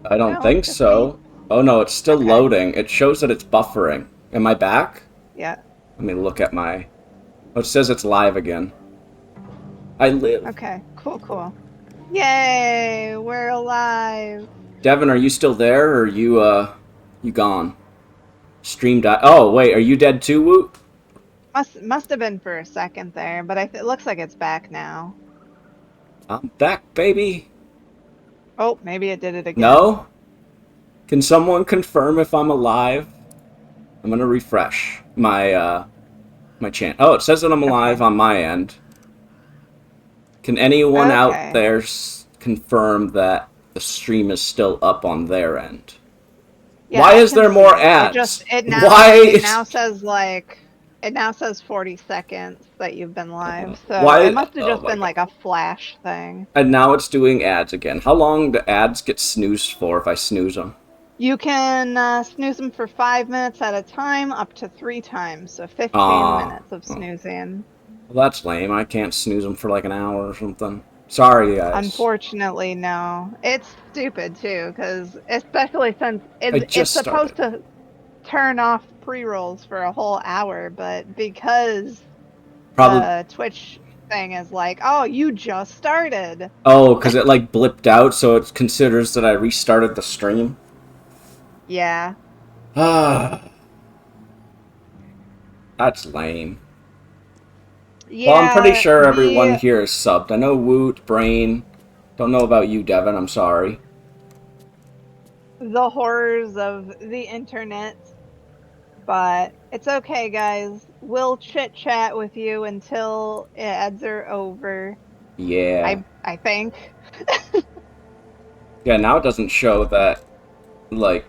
I don't No, think just me. so. Oh no, it's still Okay. loading. It shows that it's buffering. Am I back? Yeah. Let me look at my... Oh, it says it's live again. I live. Okay. Cool, cool. Yay! We're alive. Devin, are you still there, or you gone? Stream died. Oh, wait, are you dead too, Woot? Must have been for a second there, but it looks like it's back now. I'm back, baby. Oh, maybe it did it again. No? Can someone confirm if I'm alive? I'm gonna refresh my chant. Oh, it says that I'm alive Okay. on my end. Can anyone out Okay. there confirm that the stream is still up on their end? Yeah, Why I is can there see more it. ads? Now Why it is now says like it now says 40 seconds that you've been live. So it why? must have Oh just my been god! like a flash thing. And now it's doing ads again. How long do ads get snoozed for if I snooze them? You can snooze them for 5 minutes at a time, up to three times. So 15 Ah, minutes of oh. snoozing. Well, that's lame. I can't snooze them for like an hour or something. Sorry, guys. Unfortunately, no. It's stupid too, because especially since I it's just supposed started. to turn off pre-rolls for a whole hour, but because Probably. the Twitch thing is like, oh, you just started. Oh, because it like blipped out, so it considers that I restarted the stream. Yeah. Ah, that's lame. Well, I'm pretty Yeah, sure everyone here is subbed. I know Woot, Brain. Don't know about you, Devin. I'm sorry. the horrors of the internet, but it's okay, guys. We'll chit chat with you until ads are over. Yeah. I think. Yeah, now it doesn't show that, like,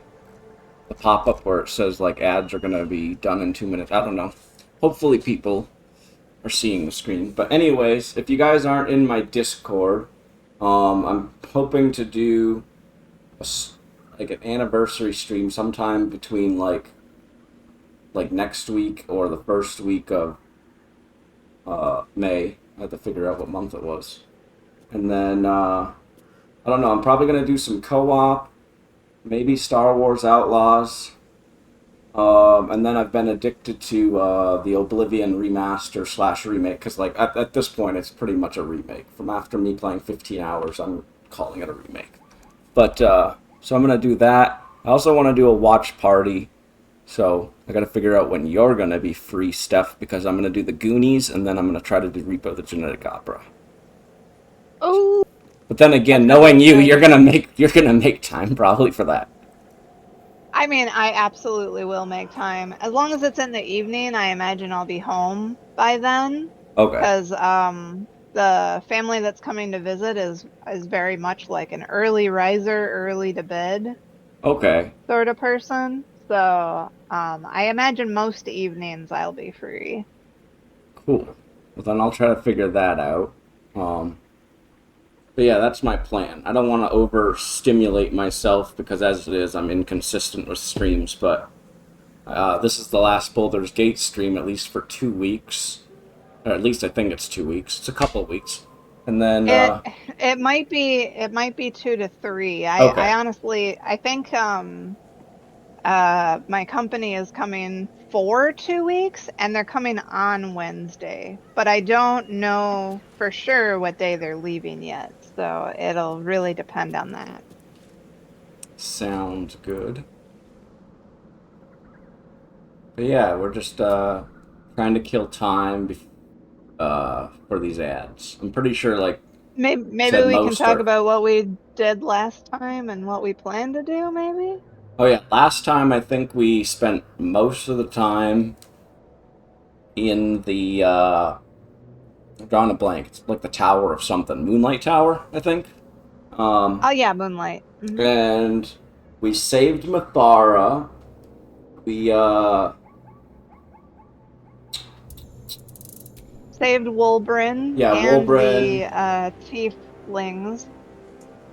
the pop-up where it says, like, ads are gonna be done in 2 minutes. I don't know. Hopefully people are seeing the screen. But anyways, if you guys aren't in my Discord, I'm hoping to do like an anniversary stream sometime between like next week or the first week of May. I have to figure out what month it was. And then I don't know. I'm probably gonna do some co-op, maybe Star Wars Outlaws. And then I've been addicted to the Oblivion remaster slash remake because, like, at this point, it's pretty much a remake. From after me playing 15 hours, I'm calling it a remake. But so I'm gonna do that. I also want to do a watch party. So I got to figure out when you're gonna be free, Steph, because I'm gonna do the Goonies and then I'm gonna try to do Repo the Genetic Opera. Oh, But then again, that's gonna be knowing you, exciting. you're gonna make time probably for that. I mean, I absolutely will make time. As long as it's in the evening, I imagine I'll be home by then. Okay. Because the family that's coming to visit is very much like an early riser, early to bed Okay. sort of person. So I imagine most evenings I'll be free. Cool. Well, then I'll try to figure that out. Um, but yeah, that's my plan. I don't want to overstimulate myself because, as it is, I'm inconsistent with streams. But this is the last Boulder's Gate stream, at least for 2 weeks. Or at least I think it's 2 weeks. It's a couple of weeks. And then, It it might be 2 to 3. I okay. honestly I think my company is coming for 2 weeks and they're coming on Wednesday, but I don't know for sure what day they're leaving yet. So it'll really depend on that. Sounds good. But yeah, we're just trying to kill time for these ads. I'm pretty sure, like Maybe said, we can most talk are. about what we did last time and what we plan to do, maybe? Oh yeah, last time I think we spent most of the time in the I'm drawing a blank. It's like the tower of something, Moonlight Tower, I think. Oh yeah, Moonlight. And we saved Mathara. We Saved Wolbrin yeah, and Wolbrin. the tieflings.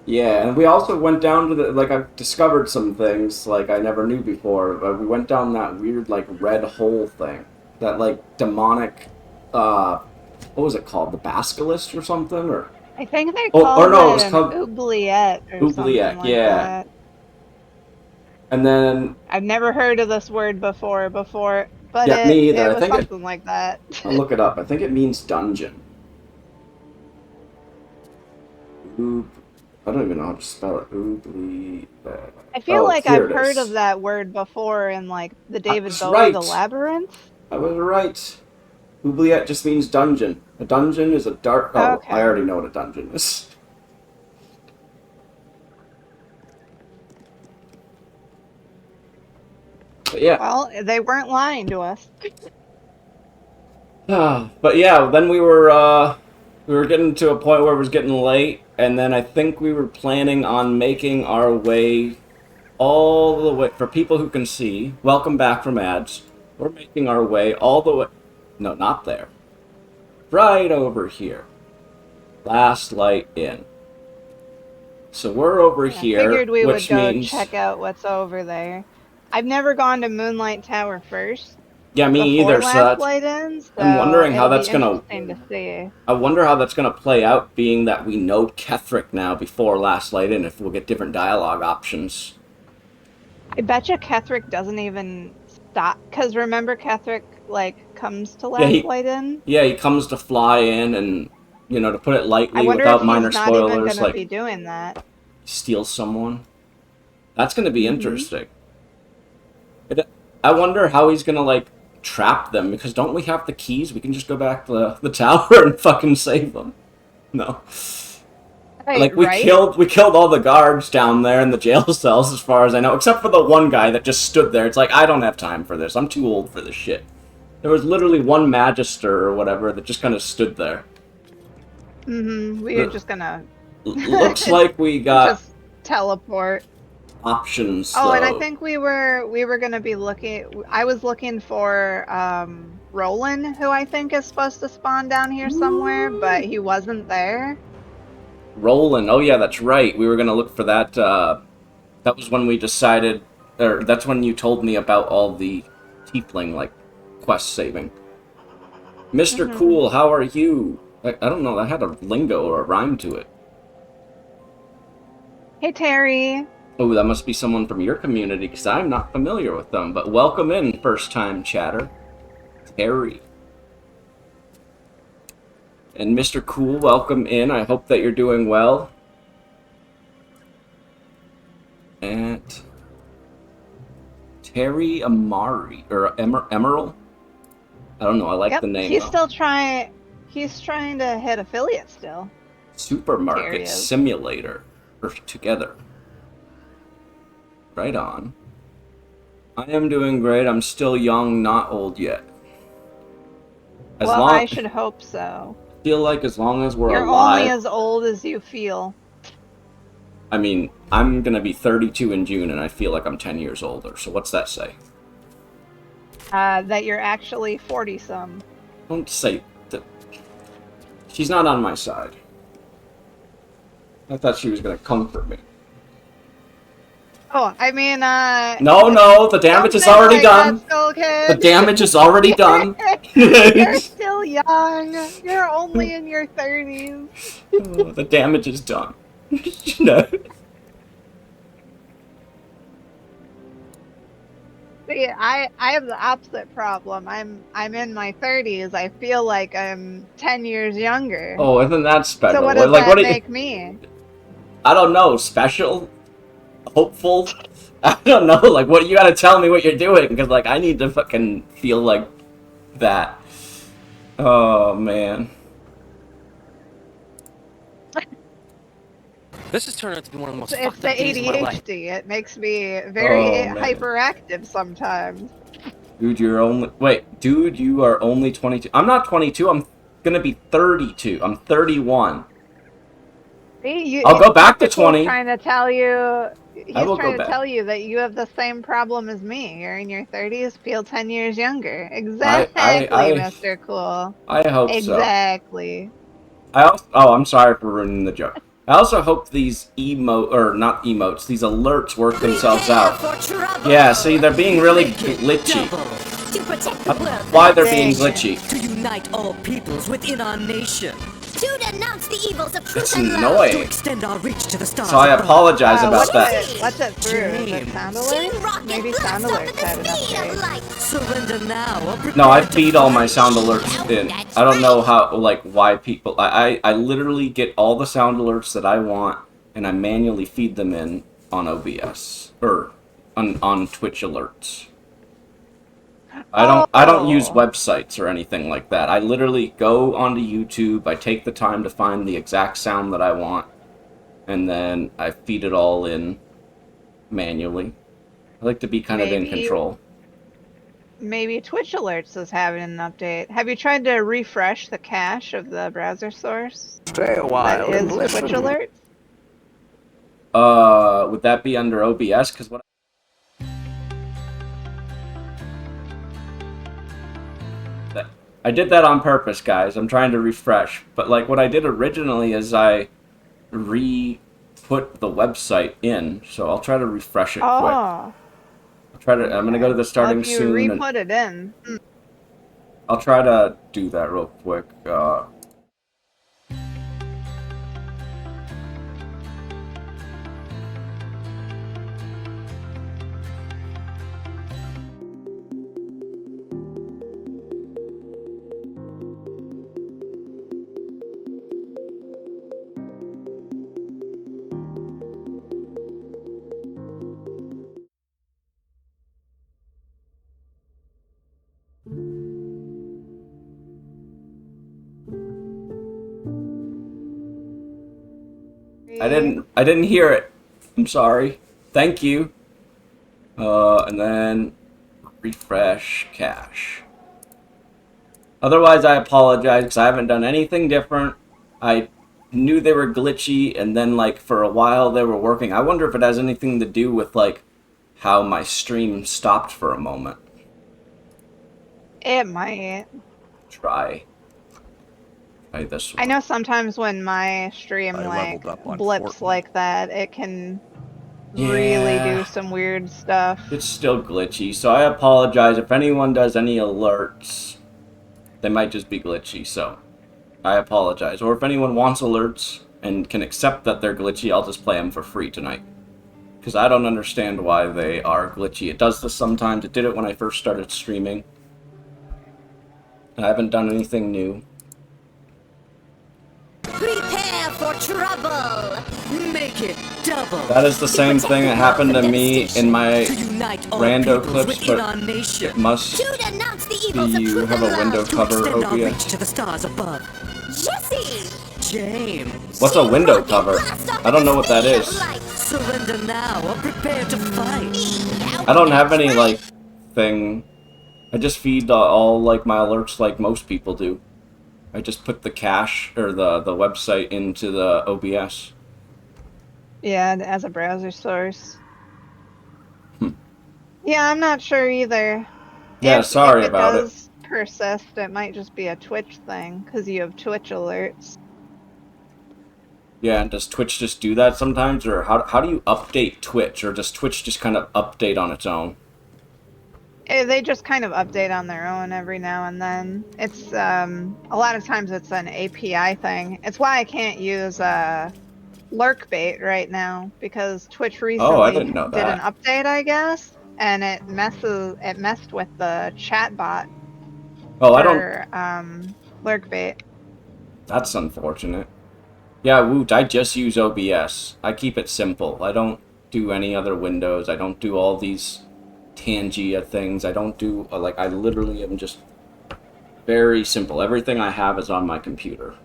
Yeah, and we also went down to the like I've discovered some things like I never knew before. But we went down that weird like red hole thing, that like demonic. Uh, what was it called? The Basilisk or something? Or I think they oh, or called no, it it was an called oubliette or something Oubliette. like Yeah, that. And then, I've never heard of this word before, but yeah, me either. it I was think something like that. I'll look it up. I think it means dungeon. Oob. I don't even know how to spell it. Oobly. I feel Oh, like here I've it heard of is. that word before in like the I David was Bowie The right. Labyrinth. I was right. Oubliette just means dungeon. A dungeon is a dark. Oh, I Okay. already know what a dungeon is. But yeah. Well, they weren't lying to us. But yeah, then we were getting to a point where it was getting late, and then I think we were planning on making our way all the way for people who can see. Welcome back from ads. We're making our way all the way. No, not there. Right over here. Last light in. So we're over I here, figured we would which go means check out what's over there. I've never gone to Moonlight Tower first yeah, me before either. So Last that's Light In, I'm so wondering how it'll be that's gonna. interesting to see. I wonder how that's gonna play out, being that we know Kethric now before Last Light In. If we'll get different dialogue options. I bet you Kethric doesn't even stop, because remember Kethric like comes to Yeah, Last he Light In? yeah he comes to fly in, and to put it I lightly, wonder if without he's minor not even spoilers, gonna like be doing that. steal someone. That's gonna be Mm-hmm. interesting. I wonder how he's gonna like trap them, because don't we have the keys? We can just go back to the tower and fucking save them. No. Like Right? we killed all the guards down there in the jail cells, as far as I know, except for the one guy that just stood there. It's like, I don't have time for this. I'm too old for this shit. There was literally one magister or whatever that just kind of stood there. Mm-hmm. We are The, just gonna looks like we got just teleport. options Oh, and I though. think we were gonna be looking. I was looking for Roland, who I think is supposed to spawn down here somewhere, but he wasn't there. Roland. Oh yeah, that's right. We were gonna look for that. That was when we decided, or that's when you told me about all the tiefling like quest saving. Mr. Mm-hmm. Cool, how are you? I don't know. That had a lingo or a rhyme to it. Hey Terry. Oh, that must be someone from your community, because I'm not familiar with them. But welcome in, first-time chatter, Terry. And Mr. Cool, welcome in. I hope that you're doing well. And Terry Amari, or Emerald? I don't know. I like Yep, the name, he's though. still trying. He's trying to hit affiliate still. Terry Supermarket is. Simulator. Or together. Right on. I am doing great. I'm still young, not old yet. As Well, long I should hope so. feel like as long as we're You're only alive. as old as you feel. I mean, I'm gonna be 32 in June, and I feel like I'm 10 years older. So what's that say? That you're actually 40 some. Don't say that. She's not on my side. I thought she was gonna comfort me. Oh, I mean, No, no, the don't damage is think already like that, done. still, The kid. damage is already done. You're still young. You're only in your 30s. Oh, the damage is done. No. See, I have the opposite problem. I'm in my 30s. I feel like I'm 10 years younger. Oh, isn't that So special? what does Like, what that do you? make me? I don't know. Special? Hopeful? I don't know. Like, what you gotta tell me what you're doing, because like I need to fucking feel like that. Oh man. This has turned out to be one of the most It's fucked the up days of my life. ADHD. It makes me very Oh man. hyperactive sometimes. Dude, you're only wait, dude, you are only 22. I'm not 22. I'm gonna be 32. I'm 31. See, I'll go back to Mr. Cool's 20. trying to tell you. I He's will go trying to back. tell you that you have the same problem as me. You're in your 30s, feel 10 years younger. I I Exactly, I Mr. Cool. I hope so. Exactly. I'm sorry for ruining the joke. I also hope these not emotes, these alerts work themselves out. Yeah, see, they're being really glitchy. To protect the world Why they're Dang being it. glitchy. to unite all peoples within our nation. To denounce the evils of truth It's and love. To annoying. extend our reach to the stars So I above. apologize about that. What's it through? Is it sound Team alerts? Rocket Maybe blast sound off alerts at the had an speed of update. light. Surrender now or prepare No, I to feed all my fight. sound alerts in. I don't know how, like, why people... I literally get all the sound alerts that I want, and I manually feed them in on OBS. Or on Twitch alerts. I don't use websites or anything like that. I literally go onto YouTube, I take the time to find the exact sound that I want, and then I feed it all in manually. I like to be kind of in control. Maybe Twitch alerts is having an update. Have you tried to refresh the cache of the browser source? Stay a That while and is listen. Twitch alerts? Would that be under OBS? Because what... I did that on purpose, guys. I'm trying to refresh. But, like, what I did originally is I re-put the website in. So I'll try to refresh it quick. Oh. I'm gonna go to the starting Well, if you soon. re-put it in. I'll try to do that real quick. I didn't hear it. I'm sorry. Thank you. And then refresh cache. Otherwise, I apologize because I haven't done anything different. I knew they were glitchy, and then, like, for a while they were working. I wonder if it has anything to do with, like, how my stream stopped for a moment. It might. Try this one. I know sometimes when my stream, like, blips like that, it can really do some weird stuff. It's still glitchy, so I apologize. If anyone does any alerts, they might just be glitchy, so I apologize. Or if anyone wants alerts and can accept that they're glitchy, I'll just play them for free tonight. Because I don't understand why they are glitchy. It does this sometimes. It did it when I first started streaming. I haven't done anything new. Prepare for trouble. Make it double. That is the same thing that happened to me in my rando clips, but it must be you have a window cover OBS. To the stars above. Jesse! James. What's a window cover? I don't know what that is. Surrender now or prepare to fight. I don't have any, like, thing. I just feed all, like, my alerts like most people do. I just put the cache, or the website into the OBS. Yeah, as a browser source. Yeah, I'm not sure either. Yeah, sorry about it. If it does persist, it might just be a Twitch thing, because you have Twitch alerts. Yeah, and does Twitch just do that sometimes, or how do you update Twitch, or does Twitch just kind of update on its own? They just kind of update on their own every now and then. It's a lot of times it's an API thing. It's why I can't use lurkbait right now, because Twitch recently didn't know did an that. update, I guess, and it messed with the chat bot for lurkbait. That's unfortunate. Yeah, Woot, I just use OBS. I keep it simple. I don't do any other windows. I don't do all these Tangia things. I don't do, like, I literally am just very simple. Everything I have is on my computer.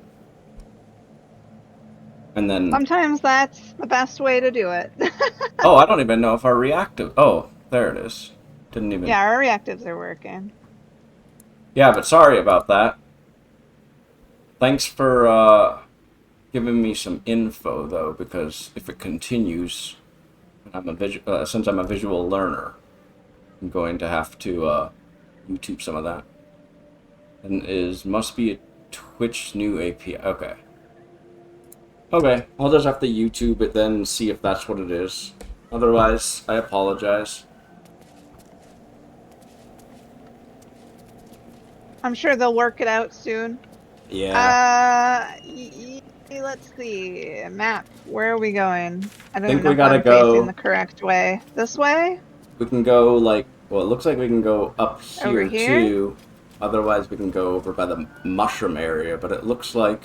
And then... Sometimes that's the best way to do it. Oh, I don't even know if our reactive... Oh, there it is. Didn't even... Yeah, our reactives are working. Yeah, but sorry about that. Thanks for, giving me some info, though, because if it continues, and since I'm a visual learner, I'm going to have to YouTube some of that. And must be a Twitch new API. Okay. Okay, I'll just have to YouTube it then and see if that's what it is. Otherwise, I apologize. I'm sure they'll work it out soon. Yeah. Let's see. Map. Where are we going? I don't Think even know we if I'm gotta facing go. the correct way. This way? We can go, like, well, it looks like we can go up Over here, here? too. Otherwise, we can go over by the mushroom area, but it looks like,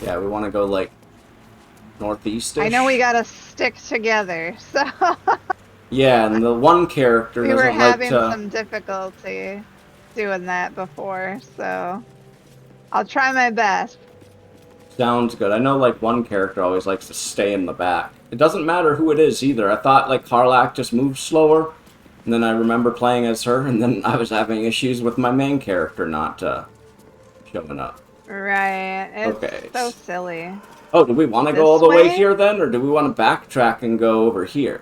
yeah, we want to go, like, northeast-ish. I know we gotta stick together, so Yeah, and the one character we were doesn't like having to... some difficulty doing that before, so I'll try my best. Sounds good. I know, like, one character always likes to stay in the back. It doesn't matter who it is, either. I thought, like, Karlach just moves slower, and then I remember playing as her, and then I was having issues with my main character not showing up. Right. It's Okay. so silly. Oh, do we want to go This all the way way? here, then? Or do we want to backtrack and go over here?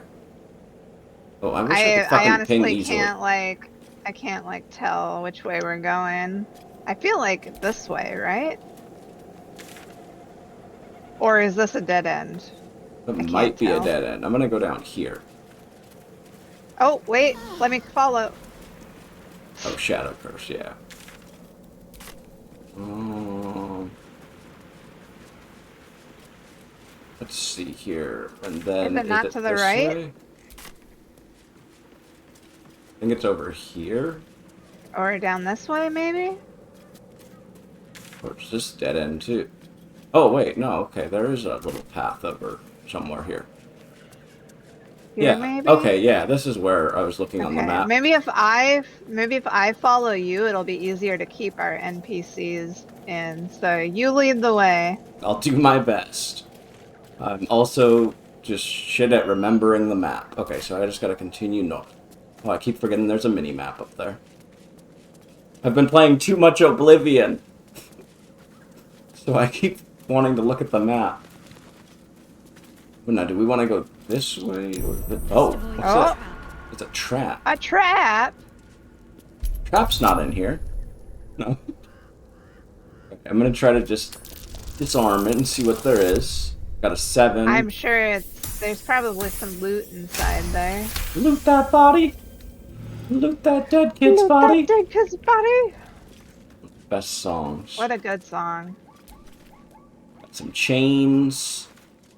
Oh, I wish I could I fucking ping honestly easily. I can't, like, tell which way we're going. I feel like this way, right? Or is this a dead end? It can't might be a tell. dead end. I'm gonna go down here. Oh, wait. Let me follow. Oh, Shadow Curse, yeah. Let's see here. And then, Is it not it to the this right? way? I think it's over here. Or down this way, maybe? Or it's this dead end, too. Oh, wait, no, okay. There is a little path over somewhere here. Here, Yeah, maybe? okay, yeah, this is where I was looking on the Okay, map. maybe if I follow you, it'll be easier to keep our NPCs in. So you lead the way. I'll do my best. I'm also just shit at remembering the map. Okay, so I just gotta continue north. Oh, I keep forgetting there's a mini-map up there. I've been playing too much Oblivion. So I keep wanting to look at the map. But now, do we want to go this way? Or oh, what's that? It's a trap. A trap? Trap's not in here. No. Okay, I'm gonna try to just disarm it and see what there is. Got a 7. I'm sure there's probably some loot inside there. Loot that body! Loot that dead kid's body! Loot that dead kid's body! Best songs. What a good song. Got some chains.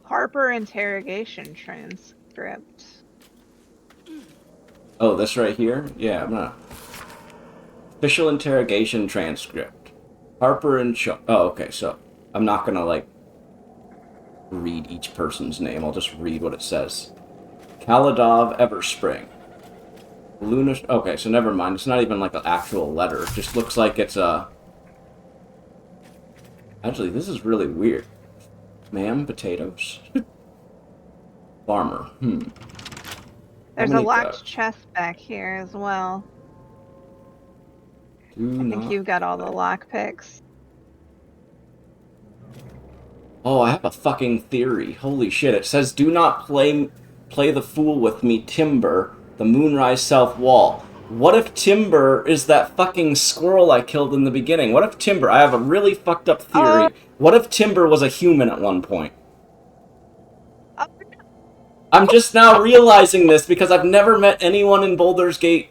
Harper interrogation transcript. Oh, this right here? Yeah, I'm gonna... Official interrogation transcript. Harper and oh, okay, so I'm not gonna, like, read each person's name. I'll just read what it says. Kaladov Everspring. Luna... Okay, so never mind. It's not even, like, an actual letter. It just looks like it's a... Actually, this is really weird. Ma'am, potatoes? Farmer. There's a locked chest back here as well. I think you've got all the lockpicks. Oh, I have a fucking theory. Holy shit. It says, do not play the fool with me, Timber, the Moonrise South Wall. What if Timber is that fucking squirrel I killed in the beginning? What if Timber... I have a really fucked up theory. What if Timber was a human at one point? I'm just now realizing this because I've never met anyone in Baldur's Gate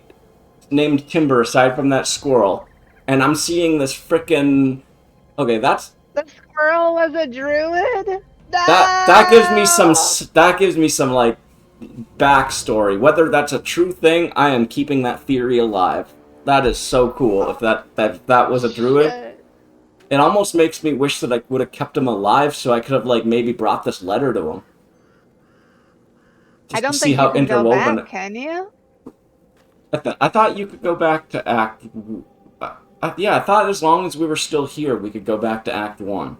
named Timber aside from that squirrel. And I'm seeing this frickin'... Okay, that's... The squirrel was a druid? No! That gives me some like backstory. Whether that's a true thing, I am keeping that theory alive. That is so cool. If that was a druid, Shit. it almost makes me wish that I would have kept him alive, so I could have like maybe brought this letter to him. I don't think you can go back, can you? I thought you could go back to Act. Yeah, I thought as long as we were still here, we could go back to Act 1.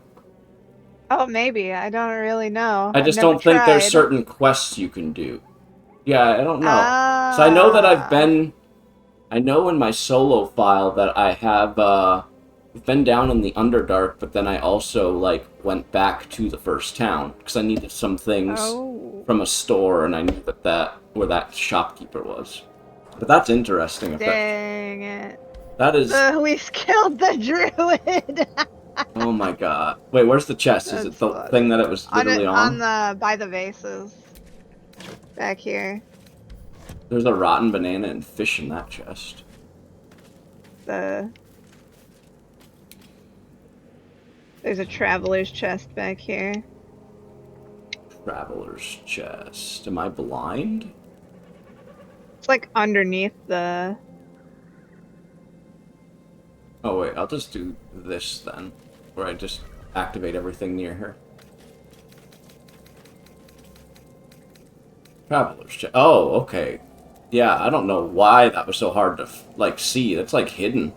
Oh, maybe. I don't really know. I just I've never don't think there's tried. certain quests you can do. Yeah, I don't know. So I know that I know in my solo file that I have been down in the Underdark, but then I also like went back to the first town because I needed some things from a store, and I knew where that shopkeeper was. But that's interesting. Dang it. That is... we killed the druid! Oh my god. Wait, where's the chest? Is it the thing that it was literally on? By the vases. Back here. There's a rotten banana and fish in that chest. There's a traveler's chest back here. Traveler's chest. Am I blind? It's like underneath the... Oh wait, I'll just do this then. Where I just activate everything near her. Traveler's chest. Oh, okay. Yeah, I don't know why that was so hard to, like, see. That's, like, hidden.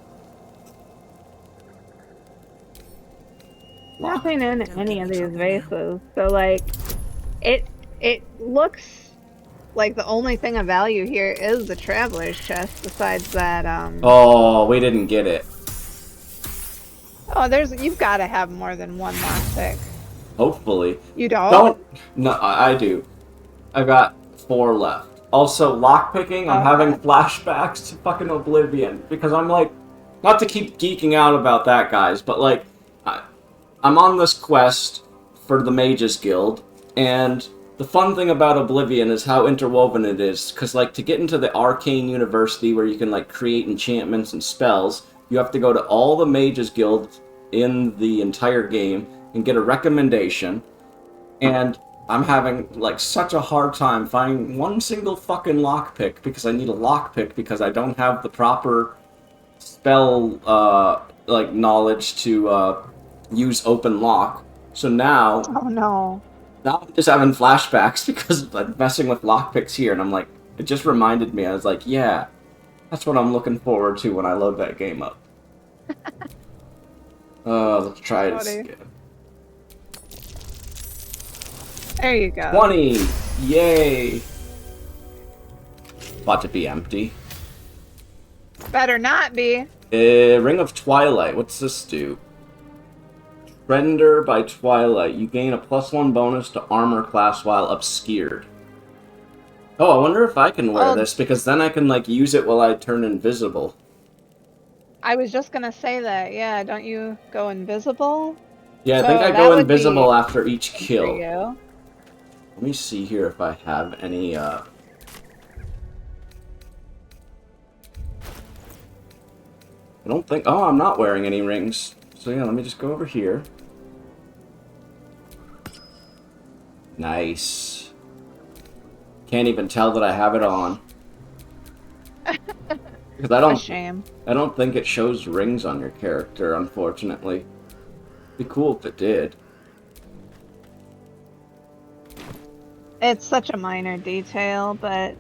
Nothing in any of these vases. So, like, it looks like the only thing of value here is the traveler's chest, besides that, Oh, we didn't get it. Oh, you've got to have more than one lockpick. Hopefully. You don't? Don't. No, I do. I've got 4 left. Also, lockpicking, I'm having flashbacks to fucking Oblivion. Because I'm like, not to keep geeking out about that, guys, but like, I'm on this quest for the Mages Guild, and the fun thing about Oblivion is how interwoven it is. Because, like, to get into the Arcane University where you can, like, create enchantments and spells, you have to go to all the Mages Guilds in the entire game and get a recommendation. And I'm having, like, such a hard time finding one single fucking lockpick because I need a lockpick because I don't have the proper spell, like, knowledge to, use open lock. So now... Oh, no. Now I'm just having flashbacks because I'm messing with lockpicks here, and I'm like... It just reminded me, I was like, yeah, that's what I'm looking forward to when I load that game up. Let's try this again. There you go. 20! Yay! About to be empty. Better not be. Ring of Twilight. What's this do? Render by Twilight. You gain a +1 bonus to armor class while obscured. Oh, I wonder if I can wear this, because then I can, like, use it while I turn invisible. I was just gonna say that, yeah. Don't you go invisible? Yeah, I think I go invisible after each kill. Let me see here if I have any, I don't think... Oh, I'm not wearing any rings. So yeah, let me just go over here. Nice. Can't even tell that I have it on. Because I don't think it shows rings on your character, unfortunately. Be cool if it did. It's such a minor detail, but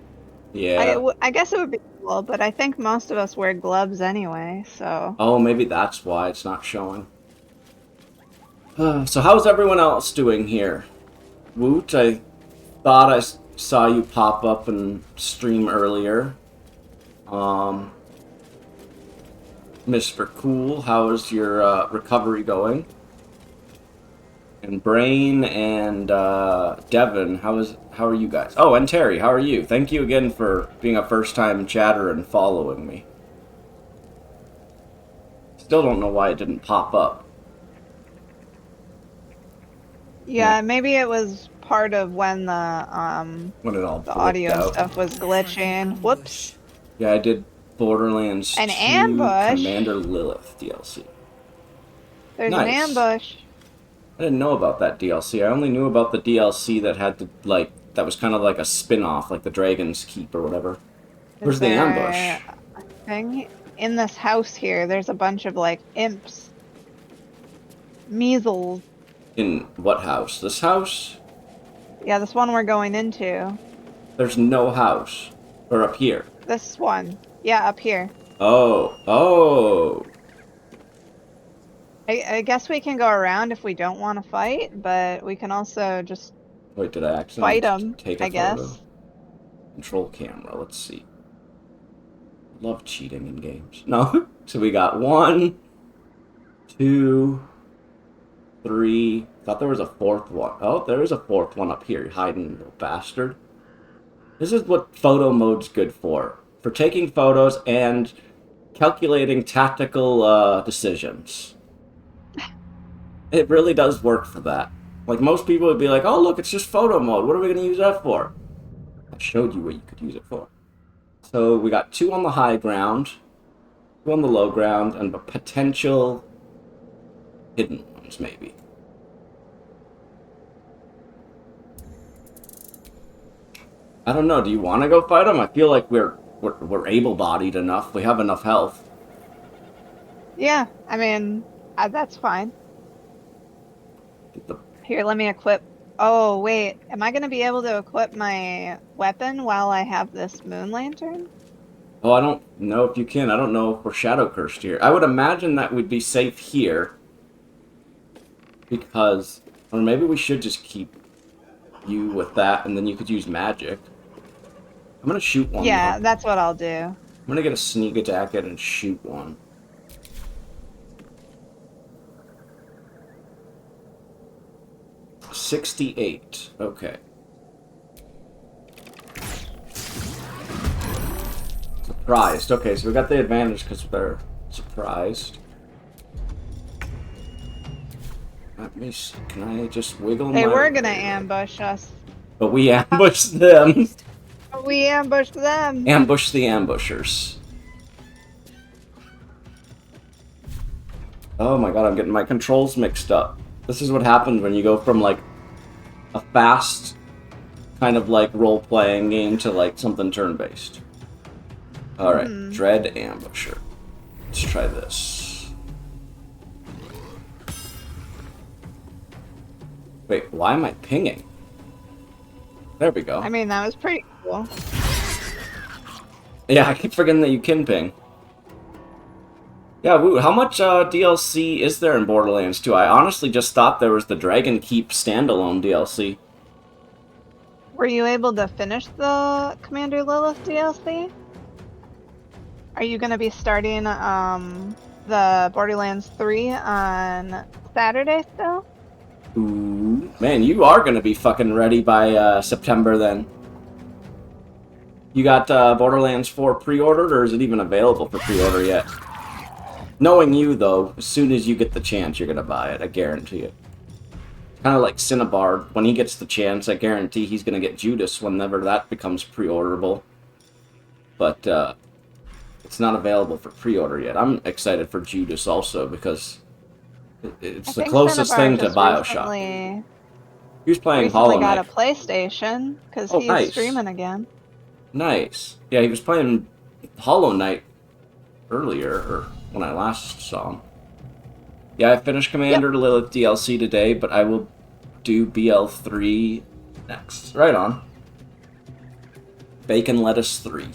yeah, I guess it would be cool, but I think most of us wear gloves anyway, so... Oh, maybe that's why it's not showing. So how's everyone else doing here? Woot, I thought I saw you pop up and stream earlier. Mr. Cool, how is your recovery going? And Brain and Devin, how are you guys? Oh, and Terry, how are you? Thank you again for being a first-time chatter and following me. Still don't know why it didn't pop up. Yeah, maybe it was part of when the audio stuff was glitching. Whoops. Yeah, I did Borderlands 2 ambush. Commander Lilith DLC. There's an ambush. I didn't know about that DLC. I only knew about the DLC that had the, like, that was kind of like a spin-off, like the Dragon's Keep or whatever. Where's the ambush? Thing in this house here, there's a bunch of, like, imps. Measles. In what house? This house? Yeah, this one we're going into. There's no house. Or up here. This one. Yeah, up here. Oh. I guess we can go around if we don't want to fight, but we can also just... Wait, did I accidentally fight them, take a I photo? guess. Control camera, let's see. Love cheating in games. No. So we got 1, 2, 3. Thought there was a 4th one. Oh, there is a 4th one up here. You're hiding, little bastard. This is what photo mode's good for. For taking photos and calculating tactical decisions. It really does work for that. Like, most people would be like, oh, look, it's just photo mode. What are we going to use that for? I showed you what you could use it for. So we got 2 on the high ground, 2 on the low ground, and a potential hidden one. ones, maybe. I don't know. Do you want to go fight them? I feel like we're able-bodied enough. We have enough health. Yeah, I mean, that's fine. Here, let me equip. Oh, wait. Am I going to be able to equip my weapon while I have this moon lantern? Oh, I don't know if you can. I don't know if we're shadow cursed here. I would imagine that we'd be safe here. Because... Or maybe we should just keep you with that, and then you could use magic. I'm gonna shoot one. Yeah, though. that's what I'll do. I'm gonna get a sneak attack at and shoot one. $68. Okay. Surprised. Okay, so we got the advantage because they're surprised. Let me see. Can I just wiggle They my were gonna way? ambush us. But we ambushed them. We ambushed them. Ambush the ambushers. Oh my god, I'm getting my controls mixed up. This is what happens when you go from like a fast kind of like role-playing game to like something turn-based. Alright, Dread Ambusher. Let's try this. Wait, why am I pinging? There we go. I mean, that was pretty cool. Yeah, I keep forgetting that you can ping. Yeah, woo, how much DLC is there in Borderlands 2? I honestly just thought there was the Dragon Keep standalone DLC. Were you able to finish the Commander Lilith DLC? Are you going to be starting the Borderlands 3 on Saturday still? Ooh, man, you are gonna be fucking ready by September then. You got Borderlands 4 pre-ordered, or is it even available for pre-order yet? Knowing you, though, as soon as you get the chance, you're gonna buy it. I guarantee it. Kind of like Cinnabar. When he gets the chance, I guarantee he's gonna get Judas whenever that becomes pre-orderable. But it's not available for pre-order yet. I'm excited for Judas also because it's the closest thing to Bioshock. He was playing Hollow Knight. Got a PlayStation because he's nice. streaming again. Nice. Yeah, he was playing Hollow Knight earlier, or when I last saw him. Yeah, I finished Commander Lilith DLC today, but I will do BL3 next. Right on. Bacon Lettuce 3.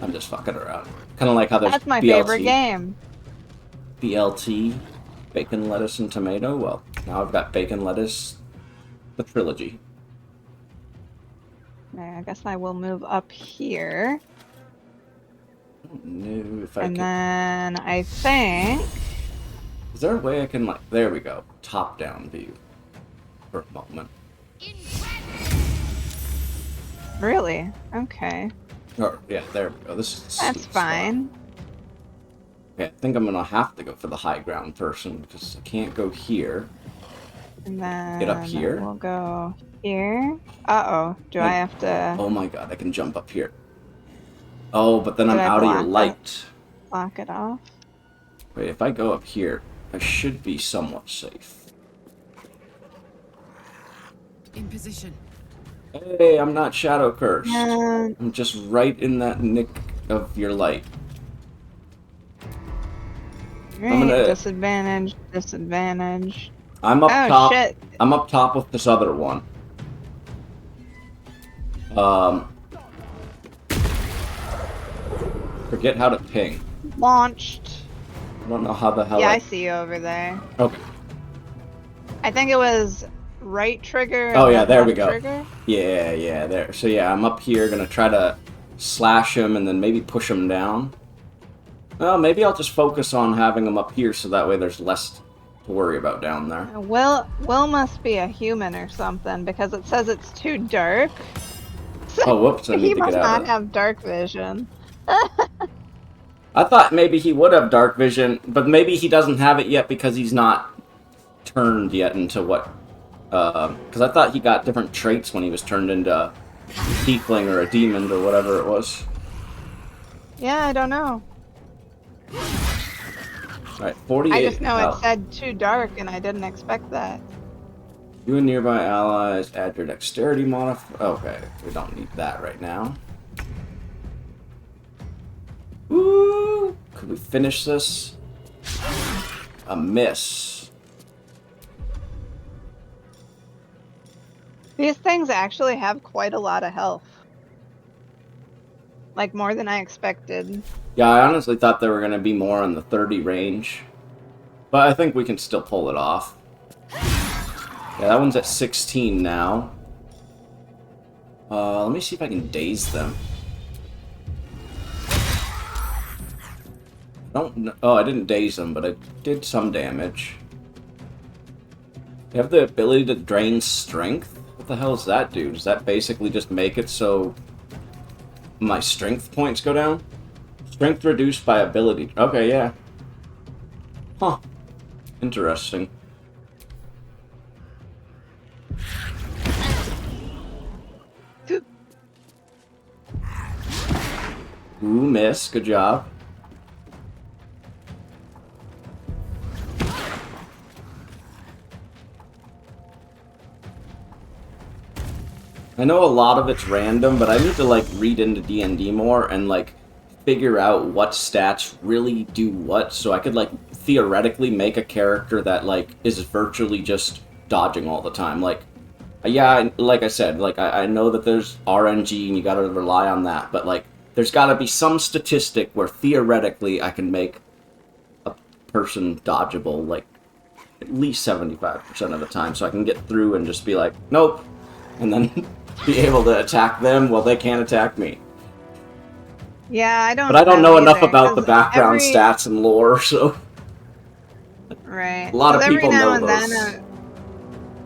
I'm just fucking around. Kind of like how there's That's my BLT. favorite game. BLT, Bacon, Lettuce, and Tomato. Well, now I've got Bacon, Lettuce, the trilogy. Okay, I guess I will move up here. I don't know if I And can... then I think... Is there a way I can, like... There we go. Top-down view. For a moment. Really? Okay. Oh, yeah, there we go. This is the That's sweet fine. spot. Okay, I think I'm gonna have to go for the high ground person, because I can't go here. And then Get up here? we'll go here. Uh-oh. Do I have to Oh my god, I can jump up here. Oh, but then Did I'm I out of your block light. block it off? Wait, if I go up here, I should be somewhat safe. In position. Hey, I'm not shadow cursed. And I'm just right in that nick of your light. right, gonna- disadvantage, disadvantage. I'm up Oh, top. shit. I'm up top with this other one. Forget how to ping. Launched. I don't know how the hell Yeah, I see you over there. Okay. I think it was right trigger. Oh, and yeah, then there we left go. Trigger. Yeah, there. So yeah, I'm up here, gonna try to slash him and then maybe push him down. Well, maybe I'll just focus on having him up here so that way there's less to worry about down there. Will must be a human or something because it says it's too dark. Oh, whoops, I He need to must get out not of it. have dark vision. I thought maybe he would have dark vision, but maybe he doesn't have it yet because he's not turned yet into what... Because I thought he got different traits when he was turned into a tiefling or a demon or whatever it was. Yeah, I don't know. Alright, 48 I just know it health. said too dark, and I didn't expect that. You and nearby allies add your dexterity modifier. Okay, we don't need that right now. Ooh, could we finish this? A miss. These things actually have quite a lot of health. Like, more than I expected. Yeah, I honestly thought they were going to be more in the 30 range. But I think we can still pull it off. Yeah, that one's at 16 now. Let me see if I can daze them. Oh, I didn't daze them, but I did some damage. You have the ability to drain strength? What the hell does that do? Does that basically just make it so my strength points go down? Strength reduced by ability. Okay, yeah. Huh. Interesting. Ooh, miss. Good job. I know a lot of it's random, but I need to, like, read into D&D more and, like, figure out what stats really do what, so I could, like, theoretically make a character that, like, is virtually just dodging all the time. Like, yeah, like I said, like, I know that there's RNG and you gotta rely on that, but, like, there's gotta be some statistic where theoretically I can make a person dodgeable, like, at least 75% of the time, so I can get through and just be like, nope, and then be able to attack them while they can't attack me. Yeah, I don't. But I don't know enough about the 'cause background stats and lore, so Right. a lot of every people now know and those. then,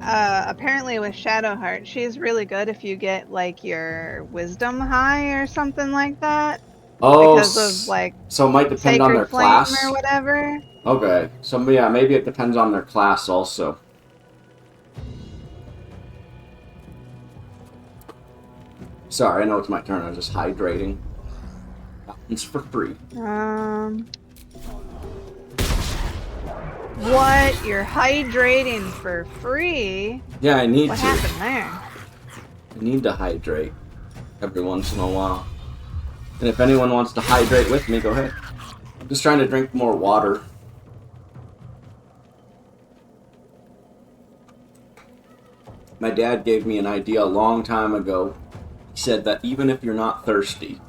apparently with Shadowheart, she's really good if you get like your wisdom high or something like that. Oh, Because of like so it might depend on Sacred their Flame class. or whatever. Okay, so yeah, maybe it depends on their class also. Sorry, I know it's my turn. I was just hydrating. It's for free. What? You're hydrating for free? Yeah, I need What to. happened there? I need to hydrate every once in a while. And if anyone wants to hydrate with me, go ahead. I'm just trying to drink more water. My dad gave me an idea a long time ago. He said that even if you're not thirsty,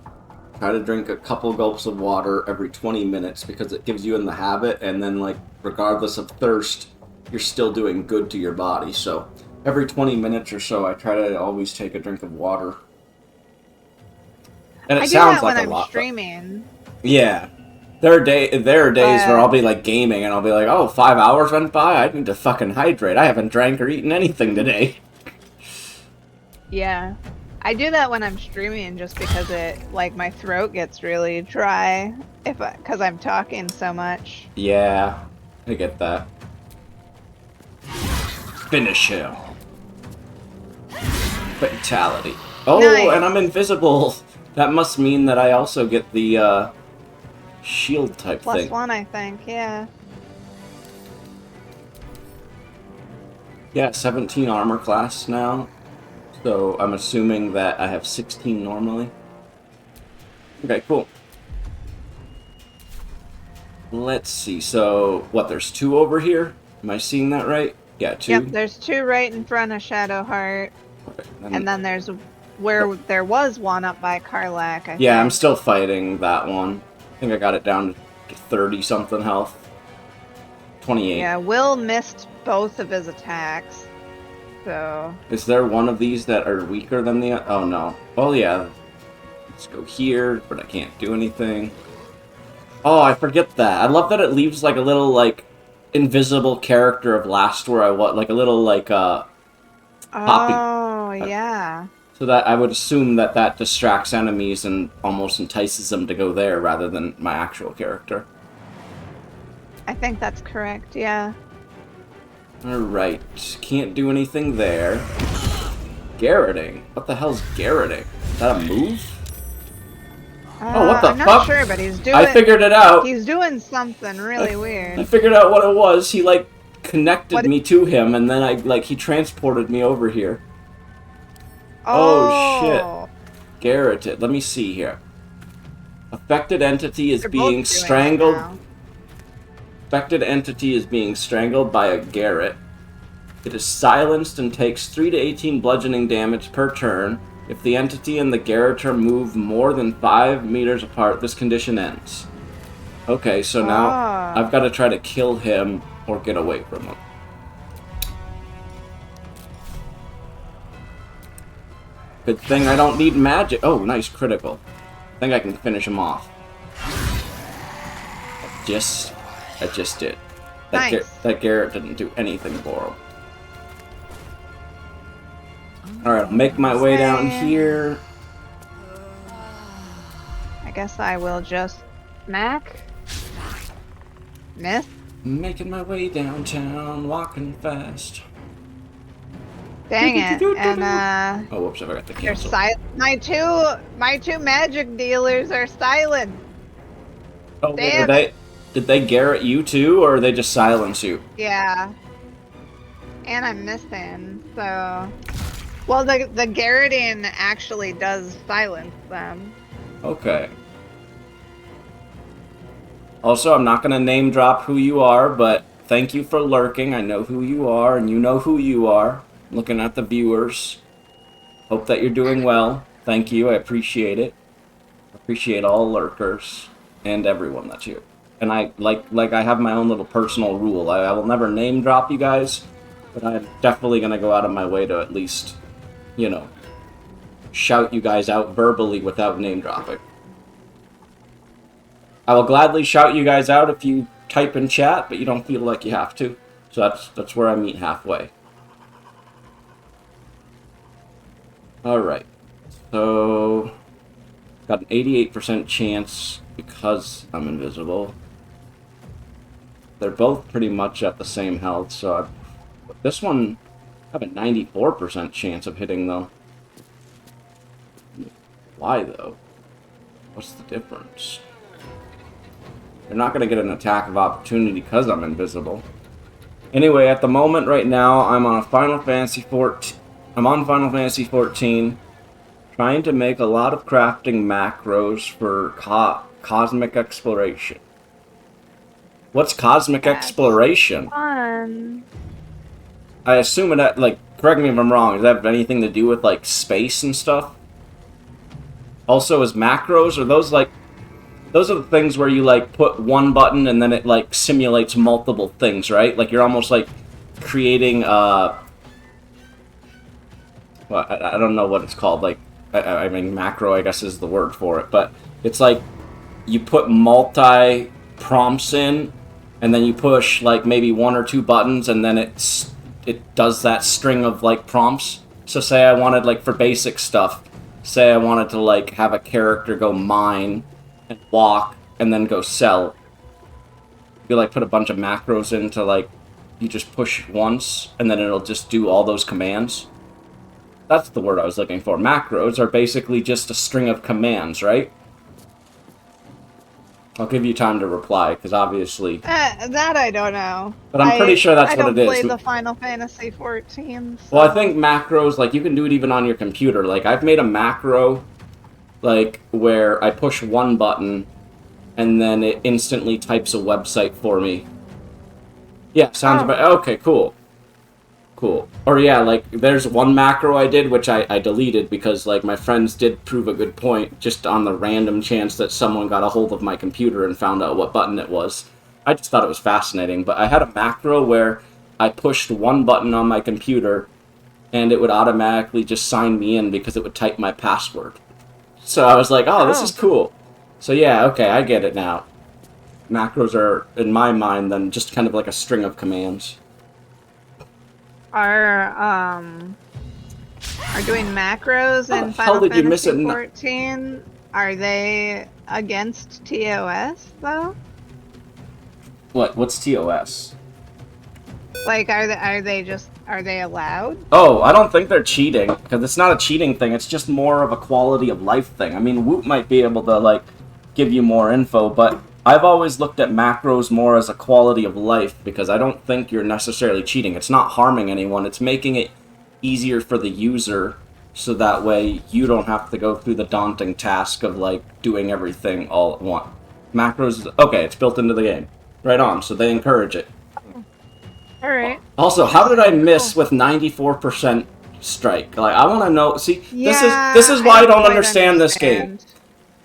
try to drink a couple gulps of water every 20 minutes because it gives you in the habit, and then, like, regardless of thirst, you're still doing good to your body. So every 20 minutes or so, I try to always take a drink of water. And it I do sounds that like when a I'm lot. streaming. Yeah. There are days where I'll be, like, gaming, and I'll be like, oh, 5 hours went by? I need to fucking hydrate. I haven't drank or eaten anything today. Yeah. I do that when I'm streaming just because it, like, my throat gets really dry because I'm talking so much. Yeah, I get that. Finish him. Fatality. Oh, Nice. and I'm invisible. That must mean that I also get the, shield type thing. +1, I think, yeah. Yeah, 17 armor class now. So I'm assuming that I have 16 normally. Okay, cool. Let's see. So, what, there's 2 over here? Am I seeing that right? Yeah, 2. Yep, there's 2 right in front of Shadowheart. Okay, And then there's where there was one up by Karlak, I think. yeah, I'm still fighting that one. I think I got it down to 30-something health. 28. Yeah, Will missed both of his attacks. So... Is there one of these that are weaker than the other? Oh, no. Oh, yeah. Let's go here, but I can't do anything. Oh, I forget that. I love that it leaves, like, a little, like, invisible character of last where I was. Like, a little, like, poppy. Oh, yeah. So that I would assume that that distracts enemies and almost entices them to go there rather than my actual character. I think that's correct, yeah. Alright, can't do anything there. Garroting? What the hell's garroting? Is that a move? Oh, what the I'm fuck? not sure, but he's doing. I figured it out. He's doing something really I weird. figured out what it was. He, like, connected What- me to him, and then he transported me over here. Oh, shit. Garroted. Let me see here. Affected entity is They're both being doing it strangled. now. Affected entity is being strangled by a garret. It is silenced and takes 3 to 18 bludgeoning damage per turn. If the entity and the garroter move more than 5 meters apart, this condition ends. Okay, so now I've got to try to kill him or get away from him. Good thing I don't need magic. Oh, nice critical. I think I can finish him off. I just did. Nice. That Garrett didn't do anything for him. Alright, I'll make my way down here. I guess I will just smack. Miss. Making my way downtown, walking fast. Dang it. And Oh, whoops, I forgot to they're cancel. my two magic dealers are silent. Oh, Damn did they Garrett you too, or they just silence you? Yeah. And I'm missing, so well the garroting actually does silence them. Okay. Also, I'm not gonna name drop who you are, but thank you for lurking. I know who you are, and you know who you are. Looking at the viewers. Hope that you're doing well. Thank you, I appreciate it. Appreciate all lurkers and everyone that's here. And I like I have my own little personal rule. I will never name drop you guys, but I'm definitely gonna go out of my way to at least, you know, shout you guys out verbally without name dropping. I will gladly shout you guys out if you type in chat, but you don't feel like you have to. So that's where I meet halfway. Alright. So got an 88% chance because I'm invisible. They're both pretty much at the same health, so this one I have a 94% chance of hitting though. Why though? What's the difference? They're not going to get an attack of opportunity because I'm invisible. Anyway, at the moment right now, I'm on Final Fantasy 14. I'm on Final Fantasy 14, trying to make a lot of crafting macros for cosmic exploration. What's cosmic exploration? Fun. I assume it, like, correct me if I'm wrong, does that have anything to do with, like, space and stuff? Also, is macros, are those, like, those are the things where you, like, put one button and then it, like, simulates multiple things, right? Like, you're almost, like, creating, well, I don't know what it's called, like, I mean, macro, I guess, is the word for it, but it's like, you put multi-prompts in, and then you push, like, maybe 1 or 2 buttons, and then it does that string of, like, prompts. So say I wanted, like, for basic stuff, say I wanted to, like, have a character go mine, and walk, and then go sell. You, like, put a bunch of macros into, like, you just push once, and then it'll just do all those commands. That's the word I was looking for. Macros are basically just a string of commands, right? I'll give you time to reply, because obviously... That I don't know. But I'm pretty sure that's what it is. I don't play the Final Fantasy 14. So. Well, I think macros, like, you can do it even on your computer. Like, I've made a macro, like, where I push one button, and then it instantly types a website for me. Yeah, sounds about... Okay, cool. Cool. Or yeah, like, there's one macro I did, which I deleted because, like, my friends did prove a good point, just on the random chance that someone got a hold of my computer and found out what button it was. I just thought it was fascinating, but I had a macro where I pushed one button on my computer, and it would automatically just sign me in because it would type my password. So I was like, oh, this is cool. So yeah, okay, I get it now. Macros are, in my mind, then just kind of like a string of commands. Are doing macros in hell Final did you miss Fantasy it? 14? Are they against TOS though? What's TOS? Like, are they just Are they allowed? Oh, I don't think they're cheating, because it's not a cheating thing, it's just more of a quality of life thing. I mean, Woot might be able to, like, give you more info, but I've always looked at macros more as a quality of life, because I don't think you're necessarily cheating. It's not harming anyone, it's making it easier for the user, so that way you don't have to go through the daunting task of, like, doing everything all at once. Macros, okay, it's built into the game. Right on, so they encourage it. Alright. Also, how did I miss with 94% strike? Like, I want to know. See, Yeah, this is why I don't quite understand this game.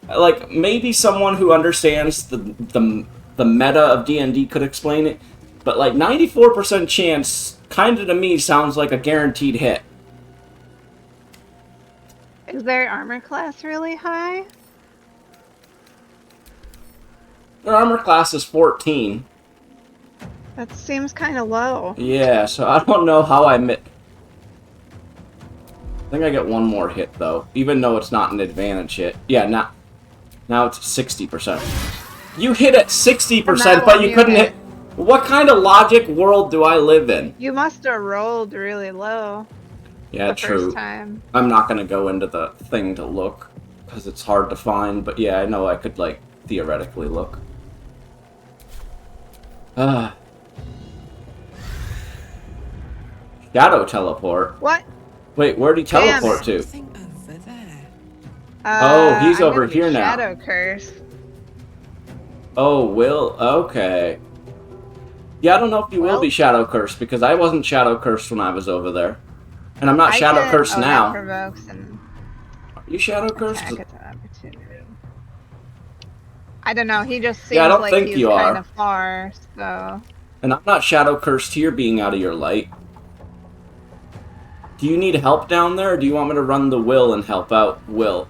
Like, maybe someone who understands the meta of D&D could explain it, but like 94% chance, kind of to me sounds like a guaranteed hit. Is their armor class really high? Their armor class is 14. That seems kind of low. Yeah, so I don't know how I I think I get one more hit, though. Even though it's not an advantage hit. Yeah, now it's 60%. You hit at 60%, but you couldn't hit... What kind of logic world do I live in? You must have rolled really low. Yeah, the true. First time. I'm not going to go into the thing to look, because it's hard to find, but yeah, I know I could, like, theoretically look. Shadow teleport? What? Wait, where'd he teleport to? Something over there. Oh, he's I'm over gonna be here now. Shadow curse. Oh, okay. Yeah, I don't know if you will Well- be Shadow Cursed, because I wasn't Shadow Cursed when I was over there. And I'm not Shadow Cursed That now. provokes an Are you Shadow Cursed? attack at the opportunity. I don't know, he just seems Yeah, I don't like think he's you kind are. of far, so... And I'm not Shadow Cursed here being out of your light. Do you need help down there, or do you want me to run the Will and help out Will?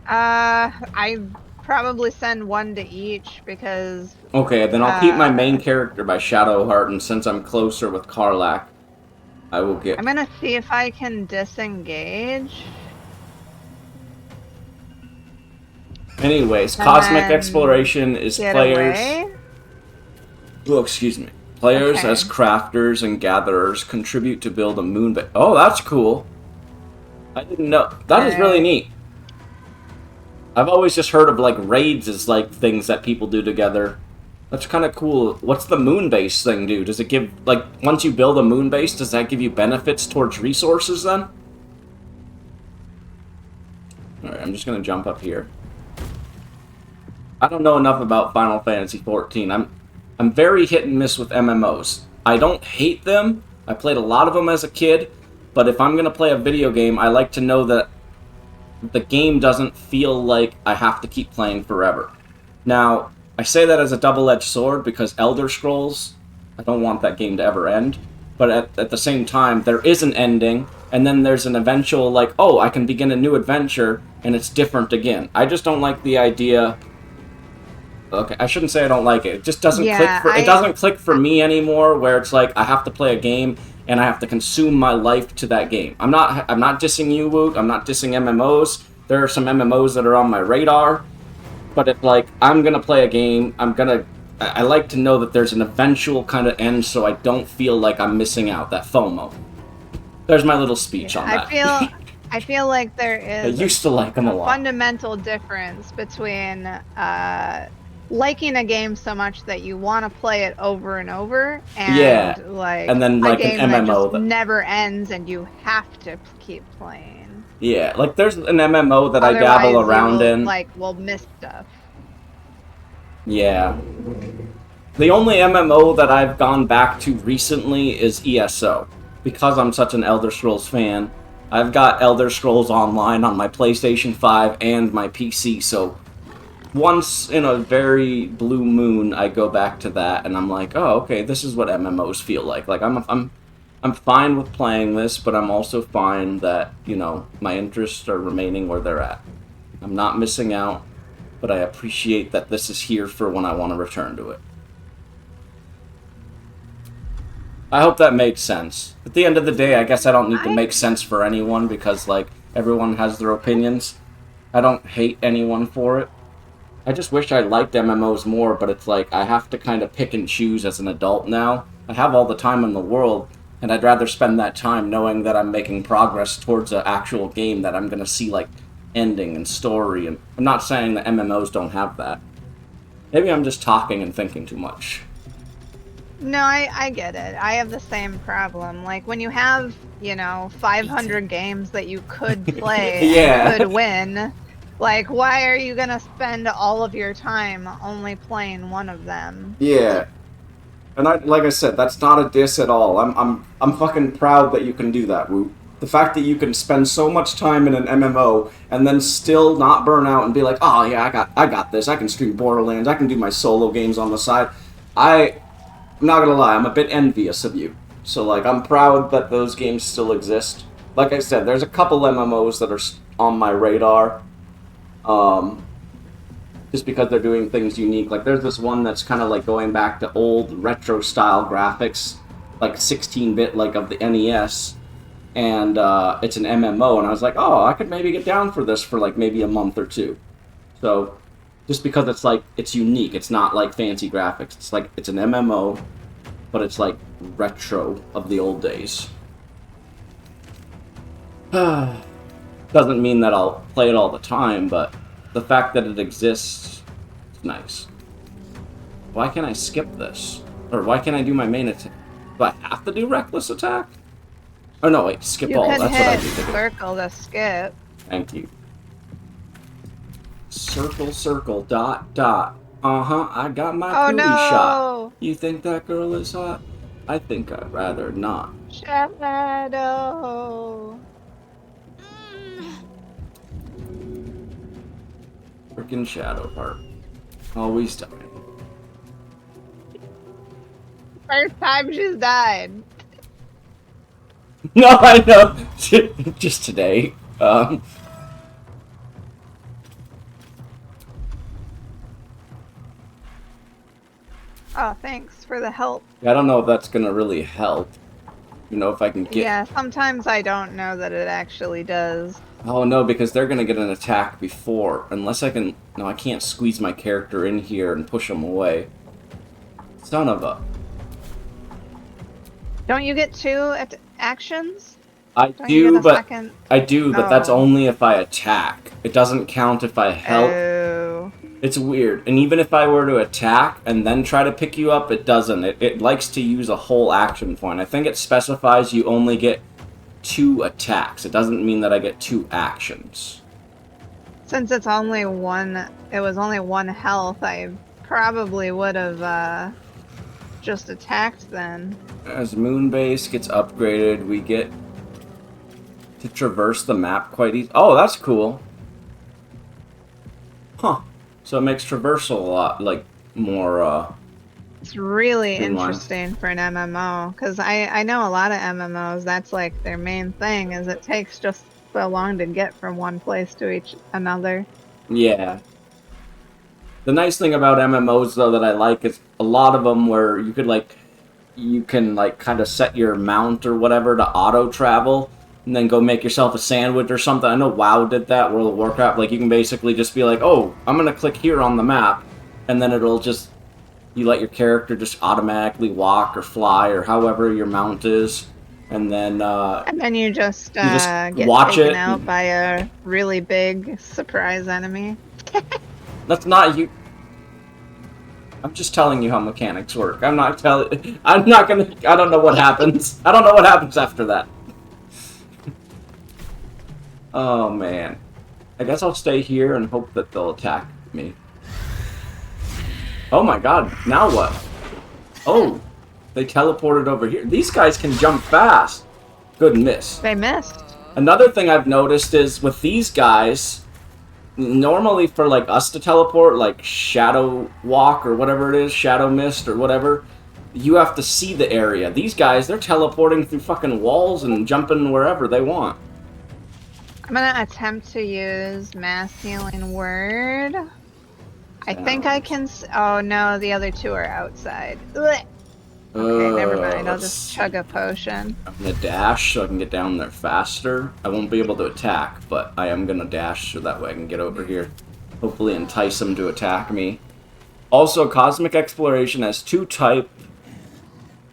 I probably send one to each, because... Okay, then I'll keep my main character by Shadowheart, and since I'm closer with Karlach, I will get... I'm gonna see if I can disengage. Anyways, And Cosmic then Exploration is Get players... away. Oh, excuse me. Players Okay. as crafters and gatherers contribute to build a moon base. Oh, that's cool. I didn't know. That is really neat. I've always just heard of, like, raids as, like, things that people do together. That's kind of cool. What's the moon base thing do? Does it give, like, once you build a moon base, does that give you benefits towards resources then? Alright, I'm just gonna jump up here. I don't know enough about Final Fantasy XIV. I'm very hit and miss with MMOs. I don't hate them. I played a lot of them as a kid, but if I'm going to play a video game, I like to know that the game doesn't feel like I have to keep playing forever. Now, I say that as a double-edged sword because Elder Scrolls, I don't want that game to ever end, but at the same time, there is an ending, and then there's an eventual, like, oh, I can begin a new adventure, and it's different again. I just don't like the idea... Okay, I shouldn't say I don't like it. It just doesn't it doesn't click for me anymore, where it's like I have to play a game and I have to consume my life to that game. I'm not dissing you, Woot. I'm not dissing MMOs. There are some MMOs that are on my radar, but if like I'm gonna play a game, I like to know that there's an eventual kind of end, so I don't feel like I'm missing out. That FOMO. There's my little speech on that. I feel like there I is used to like them a lot. fundamental difference between liking a game so much that you want to play it over and over, and like and then like a game an MMO that just never ends and you have to keep playing. Yeah, like there's an MMO that Otherwise, I dabble around in. Like we'll miss stuff. Yeah. The only MMO that I've gone back to recently is ESO. Because I'm such an Elder Scrolls fan, I've got Elder Scrolls Online on my PlayStation 5 and my PC, so once in a very blue moon, I go back to that, and I'm like, oh, okay, this is what MMOs feel like. Like, I'm fine with playing this, but I'm also fine that, you know, my interests are remaining where they're at. I'm not missing out, but I appreciate that this is here for when I want to return to it. I hope that makes sense. At the end of the day, I guess I don't need to make sense for anyone, because, like, everyone has their opinions. I don't hate anyone for it. I just wish I liked MMOs more, but it's like I have to kind of pick and choose as an adult now. I have all the time in the world, And I'd rather spend that time knowing that I'm making progress towards an actual game that I'm going to see, like, ending and story. And I'm not saying that MMOs don't have that. Maybe I'm just talking and thinking too much. No, I get it. I have the same problem. Like, when you have, 500 games that you could play Yeah. and could win, like, why are you gonna spend all of your time only playing one of them? Yeah. And like I said, that's not a diss at all. I'm fucking proud that you can do that, Woot. The fact that you can spend so much time in an MMO and then still not burn out and be like, oh yeah, I got this. I can stream Borderlands. I can do my solo games on the side. I'm not gonna lie, I'm a bit envious of you. So like, I'm proud that those games still exist. Like I said, there's a couple MMOs that are on my radar. Just because they're doing things unique. Like, there's this one that's kind of like going back to old retro-style graphics, like 16-bit, like of the NES, and it's an MMO, and I was like, oh, I could maybe get down for this for, like, maybe a month or two. So, just because it's, like, it's unique, it's not, like, fancy graphics. It's, like, it's an MMO, but it's, like, retro of the old days. Doesn't mean that I'll play it all the time, but the fact that it exists is nice. Why can't I skip this? Or why can't I do my main attack? Do I have to do reckless attack? Oh no, wait, skip You all. could That's what I hit need to do. circle to skip. Thank you. Circle, circle, dot, dot. Uh-huh, I got my Oh cootie no! shot. You think that girl is hot? I think I'd rather not. Shadow! Frickin' Shadow Heart. Always dying. First time she's died. No, I know. Just today. Oh, thanks for the help. I don't know if that's gonna really help. You know, if I can get... Yeah, sometimes I don't know that it actually does. Oh, no, because they're gonna get an attack before. Unless I can... No, I can't squeeze my character in here and push him away. Son of a... Don't you get two actions? I Don't you do, get a but... second? I do, but that's Oh. only if I attack. It doesn't count if I help. Oh. It's weird. And even if I were to attack and then try to pick you up, it doesn't. It likes to use a whole action point. I think it specifies you only get 2 attacks. It doesn't mean that I get 2 actions. Since it's only one, it was only 1 health, I probably would have just attacked then. As Moonbase gets upgraded, we get to traverse the map quite easy. Oh, that's cool. Huh. So it makes traversal a lot, like, more, It's really Streamlined. interesting for an MMO, because I know a lot of MMOs, that's like their main thing, is it takes just so long to get from one place to another. Yeah. The nice thing about MMOs, though, that I like is a lot of them where you could, like, you can, like, kind of set your mount or whatever to auto-travel, and then go make yourself a sandwich or something. I know WoW did that, World of Warcraft. Like, you can basically just be like, oh, I'm gonna click here on the map, and then it'll just... You let your character just automatically walk or fly or however your mount is, and then, And then you just just get watch taken it out and- by a really big surprise enemy. That's not you. I'm just telling you how mechanics work. I'm not telling... I don't know what happens. I don't know what happens after that. Oh, man. I guess I'll stay here and hope that they'll attack me. Oh my god, now what? Oh, they teleported over here. These guys can jump fast. Good miss. They missed. Another thing I've noticed is with these guys, normally for like us to teleport, like Shadow Walk or whatever it is, Shadow Mist or whatever, you have to see the area. These guys, they're teleporting through fucking walls and jumping wherever they want. I'm gonna attempt to use Mass Healing Word. I think I can oh no, the other 2 are outside. Ugh. Okay, never mind. I'll just chug a potion. I'm gonna dash so I can get down there faster. I won't be able to attack, but I am gonna dash so that way I can get over here. Hopefully entice them to attack me. Also, Cosmic Exploration has 2 type.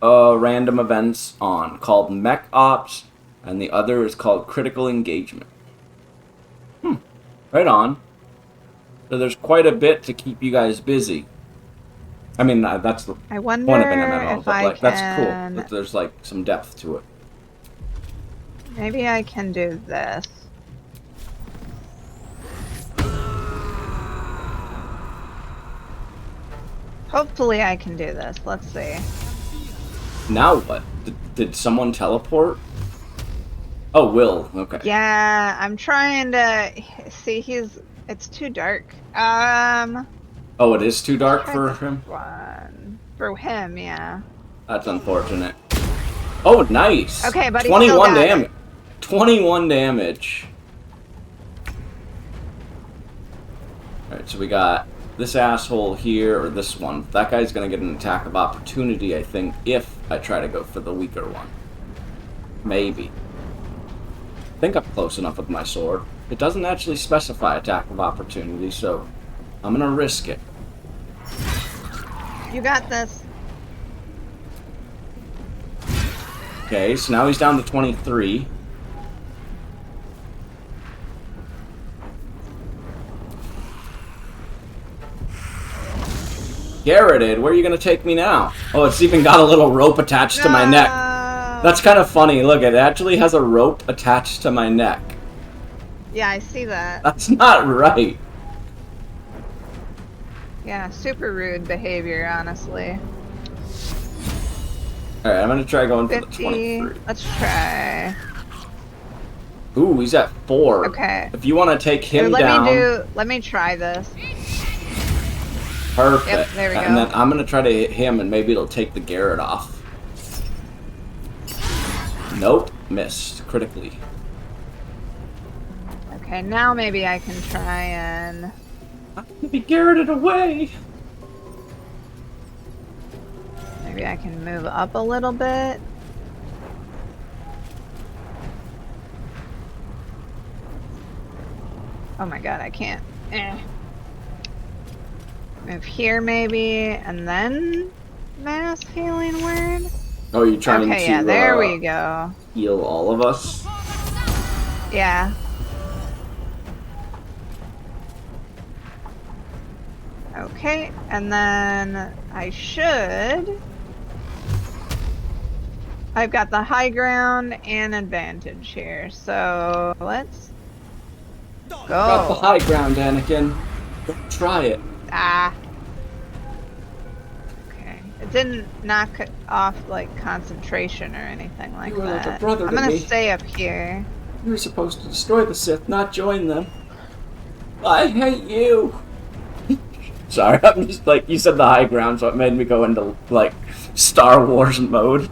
random events on called Mech Ops, and the other is called Critical Engagement. Right on. So there's quite a bit to keep you guys busy. I mean, that's the I wonder point of an MMO, if but I like can... that's cool. That there's like some depth to it. Maybe I can do this. Hopefully I can do this. Let's see. Now what? Did someone teleport? Oh, Will. Okay. Yeah, I'm trying to see. It's too dark. Oh, it is too dark for him? One. For him, yeah. That's unfortunate. Oh, nice. Okay, but 21 damage. 21 damage. Alright, so we got this asshole here, or this one. That guy's gonna get an attack of opportunity, I think, if I try to go for the weaker one. Maybe. I think I'm close enough with my sword. It doesn't actually specify attack of opportunity, so I'm gonna risk it. You got this. Okay, so now he's down to 23. Garroted, where are you gonna take me now? Oh, it's even got a little rope attached to my neck. That's kind of funny. Look, it actually has a rope attached to my neck. Yeah, I see that. That's not right. Yeah, super rude behavior, honestly. Alright, I'm gonna try going for the 50. 23. Let's try. Ooh, he's at 4. Okay. If you want to take him Here, down... let me try this. Perfect. Yep, there we go. And then I'm gonna try to hit him, and maybe it'll take the Garrett off. Nope, missed critically. Okay, now maybe I can try and... I'm gonna be Garretted away! Maybe I can move up a little bit. Oh my god, I can't. Move here maybe, and then mass healing word? Oh, you're trying to Okay, yeah, there we go. heal all of us? Yeah. Okay, and then I should... I've got the high ground and advantage here, so let's go. Got the high ground, Anakin. Don't try it. Ah. Okay. It didn't knock off, like, concentration or anything like You were that. like a brother I'm to gonna me. stay up here. You were supposed to destroy the Sith, not join them. I hate you. Sorry, I'm just like, you said the high ground, so it made me go into, like, Star Wars mode.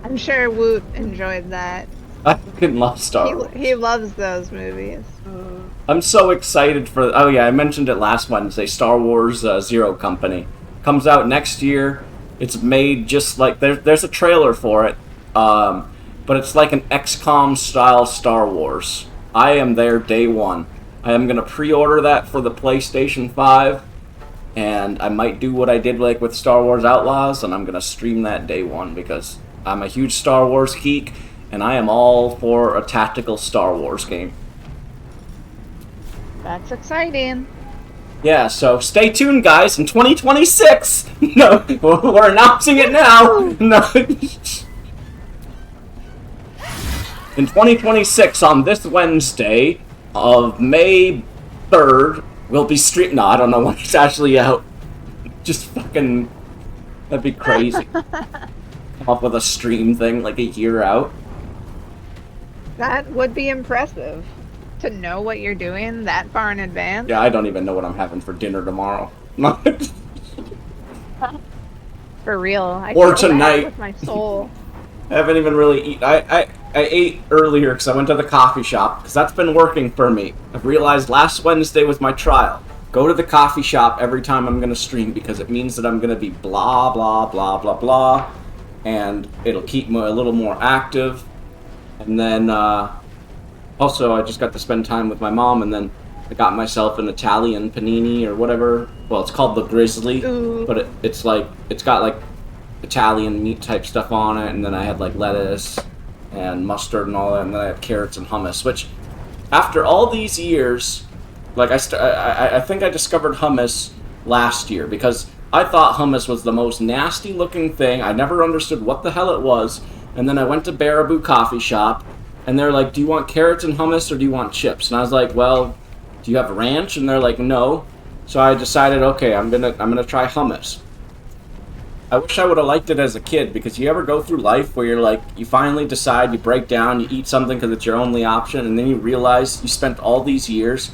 I'm sure Woot enjoyed that. I fucking love Star Wars. He loves those movies. I'm so excited for... Oh yeah, I mentioned it last Wednesday. Star Wars Zero Company. Comes out next year. It's made just like... There's a trailer for it. But it's like an XCOM style Star Wars. I am there day one. I am going to pre-order that for the PlayStation 5. And I might do what I did like with Star Wars Outlaws. And I'm going to stream that day one because I'm a huge Star Wars geek. And I am all for a tactical Star Wars game. That's exciting. Yeah, so stay tuned, guys. In 2026, no, we're announcing it now. No, in 2026, on this Wednesday of May 3rd, we'll be stream. No, I don't know when it's actually out. Just fucking, that'd be crazy. Come up with a stream thing like a year out. That would be impressive. To know what you're doing that far in advance. Yeah, I don't even know what I'm having for dinner tomorrow. For real. I Or feel bad tonight. with my soul. I haven't even really eaten. I ate earlier because I went to the coffee shop because that's been working for me. I've realized last Wednesday with my trial, go to the coffee shop every time I'm going to stream because it means that I'm going to be blah, blah, blah, blah, blah, and it'll keep me a little more active. And then, also, I just got to spend time with my mom, and then I got myself an Italian panini or whatever. Well, it's called the Grizzly, Ooh. but it's like, it's got like Italian meat type stuff on it, and then I had like lettuce and mustard and all that, and then I had carrots and hummus. Which, after all these years, like I think I discovered hummus last year because I thought hummus was the most nasty looking thing. I never understood what the hell it was, and then I went to Baraboo Coffee Shop, and they're like, "Do you want carrots and hummus, or do you want chips?" And I was like, "Well, do you have ranch?" And they're like, "No." So I decided, okay, I'm gonna try hummus. I wish I would have liked it as a kid, because you ever go through life where you're like, you finally decide, you break down, you eat something because it's your only option, and then you realize you spent all these years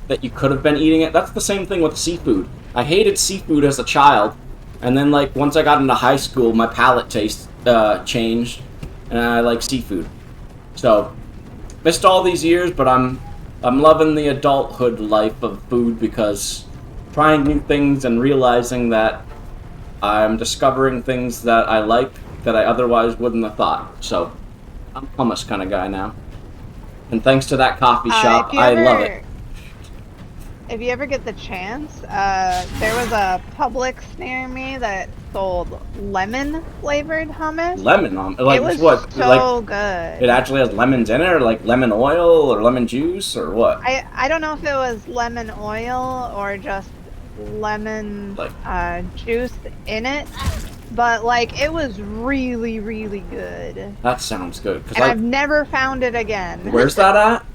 that you could have been eating it? That's the same thing with seafood. I hated seafood as a child, and then like once I got into high school, my palate taste changed, and I like seafood. So, missed all these years, but I'm loving the adulthood life of food, because trying new things and realizing that I'm discovering things that I like that I otherwise wouldn't have thought. So, I'm a hummus kind of guy now. And thanks to that coffee shop, I love it. If you ever get the chance, there was a Publix near me that sold lemon-flavored hummus. Lemon like it was what? so like, good. It actually has lemons in it, or like lemon oil, or lemon juice, or what? I don't know if it was lemon oil or just lemon juice in it, but like it was really, really good. That sounds good. And I've never found it again. Where's that at?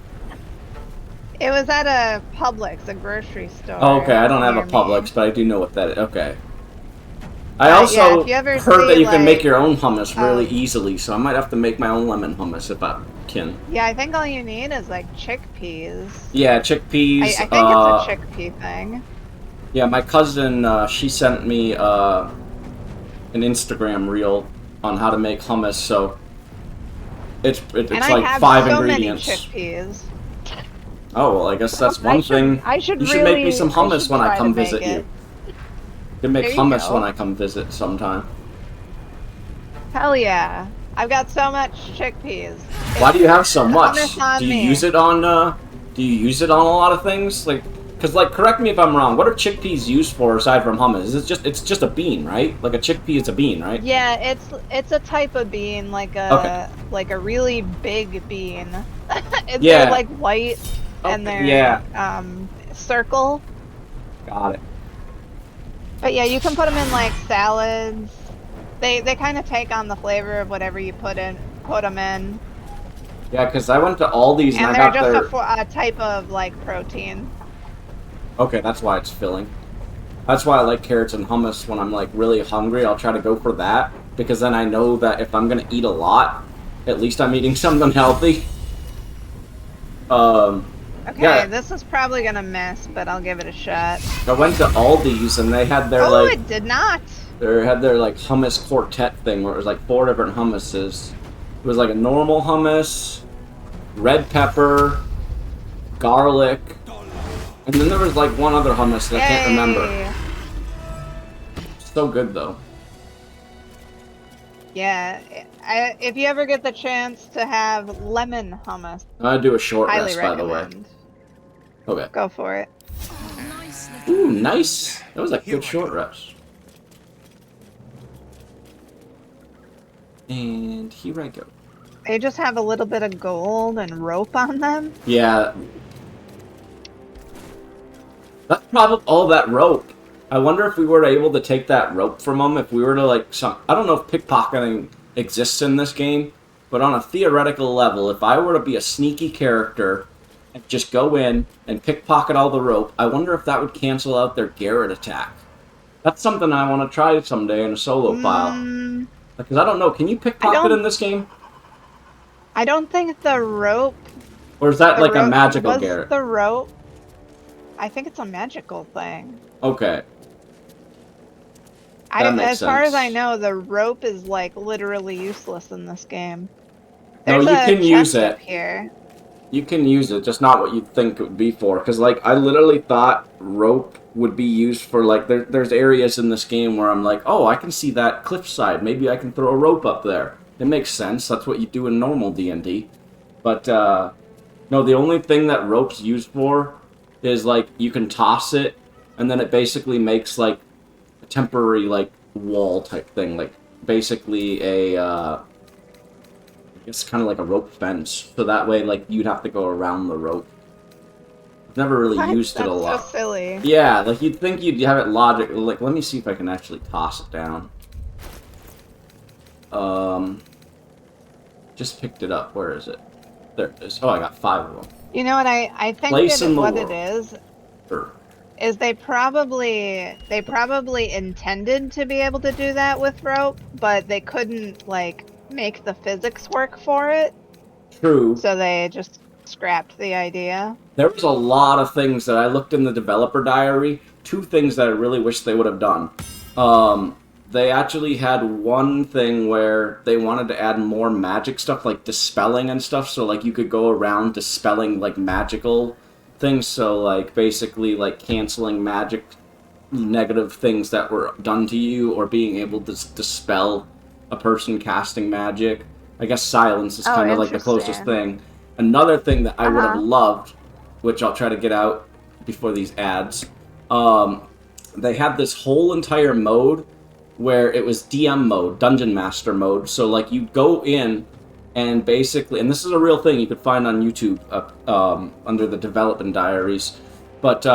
It was at a Publix, a grocery store. Oh, okay, I don't have a near me. Publix, but I do know what that is. Okay. I also if you ever heard that see, you can make like, your own hummus really easily, so I might have to make my own lemon hummus if I can. Yeah, I think all you need is like chickpeas. Yeah, chickpeas. I think it's a chickpea thing. Yeah, my cousin, she sent me an Instagram reel on how to make hummus, so it's And I like have 5 so ingredients. many chickpeas. Oh, well, I guess that's one thing. I should You should make me really- some I hummus should when I try come to make visit you. it. You can make There you hummus go. when I come visit sometime. Hell yeah. I've got so much chickpeas. Why do you have so much? Hummus on Do you me. use it on do you use it on a lot of things? Like, cuz like, correct me if I'm wrong. What are chickpeas used for aside from hummus? It's just a bean, right? Like a chickpea is a bean, right? Yeah, it's a type of bean, like a really big bean. They're like white and they're circle. Got it. But yeah, you can put them in like salads. They kind of take on the flavor of whatever you put them in. Yeah, because I went to Aldi's and I they're got just their... a type of like protein. Okay, that's why it's filling. That's why I like carrots and hummus when I'm like really hungry. I'll try to go for that, because then I know that if I'm gonna eat a lot, at least I'm eating something healthy. Okay, yeah. this is probably gonna miss, but I'll give it a shot. I went to Aldi's and they had their Oh, it did not. They had their like hummus quartet thing where it was like 4 different hummuses. It was like a normal hummus, red pepper, garlic, and then there was like one other hummus that I can't remember. So good though. Yeah, if you ever get the chance to have lemon hummus, I do a short highly rest, by the way. recommend. Okay. Go for it. Ooh, nice. That was a good short rest. And here I go. They just have a little bit of gold and rope on them. Yeah. That's probably all that rope. I wonder if we were able to take that rope from them, if we were to like I don't know if pickpocketing exists in this game, but on a theoretical level, if I were to be a sneaky character and just go in and pickpocket all the rope, I wonder if that would cancel out their Garrett attack. That's something I want to try someday in a solo file. Because I don't know, can you pickpocket in this game? I don't think the rope... Or is that like a magical Garrett? The rope... I think it's a magical thing. Okay. As far as I know, the rope is like literally useless in this game. No, you can use it. Up here. You can use it, just not what you'd think it would be for. Because, like, I literally thought rope would be used for, like, there's areas in this game where I'm like, oh, I can see that cliffside. Maybe I can throw a rope up there. It makes sense. That's what you do in normal D&D. But, no, the only thing that rope's used for is, like, you can toss it, and then it basically makes, like, a temporary, like, wall type thing, like, basically it's kind of like a rope fence. So that way, like, you'd have to go around the rope. I've never really What? used it a That's lot. so silly. Yeah, like, you'd think you'd have it logic. Like, let me see if I can actually toss it down. Just picked it up. Where is it? There it is. Oh, I got 5 of them. You know what I think Place that in the what world. it Sure. is they probably intended to be able to do that with rope, but they couldn't like make the physics work for it, True. so they just scrapped the idea. There was a lot of things that I looked in the developer diary. 2 things that I really wish they would have done. They actually had one thing where they wanted to add more magic stuff, like dispelling and stuff, so like you could go around dispelling like magical things, so like basically like canceling magic negative things that were done to you, or being able to dispel a person casting magic. I guess silence is Oh, kind of like the closest interesting. thing. Another thing that I would have Uh-huh. loved, which I'll try to get out before these ads, they had this whole entire mode where it was DM mode, Dungeon Master mode. So like you go in and basically, and this is a real thing you could find on YouTube under the development diaries, but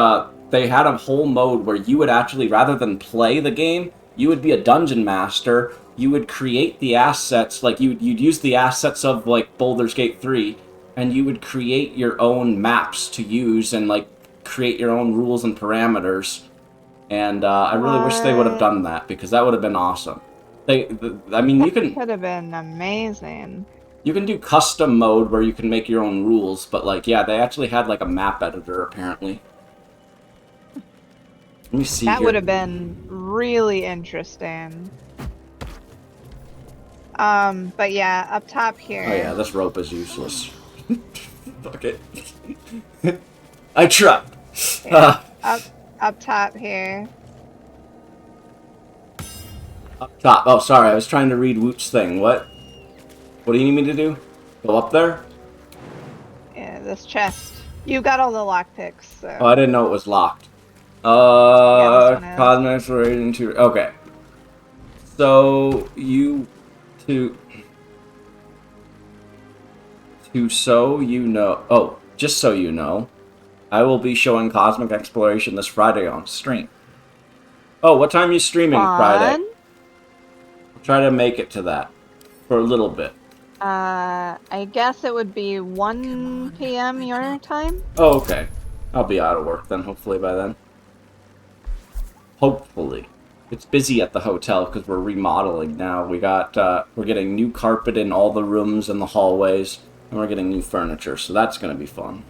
they had a whole mode where you would actually, rather than play the game, you would be a dungeon master. You would create the assets, like you'd use the assets of like Baldur's Gate 3, and you would create your own maps to use and like create your own rules and parameters. And I really wish they would have What? done that, because that would have been awesome. I mean, you can Could have been amazing. do custom mode where you can make your own rules, but like, yeah, they actually had like a map editor apparently. Let me see That here. would have been really interesting. But yeah, up top here. Oh yeah, this rope is useless. Fuck it. I tried. Yeah, up top here. Up top. Oh, sorry, I was trying to read Woot's thing. What? What do you need me to do? Go up there? Yeah, this chest. You got all the lockpicks, so. Oh, I didn't know it was locked. this one is. Cosmic Exploration 2. Okay. So, so you know. Oh, just so you know, I will be showing Cosmic Exploration this Friday on stream. Oh, what time are you streaming Friday? Fun. I'll try to make it to that for a little bit. I guess it would be 1 p.m. your time. Oh, okay. I'll be out of work then, hopefully by then. Hopefully. It's busy at the hotel because we're remodeling now. We're getting new carpet in all the rooms and the hallways, and we're getting new furniture, so that's gonna be fun.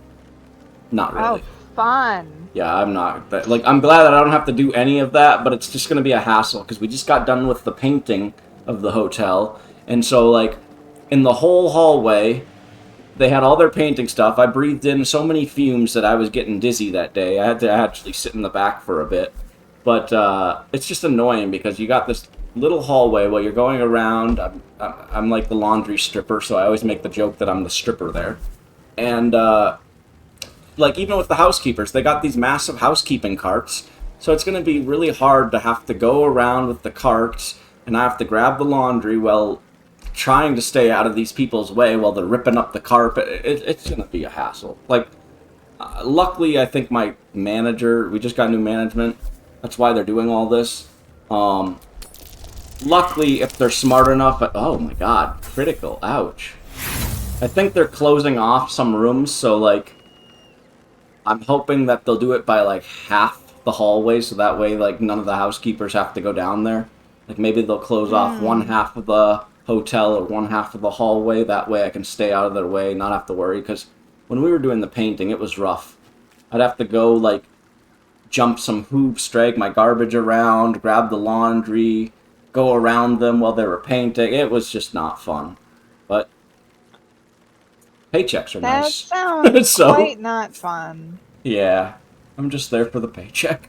Not really. Oh, fun. Yeah, I'm not. I'm glad that I don't have to do any of that, but it's just gonna be a hassle because we just got done with the painting of the hotel, and so like in the whole hallway, they had all their painting stuff. I breathed in so many fumes that I was getting dizzy that day. I had to actually sit in the back for a bit. But it's just annoying because you got this little hallway while you're going around. I'm like the laundry stripper, so I always make the joke that I'm the stripper there. And like even with the housekeepers, they got these massive housekeeping carts. So it's going to be really hard to have to go around with the carts, and I have to grab the laundry while trying to stay out of these people's way while they're ripping up the carpet. It's going to be a hassle. Like, luckily, I think my manager, we just got new management. That's why they're doing all this. Luckily, if they're smart enough, oh my god, critical, ouch. I think they're closing off some rooms, so like, I'm hoping that they'll do it by like half the hallway, so that way like none of the housekeepers have to go down there. Like maybe they'll close off one half of the hotel or one half of the hallway, that way I can stay out of their way, not have to worry, because when we were doing the painting, it was rough. I'd have to go like jump some hoops, drag my garbage around, grab the laundry, go around them while they were painting. It was just not fun. But paychecks are That nice. sounds So, quite not fun. yeah, I'm just there for the paycheck.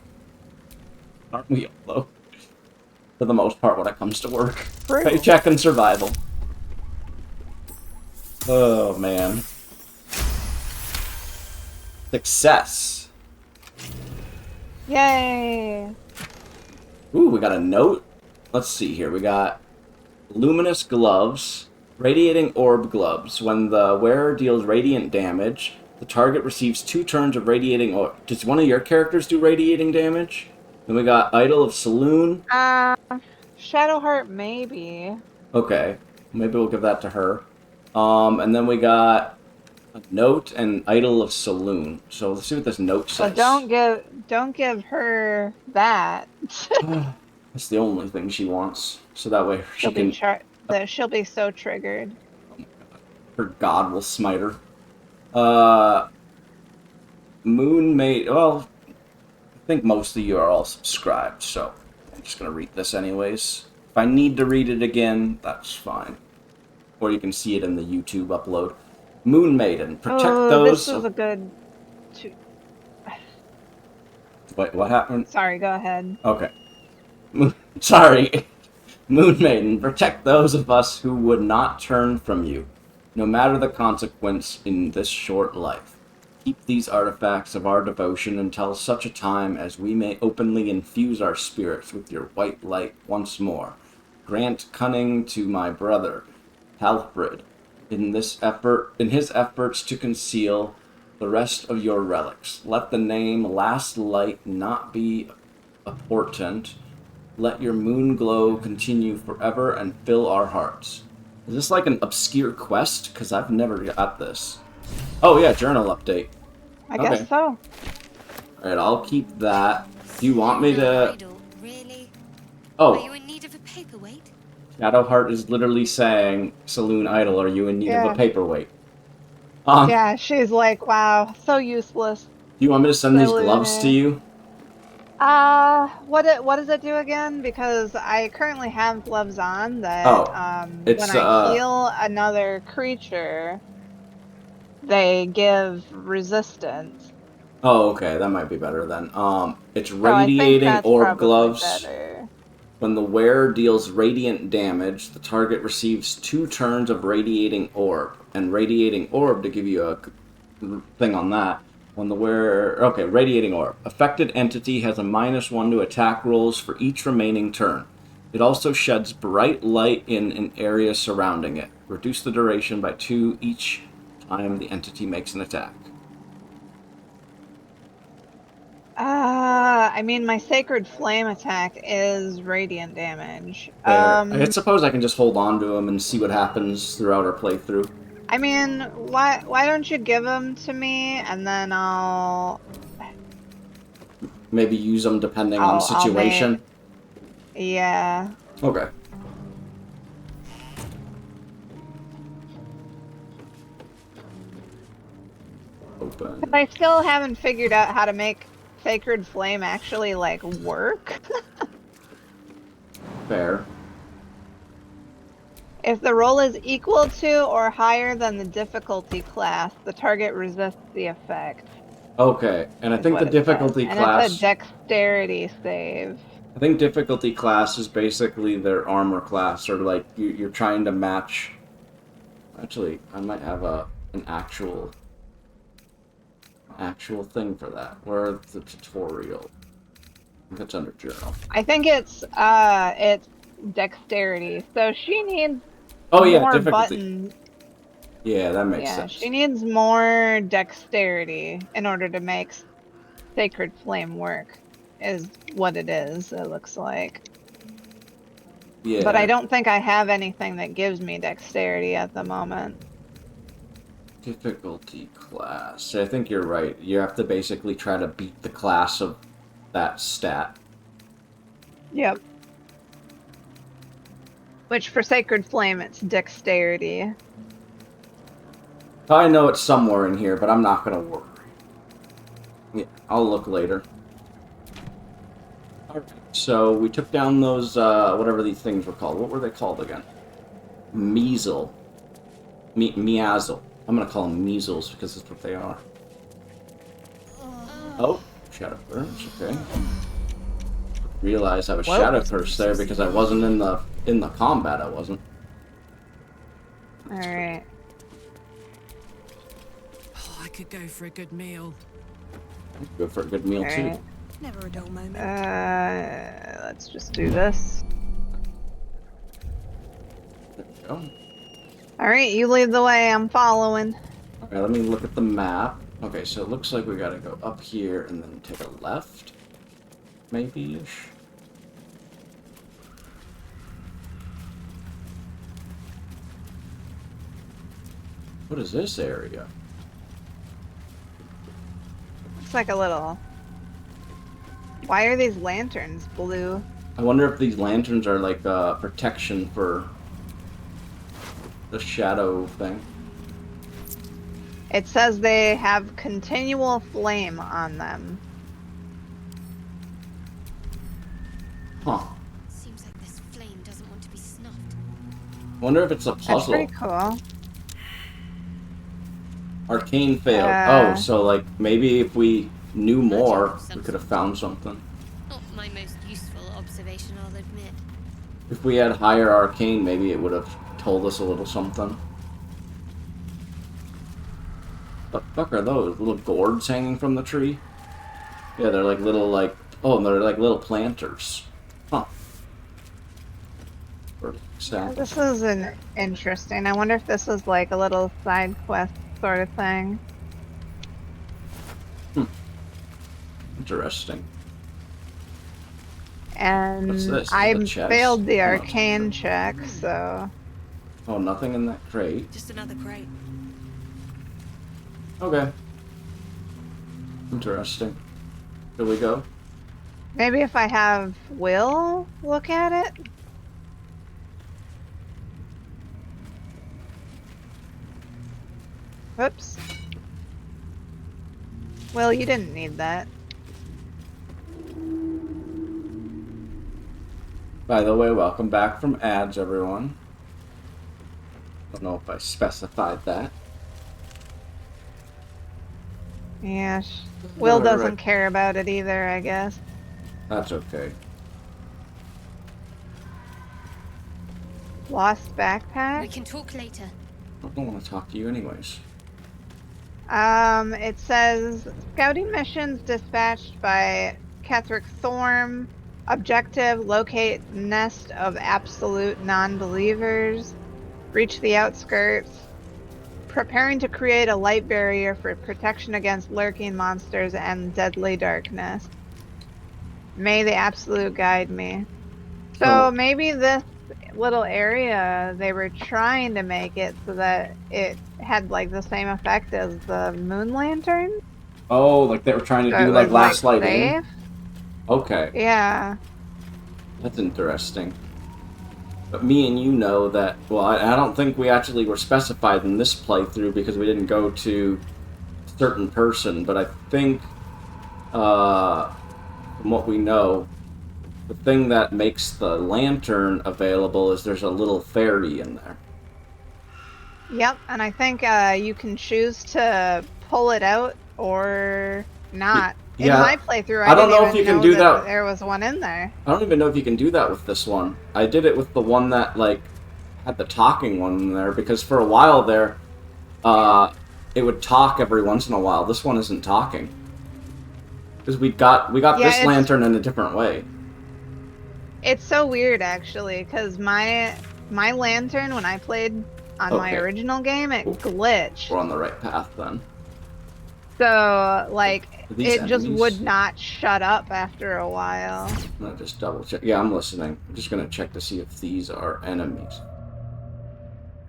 Aren't we all, though? For the most part when it comes to work. True. Paycheck and survival. Oh, man. Success. Yay! Ooh, we got a note. Let's see here. We got luminous gloves, radiating orb gloves. When the wearer deals radiant damage, the target receives 2 turns of radiating orb. Does one of your characters do radiating damage? Then we got Idol of Saloon. Shadowheart, maybe. Okay, maybe we'll give that to her. And then we got a Note and Idol of Saloon. So let's see what this note says. So don't give her that. That's the only thing she wants. So that way she can. She'll be so triggered. Her god will smite her. Moon made. Well, I think most of you are all subscribed, so I'm just gonna read this anyways. If I need to read it again, that's fine. Or you can see it in the YouTube upload. Moon Maiden, protect those. This is a good. Wait, what happened? Sorry, go ahead. Okay. Sorry. Moon Maiden, protect those of us who would not turn from you, no matter the consequence in this short life. Keep these artifacts of our devotion until such a time as we may openly infuse our spirits with your white light once more. Grant cunning to my brother, Halfred, in his efforts to conceal the rest of your relics. Let the name Last Light not be a portent. Let your moon glow continue forever and fill our hearts. Is this like an obscure quest? Because I've never got this. Oh yeah, journal update. I guess so. Alright, I'll keep that. Do you want me to... Really? Oh. Are you in need of a paperweight? Shadowheart is literally saying, Saloon Idol, are you in need of a paperweight? Yeah, she's like, wow, so useless. Do you want me to send these gloves to you? What does it do again? Because I currently have gloves on that when I heal another creature, they give resistance. Oh, okay, that might be better then. It's radiating orb gloves. Better. When the wearer deals radiant damage, the target receives 2 turns of radiating orb. And radiating orb, to give you a thing on that, when the wearer... Okay, radiating orb. Affected entity has a -1 to attack rolls for each remaining turn. It also sheds bright light in an area surrounding it. Reduce the duration by 2 each time the entity makes an attack. I mean, my Sacred Flame attack is radiant damage. I suppose I can just hold on to him and see what happens throughout our playthrough. I mean, why don't you give them to me, and then I'll... Maybe use them depending on situation? Yeah. Okay. Open. I still haven't figured out how to make Sacred Flame actually, like, work. Fair. If the roll is equal to or higher than the difficulty class, the target resists the effect. Okay, and I think the difficulty class... And it's a dexterity save. I think difficulty class is basically their armor class, or like you're trying to match... Actually, I might have an actual thing for that. Where's the tutorial? I think it's under journal. I think it's dexterity. So she needs more difficulty. buttons. Yeah, that makes sense. She needs more dexterity in order to make Sacred Flame work, is what it is, it looks like. Yeah. But I don't think I have anything that gives me dexterity at the moment. Difficulty class. I think you're right. You have to basically try to beat the class of that stat. Yep. Which for Sacred Flame, it's dexterity. I know it's somewhere in here, but I'm not gonna worry. Yeah, I'll look later. Alright, so we took down those, whatever these things were called. What were they called again? Measle. Measle. I'm gonna call them measles because that's what they are. Oh, shadow burst, okay. Realized I was shadow curse there because I wasn't in the combat, I wasn't. Alright. Oh, I could go for a good meal. I could go for a good meal too. Never a dull moment. Let's just do this. go. Alright, you lead the way, I'm following. Okay, let me look at the map. Okay, so it looks like we gotta go up here and then take a left. Maybe-ish. What is this area? It's like a little... Why are these lanterns blue? I wonder if these lanterns are like protection for the shadow thing. It says they have continual flame on them. Huh. Seems like this flame doesn't want to be snuffed. I wonder if it's a That's puzzle. pretty cool. Arcane failed. Uh, Oh, so like maybe if we knew more, Some we could have sort found something. Not my most useful observation, I'll admit. If we had higher arcane, maybe it would have told us a little something. What the fuck are those? Little gourds hanging from the tree? Yeah, they're like little like... Oh, they're like little planters. Huh. Or sap. This is an interesting. I wonder if this is like a little side quest sort of thing. Interesting. And What's this? I The chest? failed the Oh. arcane check, so... Oh, nothing in that crate. Just another crate. Okay. Interesting. Here we go. Maybe if I have Will look at it? Whoops. Will, you didn't need that. By the way, welcome back from ads, everyone. Don't know if I specified that. Yeah, Will Alright. doesn't care about it either, I guess. That's okay. Lost We backpack? can talk later. I don't want to talk to you anyways. It says scouting missions dispatched by Catherick Thorm. Objective: locate nest of absolute non-believers. Reach the outskirts. Preparing to create a light barrier for protection against lurking monsters and deadly darkness. May the absolute guide me. So Oh. maybe this little area, they were trying to make it so that it had like the same effect as the moon lantern. Oh, like they were trying to So do it like was, last light in? safe. Okay, Yeah. that's interesting. But me and you know that, well, I don't think we actually were specified in this playthrough because we didn't go to a certain person, but I think, from what we know, the thing that makes the lantern available is there's a little fairy in there. Yep, and I think you can choose to pull it out or not. Yeah, In my playthrough, I don't didn't know if even you can do that. there was one in there. I don't even know if you can do that with this one. I did it with the one that, like, had the talking one in there, because for a while there, it would talk every once in a while. This one isn't talking. Because we got Yeah, this lantern in a different way. It's so weird, actually, because my lantern, when I played on my Okay. original game, it We're glitched. on the right path then. So, like, Are these it just enemies? would not shut up after a while. I'm gonna just double check. Yeah, I'm listening. I'm just gonna check to see if these are enemies.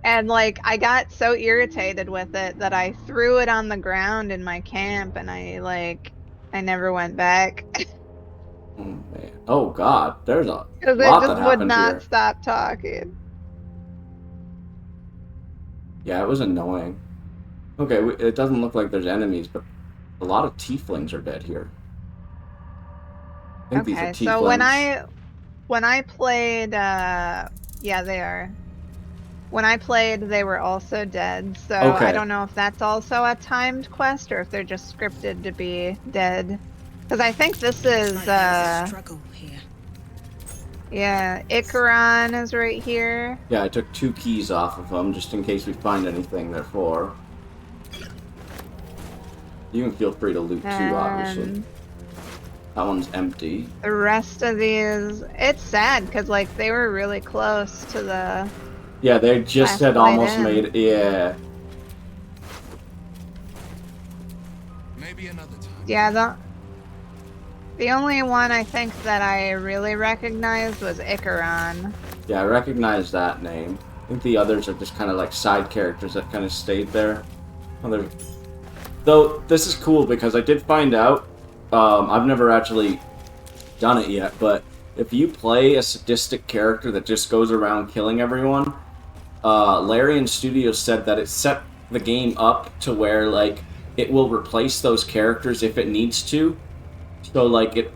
And, like, I got so irritated with it that I threw it on the ground in my camp, and I never went back. Oh man. Oh god, there's a Because it lot that just would happened not here. stop talking. Yeah, it was annoying. Okay, it doesn't look like there's enemies, but a lot of tieflings are dead here. I think these are Okay, tieflings. so when I played, yeah, they are. When I played, they were also dead, so Okay. I don't know if that's also a timed quest or if they're just scripted to be dead. Because I think this is, struggle here. yeah, Icaron is right here. Yeah, I took 2 keys off of them just in case we find anything, therefore. You can feel free to loot too, obviously. And That one's empty. the rest of these, it's sad because, like, they were really close to the Yeah, they just Last had Light almost In. made it. Yeah. Maybe another time. Yeah, the only one I think that I really recognized was Icaron. Yeah, I recognize that name. I think the others are just kind of like side characters that kind of stayed there. Though, this is cool because I did find out, I've never actually done it yet, but if you play a sadistic character that just goes around killing everyone, Larian Studios said that it set the game up to where, like, it will replace those characters if it needs to. So, like, it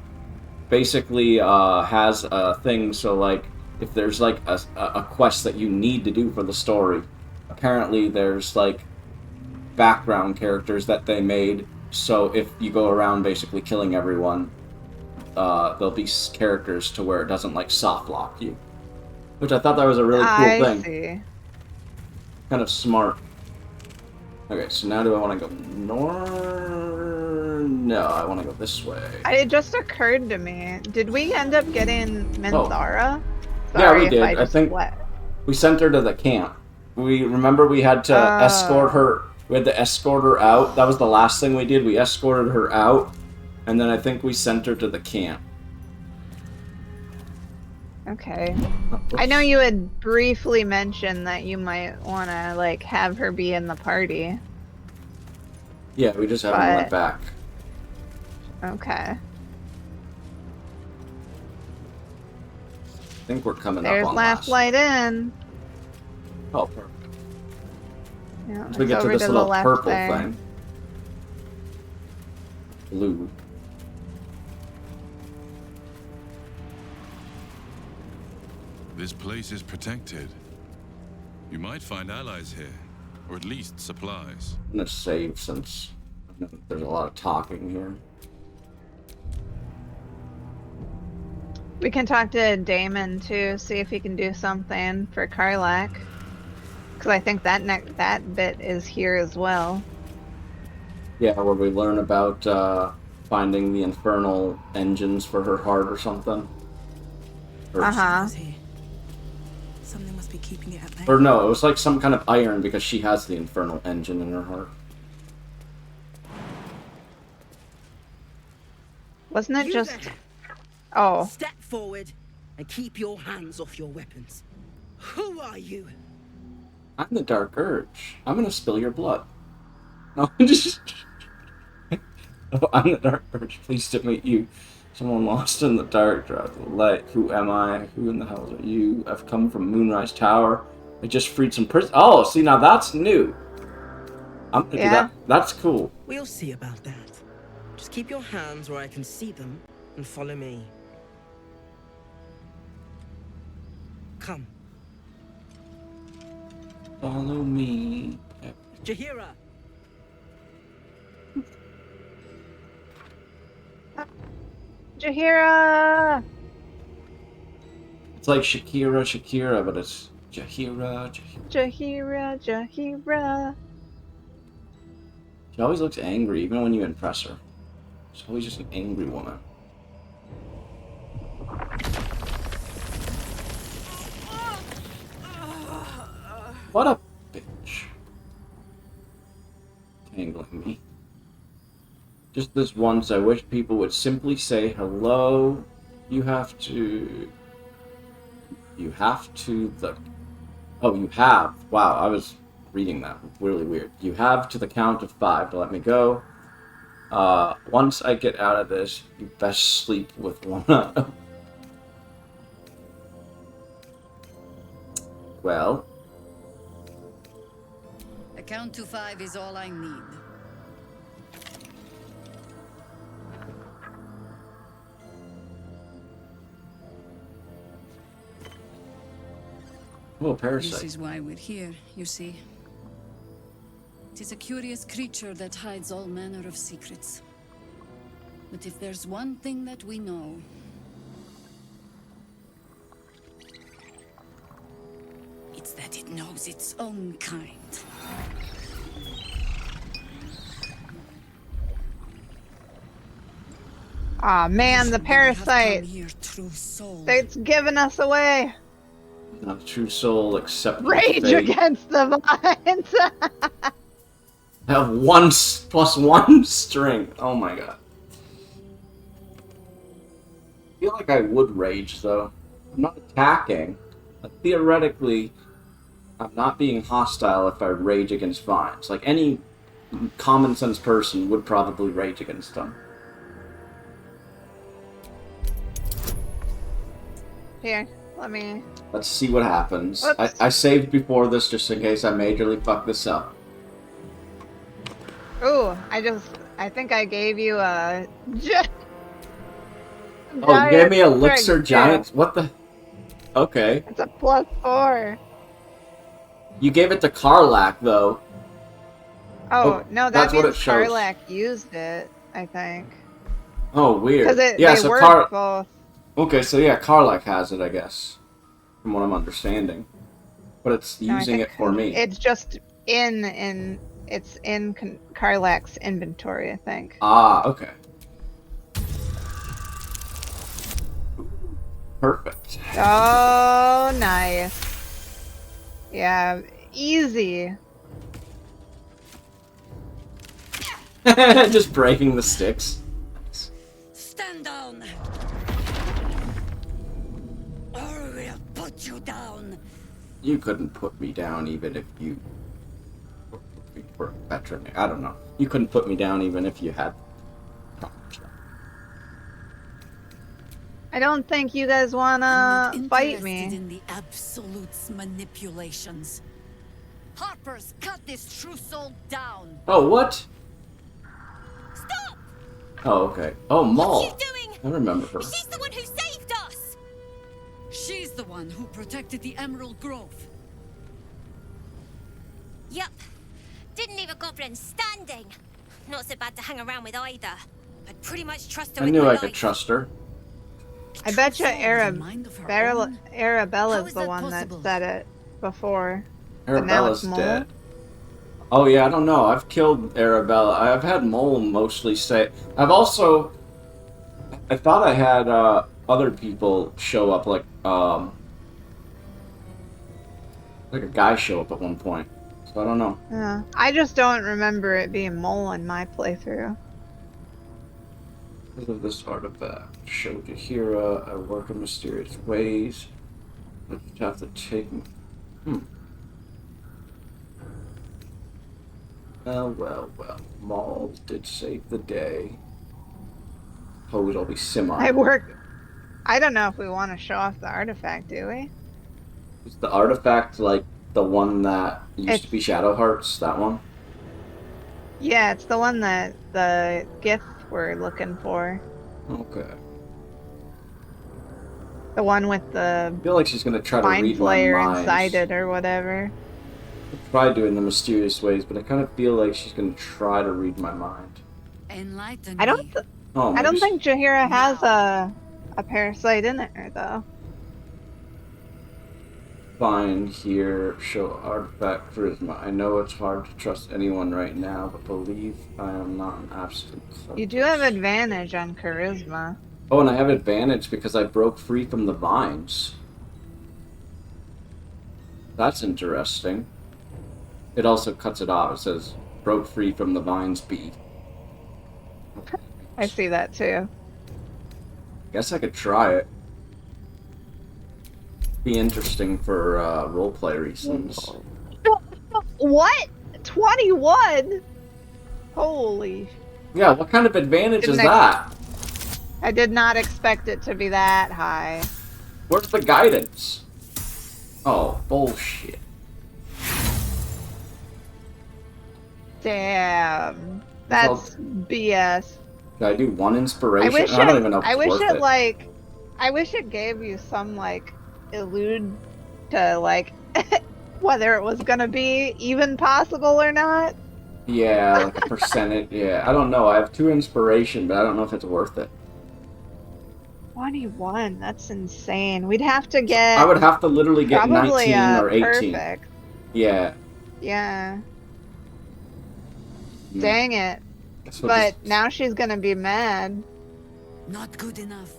basically has a thing, so, like, if there's, like, a quest that you need to do for the story, apparently there's, like, background characters that they made, so if you go around basically killing everyone, there'll be characters to where it doesn't, like, soft lock you. Which I thought that was a really cool thing. I see. Kind of smart. Okay, so now do I want to go No, I want to go this way. It just occurred to me. Did we end up getting Minthara? Yeah, Sorry we if did. I I just think we sent her to the camp. We had to escort her. We had to escort her out. That was the last thing we did. We escorted her out, and then I think we sent her to the camp. Okay. I know you had briefly mentioned that you might want to, like, have her be in the party. Yeah, we just haven't went back. Okay. I think we're coming There's up on Last Light In. Oh, perfect. Yeah, So we get to over this the little left purple there. thing. Blue. This place is protected. You might find allies here, or at least supplies. I'm gonna save since there's a lot of talking here. We can talk to Damon too, see if he can do something for Karlak. Because I think that bit is here as well. Yeah, where we learn about finding the infernal engines for her heart or something. Uh-huh. Something must be keeping it at bay. Or no, it was like some kind of iron because she has the infernal engine in her heart. Wasn't it You just... there. Oh. Step forward and keep your hands off your weapons. Who are you? I'm the Dark Urge. I'm gonna spill your blood. No, just... Oh, I'm the Dark Urge. Pleased to meet you. Someone lost in the dark, drive the light. Who am I? Who in the hell are you? I've come from Moonrise Tower. I just freed some prison. Oh, see, now that's new. I'm gonna do that. That's cool. We'll see about that. Just keep your hands where I can see them and follow me. Come. Follow me. Jahira! Jahira! It's like Shakira, but it's Jahira. Jahira. She always looks angry, even when you impress her. She's always just an angry woman. What a bitch. Tangling me. Just this once, I wish people would simply say hello. You have to Oh, you have. Wow, I was reading that. Really weird. You have to the count of 5 to let me go. Once I get out of this, you best sleep with one eye. Well. A count to 5 is all I need. Oh, parasite. This is why we're here, you see. It is a curious creature that hides all manner of secrets. But if there's one thing that we know, it's that it knows its own kind. Aw, man, the parasite. Here, true soul. It's giving us away. Not a true soul except Rage against the vines. I have +1 strength. Oh my god. I feel like I would rage though. I'm not attacking. But theoretically, I'm not being hostile if I rage against vines. Like any common sense person would probably rage against them. Here, let me. Let's see what happens. Whoops. I saved before this just in case I majorly fuck this up. Ooh, I think I gave you a. Oh, you gave me Elixir strength, Giants? What the? Okay. It's a +4. You gave it to Karlach, though. Oh, no, that that's what means it shows. Karlach used it, I think. Oh, weird. Because Yeah, they so work both. Okay, so yeah, Karlach has it, I guess. From what I'm understanding. But it's No, I using think it for me. It's just it's in Karlach's inventory, I think. Ah, okay. Perfect. Oh, nice. Yeah, easy. Just breaking the sticks. Stand down! Or we'll put you down! You couldn't put me down even if you were a veteran. I don't know. You couldn't put me down even if you had... I don't think you guys I'm wanna not fight interested me. in the Absolute's manipulations. Harpers, cut this true soul down. Oh, what? Stop! Oh, okay. Oh, Maul. What are you doing? I remember her. She's the one who saved us! She's the one who protected the Emerald Grove. Yup. Didn't leave a goblin standing. Not so bad to hang around with either. I'd pretty much trust her I with knew my I could life. trust her. I bet you Soul with a mind of her own? How Arabella's is the that one possible? that said it before. But now it's Arabella's Mole? dead. Oh yeah, I don't know. I've killed Arabella. I've had Mole mostly say. I've also... I thought I had other people show up, like a guy show up at one point. So I don't know. Yeah. I just don't remember it being Mole in my playthrough. Because of this artifact. Show Jahira, I work in mysterious ways. But you have to take... Well. Maul did save the day. Hope it'll be similar. I don't know if we want to show off the artifact, do we? Is the artifact like the one that used to be Shadow Hearts? That one? Yeah, it's the one that the gift we're looking for. Okay. The one with the I feel like she's gonna try to mind read my flayer mind. inside it or whatever. I'll try doing the mysterious ways, but I kind of feel like she's gonna try to read my mind. Enlighten I don't. me. Oh, I don't maybe think Jahira has a parasite in there though. Find here, show artifact charisma. I know it's hard to trust anyone right now, but believe I am not an absolute culprit. You do have advantage on charisma. Oh, and I have advantage because I broke free from the vines. That's interesting. It also cuts it off. It says, broke free from the vines B. I see that too. Guess I could try it. Be interesting for roleplay reasons. What? 21? Holy. Yeah, what kind of advantage is Didn't that? I did not expect it to be that high. Where's the guidance? Oh, bullshit. Damn. That's BS. Did I do one inspiration? I don't even know if it's I wish worth it it. like I wish it gave you some like elude to like whether it was gonna be even possible or not. Yeah, like a percentage. Yeah, I don't know. I have 2 inspiration, but I don't know if it's worth it. 21, that's insane. We'd have to get I would have to literally get probably 19 or 18. perfect. Yeah. Yeah. Mm. Dang it. That's what But this- now she's gonna be mad. Not good enough.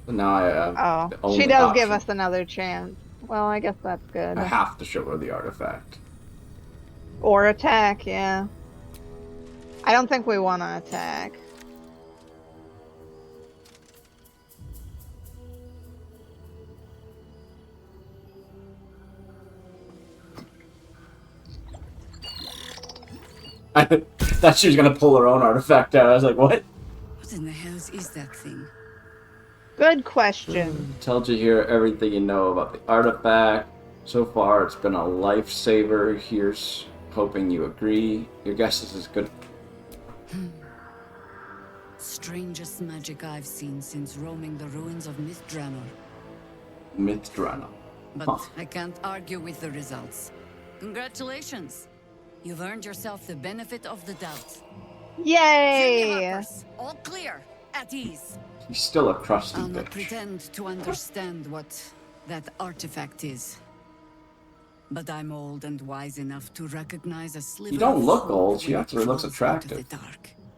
So now I have Oh, the only she does option. give us another chance. Well, I guess that's good. I have to show her the artifact. Or attack, yeah. I don't think we want to attack. I thought she was gonna pull her own artifact out. I was like, what? What in the hells is that thing? Good question. Tells you here everything you know about the artifact. So far, it's been a lifesaver. Here's hoping you agree. Your guess is as good. Strangest magic I've seen since roaming the ruins of Mithranor. Mithranor. But Huh. I can't argue with the results. Congratulations. You've earned yourself the benefit of the doubt. Yay! All clear. At ease. She's still a crusty I'll not bitch. pretend to understand what that artifact is. But I'm old and wise enough to recognize a sliver You don't of look hope old. She when it actually looks falls out of attractive. the dark. Well,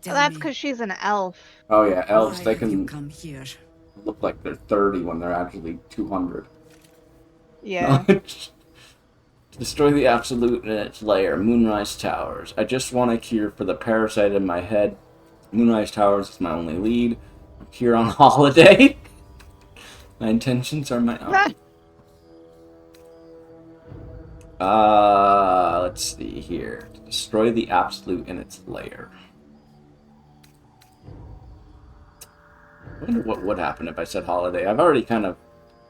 Tell that's me, because she's an elf. Oh yeah, elves, why they have you can come here? look like they're 30 when they're actually 200. Yeah. To destroy the Absolute in its lair, Moonrise Towers. I just want a cure for the parasite in my head. Moonrise Towers is my only lead. I'm here on holiday. My intentions are my own. Let's see here. To destroy the Absolute in its lair. I wonder what would happen if I said holiday. I've already kind of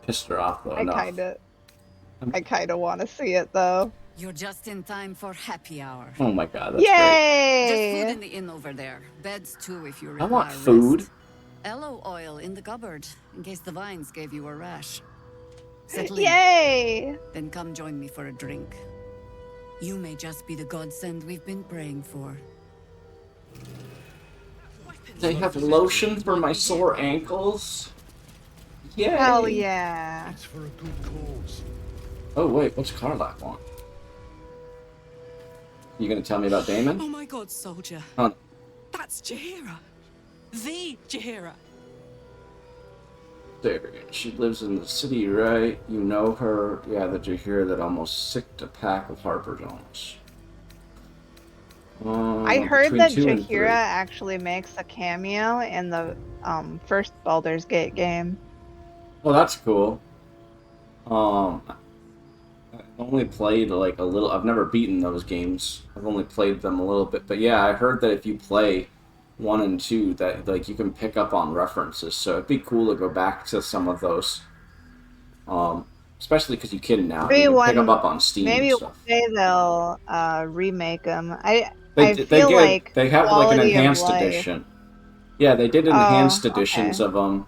pissed her off though enough. I kinda want to see it though. You're just in time for happy hour. Oh my god, that's great. There's food Yay! in the inn over there. Beds too if you I require want food. rest. Aloe oil in the cupboard in case the vines gave you a rash. Settle in. Yay! Then come join me for a drink. You may just be the godsend we've been praying for. They have lotion for my sore ankles. Yay! Hell yeah! It's for a good cause. Oh wait, what's Karlak want? You gonna tell me about Damon? Oh my god, soldier. Oh, That's Jahira. The Jahira. there. She lives in the city, right? You know her. Yeah, the Jahir that almost sicked a pack of Harper Jones. I heard between that 2 and 3. Jahira actually makes a cameo in the first Baldur's Gate game. Well, that's cool. I only played like a little. I've never beaten those games. I've only played them a little bit. But yeah, I heard that if you play 1 and 2, that like you can pick up on references. So it'd be cool to go back to some of those. Especially because you can now. You can pick them up on Steam Maybe and one stuff. day they'll remake them. I They feel like they have like an quality of enhanced life- edition. Yeah, they did enhanced okay. editions of them.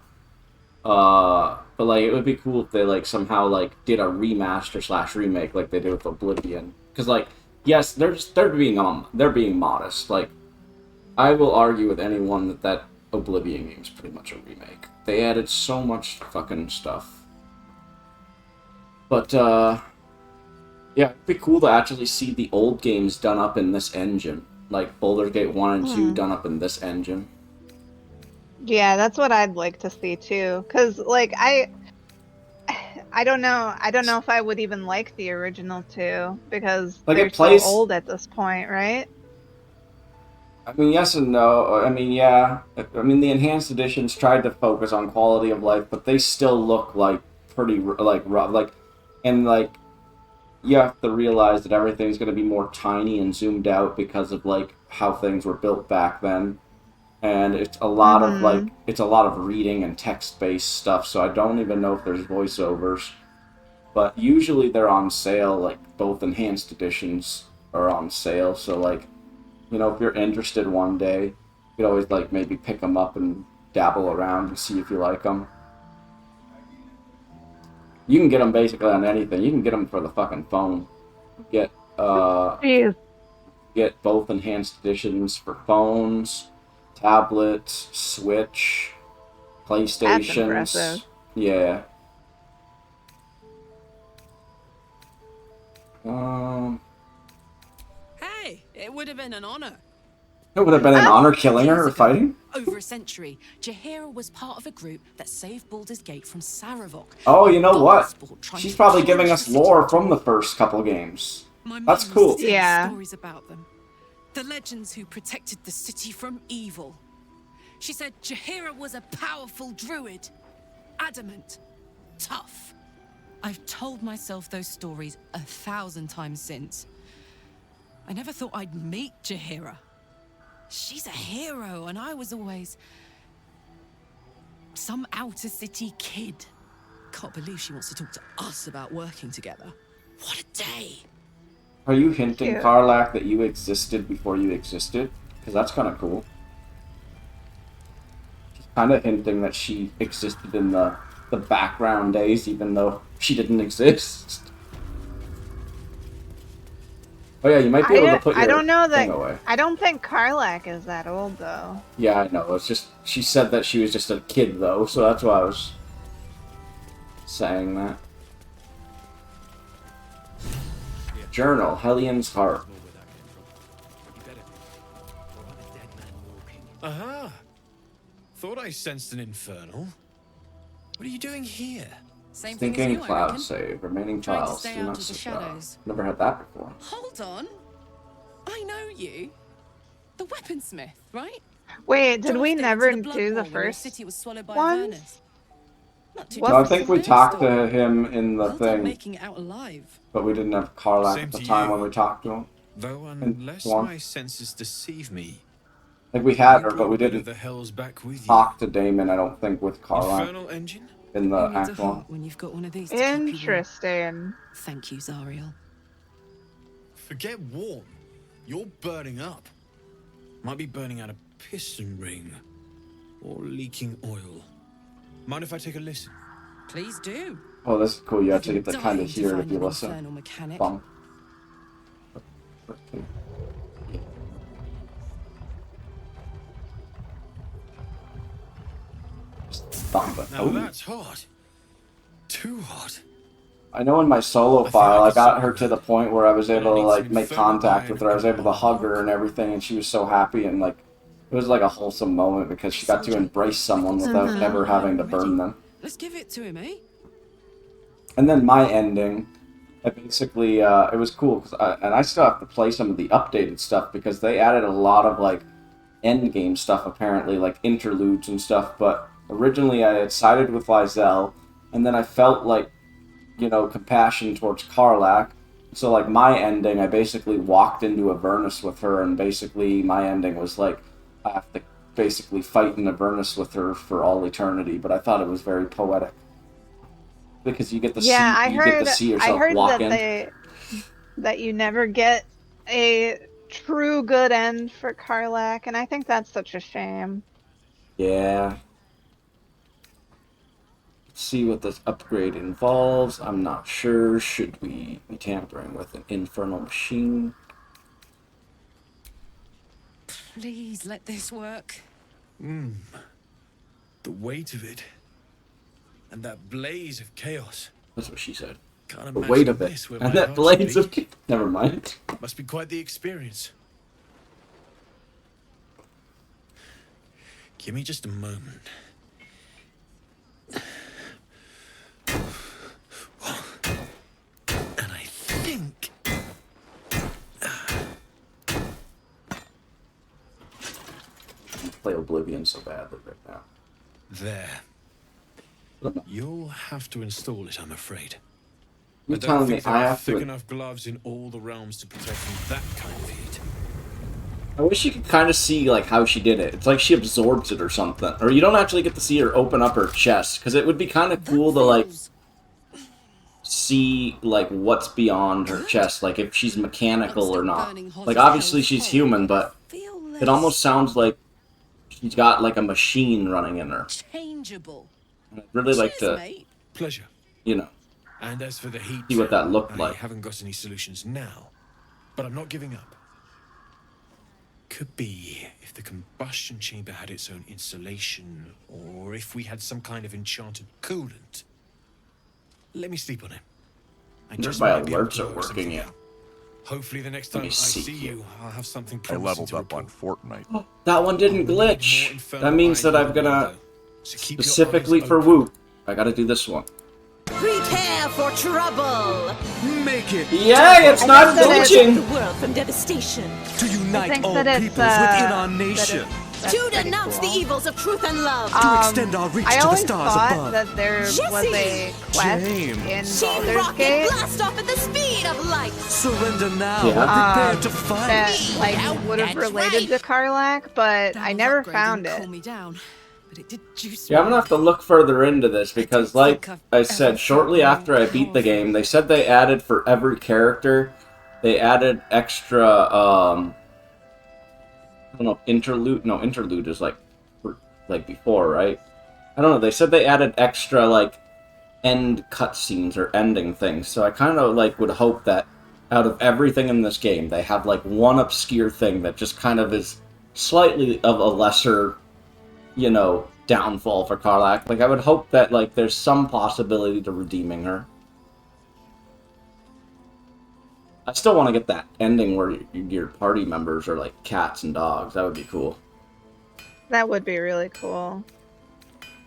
But like it would be cool if they like somehow like did a remaster / remake like they did with Oblivion. Because like yes, they're being modest. Like I will argue with anyone that Oblivion game is pretty much a remake. They added so much fucking stuff. But yeah, it'd be cool to actually see the old games done up in this engine. Like Baldur's Gate 1 and 2 done up in this engine. Yeah, that's what I'd like to see too. Cause like I don't know. I don't know if I would even like the original 2 because Like, they're it plays- so old at this point, right? I mean, yes and no. I mean, yeah. I mean, the enhanced editions tried to focus on quality of life, but they still look like pretty like rough. Like, and like, you have to realize that everything's going to be more tiny and zoomed out because of like how things were built back then, and it's a lot of like it's a lot of reading and text-based stuff. So I don't even know if there's voiceovers, but usually they're on sale. Like both enhanced editions are on sale. So like, you know, if you're interested one day, you could always like maybe pick them up and dabble around and see if you like them. You can get them basically on anything. You can get them for the fucking phone. Get Jeez. get both enhanced editions for phones, tablets, Switch, PlayStations. impressive. Yeah. Hey, it would have been an honor. It would have been an honor killing her or fighting. Over a century, Jaheira was part of a group that saved Baldur's Gate from Saravok. Oh, you know what? Darkspawn tried She's to probably punish giving the us city. lore from the first couple games. My That's mum cool. used to tell Yeah. stories about them. The legends who protected the city from evil. She said Jaheira was a powerful druid. Adamant. Tough. I've told myself those stories 1,000 times since. I never thought I'd meet Jaheira. She's a hero, and I was always some outer city kid. Can't believe she wants to talk to us about working together. What a day! Are you hinting, Cute. Karlak, that you existed before you existed? Because that's kind of cool. She's kind of hinting that she existed in the background days, even though she didn't exist. Oh yeah, you might be able to put your I don't know thing that. away. I don't think Karlak is that old though. Yeah, I know. It's just she said that she was just a kid though, so that's why I was saying that. Journal, Hellian's Heart. Aha! Thought I sensed an infernal. What are you doing here? Same thing as Thinking you, I cloud reckon. save. Remaining Trying to files. stay Do out not of the subscribe. shadows. Never had that before. Hold on. I know you. The weaponsmith, right? Wait, did Drove we them never into the do the blood bowl when your first? city was swallowed by ones? Avernus. Not too What? No, I different think to we their talked story. to him in the Well done thing, making it out alive. but we didn't have Karlak Same at the to time you. when we talked to him. Though And unless one. my senses deceive me, Like we had you her, but brought we a bit of didn't the hells back with you. talk to Damon. I don't think with Karlak Infernal engine? in the Who needs a act one. heart when you've got one of these to keep you warm? Interesting. Thank you, Zariel. Forget warm. You're burning up. Might be burning out a piston ring. Or leaking oil. Mind if I take a listen? Please do. Oh, this is cool. You I've actually been get to kind of dying to hear it if find you an listen. infernal mechanic. Bump. Just bump it. Now Oh. that's hot. Too hot. I know in my solo I file, I think I got can her solve to it. the point where I was able to needs like some make infernal contact with her. I was iron able to hug her and everything, and she was so happy, and like it was like a wholesome moment because she got to embrace someone without ever having to burn them. Let's give it to him, eh? And then my ending, I basically it was cool because I still have to play some of the updated stuff because they added a lot of like end game stuff apparently, like interludes and stuff. But originally I had sided with Lizelle, and then I felt like, you know, compassion towards Karlak. So like my ending, I basically walked into Avernus with her, and basically my ending was like I have to basically fight in Avernus with her for all eternity. But I thought it was very poetic because you get to Yeah, see you get to see yourself walk in. that you never get a true good end for Karlak, and I think that's such a shame. Yeah. Let's see what this upgrade involves. I'm not sure. Should we be tampering with an infernal machine? Please let this work. The weight of it. And that blaze of chaos. That's what she said. Can't The imagine weight of it. this where And my that heart blades should of... Never mind. be. Must be quite the experience. Give me just a moment. And I think... I play Oblivion so badly right now. There. You'll have to install it, I'm afraid. You're I telling don't me think there I are have thick to... enough gloves in all the realms to protect from that kind of heat. I wish you could kind of see like how she did it. It's like she absorbs it or something. Or you don't actually get to see her open up her chest. Because it would be kind of cool to like see like what's beyond her chest. Like if she's mechanical or not. Like obviously she's human, but it almost sounds like she's got like a machine running in her. Changeable. And I'd really like Cheers, to, mate. Pleasure. you know, And as for the heat, see what that looked I like. haven't got any solutions now, but I'm not giving up. Could be if the combustion chamber had its own insulation, or if we had some kind of enchanted coolant. Let me sleep on it. I Wonder just if my might be able alerts to are work working something yet. out. Hopefully the next Let time me I see see here. you, I'll have something I promising leveled to up on report. Fortnite. That one didn't I'll need more glitch. infernal That means that iron I'm gonna, though, so keep your specifically eyes for open. Woot, I gotta do this one. Prepare for trouble! Make it! Yay, it's I not think that Protect glitching! the world from devastation. To I unite think all that it's, peoples within our that nation. that's To pretty denounce cool. the evils of truth and love. To extend our reach I to the always stars thought above. that there was a quest James. in Team Baldur's Rocket Gate blast off at the speed of light. Surrender now Yeah. or prepare to fight. that like would have that's related right. to Karlak, but That I was never upgrading found to it. Cool me down, but it did juice Yeah, I'm me. gonna have to look further into this because, don't like think I I've said, ever shortly felt after I more beat the powerful. game, they said they added for every character, they added extra, I don't know, interlude. No, interlude is like before, right? I don't know. They said they added extra like end cutscenes or ending things. So I kind of like would hope that out of everything in this game, they have like one obscure thing that just kind of is slightly of a lesser, you know, downfall for Karlak. Like I would hope that like there's some possibility to redeeming her. I still want to get that ending where your party members are like cats and dogs. That would be cool. That would be really cool.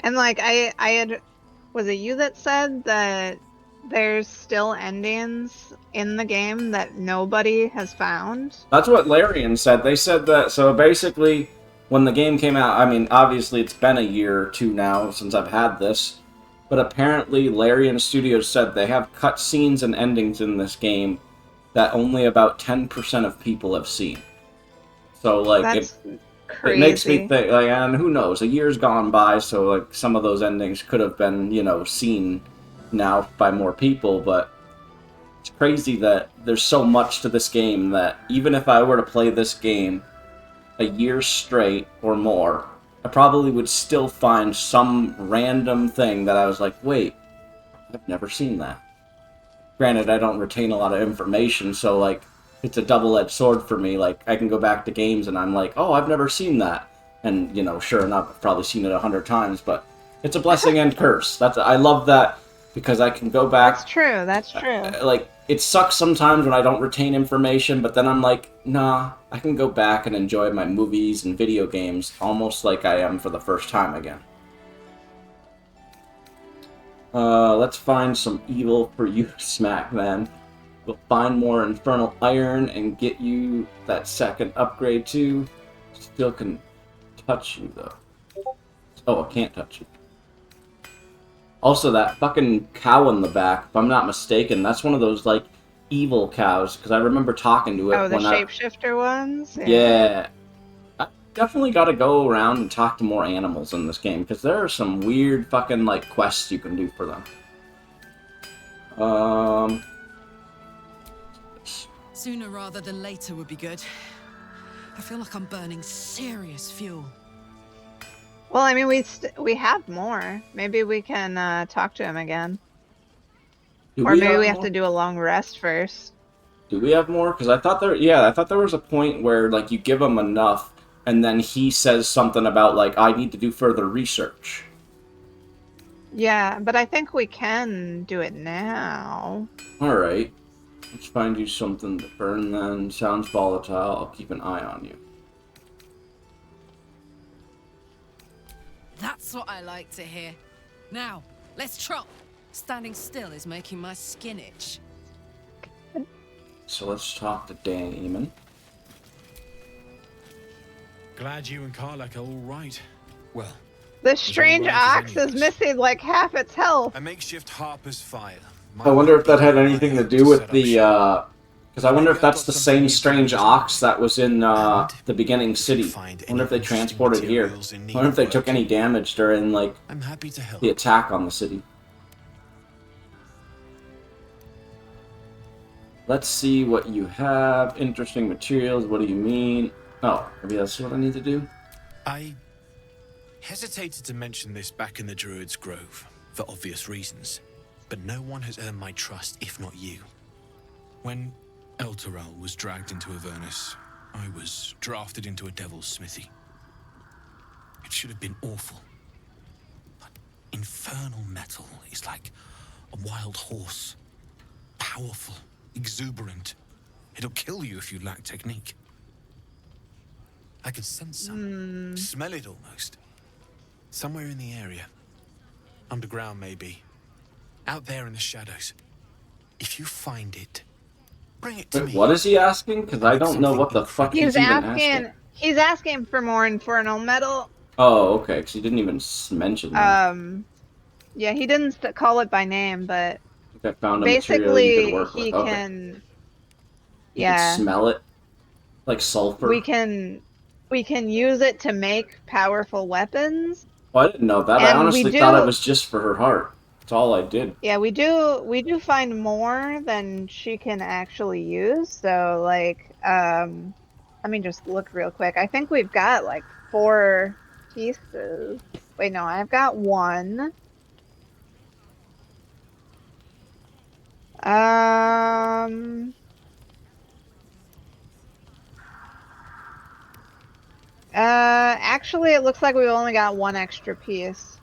And like I had, was it you that said that there's still endings in the game that nobody has found? That's what Larian said. They said that, so basically, when the game came out, I mean, obviously it's been a year or two now since I've had this, but apparently Larian Studios said they have cutscenes and endings in this game that only about 10% of people have seen. So, like, That's it crazy. makes me think, like, and who knows, a year's gone by, so, like, some of those endings could have been, you know, seen now by more people, but it's crazy that there's so much to this game that even if I were to play this game a year straight or more, I probably would still find some random thing that I was like, wait, I've never seen that. Granted, I don't retain a lot of information, so, like, it's a double-edged sword for me. Like, I can go back to games and I'm like, oh, I've never seen that. And, you know, sure enough, I've probably seen it 100 times, but it's a blessing and curse. I love that because I can go back. That's true. That's true. Like, it sucks sometimes when I don't retain information, but then I'm like, nah, I can go back and enjoy my movies and video games almost like I am for the first time again. Let's find some evil for you, Smackman. We'll find more infernal iron and get you that second upgrade too. Still can touch you though. Oh, I can't touch you. Also, that fucking cow in the back, if I'm not mistaken, that's one of those, like, evil cows, because I remember talking to it Oh, the when shapeshifter ones? Yeah. I definitely gotta go around and talk to more animals in this game, because there are some weird fucking, like, quests you can do for them. Sooner rather than later would be good. I feel like I'm burning serious fuel. Well, I mean, we have more. Maybe we can talk to him again. Or maybe we have to do a long rest first. Do we have more? Because I thought there was a point where, like, you give him enough, and then he says something about, like, I need to do further research. Yeah, but I think we can do it now. Alright. Let's find you something to burn then. Sounds volatile. I'll keep an eye on you. That's what I like to hear. Now, let's trot. Standing still is making my skin itch. So let's talk to Damon. Glad you and Karlak are all right. Well, The strange right as ox any of is us. missing like half its health. A makeshift harper's fire. I wonder if that had anything to do with the, because I wonder if that's the same strange ox that was in, the beginning city. I wonder if they transported here. I wonder if they took any damage during, like, I'm happy to help. the attack on the city. Let's see what you have. Interesting materials, what do you mean? Oh, maybe that's what I need to do? I hesitated to mention this back in the Druid's Grove, for obvious reasons, but no one has earned my trust if not you. When Elturel was dragged into Avernus, I was drafted into a devil's smithy. It should have been awful. But infernal metal is like a wild horse. Powerful, exuberant, It'll kill you if you lack technique. I can sense some. Smell it almost. Somewhere in the area. Underground, maybe. Out there in the shadows. If you find it, bring it to Wait, me. what is he asking? Because I don't know what the fuck he's even asking. He's asking for more infernal metal. Oh, okay, because he didn't even mention that. Yeah, he didn't call it by name, but I think I found a material you could work with. he Okay. can. You can smell it, like sulfur. We can use it to make powerful weapons. Oh, I didn't know that. I honestly thought it was just for her heart. That's all I did. Yeah, we do find more than she can actually use. So like, let me just look real quick. I think we've got like 4 pieces. Wait, no, I've got 1. Actually, it looks like we've only got 1 extra piece.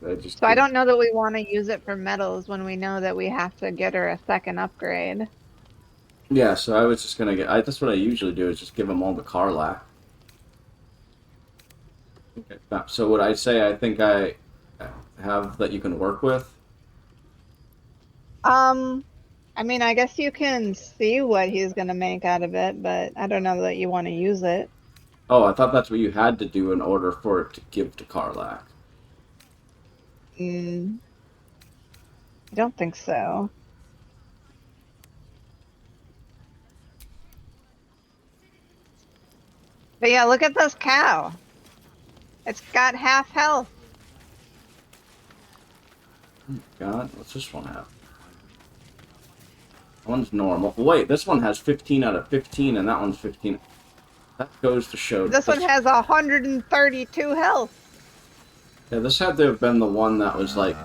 So I don't know that we want to use it for metals when we know that we have to get her a second upgrade. Yeah, so I was just gonna get. That's what I usually do, is just give them all the Karlach. Okay. So would I say I think I have that you can work with? I mean, I guess you can see what he's gonna make out of it, but I don't know that you want to use it. Oh, I thought that's what you had to do in order for it to give to Karlach. I don't think so. But yeah, look at this cow. It's got half health. Oh God, what's this one have? That one's normal. Wait, this one has 15 out of 15, and that one's 15. That goes to show. This one has 132 health. Yeah, this had to have been the one that was like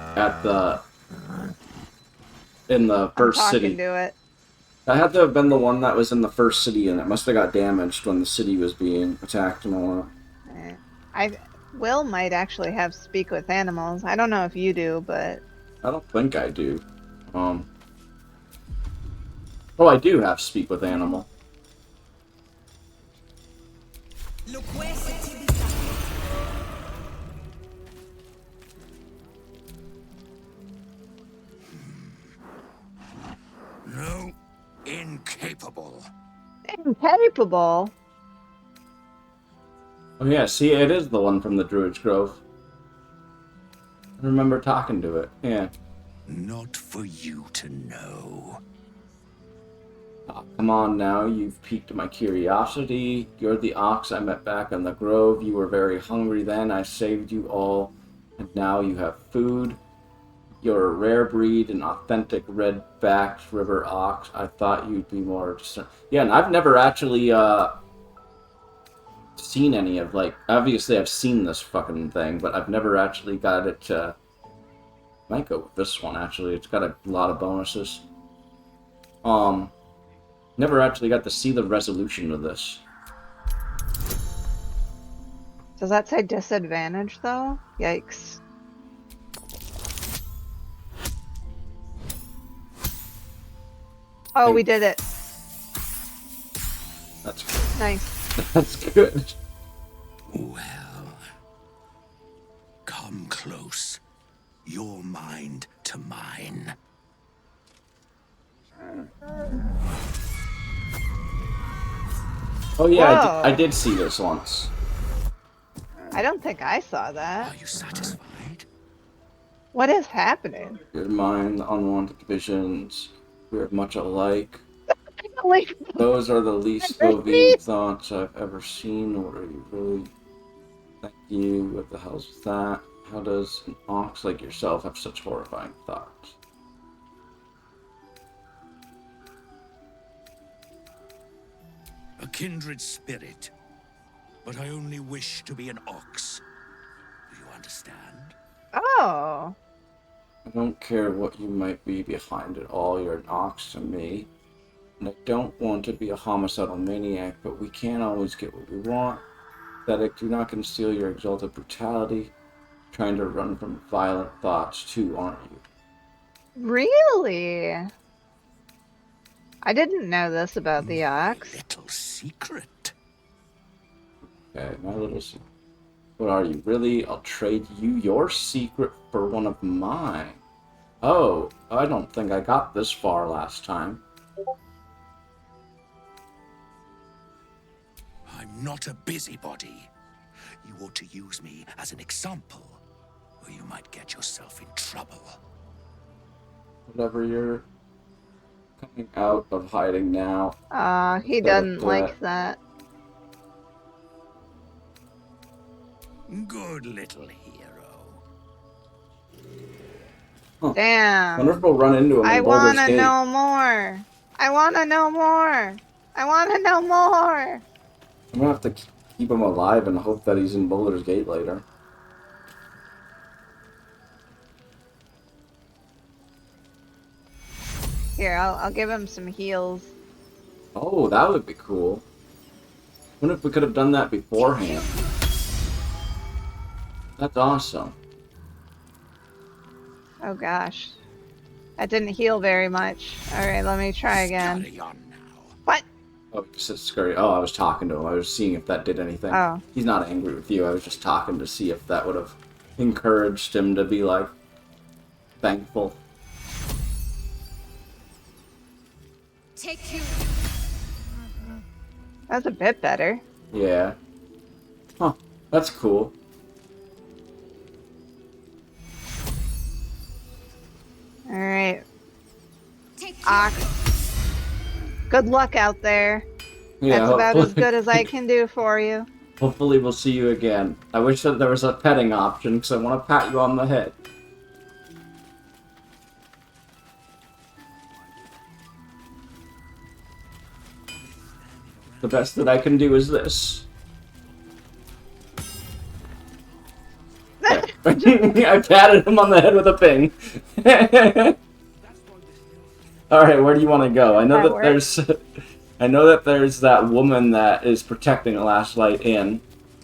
in the first city. To it. That had to have been the one that was in the first city, and it must have got damaged when the city was being attacked and all that. Will might actually have speak with animals. I don't know if you do, but I don't think I do. Oh, I do have speak with animal. No, incapable. Incapable? Oh yeah, see, it is the one from the Druid's Grove. I remember talking to it, yeah. Not for you to know. Oh, come on now, you've piqued my curiosity. You're the ox I met back in the grove. You were very hungry then. I saved you all, and now you have food. You're a rare breed, an authentic red-backed river ox. I thought you'd be more discerning. Yeah, and I've never actually seen any of, like, obviously I've seen this fucking thing, but I've never actually got it to... Might go with this one, actually. It's got a lot of bonuses. Never actually got to see the resolution of this. Does that say disadvantage, though? Yikes. Oh, we did it. That's good. Nice. That's good. Well, come close. Your mind to mine. Oh yeah, I did see this once. I don't think I saw that. Are you satisfied? What is happening? Your mind, unwanted visions. We are much alike. Those are the least loving thoughts I've ever seen. What are you really? Thank you. What the hell's that? How does an ox like yourself have such horrifying thoughts? A kindred spirit, but I only wish to be an ox. Do you understand? Oh. I don't care what you might be behind it all. You're an ox to me. And I don't want to be a homicidal maniac, but we can't always get what we want. Pathetic, do not conceal your exalted brutality. Trying to run from violent thoughts too, aren't you? Really? I didn't know this about the ox. Little secret. Okay, my little secret. What are you? Really? I'll trade you your secret for one of mine. Oh, I don't think I got this far last time. I'm not a busybody. You ought to use me as an example, or you might get yourself in trouble. Whatever, you're coming out of hiding now. He doesn't like that. Good little hero. Huh. Damn. Wonder if we'll run into him I in Baldur's wanna Gate. know more. I wanna know more. I wanna know more. I'm gonna have to keep him alive and hope that he's in Baldur's Gate later. Here, I'll give him some heals. Oh, that would be cool. Wonder if we could have done that beforehand. That's awesome. Oh gosh. That didn't heal very much. Alright, let me try again. What? Oh, you said scurry. Oh, I was talking to him. I was seeing if that did anything. Oh. He's not angry with you. I was just talking to see if that would have encouraged him to be, like, thankful. Take you. That's a bit better. Yeah. Huh. That's cool. Alright. Ox. Good luck out there. Yeah, That's about hopefully. as good as I can do for you. Hopefully we'll see you again. I wish that there was a petting option, because I want to pat you on the head. The best that I can do is this. I patted him on the head with a ping. Alright, where do you want to go? I know that there's that woman that is protecting the Last Light Inn.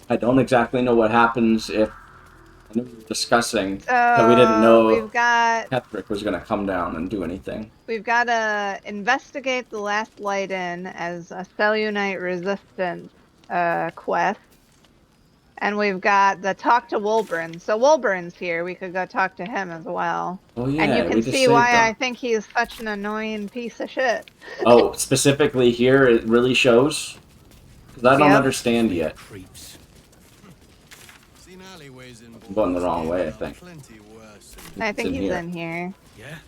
I don't exactly know what happens if... I know we were discussing that we didn't know we've got... Patrick was going to come down and do anything. We've got to investigate the Last Light Inn as a Cellunite resistance quest. And we've got the talk to Wolbrin. So Wolbrin's here. We could go talk to him as well. Oh yeah, and you we can just see saved why him. I think he's such an annoying piece of shit. Oh, specifically here, it really shows? Because I don't understand yet. I'm going the wrong way, I think. I think in he's here. in here. Yeah?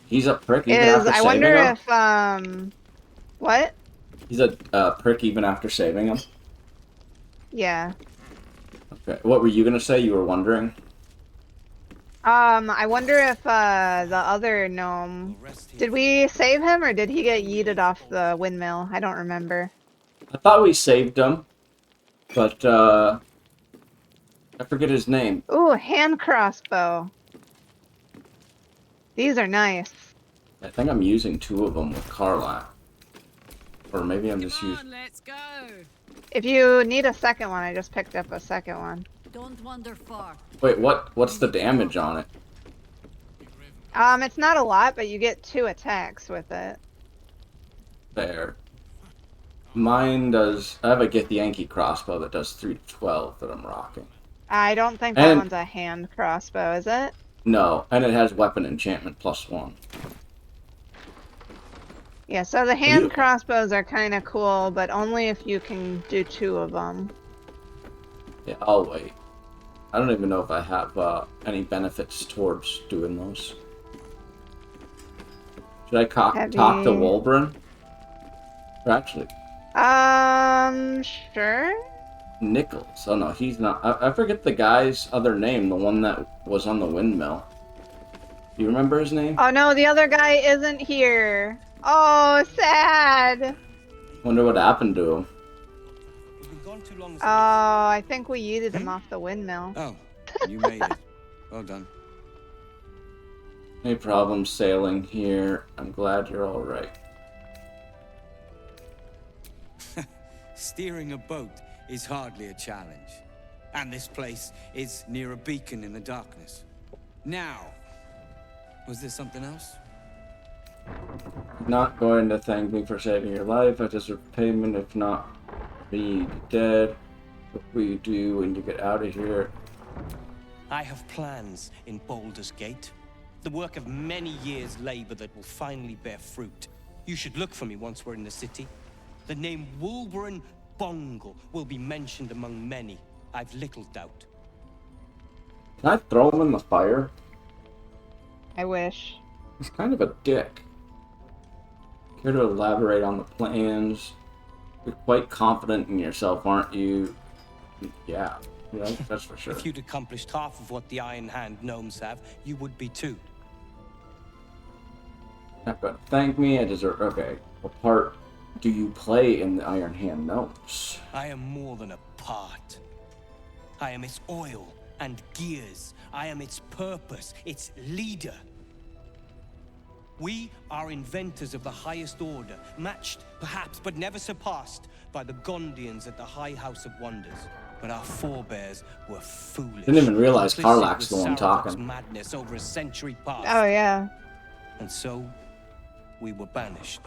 He's a prick even after I saving wonder him? if, what? He's a prick even after saving him? Yeah. Okay, what were you going to say? You were wondering? I wonder if, the other gnome... Did we save him, or did he get yeeted off the windmill? I don't remember. I thought we saved him, but, I forget his name. Ooh, hand crossbow. These are nice. I think I'm using 2 of them with Carla. Or maybe I'm just using... Let's go. If you need a second one, I just picked up a second one. Don't wander far. Wait, what's the damage on it? It's not a lot, but you get 2 attacks with it. There. Mine does... I have a Get the Yankee crossbow that does 3 to 12 that I'm rocking. I don't think that one's a hand crossbow, is it? No, and it has weapon enchantment +1. Yeah, so the hand crossbows are kind of cool, but only if you can do 2 of them. Yeah, I'll wait. I don't even know if I have any benefits towards doing those. Should I talk to Wolbrin? Or actually... Sure? Nichols. Oh no, he's not. I forget the guy's other name, the one that was on the windmill. Do you remember his name? Oh no, the other guy isn't here. Oh, sad. Wonder what happened to him. Oh, I think we yeeted him off the windmill. Oh, you made it. Well done. Any problems sailing here? I'm glad you're alright. Steering a boat is hardly a challenge. And this place is near a beacon in the darkness. Now, Was there something else? Not going to thank me for saving your life. I deserve payment, if not me dead. What will you do when you get out of here? I have plans in Baldur's Gate. The work of many years' labor that will finally bear fruit. You should look for me once we're in the city. The name Wolverine Bongle will be mentioned among many. I've little doubt. Can I throw him in the fire? I wish. He's kind of a dick. Care to elaborate on the plans? You're quite confident in yourself, aren't you? Yeah, that's for sure. If you'd accomplished half of what the Iron Hand gnomes have, you would be too. Not gonna thank me, I deserve... Okay, what part do you play in the Iron Hand gnomes? I am more than a part. I am its oil and gears. I am its purpose, its leader. We are inventors of the highest order, matched, perhaps, but never surpassed by the Gondians at the High House of Wonders. But our forebears were foolish. Didn't even realize complicit Karlach's with the one Sarevok's talking. madness over a century past. Oh, yeah. And so, we were banished.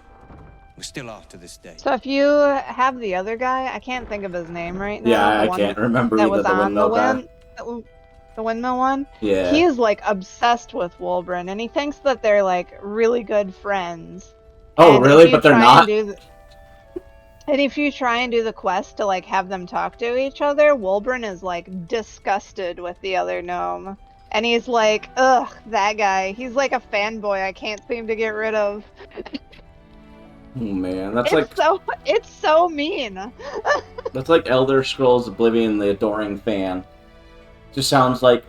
We still are to this day. So if you have the other guy, I can't think of his name right now. Yeah, the I one can't remember that either, was the on windmill guy. The windmill one? Yeah. He's like obsessed with Wolverine, and he thinks that they're like really good friends. Oh, And really? if you But they're try not? And if you try and do the quest to like have them talk to each other, Wolverine is like disgusted with the other gnome. And he's like, ugh, that guy. He's like a fanboy I can't seem to get rid of. Oh man, It's so mean. that's like Elder Scrolls Oblivion, the Adoring Fan. Just sounds like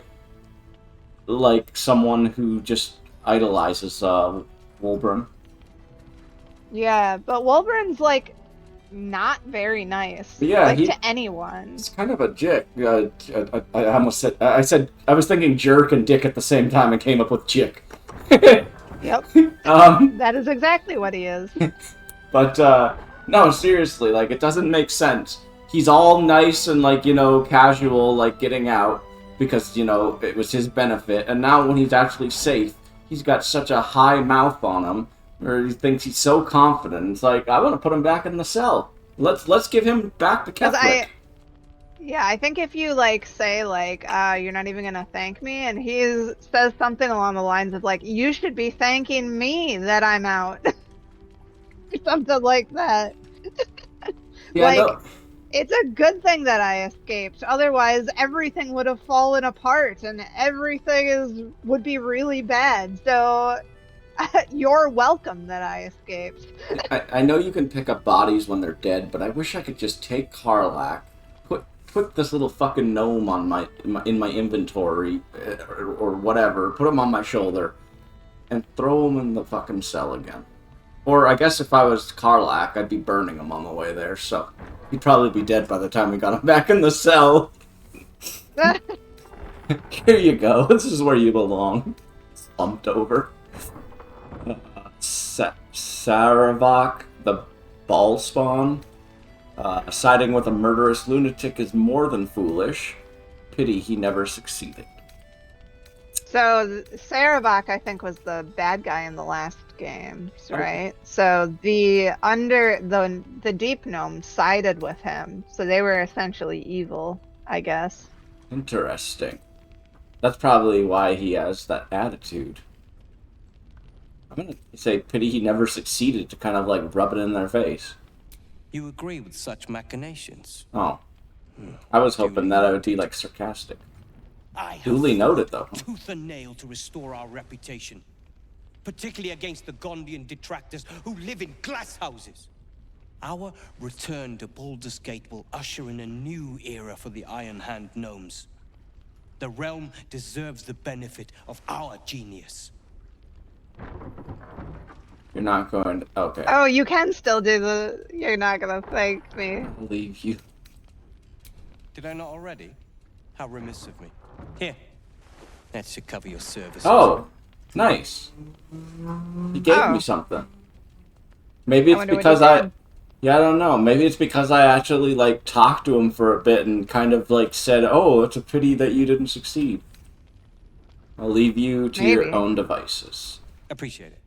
someone who just idolizes Wolverine. Yeah, but Wolverine's like not very nice. But yeah, like he- to anyone. He's kind of a dick. I almost said I was thinking jerk and dick at the same time and came up with chick. Yep. Um, That is exactly what he is. But no, seriously, like it doesn't make sense. He's all nice and casual, like getting out because it was his benefit, and now when he's actually safe, he's got such a high mouth on him, or he thinks he's so confident. It's like, I want to put him back in the cell. Let's give him back to Ketherick. I think if you say you're not even gonna thank me, and he says something along the lines of like, you should be thanking me that I'm out. Something like that. Yeah, no. It's a good thing that I escaped. Otherwise, everything would have fallen apart, and everything would be really bad. So, you're welcome that I escaped. I know you can pick up bodies when they're dead, but I wish I could just take Karlach, put this little fucking gnome on in my inventory or whatever, put him on my shoulder, and throw him in the fucking cell again. Or I guess if I was Karlach, I'd be burning him on the way there, so he'd probably be dead by the time we got him back in the cell. Here you go. This is where you belong. Slumped over. Sarevok, the ball spawn. Siding with a murderous lunatic is more than foolish. Pity he never succeeded. So, Sarevok, I think, was the bad guy in the last game, right? So the deep gnome sided with him, so they were essentially evil, I guess. Interesting. That's probably why he has that attitude. I'm gonna say pity he never succeeded to kind of rub it in their face. You agree with such machinations? Oh. I was hoping that I would be sarcastic. Duly noted, though. Tooth and nail to restore our reputation, particularly against the Gondian detractors who live in glass houses. Our return to Baldur's Gate will usher in a new era for the Iron Hand gnomes. The realm deserves the benefit of our genius. You're not going to... Okay. Oh, you can still do you're not gonna thank me. I believe you. Did I not already? How remiss of me. Here. That should cover your services. Oh, nice. He gave me something. Maybe it's because Yeah, I don't know. Maybe it's because I actually, talked to him for a bit and kind of, said, oh, it's a pity that you didn't succeed. I'll leave you to your own devices. Appreciate it.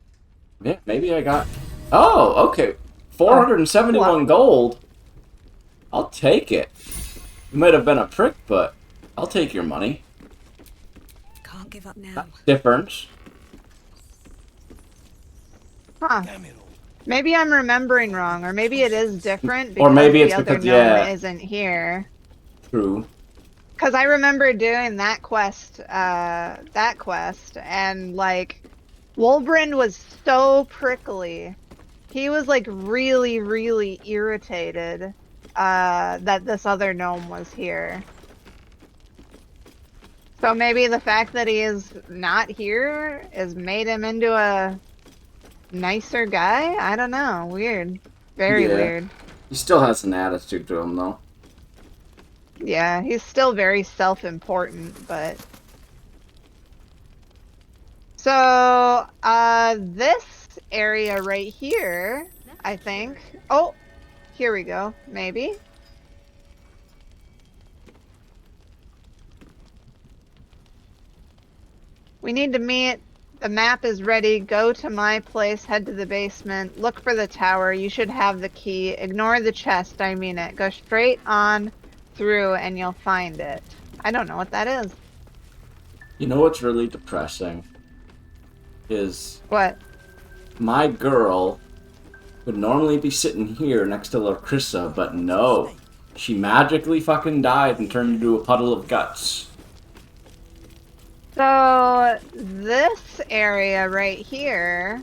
Yeah, maybe I got... Oh, okay. 471 gold. I'll take it. You might have been a prick, but I'll take your money. Can't give up now. That's different. Huh. Maybe I'm remembering wrong, or maybe it is different because Or maybe it's the other because, gnome isn't here. True. Because I remember doing that quest, and like, Wolbrand was so prickly. He was like really, really irritated that this other gnome was here. So maybe the fact that he is not here has made him into a nicer guy? I don't know. Weird. Very weird. He still has an attitude to him, though. Yeah, he's still very self-important, but... So, this area right here, I think... Oh, here we go. Maybe. We need to meet. The map is ready. Go to my place, head to the basement, look for the tower. You should have the key. Ignore the chest, I mean it. Go straight on through and you'll find it. I don't know what that is. You know what's really depressing? Is... What? My girl would normally be sitting here next to Larissa, but no. She magically fucking died and turned into a puddle of guts. So, this area right here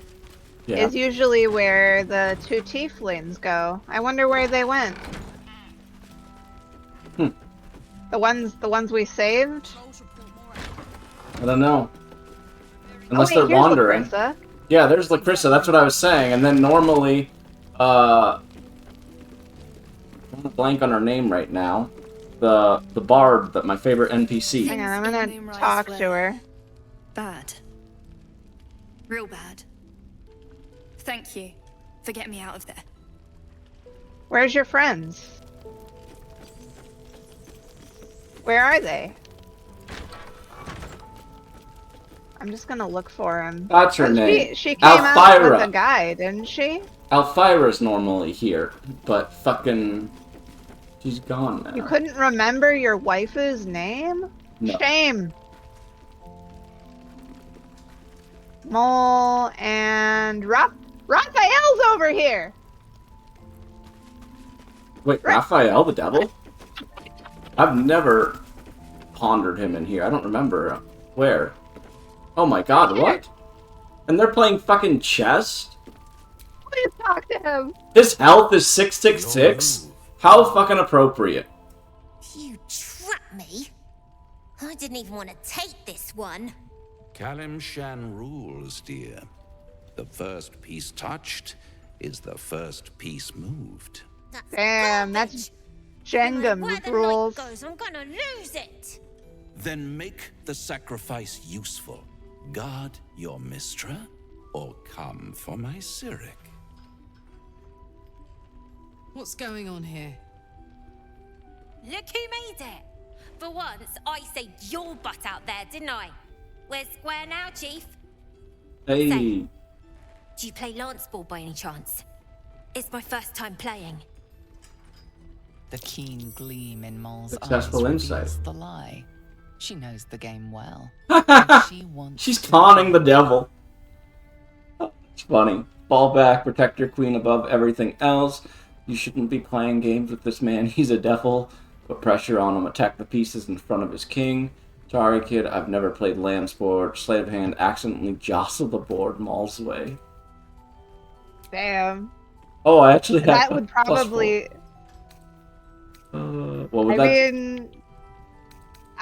is usually where the two tieflings go. I wonder where they went. The ones we saved? I don't know. Unless wait, they're here's wandering. Larissa. Yeah, there's Lacrissa, that's what I was saying. And then normally, I'm gonna blank on her name right now. The bard, that my favorite NPC. Hang on, I'm gonna talk to her. Bad. Real bad. Thank you for getting me out of there. Where's your friends? Where are they? I'm just gonna look for him. That's her name. She came out Alfira. with a guy, didn't she? Alfira's normally here, but fucking... She's gone now. You couldn't remember your waifu's name? No. Shame. Mole and Raphael's over here. Wait, Raphael the devil? I've never pondered him in here. I don't remember where. Oh my god, what? And they're playing fucking chess? Please talk to him. His health is 666? How fucking appropriate. You trapped me. I didn't even want to take this one. Kalimshan rules, dear. The first piece touched is the first piece moved. Damn, that's Jenga rules. Goes, I'm gonna lose it. Then make the sacrifice useful. Guard your Mistra, or come for my Cyric. What's going on here? Look who made it. For once, I saved your butt out there, didn't I? We're square now, Chief. Hey. Say, do you play lance ball by any chance? It's my first time playing. The keen gleam in Mole's Successful eyes insight. reveals the lie. She knows the game well. And she wants She's conning the devil. It's funny. Fall back, protect your queen above everything else. You shouldn't be playing games with this man. He's a devil. Put pressure on him. Attack the pieces in front of his king. Sorry, kid. I've never played land sport. Sleight of hand. Accidentally jostle the board Maul's way. Damn. Oh, I actually have That would plus probably... 4. What would I that... mean...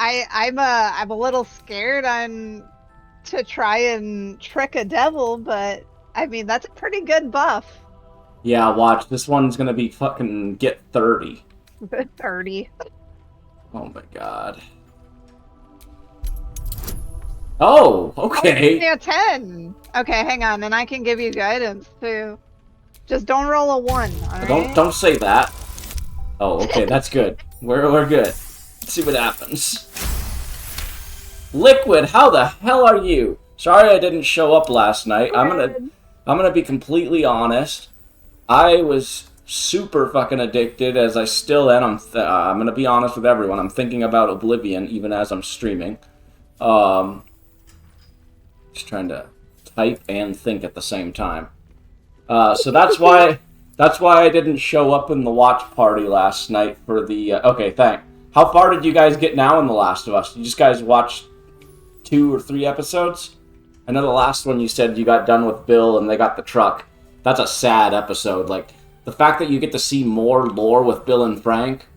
I'm a little scared to try and trick a devil, but I mean that's a pretty good buff. Yeah, watch. This one's gonna be fucking get 30. 30. Oh my god. Oh, okay. Yeah, 10. Okay, hang on, and I can give you guidance too. Just don't roll a 1. All right? Don't say that. Oh, okay, that's good. We're good. Let's see what happens. Liquid, how the hell are you? Sorry I didn't show up last night. I'm gonna be completely honest. I was super fucking addicted, as I still am. I'm gonna be honest with everyone. I'm thinking about Oblivion even as I'm streaming. Just trying to type and think at the same time. So that's why I didn't show up in the watch party last night for the. Okay, thanks. How far did you guys get now in The Last of Us? Did you just guys watch 2 or 3 episodes? I know the last one you said you got done with Bill and they got the truck. That's a sad episode. Like, the fact that you get to see more lore with Bill and Frank,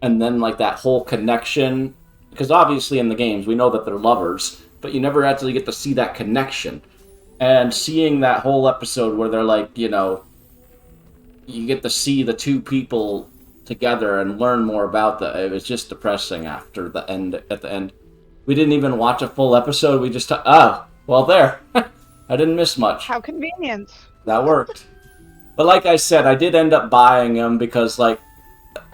and then, like, that whole connection, because obviously in the games we know that they're lovers, but you never actually get to see that connection. And seeing that whole episode where they're like, you know, you get to see the two people together and learn more about that. It was just depressing after the end. At the end, we didn't even watch a full episode. We just well, there. I didn't miss much. How convenient. That worked. But like I said, I did end up buying them because, like,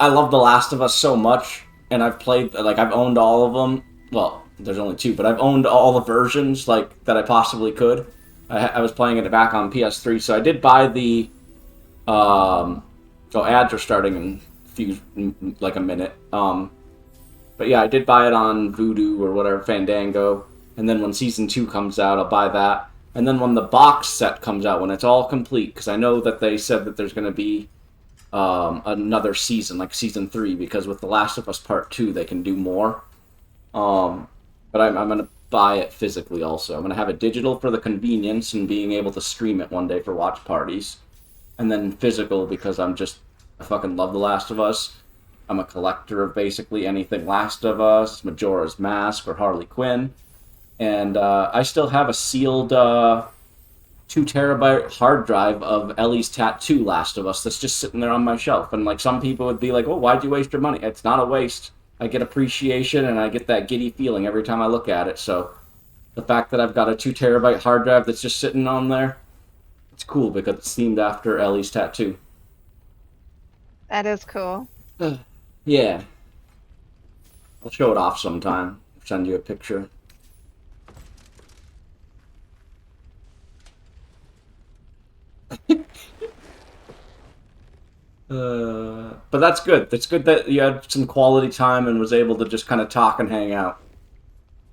I love The Last of Us so much, and I've played, like, I've owned all of them. Well, there's only 2, but I've owned all the versions, like, that I possibly could. I was playing it back on PS3, so I did buy the. Ads are starting in like a minute. But yeah, I did buy it on Voodoo or whatever, Fandango. And then when Season 2 comes out, I'll buy that. And then when the box set comes out, when it's all complete, because I know that they said that there's going to be another season, like Season 3, because with The Last of Us Part 2, they can do more. But I'm going to buy it physically also. I'm going to have it digital for the convenience and being able to stream it one day for watch parties. And then physical because I fucking love The Last of Us. I'm a collector of basically anything Last of Us, Majora's Mask, or Harley Quinn. And I still have a sealed 2 terabyte hard drive of Ellie's Tattoo Last of Us that's just sitting there on my shelf. And like some people would be like, oh, why'd you waste your money? It's not a waste. I get appreciation and I get that giddy feeling every time I look at it. So the fact that I've got a 2 terabyte hard drive that's just sitting on there, it's cool because it's themed after Ellie's tattoo. That is cool. Yeah. I'll show it off sometime. Send you a picture. But that's good. It's good that you had some quality time and was able to just kind of talk and hang out.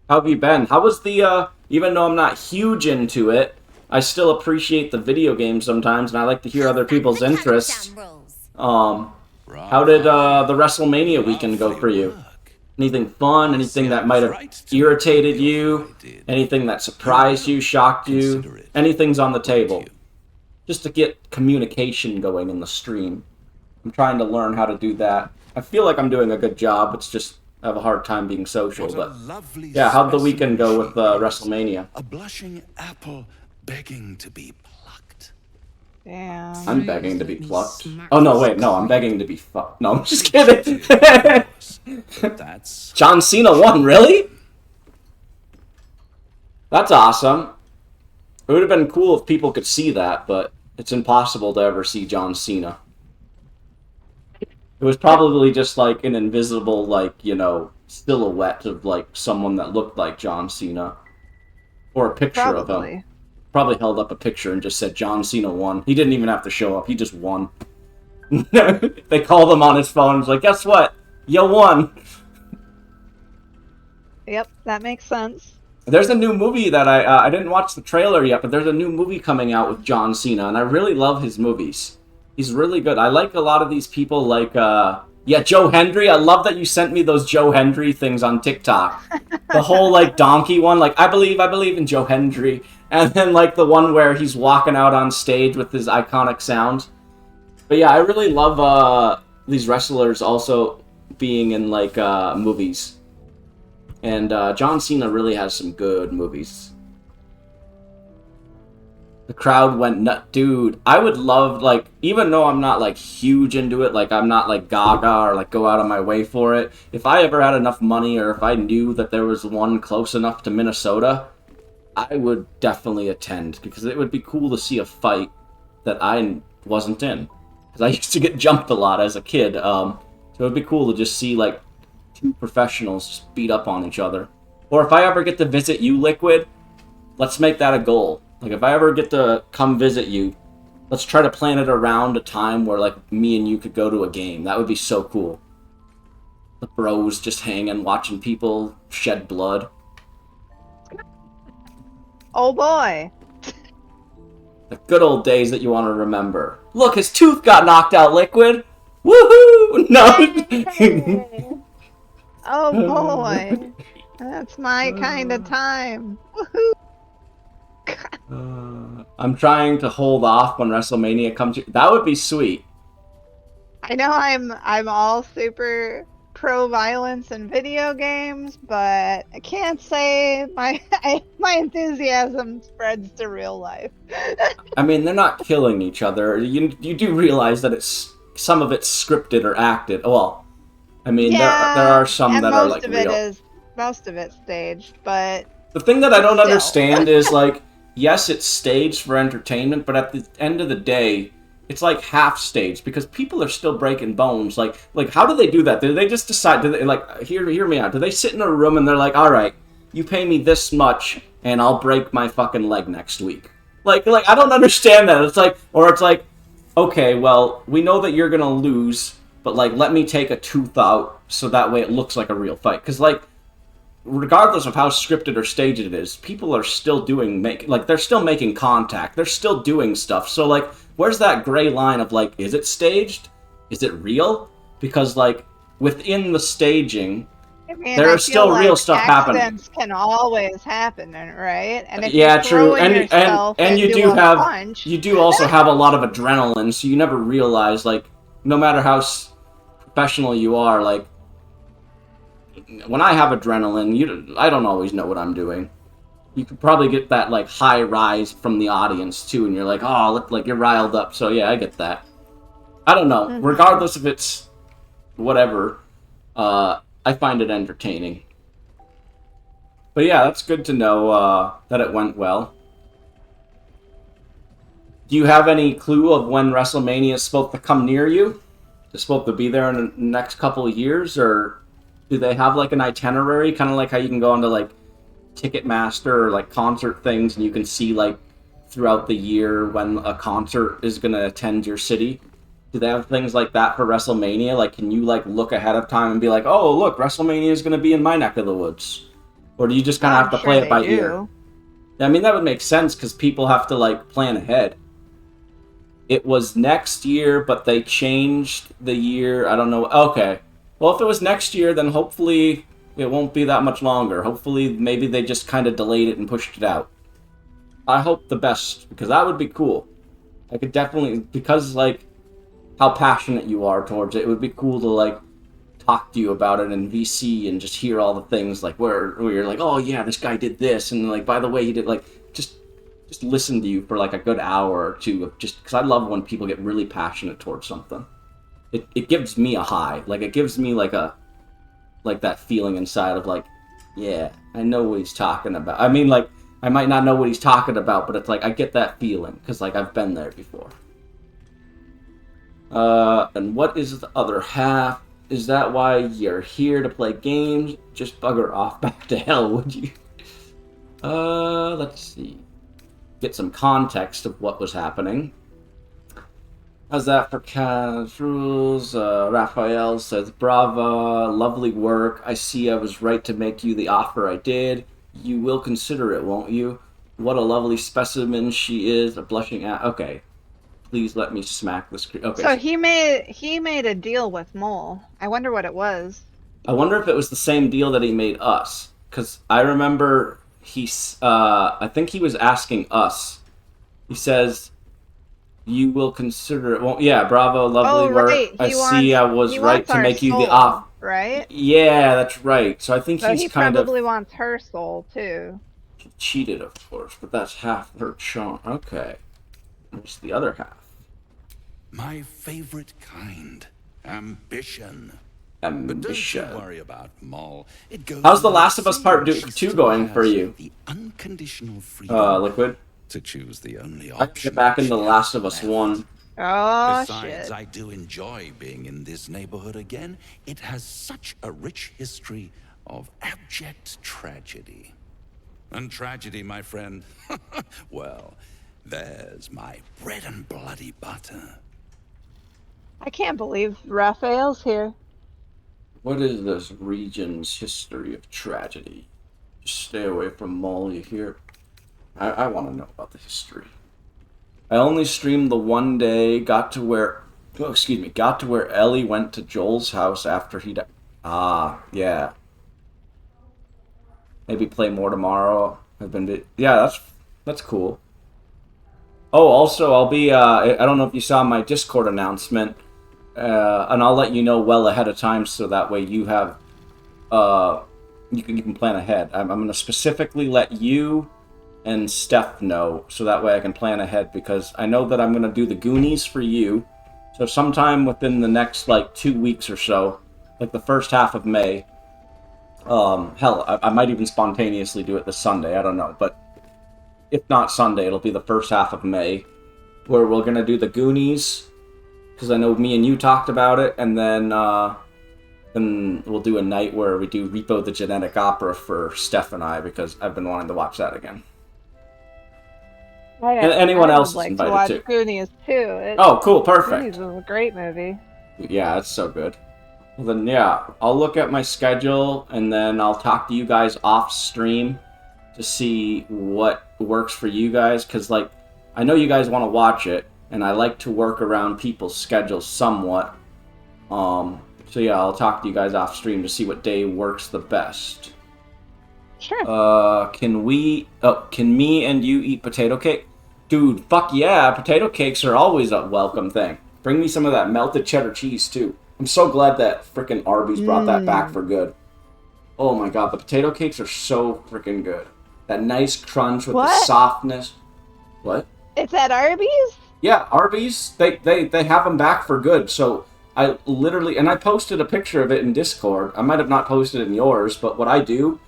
How have you been? How was the, even though I'm not huge into it, I still appreciate the video game sometimes, and I like to hear other people's interests. How did the WrestleMania weekend go for you? Anything fun? Anything that might have irritated you? Anything that surprised you, shocked you? Anything's on the table. Just to get communication going in the stream. I'm trying to learn how to do that. I feel like I'm doing a good job. It's just I have a hard time being social. But yeah, how'd the weekend go with WrestleMania? A blushing apple begging to be plucked. Damn. I'm begging to be plucked. Oh no, wait, no, I'm begging to be fucked. No, I'm just kidding. John Cena won, really? That's awesome. It would have been cool if people could see that, but it's impossible to ever see John Cena. It was probably just like an invisible, like, you know, silhouette of like someone that looked like John Cena. Or a picture of him. Probably held up a picture and just said John Cena won. He didn't even have to show up, he just won. They called him on his phone, he's like, guess what? You won! Yep, that makes sense. There's a new movie that I didn't watch the trailer yet, but there's a new movie coming out with John Cena, and I really love his movies. He's really good. I like a lot of these people, like, yeah, Joe Hendry. I love that you sent me those Joe Hendry things on TikTok. The whole, like, donkey one, like, I believe in Joe Hendry. And then, like, the one where he's walking out on stage with his iconic sound. But yeah, I really love these wrestlers also being in, like, movies. And John Cena really has some good movies. The crowd went nut. Dude, I would love, like, even though I'm not, like, huge into it, like, I'm not, like, gaga or, like, go out of my way for it, if I ever had enough money or if I knew that there was one close enough to Minnesota, I would definitely attend, because it would be cool to see a fight that I wasn't in. Because I used to get jumped a lot as a kid, so it would be cool to just see, like, 2 professionals just beat up on each other. Or if I ever get to visit you, Liquid, let's make that a goal. Like, if I ever get to come visit you, let's try to plan it around a time where, like, me and you could go to a game. That would be so cool. The bros just hanging, watching people shed blood. Oh boy. The good old days that you want to remember. Look, his tooth got knocked out, Liquid! Woohoo! No! Oh boy. That's my kind of time. Woohoo! I'm trying to hold off when WrestleMania comes. That would be sweet. I know I'm all super pro violence in video games, but I can't say my my enthusiasm spreads to real life. I mean, they're not killing each other. You do realize that it's some of it's scripted or acted. Well, I mean, Yeah, there are some that are like real. Most of it's staged, but The thing that I don't still. understand is, like, yes, it's staged for entertainment, but at the end of the day, it's like half staged because people are still breaking bones. Like how do they do that? Do they just decide? Do they, like, hear me out? Do they sit in a room and they're like, all right, you pay me this much and I'll break my fucking leg next week? Like I don't understand that. It's like, or it's like, okay, well, we know that you're gonna lose, but like, let me take a tooth out so that way it looks like a real fight. Because like, regardless of how scripted or staged it is, people are still they're still making contact. They're still doing stuff. So like, where's that gray line of like, is it staged? Is it real? Because like, within the staging, I mean, there I is still feel real like stuff happening. accidents can always happen, right? And if Yeah, you're true. throwing yourself And you into do a have punch, you do also have a lot of adrenaline, so you never realize, like, no matter how professional you are, like, when I have adrenaline, I don't always know what I'm doing. You could probably get that like high rise from the audience too, and you're like, oh, look, like you're riled up. So yeah, I get that. I don't know. Mhm. Regardless if it's whatever, I find it entertaining. But yeah, that's good to know that it went well. Do you have any clue of when WrestleMania is supposed to come near you? It's supposed to be there in the next couple of years, or do they have like an itinerary, kind of like how you can go onto like Ticketmaster or like concert things, and you can see like throughout the year when a concert is going to attend your city? Do they have things like that for WrestleMania? Like, can you like look ahead of time and be like, oh, look, WrestleMania is going to be in my neck of the woods? Or do you just kind of have to play it by ear? I mean, that would make sense because people have to like plan ahead. It was next year, but they changed the year. I don't know. Okay. Well, if it was next year, then hopefully it won't be that much longer. Hopefully, maybe they just kind of delayed it and pushed it out. I hope the best, because that would be cool. I could definitely, because, like, how passionate you are towards it, it would be cool to, like, talk to you about it in VC and just hear all the things, like, where you're like, oh, yeah, this guy did this, and, like, by the way, he did, like, just listen to you for, like, a good hour or two, of just, because I love when people get really passionate towards something. It gives me a high. Like, it gives me, like, that feeling inside of, like, yeah, I know what he's talking about. I mean, like, I might not know what he's talking about, but it's like, I get that feeling, because, like, I've been there before. And what is the other half? Is that why you're here to play games? Just bugger off back to hell, would you? Let's see. Get some context of what was how's that for Cas Rules? Raphael says, Brava, lovely work. I see I was right to make you the offer I did. You will consider it, won't you? What a lovely specimen she is. A blushing okay. Please let me smack the screen. Okay. So he made a deal with Mole. I wonder what it was. I wonder if it was the same deal that he made us. Because I remember I think he was asking us. He says, you will consider it. Well, yeah, bravo, lovely work. I see I was right to make you the offer. Right? Yeah, that's right. So I think So he's he kind of... probably wants her soul, too. He cheated, of course, but that's half her charm. Okay. What's the other half? My favorite kind. Ambition. Ambition. But don't you worry about Moll. It goes. How's The Last of Us Part 2 going for you? The unconditional freedom Liquid? to choose the only I option. get back into The Last of Us 1. Oh, Besides, shit. I do enjoy being in this neighborhood again. It has such a rich history of abject tragedy. And tragedy, my friend, well, there's my bread and bloody butter. I can't believe Raphael's here. What is this region's history of tragedy? Just stay away from Molly here. I want to know about the history. I only streamed the one day, got to where Ellie went to Joel's house after he died. Ah, yeah. Maybe play more tomorrow. Yeah, that's cool. Oh, also, I'll be, I don't know if you saw my Discord announcement, and I'll let you know well ahead of time so that way you have, you can plan ahead. I'm going to specifically let you and Steph know so that way I can plan ahead because I know that I'm going to do the Goonies for you. So sometime within the next, 2 weeks or so, the first half of May, hell, I might even spontaneously do it this Sunday, I don't know, but if not Sunday, it'll be the first half of May, where we're gonna do the Goonies, because I know me and you talked about it, and then we'll do a night where we do Repo the Genetic Opera for Steph and I, because I've been wanting to watch that again. And anyone else is invited to too. watch Goonies too. Oh, cool, perfect. Goonies is a great movie. Yeah, it's so good. Well, then, yeah, I'll look at my schedule, and then I'll talk to you guys off stream to see what works for you guys, because, I know you guys want to watch it, and I like to work around people's schedules somewhat. So, yeah, I'll talk to you guys off stream to see what day works the best. Sure. Can me and you eat potato cake? Dude, fuck yeah, potato cakes are always a welcome thing. Bring me some of that melted cheddar cheese, too. I'm so glad that frickin' Arby's brought that back for good. Oh my god, the potato cakes are so frickin' good. That nice crunch with the softness. What? It's at Arby's? Yeah, Arby's, they have them back for good. So I literally, and I posted a picture of it in Discord. I might have not posted it in yours, but what I do,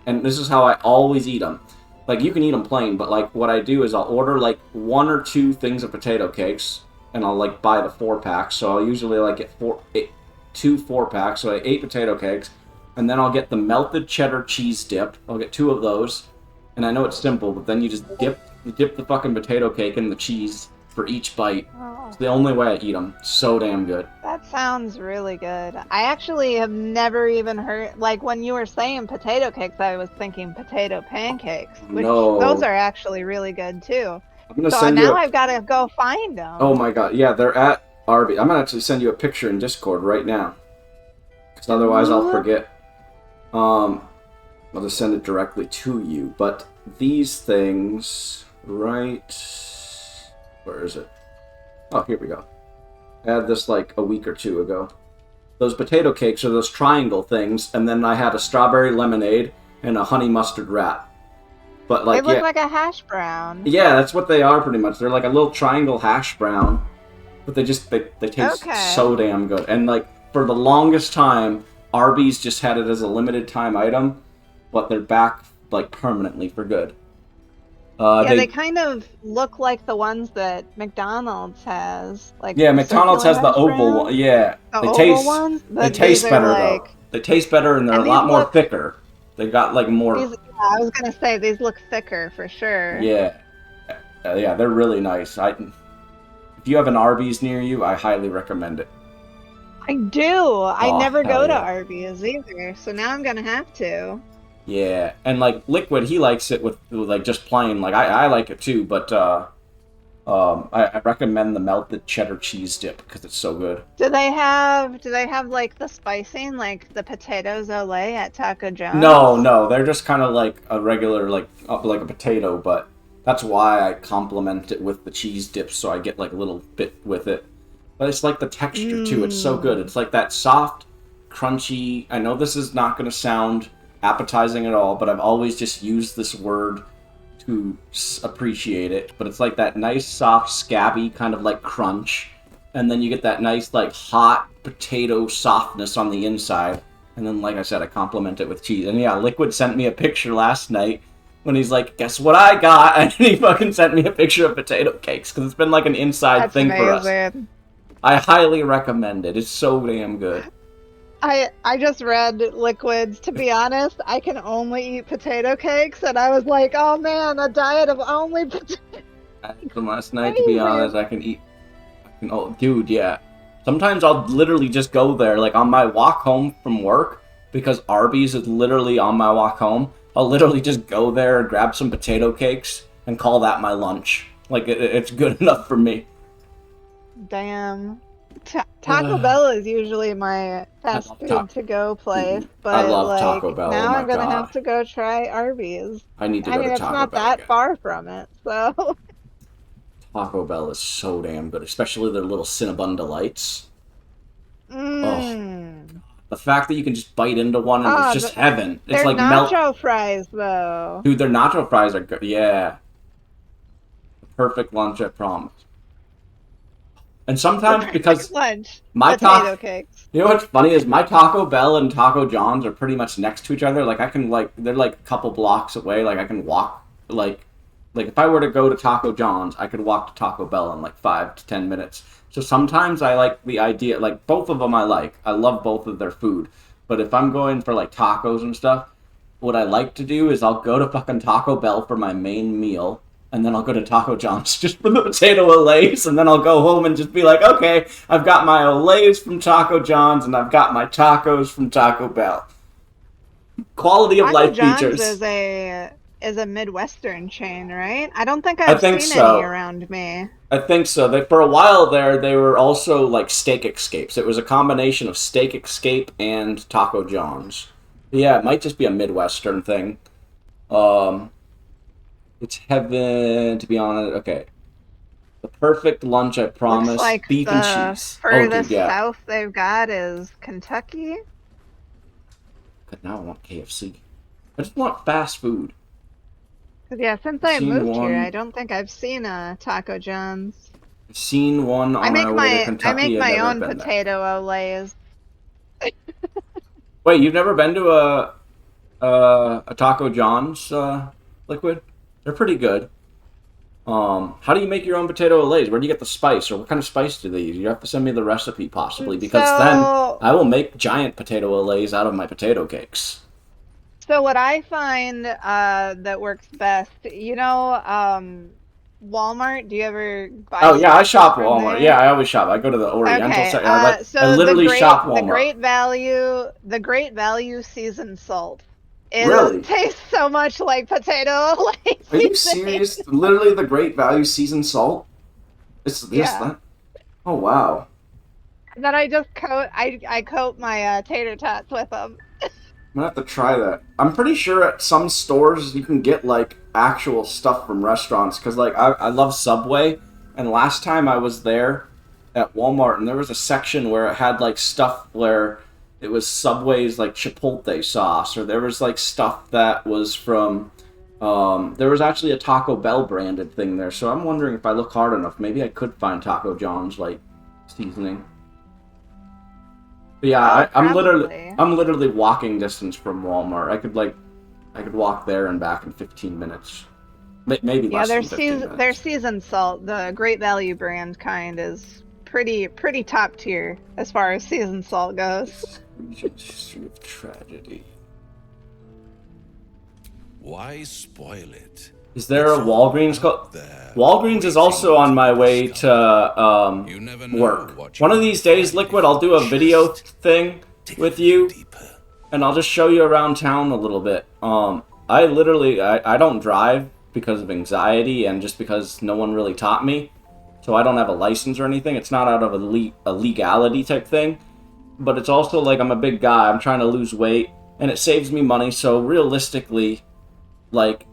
and this is how I always eat them. You can eat them plain, but what I do is I'll order 1 or 2 things of potato cakes, and I'll buy the 4-pack. So I'll usually get 2 4-packs, so 8 potato cakes, and then I'll get the melted cheddar cheese dip. I'll get 2 of those, and I know it's simple, but then you just dip the fucking potato cake in the cheese for each bite. It's the only way I eat them. So damn good. That sounds really good. I actually have never even heard, when you were saying potato cakes, I was thinking potato pancakes, which those are actually really good too. So now I've got to go find them. Oh my god, yeah, they're at Arby's. I'm gonna actually send you a picture in Discord right now, because otherwise I'll forget. I'll just send it directly to you. But these things, right? Where is it? Oh, here we go. I had this a week or 2 ago. Those potato cakes are those triangle things, and then I had a strawberry lemonade and a honey mustard wrap. But they look like a hash brown. Yeah, that's what they are pretty much. They're like a little triangle hash brown, but they taste so damn good. And for the longest time, Arby's just had it as a limited time item, but they're back permanently for good. They kind of look like the ones that McDonald's has. Yeah, McDonald's has the oval one. Yeah, the oval ones. They taste better though. They taste better and they're a lot more thicker. They got more. I was gonna say these look thicker for sure. Yeah, yeah, they're really nice. If you have an Arby's near you, I highly recommend it. I do. I never go to Arby's either, so now I'm gonna have to. Yeah, and Liquid, he likes it with just plain. I like it too, but I recommend the melted cheddar cheese dip because it's so good. Do they have the spicing the potatoes ole at Taco John's? No, they're just kind of a regular like a potato, but that's why I complement it with the cheese dip so I get a little bit with it. But it's the texture too. It's so good. It's that soft, crunchy. I know this is not going to sound appetizing at all, but I've always just used this word to appreciate it. But it's that nice, soft, scabby kind of crunch, and then you get that nice hot potato softness on the inside. And then, like I said, I complement it with cheese. And yeah, Liquid sent me a picture last night when he's guess what I got? And he fucking sent me a picture of potato cakes because it's been an inside thing for us. I highly recommend it. It's so damn good. I just read Liquids. To be honest, I can only eat potato cakes, and I was like, oh man, a diet of only potato. Last night, to be honest, I can eat. Oh, dude, yeah. Sometimes I'll literally just go there, like on my walk home from work, because Arby's is literally on my walk home. I'll literally just go there, grab some potato cakes, and call that my lunch. Like, it's good enough for me. Damn. Taco Bell is usually my fast food to go place, but I love like Taco Bell. now Oh my I'm gonna God. have to go try Arby's. I need to I go mean, to it's Taco not Bell that again. far from it, so. Taco Bell is so damn good, especially their little Cinnabon Delights. Mmm. Oh, the fact that you can just bite into one and it's just heaven. It's like nacho fries, though. Dude, their nacho fries are good. Yeah. Perfect lunch, I promise. And sometimes because lunch, my potato cakes. You know what's funny is my Taco Bell and Taco John's are pretty much next to each other. Like I can they're like a couple blocks away. Like I can walk like if I were to go to Taco John's, I could walk to Taco Bell in like 5 to 10 minutes. So sometimes I like the idea, like both of them I like. I love both of their food. But if I'm going for like tacos and stuff, what I like to do is I'll go to fucking Taco Bell for my main meal. And then I'll go to Taco John's just for the potato Olays, and then I'll go home and just be like, okay, I've got my Olays from Taco John's, and I've got my tacos from Taco Bell. Quality of life features. Taco John's is a Midwestern chain, right? I don't think I've seen so. any around me. I think so. For a while there, they were also like Steak Escapes. It was a combination of Steak Escape and Taco John's. Yeah, it might just be a Midwestern thing. It's heaven, to be honest. Okay. The perfect lunch, I promise. Looks like beef and cheese. Furthest south they've got is Kentucky. God, now I want KFC. I just want fast food. Cause yeah, since I moved here, I don't think I've seen a Taco John's. I've seen one on my way to Kentucky. I make my own potato Olays. Wait, you've never been to a Taco John's liquid? They're pretty good. How do you make your own potato Olays? Where do you get the spice, or what kind of spice do they use? You have to send me the recipe, possibly, because then I will make giant potato Olays out of my potato cakes. So what I find that works best, Walmart. Do you ever buy? Oh yeah, I shop Walmart. Yeah, I always shop. I go to the Oriental section. I literally shop Walmart. The Great Value seasoned salt. It tastes so much like potato Olays. Are you serious? Literally the Great Value seasoned salt? It's just that? Oh, wow. Then I just coat my tater tots with them. I'm gonna have to try that. I'm pretty sure at some stores you can get, like, actual stuff from restaurants, because, like, I love Subway, and last time I was there at Walmart, and there was a section where it had, like, stuff where it was Subway's, like, Chipotle sauce, or there was, like, stuff that was from, there was actually a Taco Bell branded thing there, so I'm wondering if I look hard enough, maybe I could find Taco John's, like, seasoning. But yeah, I'm literally walking distance from Walmart. I could walk there and back in 15 minutes. Maybe less than 15 minutes. Their seasoned salt, the Great Value brand kind, is pretty top tier as far as seasoned salt goes. History of tragedy. Why spoil it? Is there a Walgreens? Walgreens is also on my way to work. One of these days, Liquid, I'll do a video thing with you, and I'll just show you around town a little bit. I don't drive because of anxiety and just because no one really taught me, so I don't have a license or anything. It's not out of a legality type thing, but it's also like I'm a big guy. I'm trying to lose weight, and it saves me money. So realistically, like,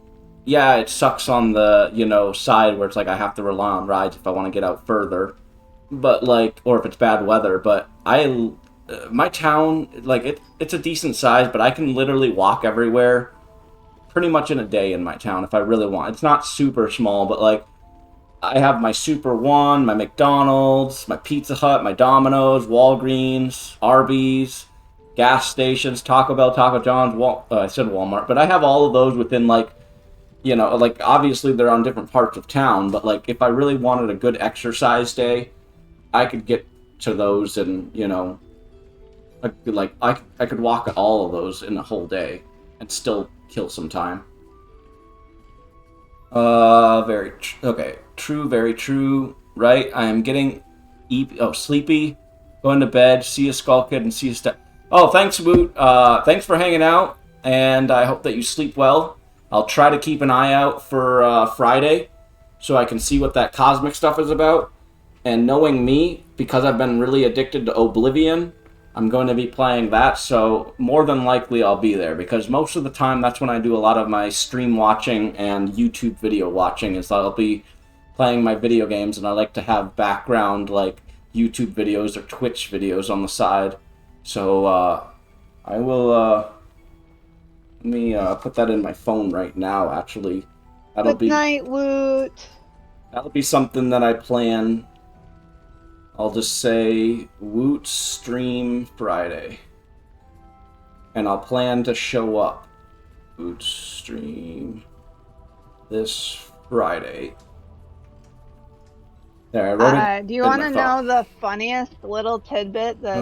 yeah, it sucks on the, side where it's like I have to rely on rides if I want to get out further. But, like, or if it's bad weather. But my town, like, it's a decent size, but I can literally walk everywhere pretty much in a day in my town if I really want. It's not super small, but, like, I have my Super One, my McDonald's, my Pizza Hut, my Domino's, Walgreens, Arby's, gas stations, Taco Bell, Taco John's, I said Walmart, but I have all of those within, like, like, obviously they're on different parts of town, but, like, if I really wanted a good exercise day, I could get to those in, I could walk all of those in a whole day and still kill some time. Okay. True, very true. Right? I am getting sleepy. Going to bed. See you, Skull Kid, and see you, Oh, thanks, Woot. Thanks for hanging out, and I hope that you sleep well. I'll try to keep an eye out for Friday, so I can see what that cosmic stuff is about. And knowing me, because I've been really addicted to Oblivion, I'm going to be playing that, so more than likely I'll be there, because most of the time that's when I do a lot of my stream watching and YouTube video watching, is I'll be playing my video games, and I like to have background, like, YouTube videos or Twitch videos on the side. So, I will, let me put that in my phone right now, actually. Good night, Woot. That'll be something that I plan. I'll just say Woot stream Friday. And I'll plan to show up. Woot stream this Friday. There, I wrote it. Do you want to know the funniest little tidbit that,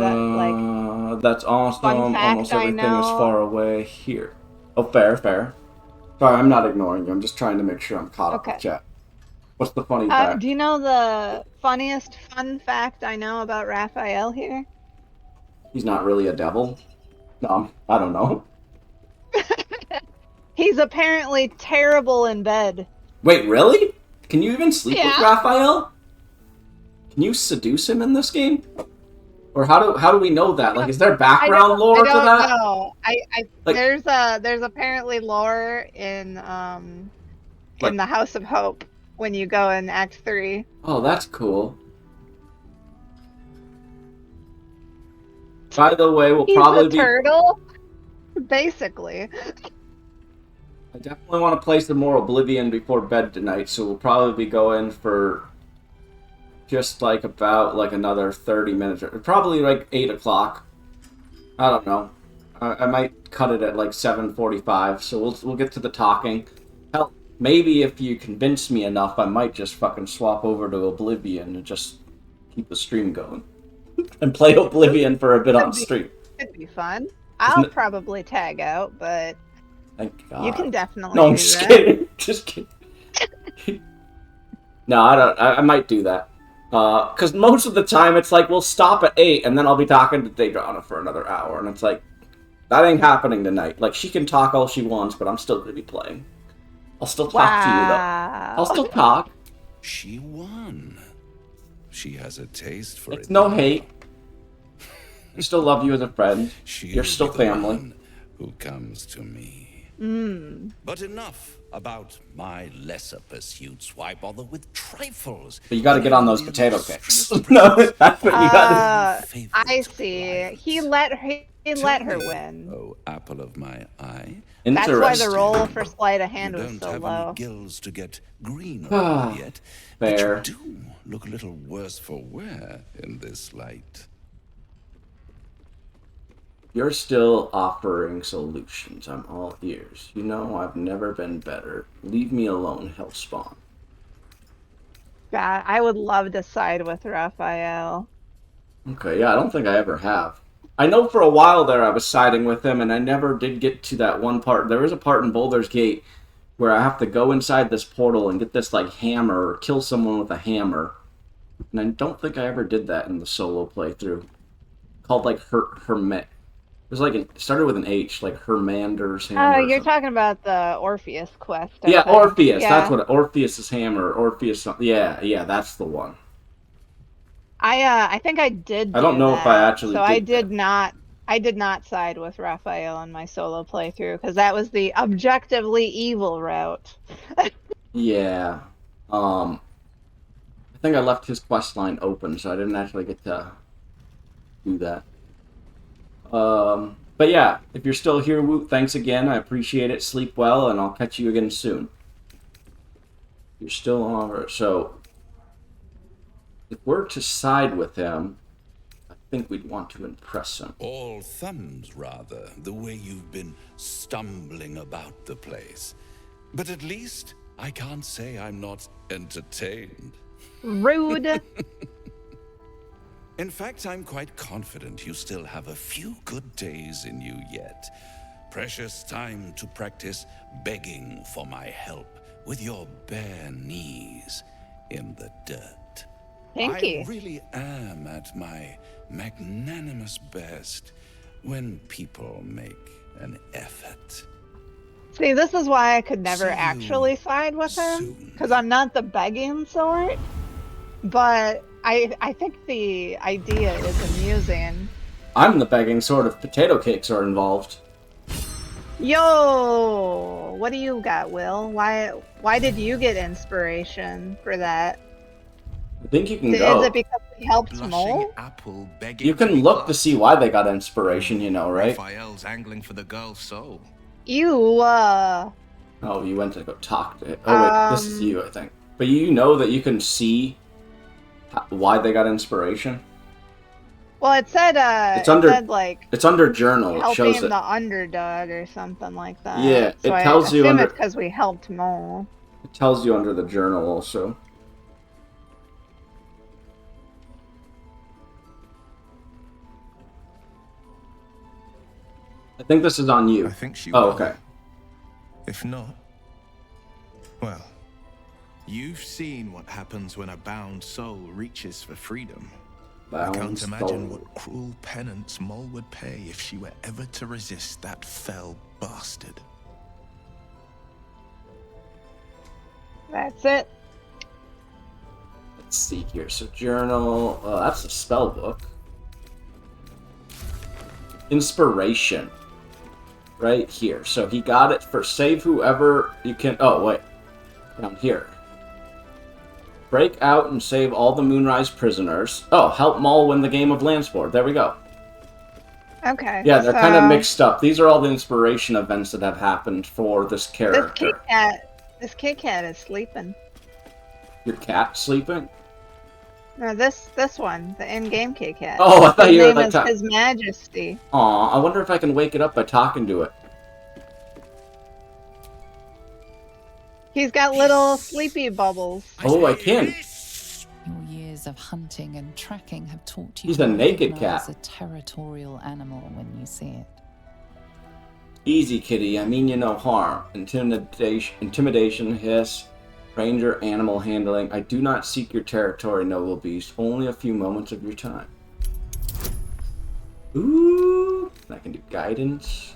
that's awesome. fun fact Almost everything I know? is far away here. Oh, fair. Sorry, I'm not ignoring you. I'm just trying to make sure I'm caught up with chat. What's the funny fact? Do you know the funniest fun fact I know about Raphael here? He's not really a devil? No, I don't know. He's apparently terrible in bed. Wait, really? Can you even sleep with Yeah. Raphael? Can you seduce him in this game? Or how do we know that? Like, is there background lore to that? I don't know. Like- There's apparently lore in the House of Hope when you go in Act 3. Oh, that's cool. By the way, we'll He's probably a be... turtle, basically. I definitely want to play some more Oblivion before bed tonight, so we'll probably be going for just like about like another 30 minutes, or probably like 8 o'clock. I don't know. I might cut it at like 7:45, so we'll get to the talking. Hell, maybe if you convince me enough, I might just fucking swap over to Oblivion and just keep the stream going and play Oblivion for a bit on stream. It'd be fun. I'll probably tag out, but Thank God. you can definitely No, I'm do just that. kidding. Just kidding. No, I don't. I might do that. Because most of the time it's like we'll stop at 8 and then I'll be talking to Daedrona for another hour, and it's like that ain't happening tonight. Like, she can talk all she wants, but I'm still gonna be playing. I'll still talk to you though. I'll still talk. She won. She has a taste for It's it. no hate. I still love you as a friend. She'll You're still be the family. one who comes to me. But enough about my lesser pursuits. Why bother with trifles? But you got to get on those potato cakes. No, that's what you got to. I see. He let her win. Oh, apple of my eye. That's why the roll for sleight of hand You was don't so have low. any gills to get green on yet. Fair. But you do look a little worse for wear in this light. You're still offering solutions. I'm all ears. You know I've never been better. Leave me alone, Hellspawn. God, I would love to side with Raphael. Okay, yeah, I don't think I ever have. I know for a while there I was siding with him, and I never did get to that one part. There is a part in Baldur's Gate where I have to go inside this portal and get this, like, hammer, or kill someone with a hammer. And I don't think I ever did that in the solo playthrough. Called, like, Hermit. It was like, it started with an H, like Hermander's hammer. Oh, or you're something. talking about the Orpheus quest. I Yeah, think. Orpheus. Yeah. That's what Orpheus's hammer. Orpheus. Yeah, that's the one. I think I did. I don't do know if I that. actually So did I did not side with Raphael in my solo playthrough because that was the objectively evil route. Yeah. I think I left his quest line open, so I didn't actually get to do that. But yeah, if you're still here, Woot, thanks again. I appreciate it. Sleep well, and I'll catch you again soon. You're still on. So, if we're to side with him, I think we'd want to impress him. All thumbs, rather, the way you've been stumbling about the place. But at least I can't say I'm not entertained. Rude. In fact, I'm quite confident you still have a few good days in you yet. Precious time to practice begging for my help with your bare knees in the dirt. Thank you. I really am at my magnanimous best when people make an effort. See, this is why I could never actually side with him, because I'm not the begging sort. But I think the idea is amusing. I'm the begging sort if potato cakes are involved. Yo, what do you got, Will? Why did you get inspiration for that? I think you can go. Is it because we helped Mole? Apple begging You can look to see why they got inspiration, you know, right? Raphael's angling for the girl's soul. You, Oh, you went to go talk to it. Oh, wait, this is you, I think. But you know that you can see why they got inspiration? Well, it said, It's under, it said, like, it's under journal. It helping shows it. the underdog or something like that. Yeah, so it tells you under. it's because we helped Mole. It tells you under the journal also. I think this is on you. I think she Oh, will. okay. If not, well, you've seen what happens when a bound soul reaches for freedom. I can't imagine what cruel penance Mole would pay if she were ever to resist that fell bastard. That's it. Let's see here. So journal. Oh, that's a spell book. Inspiration. Right here. So he got it for save whoever you can. Oh, wait. Down here. Break out and save all the Moonrise prisoners. Oh, help Maul win the game of Landsport. There we go. Okay. Yeah, they're kind of mixed up. These are all the inspiration events that have happened for this character. This Kit Kat is sleeping. Your cat sleeping? No, this one, the in-game Kit Kat. Oh, I thought you were His like name is His Majesty. Aw, I wonder if I can wake it up by talking to it. He's got little sleepy bubbles. Oh, I can. Your years of hunting and tracking have taught you He's to a naked recognize cat. a territorial animal when you see it. Easy, kitty. I mean you no harm. Intimidation, hiss, ranger, animal handling. I do not seek your territory, noble beast. Only a few moments of your time. Ooh. I can do guidance.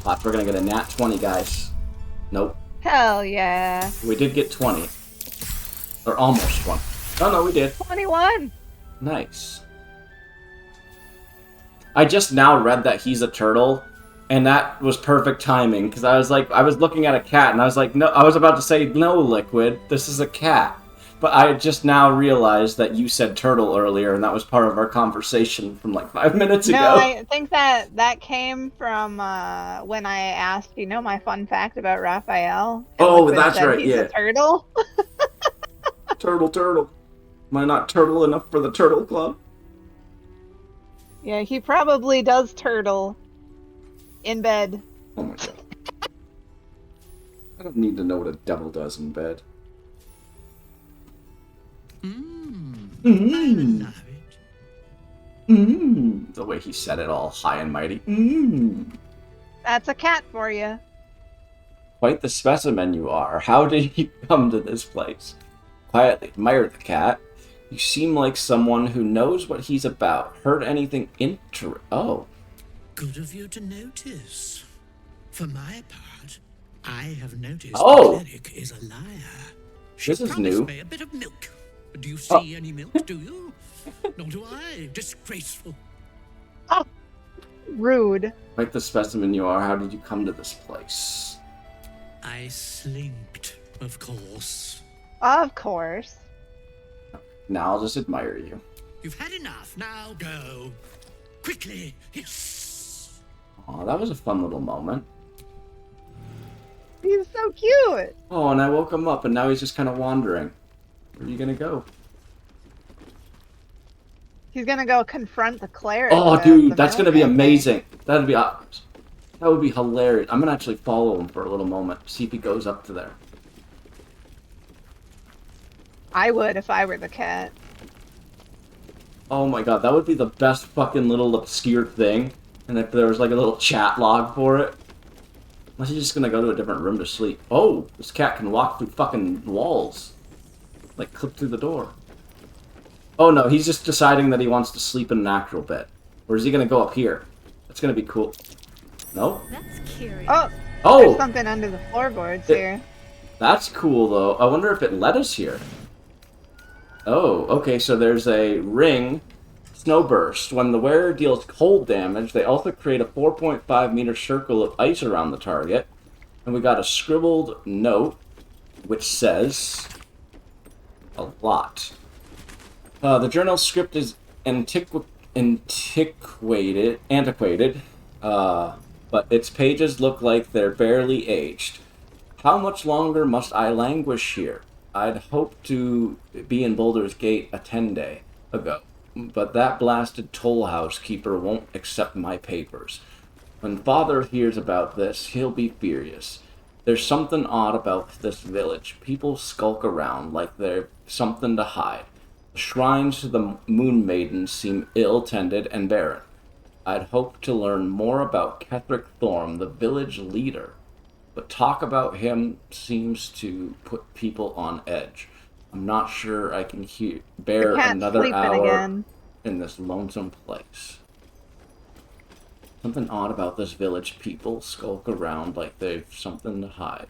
Watch, we're gonna get a nat 20, guys. Nope. Hell yeah. We did get 20. Or almost 20. Oh, no, we did. 21. Nice. I just now read that he's a turtle, and that was perfect timing, because I was looking at a cat, and I was like, no, I was about to say, no, Liquid, this is a cat. But I just now realized that you said turtle earlier, and that was part of our conversation from like 5 minutes ago. No, I think that came from when I asked, you know, my fun fact about Raphael. Oh, that's right, he's yeah. a turtle. Turtle. Am I not turtle enough for the turtle club? Yeah, he probably does turtle in bed. Oh my god. I don't need to know what a devil does in bed. The way he said it all high and mighty. That's a cat for you. Quite the specimen you are. How did you come to this place? Quietly admire the cat. You seem like someone who knows what he's about. Heard anything Oh. Good of you to notice. For my part, I have noticed Oh. the cleric is a liar. This is new. Me a bit of milk. Do you see any milk, do you? Nor do I. Disgraceful. Rude. Like the specimen you are, how did you come to this place? I slinked, of course. Of course. Now I'll just admire you. You've had enough. Now go. Quickly. Yes. Aw, that was a fun little moment. He's so cute. Oh, and I woke him up, and now he's just kind of wandering. Where are you gonna go? He's gonna go confront the cleric. Oh, the dude, that's gonna be milk, I think. amazing. That'd be awesome. That would be hilarious. I'm gonna actually follow him for a little moment, see if he goes up to there. I would if I were the cat. Oh my god, that would be the best fucking little obscure thing. And if there was like a little chat log for it. Unless he's just gonna go to a different room to sleep. Oh, this cat can walk through fucking walls. Like, clip through the door. Oh no, he's just deciding that he wants to sleep in an actual bed. Or is he gonna go up here? That's gonna be cool. No? That's curious. Oh! There's something under the floorboards here. That's cool, though. I wonder if it led us here. Oh, okay, so there's a ring. Snowburst. When the wearer deals cold damage, they also create a 4.5 meter circle of ice around the target. And we got a scribbled note, which says a lot. The journal script is antiquated, but its pages look like they're barely aged. How much longer must I languish here? I'd hoped to be in Baldur's Gate a 10-day ago, but that blasted toll house keeper won't accept my papers. When Father hears about this, he'll be furious. There's something odd about this village. People skulk around like they're something to hide. The shrines to the Moon Maidens seem ill-tended and barren. I'd hoped to learn more about Ketheric Thorm, the village leader, but talk about him seems to put people on edge. I'm not sure I can bear another hour in this lonesome place. Something odd about this village. People skulk around like they've something to hide.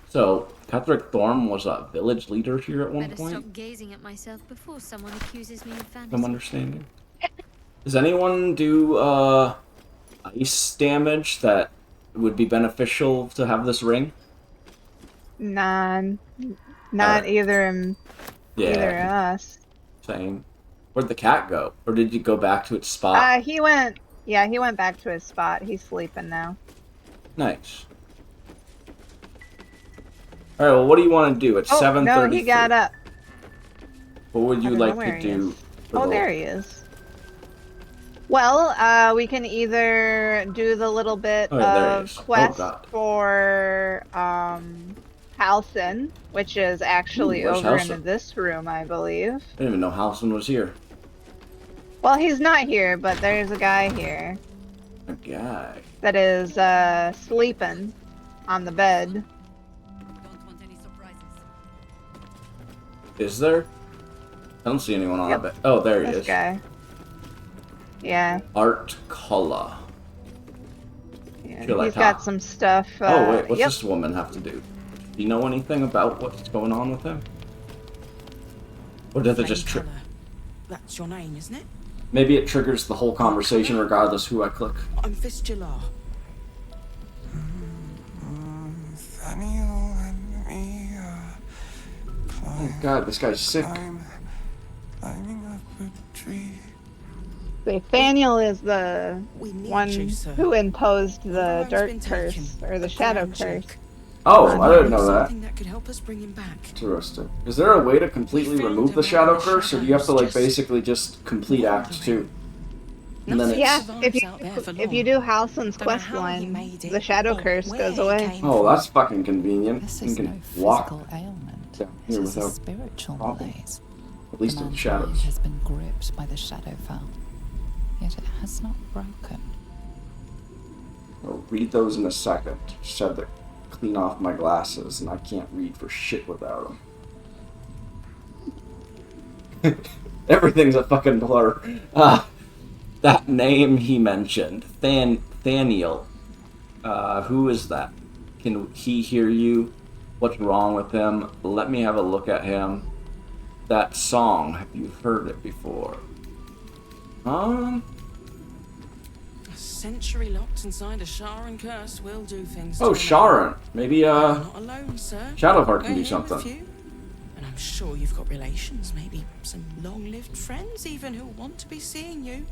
So, Ketheric Thorm was a village leader here at one Better point? stop gazing at myself before someone accuses me of fantasy. I'm understanding. Does anyone do ice damage that would be beneficial to have this ring? None. Not either either of us. Same. Where'd the cat go? Or did you go back to its spot? He went back to his spot. He's sleeping now. Nice. Alright, well, what do you want to do? It's 7:30. No, he got up. What would you like to do? There he is. Well, we can either do the little bit of quest for Halcyon, which is actually over in this room, I believe. I didn't even know Halcyon was here. Well, he's not here, but there's a guy here. A guy? That is sleeping on the bed. Is there? I don't see anyone on the bed. Oh, there he is. This guy. Yeah. Art Kala. Yeah, he's got some stuff. Oh wait, what's this woman have to do? Do you know anything about what's going on with him? Or does it just trip? That's your name, isn't it? Maybe it triggers the whole conversation regardless who I click. I'm Fistula. Oh god, this guy's sick. Nathaniel is the one who imposed the dark curse, or the shadow curse. Oh, I didn't know that. That could help us bring him back. Interesting. Is there a way to completely remove the shadow curse, or do you have to like basically just complete Act 2? And then if you do Halcyon's quest line, the shadow curse goes away. Oh, that's fucking convenient. You can walk down here This is a without spiritual problem. malaise. At least The in the man's shadows. mind has been gripped by the Shadowfell, yet it has not broken. I'll read those in a second. Just had to clean off my glasses, and I can't read for shit without them. Everything's a fucking blur. That name he mentioned, Thaniel. Who is that? Can he hear you? What's wrong with him? Let me have a look at him. That song, have you heard it before? A century locked inside a Sharon curse will do things. Oh, Sharon. Maybe, Not alone, sir. Shadowheart can We're do here something. with you. And I'm sure you've got relations, maybe some long-lived friends even who want to be seeing you.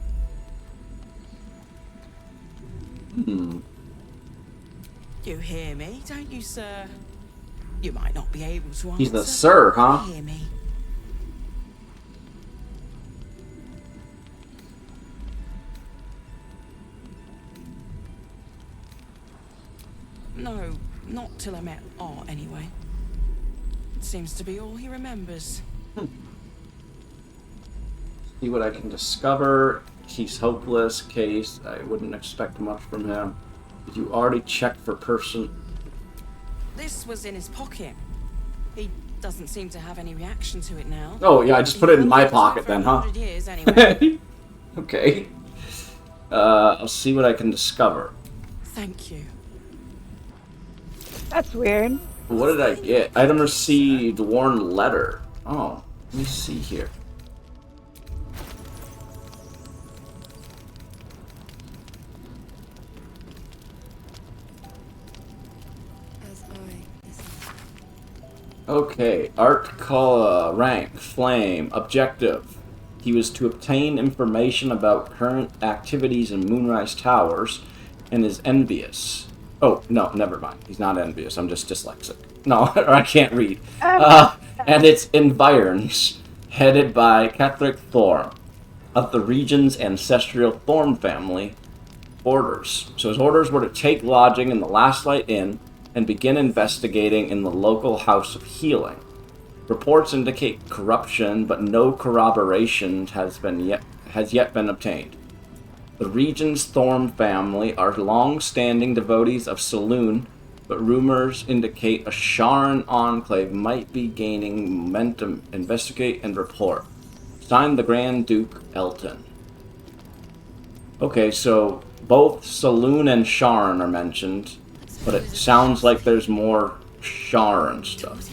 You hear me, don't you, sir? You might not be able to answer. He's the sir, huh? You hear me? No, not till I met Art, anyway. It seems to be all he remembers. See what I can discover. He's hopeless. Case. I wouldn't expect much from him. Did you already check for person? This was in his pocket. He doesn't seem to have any reaction to it now. Oh yeah, I just put it in my pocket then, huh? 100 years anyway. Okay. I'll see what I can discover. Thank you. That's weird. What did I get? Item received. Worn letter. Oh, let me see here. Okay, art call, rank, flame, objective. He was to obtain information about current activities in Moonrise Towers and is envious. Oh, no, never mind. He's not envious. I'm just dyslexic. No, or I can't read. And its environs, headed by Catherick Thorm of the region's ancestral Thorm family. Orders. So his orders were to take lodging in the Last Light Inn and begin investigating in the local House of Healing. Reports indicate corruption, but no corroboration has yet been obtained. The region's Thorm family are long-standing devotees of Saloon, but rumors indicate a Sharan enclave might be gaining momentum. Investigate and report. Signed, the Grand Duke Elton. Okay, so both Saloon and Sharan are mentioned, but it sounds like there's more Sharan stuff.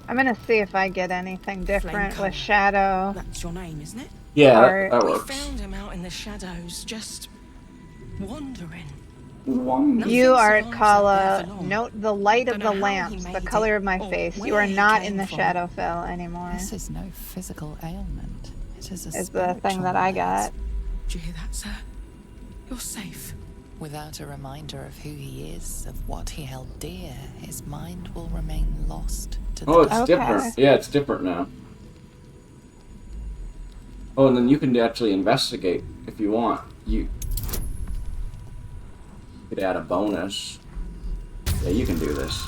I'm gonna see if I get anything different with Shadow. That's your name, isn't it? Yeah, that We works. found him out in the shadows, just wandering. You are Kala. Note the light of the lamps, the color of my face. You are not in the Shadowfell anymore. This is no physical ailment. It is a Is the thing that I got. Do you hear that, sir? You're safe. Without a reminder of who he is, of what he held dear, his mind will remain lost to the Oh, it's different. Yeah, it's different now. Oh, and then you can actually investigate if you want. You could add a bonus. Yeah, you can do this.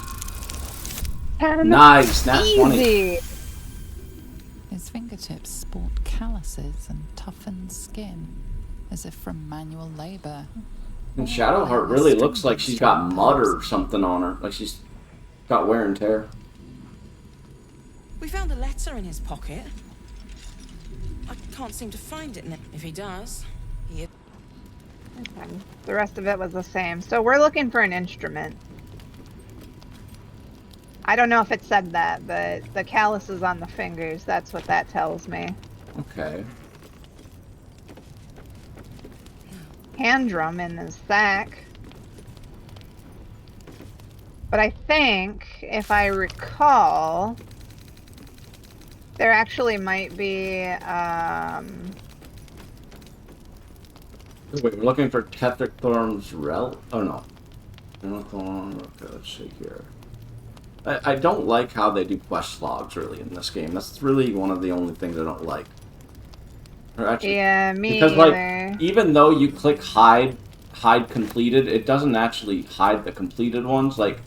Nice, nat 20. His fingertips sport calluses and toughened skin, as if from manual labor. And Shadowheart really looks like she's got mud or something on her. Like she's got wear and tear. We found a letter in his pocket. I can't seem to find it now. If he does, he... Okay. The rest of it was the same. So we're looking for an instrument. I don't know if it said that, but the calluses on the fingers, that's what that tells me. Okay. Hand drum in his sack. But I think, if I recall, there actually might be, Wait, we're looking for Catherick Thorm's rel. Oh no. Okay, let's see here. I don't like how they do quest logs really in this game. That's really one of the only things I don't like. Or actually, yeah, me because either. like even though you click hide completed, it doesn't actually hide the completed ones. Like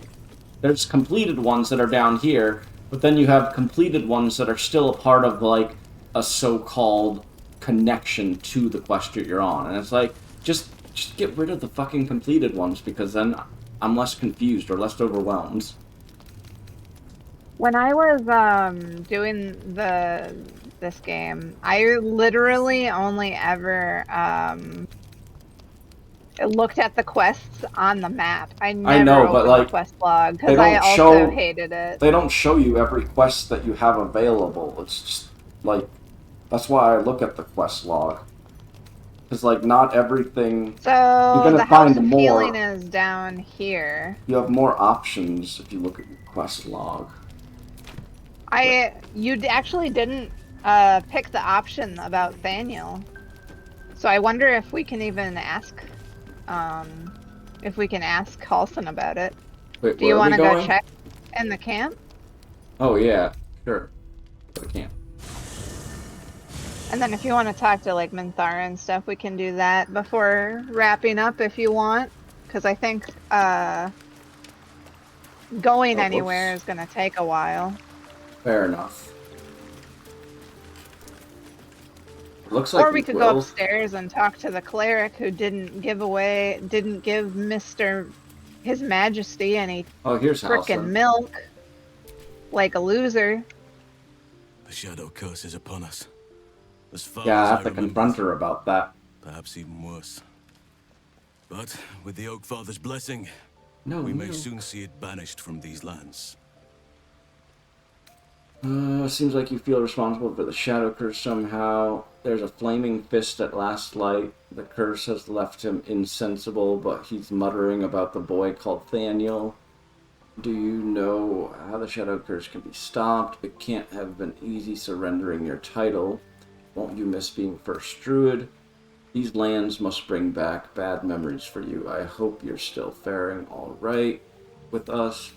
there's completed ones that are down here, but then you have completed ones that are still a part of like a so-called connection to the quest that you're on, and it's like just get rid of the fucking completed ones because then I'm less confused or less overwhelmed. When I was doing this game, I literally only ever looked at the quests on the map. I never know, but opened like the quest log because I also hated it. They don't show you every quest that you have available. It's just like that's why I look at the quest log. Because like not everything. So you're gonna the find House of more. Healing is down here. You have more options if you look at your quest log. You actually didn't pick the option about Thaniel, so I wonder if we can even ask, Coulson about it. Wait, do you want to go going? check in the camp? Oh yeah, sure. I can't. And then if you want to talk to like Minthara and stuff, we can do that before wrapping up if you want, because I think going anywhere is gonna take a while. Fair enough. Looks like Or we could go will. upstairs and talk to the cleric who didn't give His Majesty any here's frickin' Halsin. milk. Like a loser. The shadow curse is upon us. As far Yeah, I as have to remember, confront her about that. perhaps even worse. But with the Oak Father's blessing, No, we may no. soon see it banished from these lands. Seems like you feel responsible for the shadow curse somehow. There's a flaming fist at last light. The curse has left him insensible, but he's muttering about the boy called Thaniel. Do you know how the shadow curse can be stopped? It can't have been easy surrendering your title. Won't you miss being first druid? These lands must bring back bad memories for you. I hope you're still faring all right with us.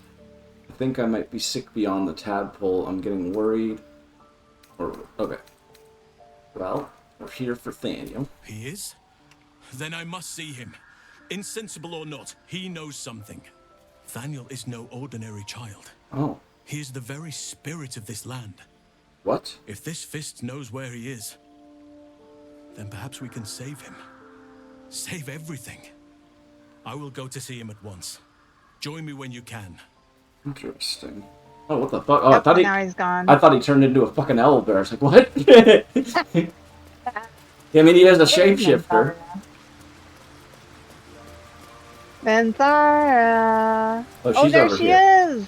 I think I might be sick beyond the tadpole. I'm getting worried. Okay. Well, we're here for Thaniel. He is? Then I must see him. Insensible or not, he knows something. Thaniel is no ordinary child. Oh. He is the very spirit of this land. What? If this fist knows where he is, then perhaps we can save him. Save everything. I will go to see him at once. Join me when you can. Interesting. Oh, what the fuck? Oh, Yep, now he's gone. I thought he turned into a fucking owlbear. I was like, what? I mean, he is a shapeshifter. Minthara. Oh, she's there over she here. is.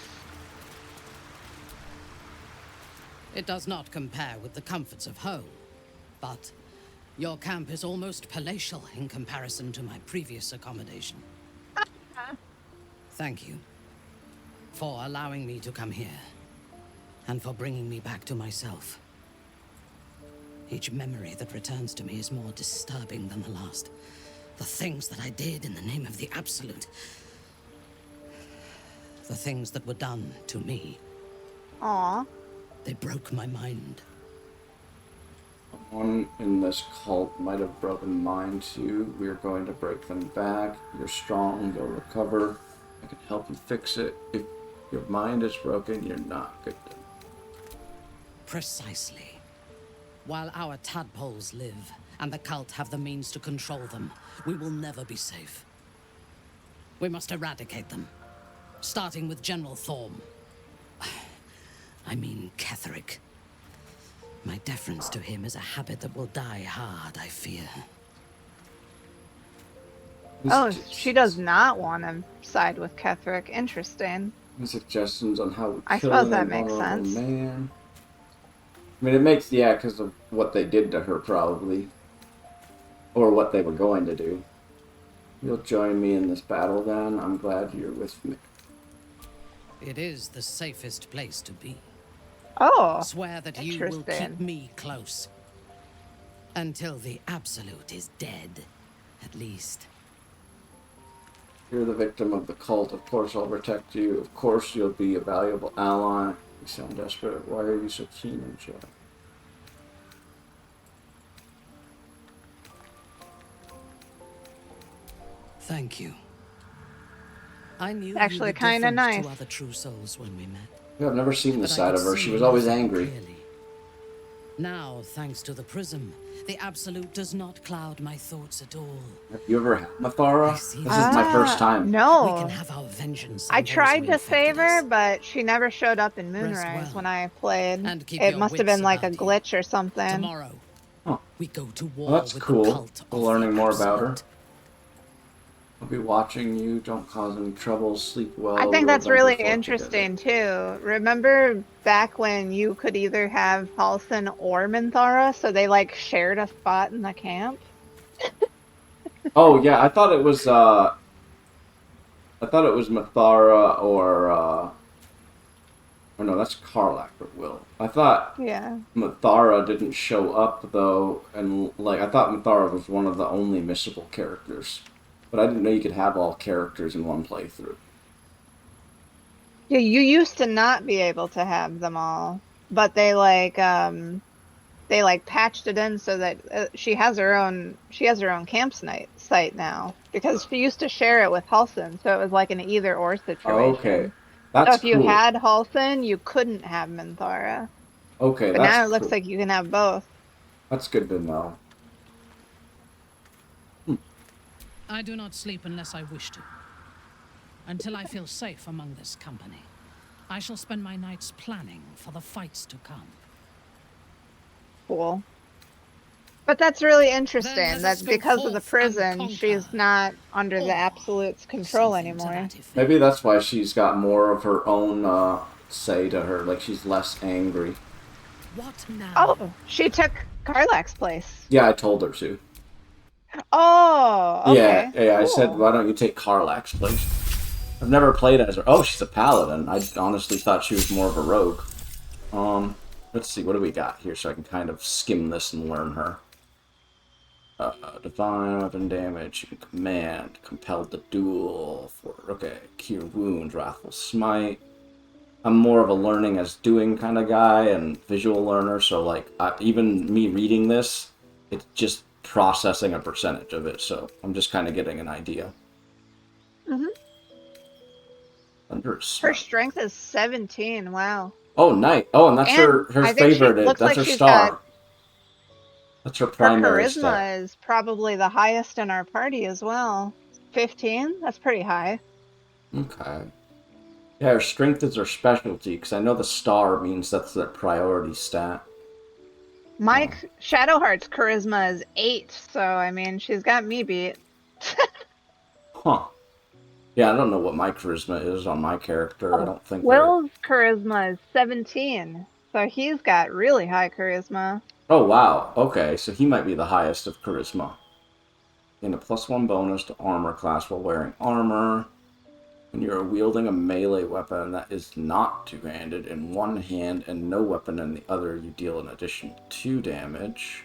It does not compare with the comforts of home, but your camp is almost palatial in comparison to my previous accommodation. Thank you for allowing me to come here, and for bringing me back to myself. Each memory that returns to me is more disturbing than the last. The things that I did in the name of the Absolute. The things that were done to me. Aw. They broke my mind. Someone in this cult might have broken mine too. We're going to break them back. You're strong, you'll recover. I can help you fix it. If your mind is broken, you're not good. Precisely. While our tadpoles live, and the cult have the means to control them, we will never be safe. We must eradicate them, starting with General Thorm. I mean Ketheric. My deference to him is a habit that will die hard, I fear. Oh, she does not want to side with Ketheric. Interesting. Any suggestions on how we I kill suppose an that makes invulnerable sense. man? I mean, it makes, yeah, because of what they did to her, probably. Or what they were going to do. You'll join me in this battle, then? I'm glad you're with me. It is the safest place to be. Oh, swear that you will keep me close. Until the Absolute is dead, at least. You're the victim of the cult. Of course I'll protect you. Of course you'll be a valuable ally. You sound desperate. Why are you so keen on joy? Thank you. I knew actually you were kind of different nice. to other true souls when we met. Yeah, I've never seen this But I side could of her. She see was always nothing angry. clearly. Now, thanks to the prism, the Absolute does not cloud my thoughts at all. Have you ever had Mathara? This is my first time. No. We can have our vengeance. I on those tried who to save her, but she never showed up in Moonrise well. when I played. And keep It your must have wits been like a about you. glitch or something. Tomorrow, we go to war Well, that's with cool. the cult of Learning the more about her. Absolute. I'll be watching you. Don't cause any trouble. Sleep well. I think We'll that's adventure really forth interesting too. Remember back when you could either have Halsin or Minthara, so they like shared a spot in the camp? Oh yeah, I thought it was Mathara or no, that's Karlach or Will. I thought Yeah. Mathara didn't show up though, and like I thought Mathara was one of the only missable characters. But I didn't know you could have all characters in one playthrough. Yeah, you used to not be able to have them all, but they patched it in so that she has her own campsite now because she used to share it with Halsin, so it was like an either or situation. Okay. That's So if you cool. had Halsin, you couldn't have Minthara. Okay, But that's now it looks cool. like you can have both. That's good to know. I do not sleep unless I wish to. Until I feel safe among this company. I shall spend my nights planning for the fights to come. Cool. But that's really Then interesting let us that go because of the forth and prison, conquer. she's not under the Absolute's control anymore. Maybe that's why she's got more of her own say to her. Like, she's less angry. What now? Oh, she took Karlach's place. Yeah, I told her to. Oh, okay. Yeah, I Cool. said, why don't you take Karlach's place? I've never played as her. Oh, she's a paladin. I honestly thought she was more of a rogue. Let's see, what do we got here so I can kind of skim this and learn her? Divine weapon damage, you can command, compelled to duel, cure wounds, wrathful smite. I'm more of a learning as doing kind of guy and visual learner, so like, even me reading this, it's just processing a percentage of it, so I'm just kind of getting an idea. Mm-hmm. Thunder Her smite. strength is 17. Wow. Oh, nice. Oh, and that's her I think she favorite. looks That's like her she's star. got, That's her her primary stat. charisma is probably the highest in our party as well. 15? That's pretty high. Okay. Yeah, her strength is her specialty, because I know the star means that's their priority stat. Mike Shadowheart's charisma is 8, so I mean, she's got me beat. Huh. Yeah, I don't know what my charisma is on my character. I don't think there... Will's charisma is 17, so he's got really high charisma. Oh, wow. Okay, so he might be the highest of charisma. Gain a +1 bonus to armor class while wearing armor. When you are wielding a melee weapon that is not two-handed in one hand and no weapon in the other, you deal an additional 2 damage.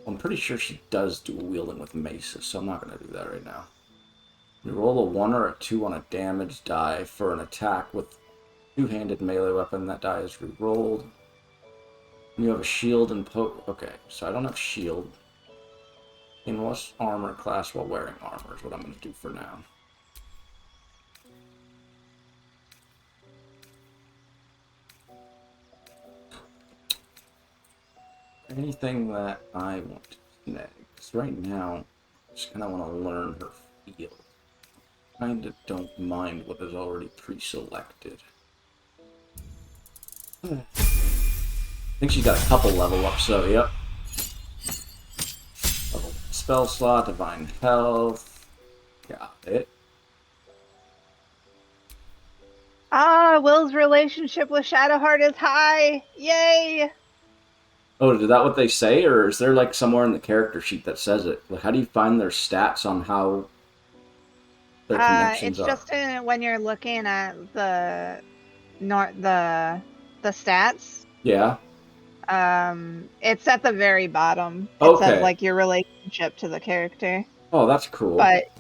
I'm pretty sure she does dual wielding with maces, so I'm not going to do that right now. You roll a 1 or a 2 on a damage die for an attack with two-handed melee weapon. That die is re-rolled. You have a shield and okay, so I don't have shield. In what's armor class while wearing armor is what I'm going to do for now. Anything that I want to snag. Because right now, I just kind of want to learn her field. Kind of don't mind what is already pre-selected. I think she's got a couple level ups, so yep. Level spell slot, divine health. Got it. Ah, Will's relationship with Shadowheart is high. Yay! Oh, is that what they say, or is there like somewhere in the character sheet that says it? Like, how do you find their stats on how their connections It's are? just when you're looking at the stats. Yeah. It's at the very bottom. It Okay. says like your relationship to the character. Oh, that's cool. But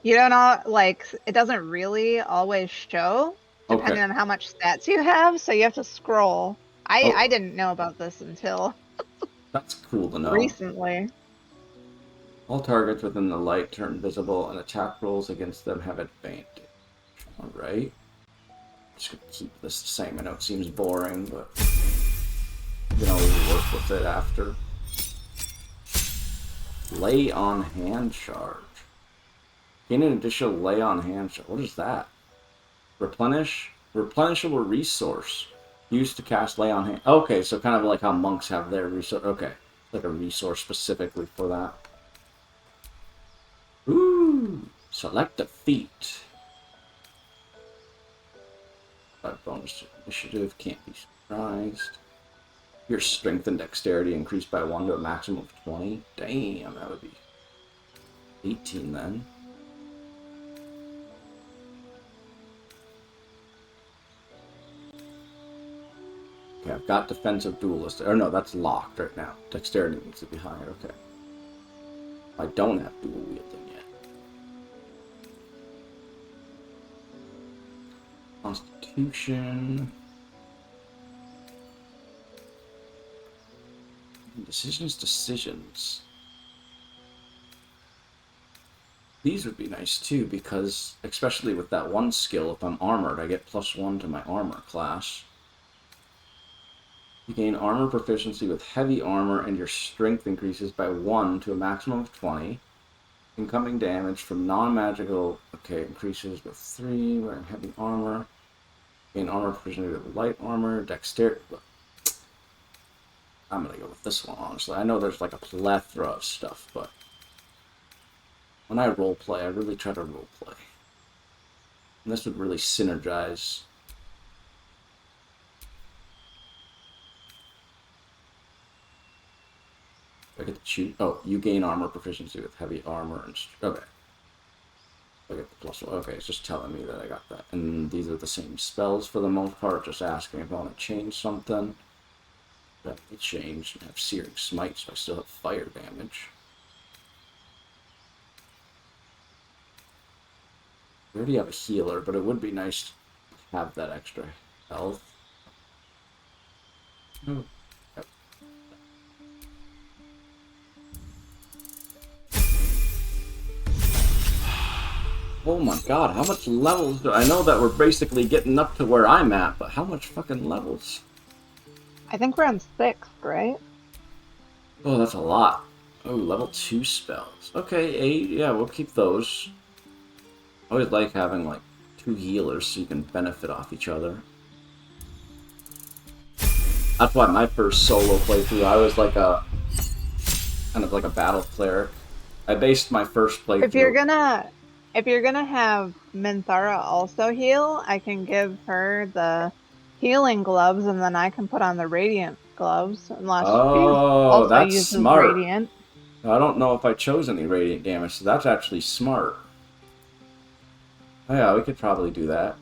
you don't know, like, it doesn't really always show depending Okay. on how much stats you have, so you have to scroll. Oh. I didn't know about this until That's cool to know. recently. All targets within the light turn visible, and attack rolls against them have advantage. Alright. Just gonna keep this the same. I know it seems boring, but you can always work with it after. Lay on hand charge. Gain an additional lay on hand charge. What is that? Replenish? Replenishable resource. Used to cast lay on hand. Okay, so kind of like how monks have their resource. Okay. Like a resource specifically for that. Ooh. Select a feat. 5 bonus to initiative. Can't be surprised. Your strength and dexterity increased by 1 to a maximum of 20. Damn, that would be 18 then. Okay, I've got defensive duelist. Or no, that's locked right now. Dexterity needs to be higher. Okay. I don't have dual wielding yet. Constitution. Decisions. These would be nice too, because especially with that one skill, if I'm armored, I get +1 to my armor class. You gain armor proficiency with heavy armor, and your strength increases by 1 to a maximum of 20. Incoming damage from non-magical, okay, increases with 3, wearing heavy armor. Gain armor proficiency with light armor, dexterity. I'm gonna go with this one, honestly. I know there's like a plethora of stuff, but when I roleplay, I really try to roleplay. And this would really synergize. I get to choose. Oh, you gain armor proficiency with heavy armor and okay. I get the +1. Okay, it's just telling me that I got that. And these are the same spells for the most part. Just asking if I want to change something. That will change. I have Searing Smite, so I still have fire damage. We already have a healer, but it would be nice to have that extra health. Oh. Yep. Oh my god, how much levels do I know that we're basically getting up to where I'm at, but how much fucking levels? I think we're on 6, right? Oh, that's a lot. Oh, level 2 spells. Okay, 8, yeah, we'll keep those. I always like having like 2 healers so you can benefit off each other. That's why my first solo playthrough, I was like a kind of like a battle cleric. I based my first playthrough. If you're gonna have Minthara also heal, I can give her the healing gloves, and then I can put on the radiant gloves, unless she also that's uses smart. radiant. I don't know if I chose any radiant damage, so that's actually smart. Oh yeah, we could probably do that.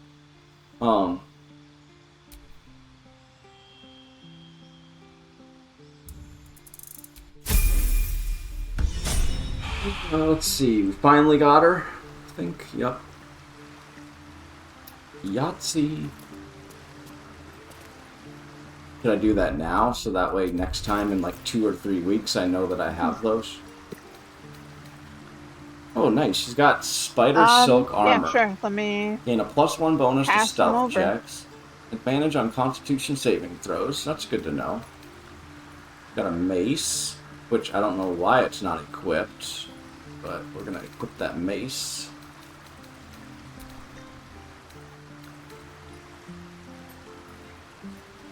Let's see, we finally got her. I think, yep. Yahtzee. Should I do that now, so that way next time in like 2 or 3 weeks I know that I have those? Oh, nice. She's got spider silk armor. Yeah, sure. Let me gain a +1 bonus to pass them stealth over. checks. Advantage on Constitution saving throws. That's good to know. Got a mace, which I don't know why it's not equipped, but we're gonna equip that mace.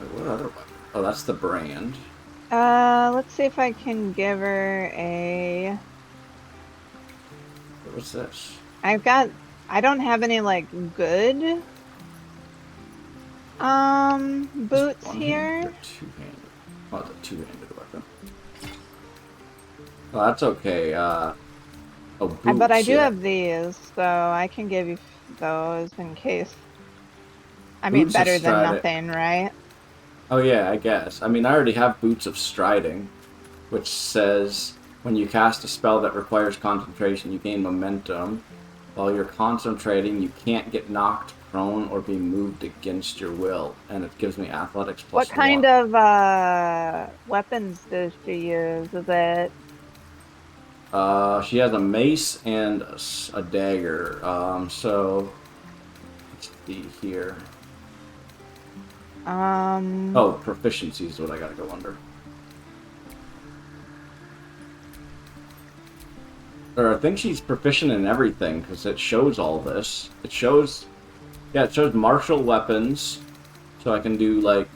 Wait, what other weapon? Oh, that's the brand. Let's see if I can give her a... What's this? I don't have any, like, good, boots here. Two-handed. Oh, it's a two-handed weapon. Oh, that's okay. Oh, boots, But I do have these, so I can give you those in case. I mean, Boots better of than Striding. nothing, right? Oh yeah, I guess. I mean, I already have Boots of Striding, which says when you cast a spell that requires concentration, you gain momentum. While you're concentrating, you can't get knocked prone or be moved against your will, and it gives me athletics +1. What kind of weapons does she use? Is it? She has a mace and a dagger. So let's see here. Oh, proficiency is what I gotta go under. Or I think she's proficient in everything, because it shows all this. It shows... Yeah, it shows martial weapons. So I can do, like...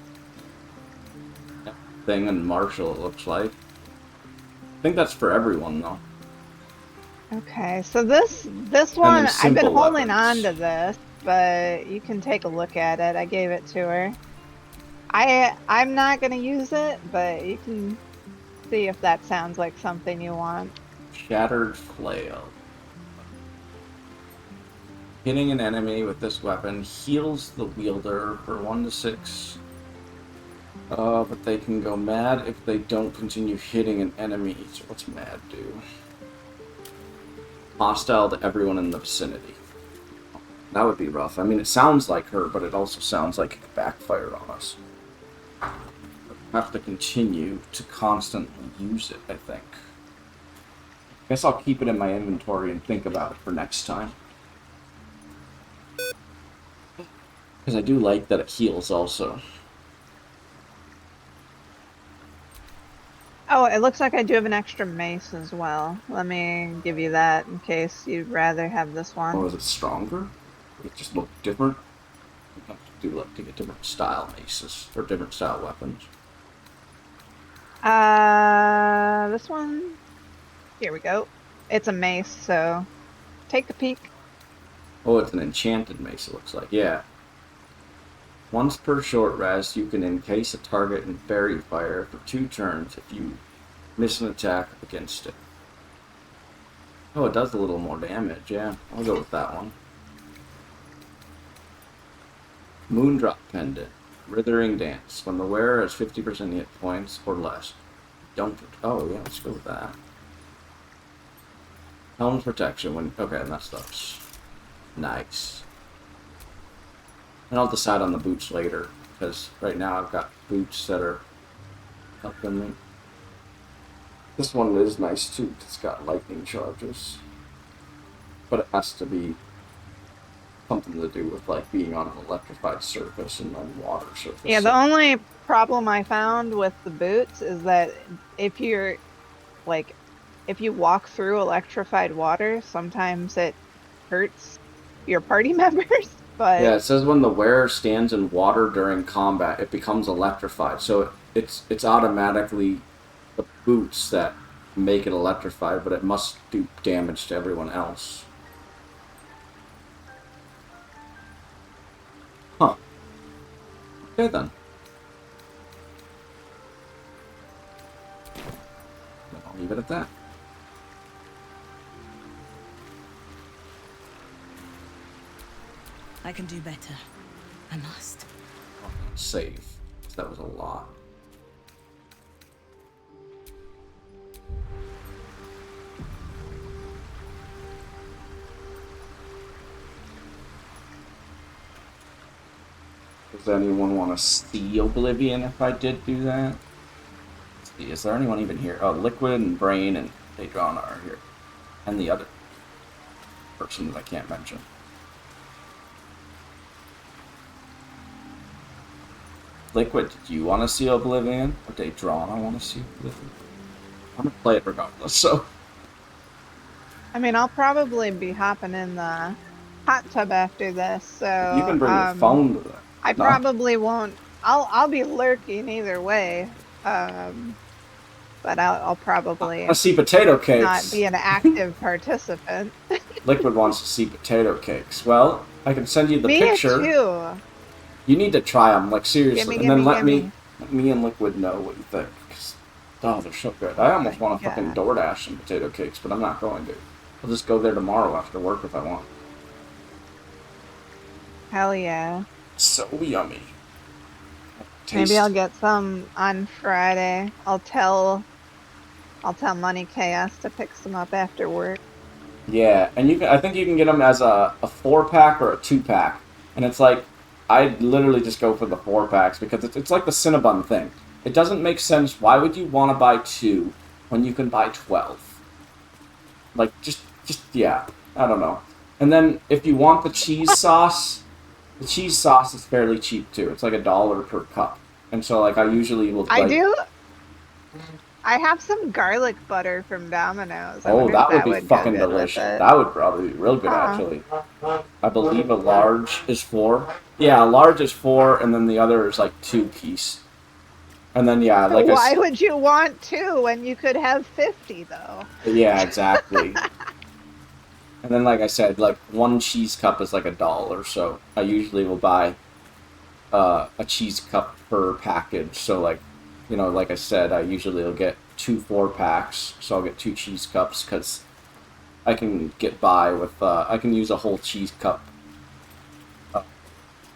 thing and martial, it looks like. I think that's for everyone, though. Okay, so this one, I've been holding weapons. on to this, but you can take a look at it. I gave it to her. I'm not gonna use it, but you can see if that sounds like something you want. Shattered Flail. Hitting an enemy with this weapon heals the wielder for 1 to 6. But they can go mad if they don't continue hitting an enemy. So what's mad do? Hostile to everyone in the vicinity. That would be rough. I mean, it sounds like her, but it also sounds like it could backfire on us. Have to continue to constantly use it, I think. Guess I'll keep it in my inventory and think about it for next time. Because I do like that it heals also. Oh, it looks like I do have an extra mace as well. Let me give you that in case you'd rather have this one. Oh, is it stronger? It just look different? I have to do like to get different style maces or different style weapons. This one. Here we go. It's a mace, so take a peek. Oh, it's an enchanted mace, it looks like. Yeah. Once per short rest, you can encase a target in fairy fire for 2 turns if you miss an attack against it. Oh, it does a little more damage, yeah. I'll go with that one. Moondrop Pendant. Withering Dance. When the wearer has 50% hit points or less. Don't... Oh, yeah, let's go with that. Helm's Protection. When... Okay, that stuff's... Nice. And I'll decide on the boots later, because right now I've got boots that are helping me. This one is nice too, it's got lightning charges. But it has to be something to do with like being on an electrified surface and on water surface. Yeah, the only problem I found with the boots is that if you're like, if you walk through electrified water, sometimes it hurts your party members. But yeah, it says when the wearer stands in water during combat, it becomes electrified. So it's automatically the boots that make it electrified, but it must do damage to everyone else. Huh. Okay then. I'll leave it at that. I can do better. I must. Save. That was a lot. Does anyone want to see Oblivion if I did do that? Let's see, is there anyone even here? Oh, Liquid and Brain and Adriana are here. And the other person that I can't mention. Liquid, did you want to see Oblivion? Or Daedron, I want to see Oblivion. I'm going to play it regardless, so... I mean, I'll probably be hopping in the hot tub after this, so... You can bring your phone to that. I probably won't... I'll be lurking either way. But I'll probably... I see potato cakes. Not be an active participant. Liquid wants to see potato cakes. Well, I can send you the picture. Me too. You need to try them, like seriously, Gimme, and then let gimme. me and Liquid know what you think. 'Cause, oh, they're so good. I almost want to fucking DoorDash some potato cakes, but I'm not going to. I'll just go there tomorrow after work if I want. Hell yeah. So yummy. Maybe I'll get some on Friday. I'll tell Money Chaos to pick some up after work. Yeah, and you can. I think you can get them as a 4-pack or a 2-pack, and it's like I literally just go for the 4-packs because it's like the Cinnabon thing. It doesn't make sense. Why would you want to buy 2 when you can buy 12? Like just yeah, I don't know. And then if you want the cheese sauce, the cheese sauce is fairly cheap too. It's like $1 per cup, and so like I usually will. I do. I have some garlic butter from Domino's. Oh, that would be fucking delicious. That would probably be real good, actually. I believe a large is 4. Yeah, a large is 4, and then the other is like 2-piece. And then, yeah, like why would you want 2 when you could have 50, though? Yeah, exactly. And then, like I said, like 1 cheese cup is like $1, so I usually will buy a cheese cup per package. So, like, you know, like I said, I usually will get 2 4-packs, so I'll get 2 cheese cups, because I can get by with, I can use a whole cheese cup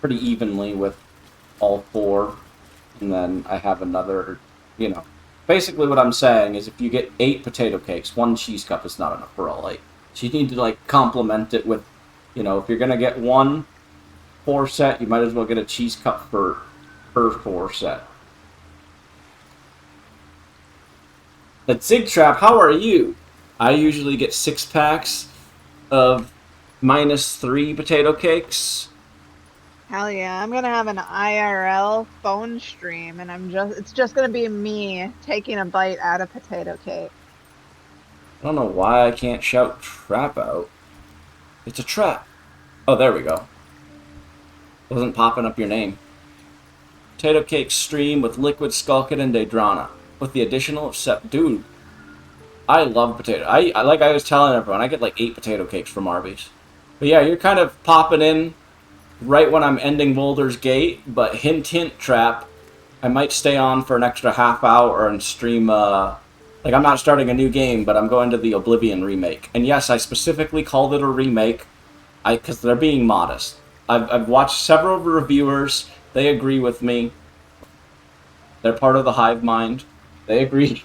pretty evenly with all 4, and then I have another, you know. Basically what I'm saying is if you get 8 potato cakes, 1 cheese cup is not enough for all 8. So you need to, like, complement it with, you know, if you're going to get 1 4 set, you might as well get a cheese cup per 4 set. But Zig Trap, how are you? I usually get 6 packs of -3 potato cakes. Hell yeah, I'm gonna have an IRL phone stream and it's just gonna be me taking a bite out of potato cake. I don't know why I can't shout trap out. It's a trap. Oh, there we go. Wasn't popping up your name. Potato cake stream with Liquid, Skulkin, and Daedrana. With the additional of dude, I love potato. I like I was telling everyone, I get like 8 potato cakes from Arby's. But yeah, you're kind of popping in right when I'm ending Boulder's Gate, but hint hint trap, I might stay on for an extra half hour and stream like I'm not starting a new game, but I'm going to the Oblivion remake. And yes, I specifically called it a remake because they're being modest. I've watched several reviewers, they agree with me. They're part of the hive mind. They agree.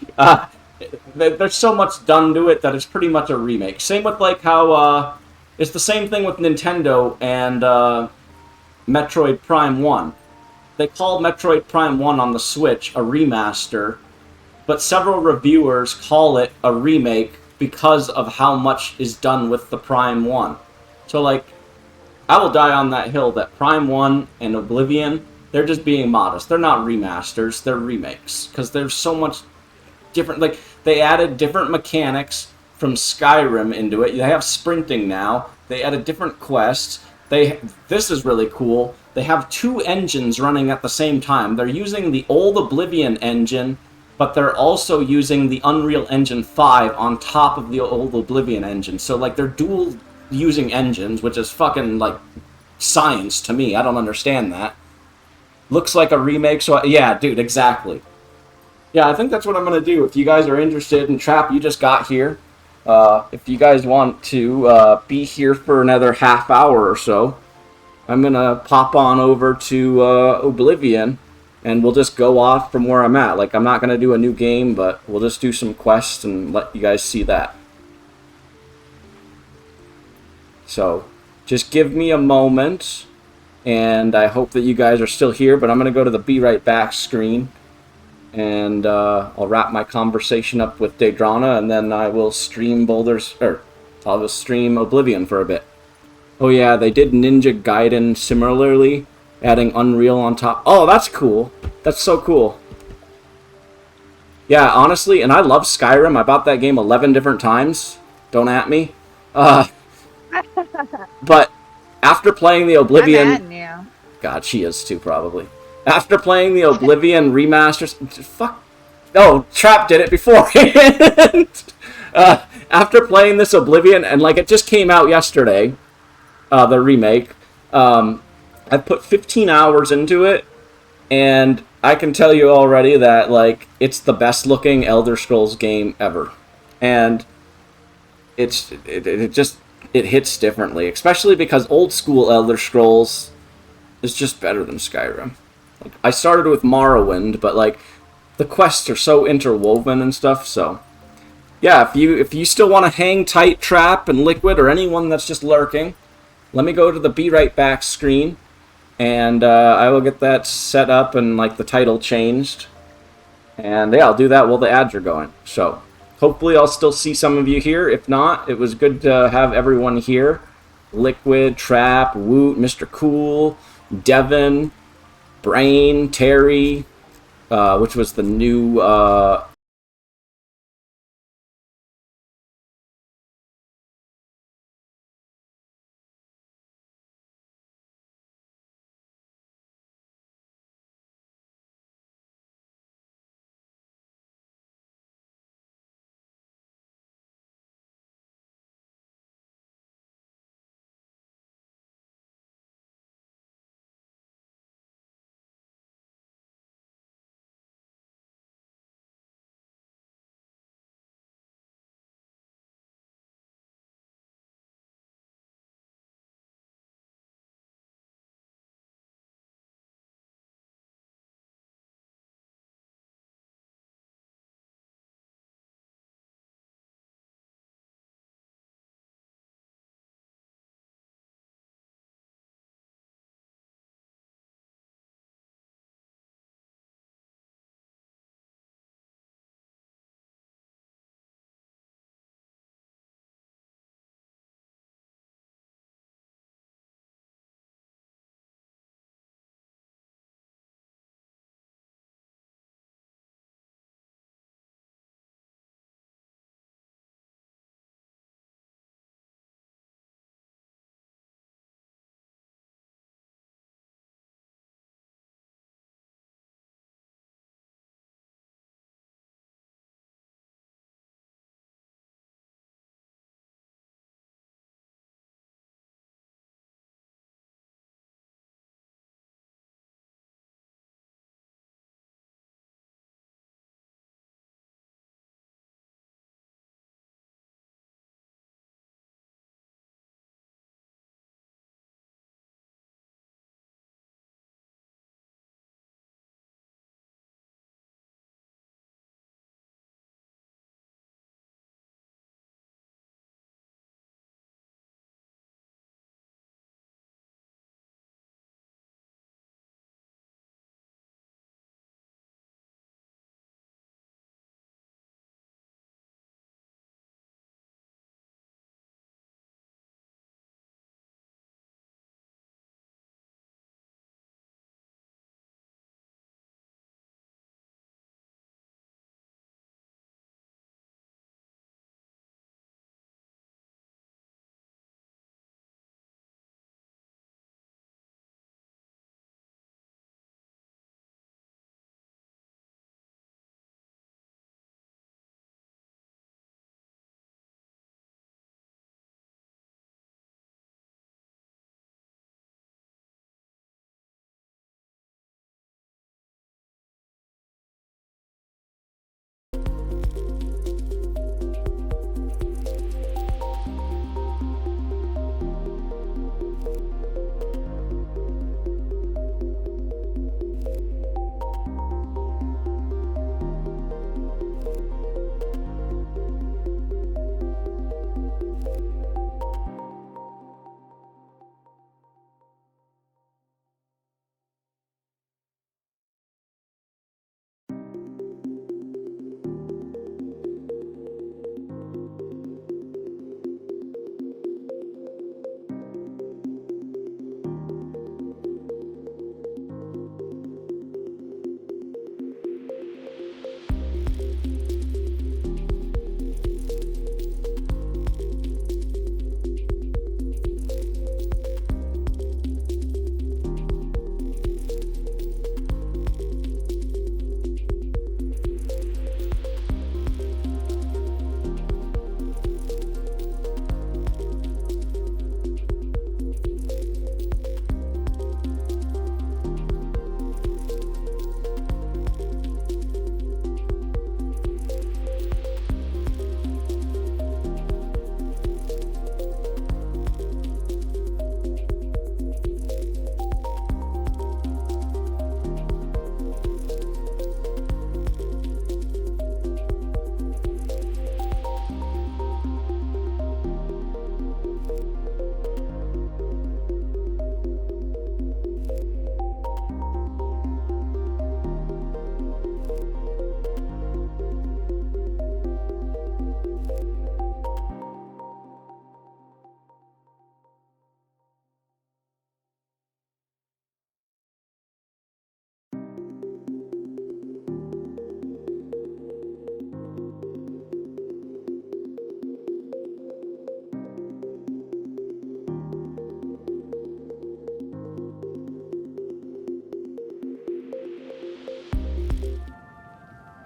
There's so much done to it that it's pretty much a remake. Same with like how it's the same thing with Nintendo and Metroid Prime 1. They called Metroid Prime 1 on the Switch a remaster, but several reviewers call it a remake because of how much is done with the Prime 1. So like, I will die on that hill that Prime 1 and Oblivion, they're just being modest. They're not remasters, they're remakes. Because there's so much different, like, they added different mechanics from Skyrim into it. They have sprinting now. They added different quests. This is really cool. They have 2 engines running at the same time. They're using the old Oblivion engine, but they're also using the Unreal Engine 5 on top of the old Oblivion engine. So, like, they're dual using engines, which is fucking, like, science to me. I don't understand that. Looks like a remake, so yeah, dude, exactly. Yeah, I think that's what I'm going to do. If you guys are interested in Trap, you just got here. If you guys want to be here for another half hour or so, I'm going to pop on over to Oblivion, and we'll just go off from where I'm at. Like, I'm not going to do a new game, but we'll just do some quests and let you guys see that. So, just give me a moment, and I hope that you guys are still here, but I'm going to go to the Be Right Back screen, and I'll wrap my conversation up with Daedrana, and then I will stream I'll stream Oblivion for a bit. Oh yeah, they did Ninja Gaiden similarly, adding Unreal on top. Oh, that's cool. That's so cool. Yeah, honestly, and I love Skyrim. I bought that game 11 different times. Don't at me. But after playing the Oblivion... I'm adding you. God, she is too, probably. After playing the Oblivion remasters... Fuck. No, Trap did it beforehand. After playing this Oblivion, and like it just came out yesterday, the remake, I've put 15 hours into it, and I can tell you already that like it's the best looking Elder Scrolls game ever. And it hits differently, especially because old school Elder Scrolls is just better than Skyrim. Like, I started with Morrowind, but like the quests are so interwoven and stuff. So yeah, if you still want to hang tight, Trap and Liquid, or anyone that's just lurking, let me go to the Be Right Back screen, and I will get that set up and like the title changed. And yeah, I'll do that while the ads are going. So hopefully I'll still see some of you here. If not, it was good to have everyone here. Liquid, Trap, Woot, Mr. Cool, Devin, Brain, Terry, which was the new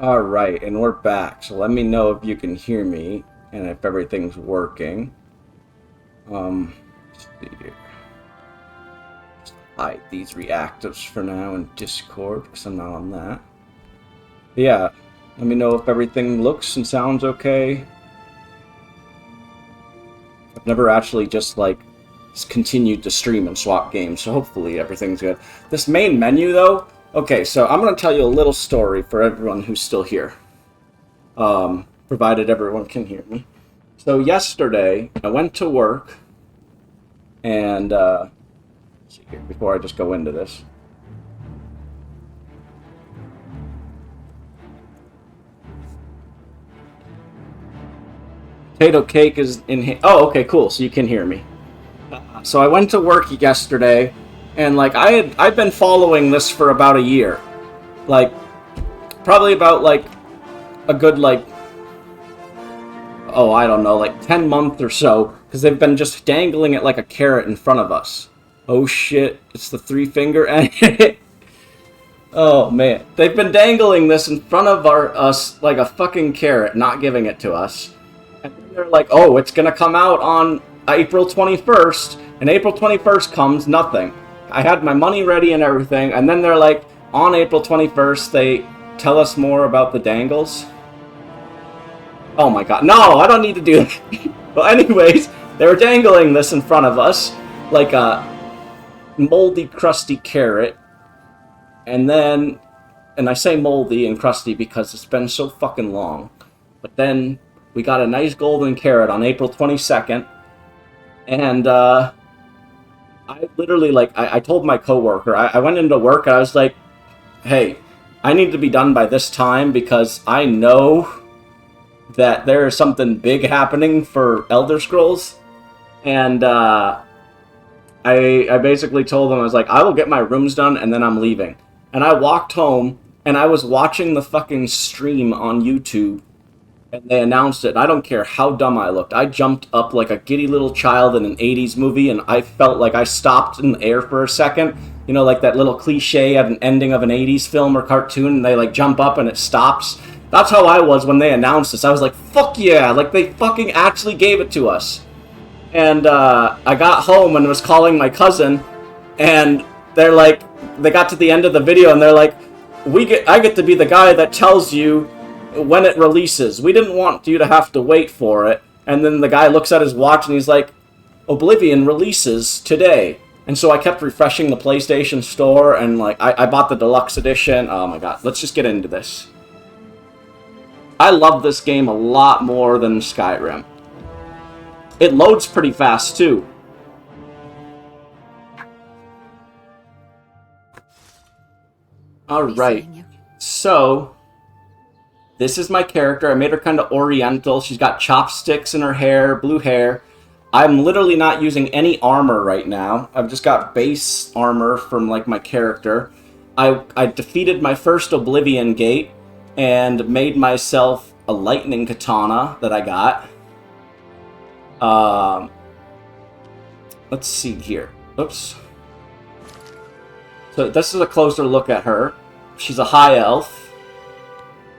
Alright, and we're back. So let me know if you can hear me and if everything's working. Let's see here. Just hide these reactives for now in Discord because I'm not on that. But yeah, let me know if everything looks and sounds okay. I've never actually just like continued to stream and swap games, so hopefully everything's good. This main menu though, okay, so I'm going to tell you a little story for everyone who's still here. Provided everyone can hear me. So yesterday, I went to work, and, let's see here, before I just go into this. Potato cake is in oh, okay, cool, so you can hear me. So I went to work yesterday, and like I've been following this for about a year, like probably about like a good like oh I don't know like 10 months or so, because they've been just dangling it like a carrot in front of us. Oh shit! It's the 3-finger. Oh man, they've been dangling this in front of us like a fucking carrot, not giving it to us. And then they're like, oh, it's gonna come out on April 21st. And April 21st comes, nothing. I had my money ready and everything, and then they're like, on April 21st, they tell us more about the dangles. Oh my god, no, I don't need to do that. Well, anyways, they were dangling this in front of us, like a moldy, crusty carrot. And then, and I say moldy and crusty because it's been so fucking long. But then, we got a nice golden carrot on April 22nd, and, I literally, like, I told my coworker, I went into work, and I was like, hey, I need to be done by this time, because I know that there is something big happening for Elder Scrolls, and, I basically told them, I was like, I will get my rooms done, and then I'm leaving. And I walked home, and I was watching the fucking stream on YouTube, and they announced it, and I don't care how dumb I looked. I jumped up like a giddy little child in an 80s movie, and I felt like I stopped in the air for a second. You know, like that little cliche at an ending of an 80s film or cartoon, and they like jump up and it stops. That's how I was when they announced this. I was like, fuck yeah, like they fucking actually gave it to us. And I got home and was calling my cousin, and they're like, they got to the end of the video, and they're like, I get to be the guy that tells you when it releases. We didn't want you to have to wait for it. And then the guy looks at his watch and he's like, Oblivion releases today. And so I kept refreshing the PlayStation Store, and like I bought the deluxe edition. Oh my god, let's just get into this. I love this game a lot more than Skyrim. It loads pretty fast too. Alright, so this is my character. I made her kind of oriental. She's got chopsticks in her hair, blue hair. I'm literally not using any armor right now. I've just got base armor from like my character. I defeated my first Oblivion Gate and made myself a lightning katana that I got. Let's see here. Oops. So this is a closer look at her. She's a high elf.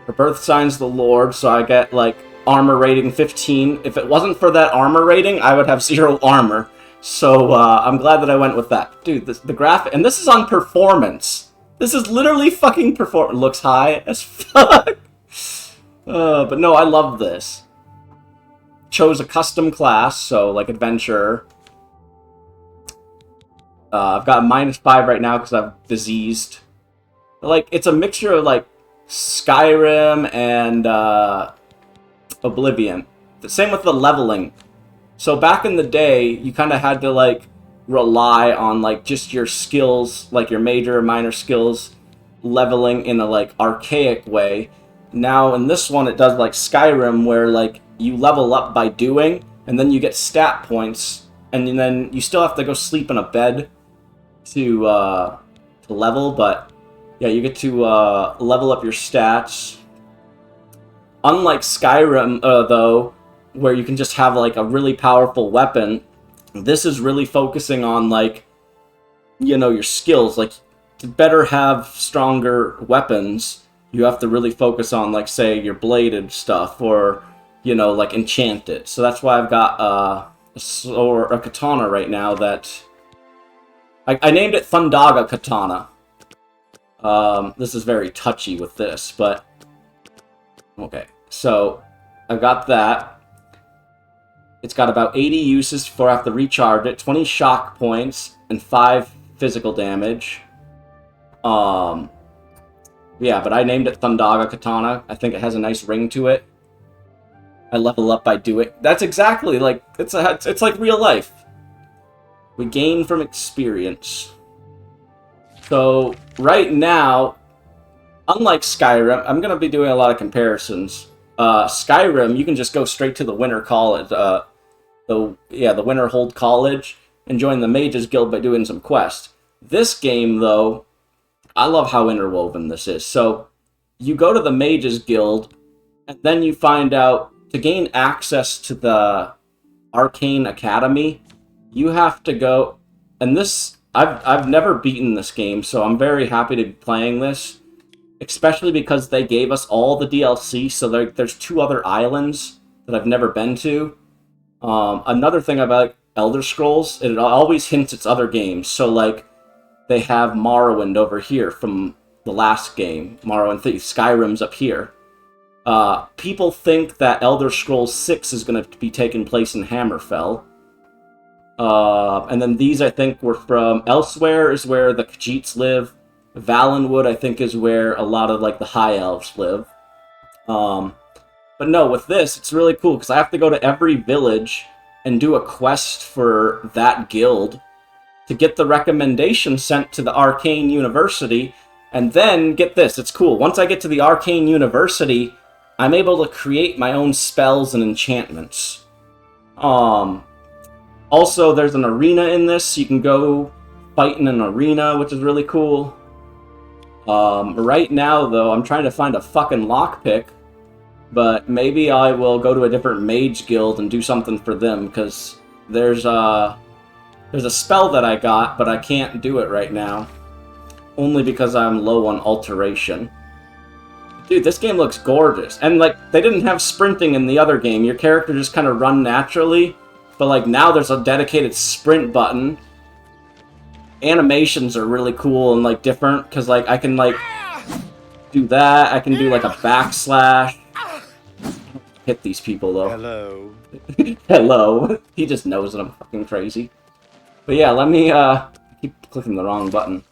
Her birth sign's the Lord, so I get, like, armor rating 15. If it wasn't for that armor rating, I would have 0 armor. So, I'm glad that I went with that. Dude, the graphic... And this is on performance. This is literally fucking performance. Looks high as fuck. But no, I love this. Chose a custom class, so, like, adventurer. I've got a -5 right now because I'm diseased. Like, it's a mixture of, like, Skyrim and Oblivion. The same with the leveling. So back in the day, you kind of had to like rely on like just your skills, like your major and minor skills, leveling in a like archaic way. Now in this one, it does like Skyrim, where like you level up by doing, and then you get stat points, and then you still have to go sleep in a bed to level, but yeah, you get to level up your stats. Unlike Skyrim, though, where you can just have like a really powerful weapon, this is really focusing on like, you know, your skills. Like, to better have stronger weapons, you have to really focus on, like, say, your bladed stuff, or, you know, like, enchanted. So that's why I've got a katana right now that... I named it Thundaga Katana. This is very touchy with this, but... Okay, so I've got that. It's got about 80 uses before I have to recharge it, 20 shock points, and 5 physical damage. Yeah, but I named it Thundaga Katana. I think it has a nice ring to it. I level up by doing... That's exactly, like, it's like real life. We gain from experience. So, right now, unlike Skyrim, I'm going to be doing a lot of comparisons. Skyrim, you can just go straight to the Winter College, the Winterhold College, and join the Mages Guild by doing some quests. This game, though, I love how interwoven this is. So, you go to the Mages Guild, and then you find out, to gain access to the Arcane Academy, you have to go... And this... I've never beaten this game, so I'm very happy to be playing this. Especially because they gave us all the DLC, so there's 2 other islands that I've never been to. Another thing about Elder Scrolls, it always hints at other games. So, like, they have Morrowind over here from the last game. Morrowind 3. Skyrim's up here. People think that Elder Scrolls 6 is going to be taking place in Hammerfell. And then these, I think, were from... Elsewhere is where the Khajiits live. Valenwood, I think, is where a lot of, like, the High Elves live. But no, with this, it's really cool, because I have to go to every village and do a quest for that guild to get the recommendation sent to the Arcane University, and then, get this, it's cool, once I get to the Arcane University, I'm able to create my own spells and enchantments. Also, there's an arena in this, so you can go fight in an arena, which is really cool. Right now, though, I'm trying to find a fucking lockpick, but maybe I will go to a different mage guild and do something for them, because there's a spell that I got, but I can't do it right now. Only because I'm low on alteration. Dude, this game looks gorgeous. And, like, they didn't have sprinting in the other game. Your character just kind of run naturally. But, like, now there's a dedicated sprint button. Animations are really cool and, like, different. Because, like, I can, like, do that. I can do, like, a backslash. Hit these people, though. Hello. Hello. He just knows that I'm fucking crazy. But yeah, let me, keep clicking the wrong button.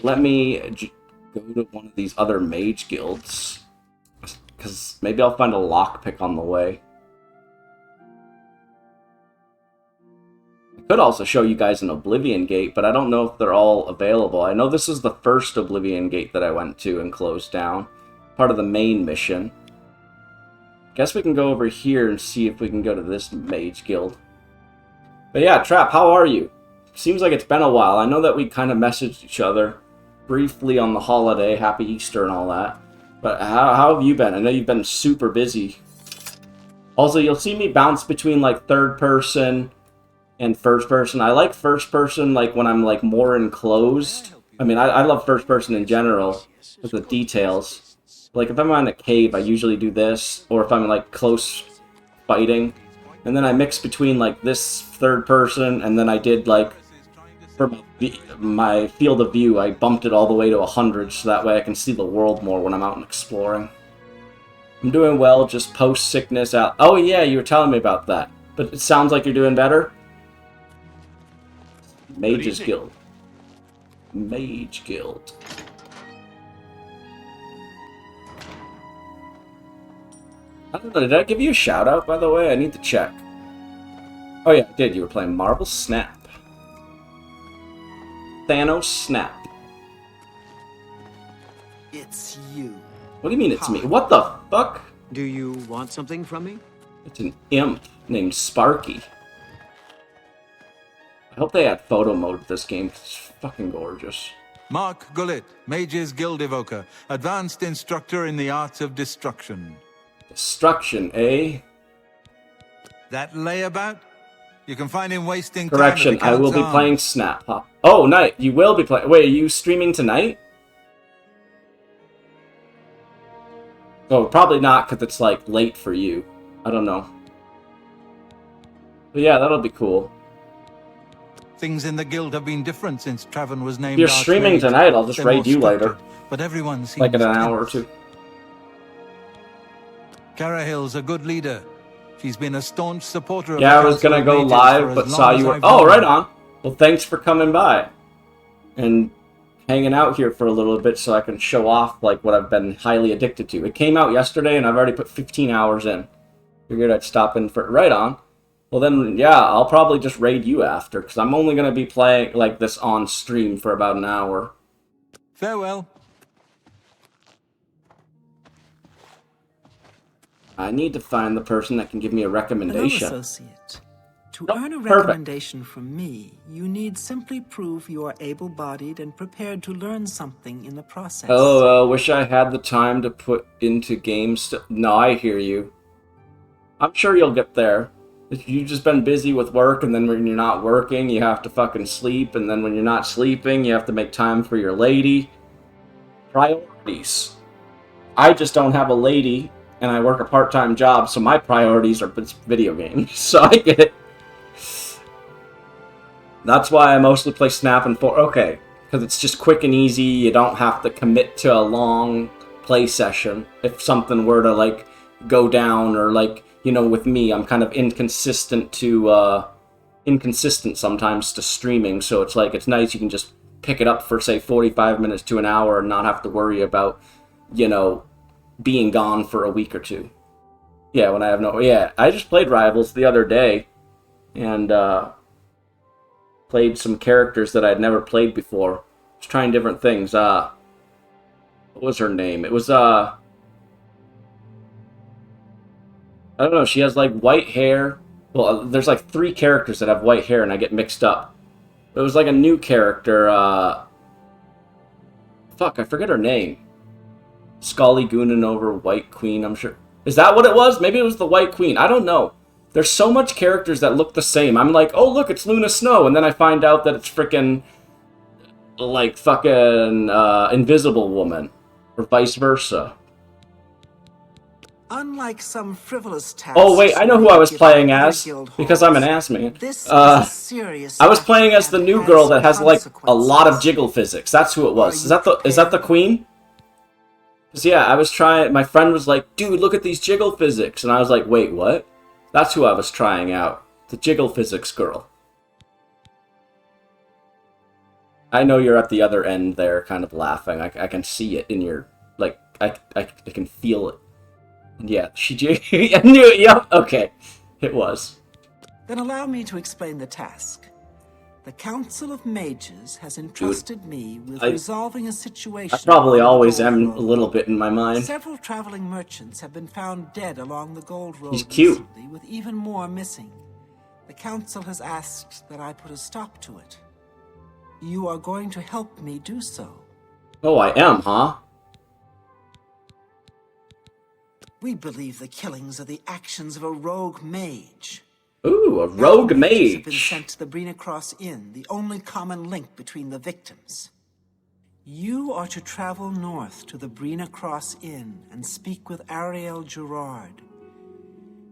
Let me go to one of these other mage guilds. Because maybe I'll find a lockpick on the way. I could also show you guys an Oblivion Gate, but I don't know if they're all available. I know this is the first Oblivion Gate that I went to and closed down. Part of the main mission. Guess we can go over here and see if we can go to this mage guild. But yeah, Trap, how are you? Seems like it's been a while. I know that we kind of messaged each other briefly on the holiday, Happy Easter and all that. But how have you been? I know you've been super busy. Also, you'll see me bounce between, like, third person and first person. I like first person, like, when I'm, like, more enclosed. I mean, I love first person in general, with the details. Like, if I'm in a cave, I usually do this, or if I'm, like, close fighting. And then I mix between, like, this third person, and then I did, like, for my field of view, I bumped it all the way to 100, so that way I can see the world more when I'm out and exploring. I'm doing well, just post-sickness out. Oh yeah, you were telling me about that. But it sounds like you're doing better. Mages Guild. Mage Guild. I don't know, did I give you a shout out, by the way? I need to check. Oh yeah, I did. You were playing Marvel Snap. Thanos Snap. It's you. What do you mean it's me? What the fuck? Do you want something from me? It's an imp named Sparky. I hope they add photo mode to this game. It's fucking gorgeous. Mark Gullet, Mages Guild Evoker, Advanced Instructor in the Arts of Destruction. Destruction, eh? That layabout? You can find him wasting Correction, time. I will be playing Snap. Huh? Oh, night. You will be playing. Wait, are you streaming tonight? Well, probably not, because it's, like, late for you. I don't know. But yeah, that'll be cool. Things in the guild have been different since Traven was named. If you're streaming Archmage. tonight, I'll just They're raid more you later. structured, but everyone seems Like in an hour or tense. two. Carahill's a good leader. She's been a staunch supporter of Yeah, the I was Council gonna of go Mages live, for but as saw long as you were... I've Oh, known right her. on. Well, thanks for coming by. And hanging out here for a little bit so I can show off, like, what I've been highly addicted to. It came out yesterday, and I've already put 15 hours in. Figured I'd stop in for... Right on. Well, then, yeah, I'll probably just raid you after, because I'm only gonna be playing, like, this on stream for about an hour. Farewell. I need to find the person that can give me a Hello, recommendation. associate. To Oh, earn a perfect. recommendation from me, you need simply prove you are able-bodied and prepared to learn something in the process. Oh, wish I had the time to put into games. No, I hear you. I'm sure you'll get there. You've just been busy with work, and then when you're not working, you have to fucking sleep, and then when you're not sleeping, you have to make time for your lady. Priorities. I just don't have a lady, and I work a part-time job, so my priorities are video games. So I get it. That's why I mostly play Snap and 4. Okay, because it's just quick and easy. You don't have to commit to a long play session. If something were to, like, go down, or, like, you know, with me, I'm kind of inconsistent sometimes to streaming. So it's like, it's nice you can just pick it up for, say, 45 minutes to an hour and not have to worry about, you know, being gone for a week or two. Yeah, when I have no... Yeah, I just played Rivals the other day, and played some characters that I'd never played before. Just trying different things. What was her name? It was, I don't know, she has, like, white hair. Well, there's, like, 3 characters that have white hair, and I get mixed up. It was, like, a new character, Fuck, I forget her name. Scully Goonin over White Queen, I'm sure. Is that what it was? Maybe it was the White Queen. I don't know. There's so much characters that look the same. I'm like, oh, look, it's Luna Snow. And then I find out that it's frickin', like, fucking Invisible Woman. Or vice versa. Unlike some frivolous tasks... Oh, wait, I know who I was playing as. Because I'm an ass man. I was playing as the new girl that has, like, a lot of jiggle physics. That's who it was. Is that the queen? Because, yeah, I was trying... My friend was like, dude, look at these jiggle physics. And I was like, wait, what? That's who I was trying out. The jiggle physics girl. I know you're at the other end there, kind of laughing. I can see it in your... Like, I can feel it. Yeah, I knew it, yep, okay. It was. Then allow me to explain the task. The Council of Mages has entrusted me with resolving a situation... I probably always am a little bit in my mind. Several traveling merchants have been found dead along the Gold Road He's cute. recently, with even more missing. The Council has asked that I put a stop to it. You are going to help me do so. Oh, I am, huh? We believe the killings are the actions of a rogue mage. Ooh, a rogue Mages have been mage. sent to the Brina Cross Inn, the only common link between the victims. You are to travel north to the Brina Cross Inn and speak with Ariel Gerard.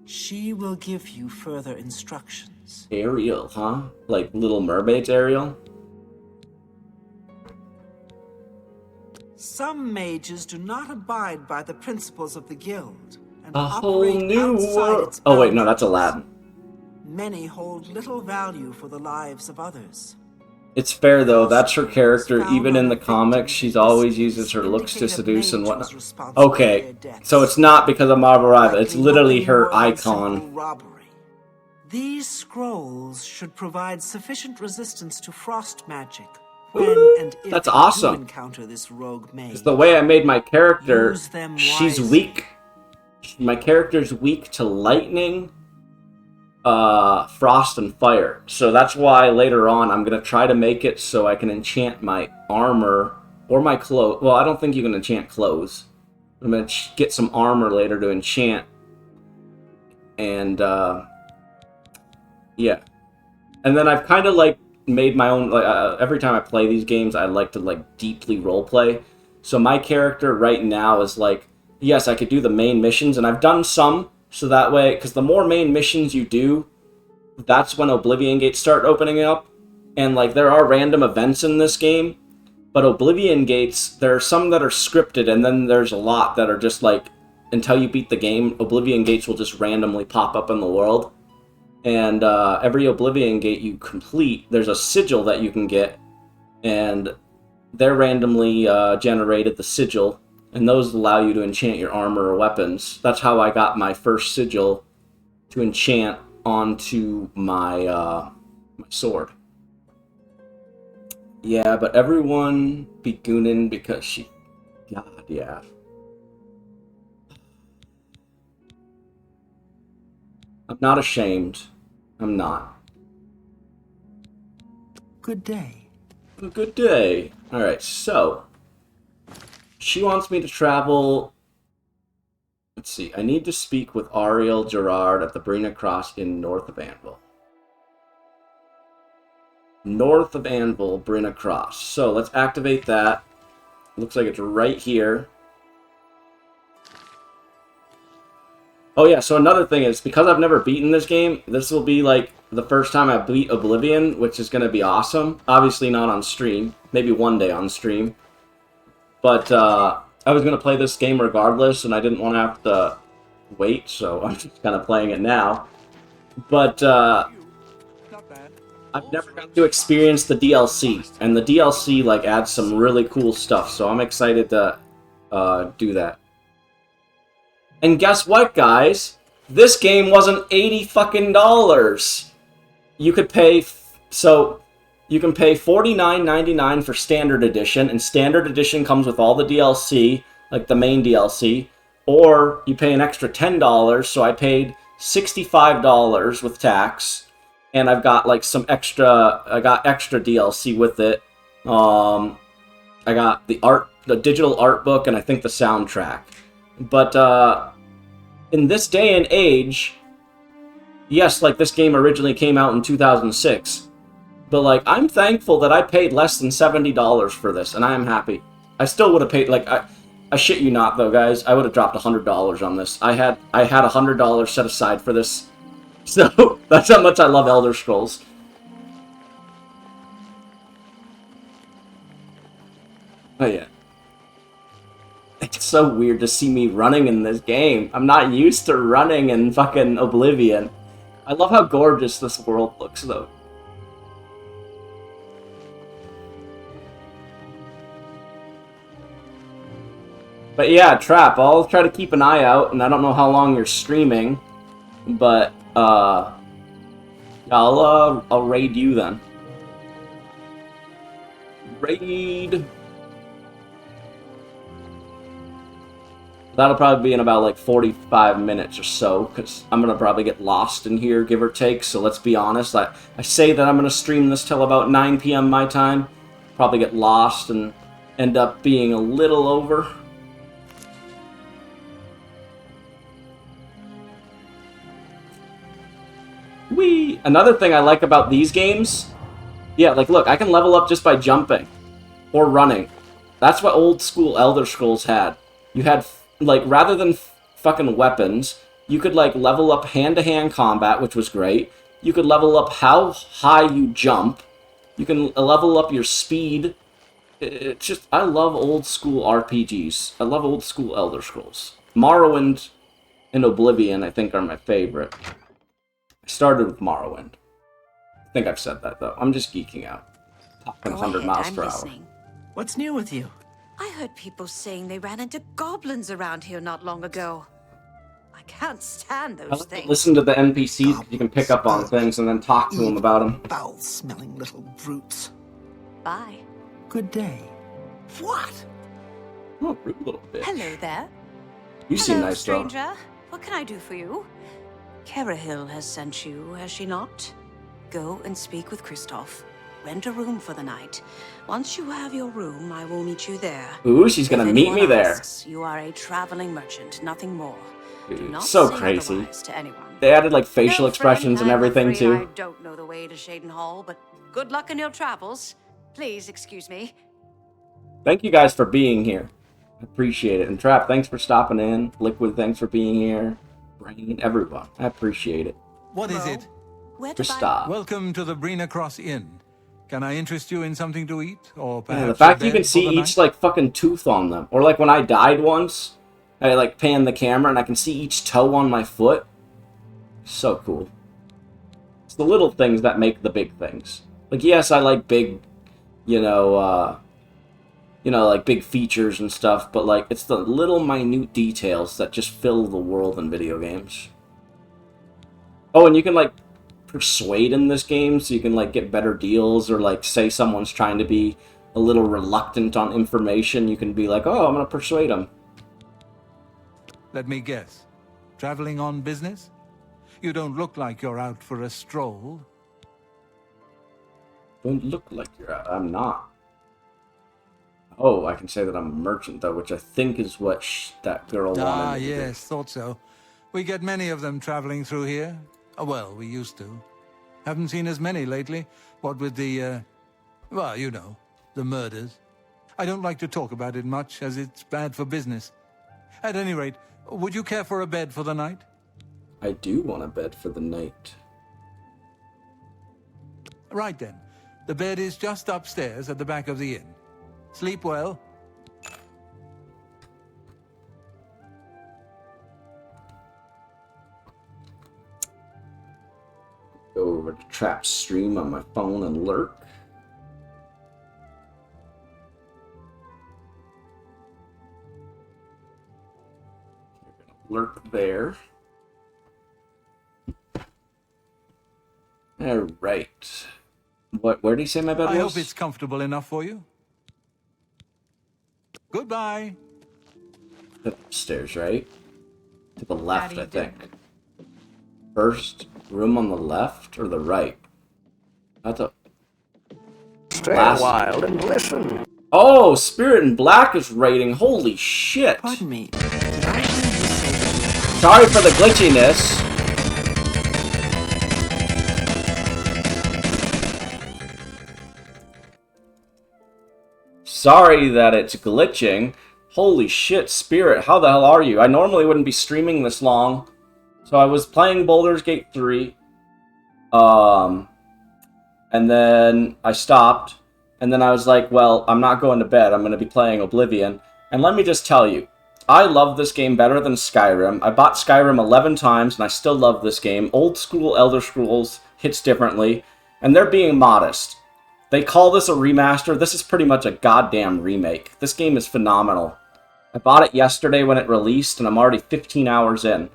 She will give you further instructions. Ariel, huh? Like Little Mermaid's Ariel? Some mages do not abide by the principles of the guild and A whole operate new outside world. its Oh, wait, no, boundaries. that's Aladdin. Many hold little value for the lives of others. It's fair, though. That's her character. Even in the comics, she's always uses her looks to seduce and whatnot. Okay, so it's not because of Marvel Rival. It's literally her icon. These scrolls should provide sufficient resistance to frost magic when and if That's you awesome. encounter this rogue mage. It's the way I made my character. Use them She's wisely. weak. My character's weak to lightning, frost, and fire. So that's why later on I'm going to try to make it so I can enchant my armor or my clothes. Well, I don't think you can enchant clothes. I'm going to get some armor later to enchant. And, yeah. And then I've kind of, like, made my own... every time I play these games, I like to, like, deeply roleplay. So my character right now is, like, yes, I could do the main missions, and I've done some, so that way, because the more main missions you do, that's when Oblivion Gates start opening up. And, like, there are random events in this game, but Oblivion Gates, there are some that are scripted, and then there's a lot that are just, like, until you beat the game, Oblivion Gates will just randomly pop up in the world. And every Oblivion Gate you complete, there's a sigil that you can get, and they're randomly generated, the sigil, and those allow you to enchant your armor or weapons. That's how I got my first sigil to enchant onto my, my sword. Yeah, but everyone be gooning because she... God, yeah. I'm not ashamed. I'm not. Good day. Good day. Alright, so... she wants me to travel... Let's see. I need to speak with Ariel Gerard at the Brina Cross in north of Anvil. North of Anvil, Brina Cross. So, let's activate that. Looks like it's right here. Oh yeah, so another thing is, because I've never beaten this game, this will be like the first time I beat Oblivion, which is going to be awesome. Obviously not on stream. Maybe one day on stream. But I was going to play this game regardless, and I didn't want to have to wait, so I'm just kind of playing it now. But I've never got to experience the DLC, and the DLC like adds some really cool stuff, so I'm excited to do that. And guess what, guys? This game wasn't $80 fucking. You could pay, so you can pay $49.99 for Standard Edition, and Standard Edition comes with all the DLC, like the main DLC, or you pay an extra $10, so I paid $65 with tax, and I've got like some extra, I got extra DLC with it. I got the digital art book, and I think the soundtrack. But, in this day and age, yes, like, this game originally came out in 2006, but, like, I'm thankful that I paid less than $70 for this, and I am happy. I still would have paid, like, I shit you not, though, guys, I would have dropped $100 on this. I had $100 set aside for this, so that's how much I love Elder Scrolls. Oh, yeah. It's so weird to see me running in this game. I'm not used to running in fucking Oblivion. I love how gorgeous this world looks, though. But yeah, Trap, I'll try to keep an eye out, and I don't know how long you're streaming, but, I'll raid you then. Raid... That'll probably be in about like 45 minutes or so, because I'm going to probably get lost in here, give or take, so let's be honest. I say that I'm going to stream this till about 9 p.m. my time, probably get lost and end up being a little over. Whee! Another thing I like about these games, yeah, like look, I can level up just by jumping or running. That's what old school Elder Scrolls had. You had... like, rather than fucking weapons, you could, like, level up hand-to-hand combat, which was great. You could level up how high you jump. You can level up your speed. It's just, I love old-school RPGs. I love old-school Elder Scrolls. Morrowind and Oblivion, I think, are my favorite. I started with Morrowind. I think I've said that, though. I'm just geeking out. Talking 100 miles per hour. What's new with you? I heard people saying they ran into goblins around here not long ago. I can't stand those things. Listen to the NPCs, you can pick up on things and then talk to them about them. Foul-smelling little brutes. Bye. Good day. What? Oh, rude little bitch. Hello there. You seem nice, stranger. though. What can I do for you? Carahil has sent you, has she not? Go and speak with Kristoff. Rent a room for the night. Once you have your room, I will meet you there. Ooh, she's gonna meet me there. Asks, you are a traveling merchant, nothing more. Dude, not so say crazy. otherwise to anyone. They added like facial No, expressions friend, and everything I'm afraid too. I don't know the way to Shaden Hall, but good luck in your travels. Please excuse me. Thank you guys for being here. I appreciate it. And Trap, thanks for stopping in. Liquid, thanks for being here. Brain, everyone. I appreciate it. What is it? Stop. Welcome to the Brina Cross Inn. Can I interest you in something to eat? Or perhaps Yeah, the fact a you can bed for see the each, night? like, fucking tooth on them. Or, like, when I died once, I, like, panned the camera and I can see each toe on my foot. So cool. It's the little things that make the big things. Like, yes, I like big, like, big features and stuff, but, like, it's the little minute details that just fill the world in video games. Oh, and you can, like, persuade in this game, so you can, like, get better deals, or, like, say someone's trying to be a little reluctant on information, you can be like, oh, I'm gonna persuade them. Let me guess. Traveling on business? You don't look like you're out for a stroll. Don't look like you're out. I'm not. Oh, I can say that I'm a merchant, though, which I think is what that girl wanted. Ah, me to do. yes, thought so. We get many of them traveling through here. Well, we used to. Haven't seen as many lately. What with the, well, you know, the murders. I don't like to talk about it much, as it's bad for business. At any rate, would you care for a bed for the night? I do want a bed for the night. Right then. The bed is just upstairs at the back of the inn. Sleep well. Go over to Trap Stream on my phone and lurk. You're gonna lurk there. Alright. Where did he say my bed was? I hope it's comfortable enough for you. Goodbye. Upstairs, right? To the left, I think. First room on the left or the right? That's a... Stay a while and listen. Oh, Spirit in Black is raiding. Holy shit. Pardon me. Sorry for the glitchiness. Sorry that it's glitching. Holy shit, Spirit, how the hell are you? I normally wouldn't be streaming this long. So I was playing Baldur's Gate 3. And then I stopped. And then I was like, well, I'm not going to bed. I'm going to be playing Oblivion. And let me just tell you, I love this game better than Skyrim. I bought Skyrim 11 times, and I still love this game. Old school Elder Scrolls hits differently. And they're being modest. They call this a remaster. This is pretty much a goddamn remake. This game is phenomenal. I bought it yesterday when it released, and I'm already 15 hours in.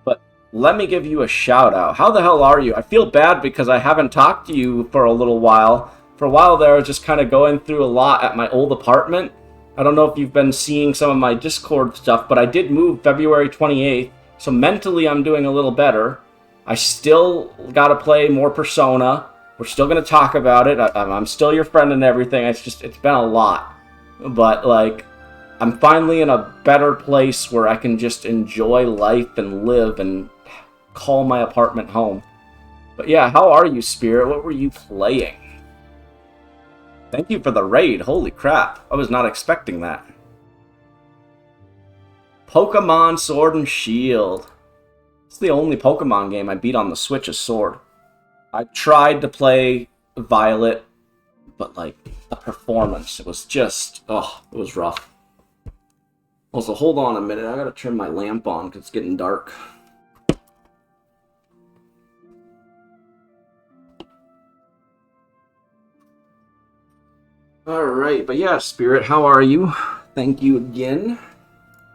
But let me give you a shout out. How the hell are you? I feel bad because I haven't talked to you for a little while. For a while there, I was just kind of going through a lot at my old apartment. I don't know if you've been seeing some of my Discord stuff, but I did move February 28th, so mentally I'm doing a little better. I still gotta play more Persona. We're still going to talk about it. I'm still your friend and everything. It's been a lot. But, like, I'm finally in a better place where I can just enjoy life and live and call my apartment home. But yeah, how are you, Spirit? What were you playing? Thank you for the raid. Holy crap. I was not expecting that. Pokemon Sword and Shield. It's the only Pokemon game I beat on the Switch as Sword. I tried to play Violet, but, like, the performance, it was just, oh, it was rough. Also, hold on a minute, I gotta turn my lamp on because it's getting dark. Alright, but yeah, Spirit, how are you? Thank you again.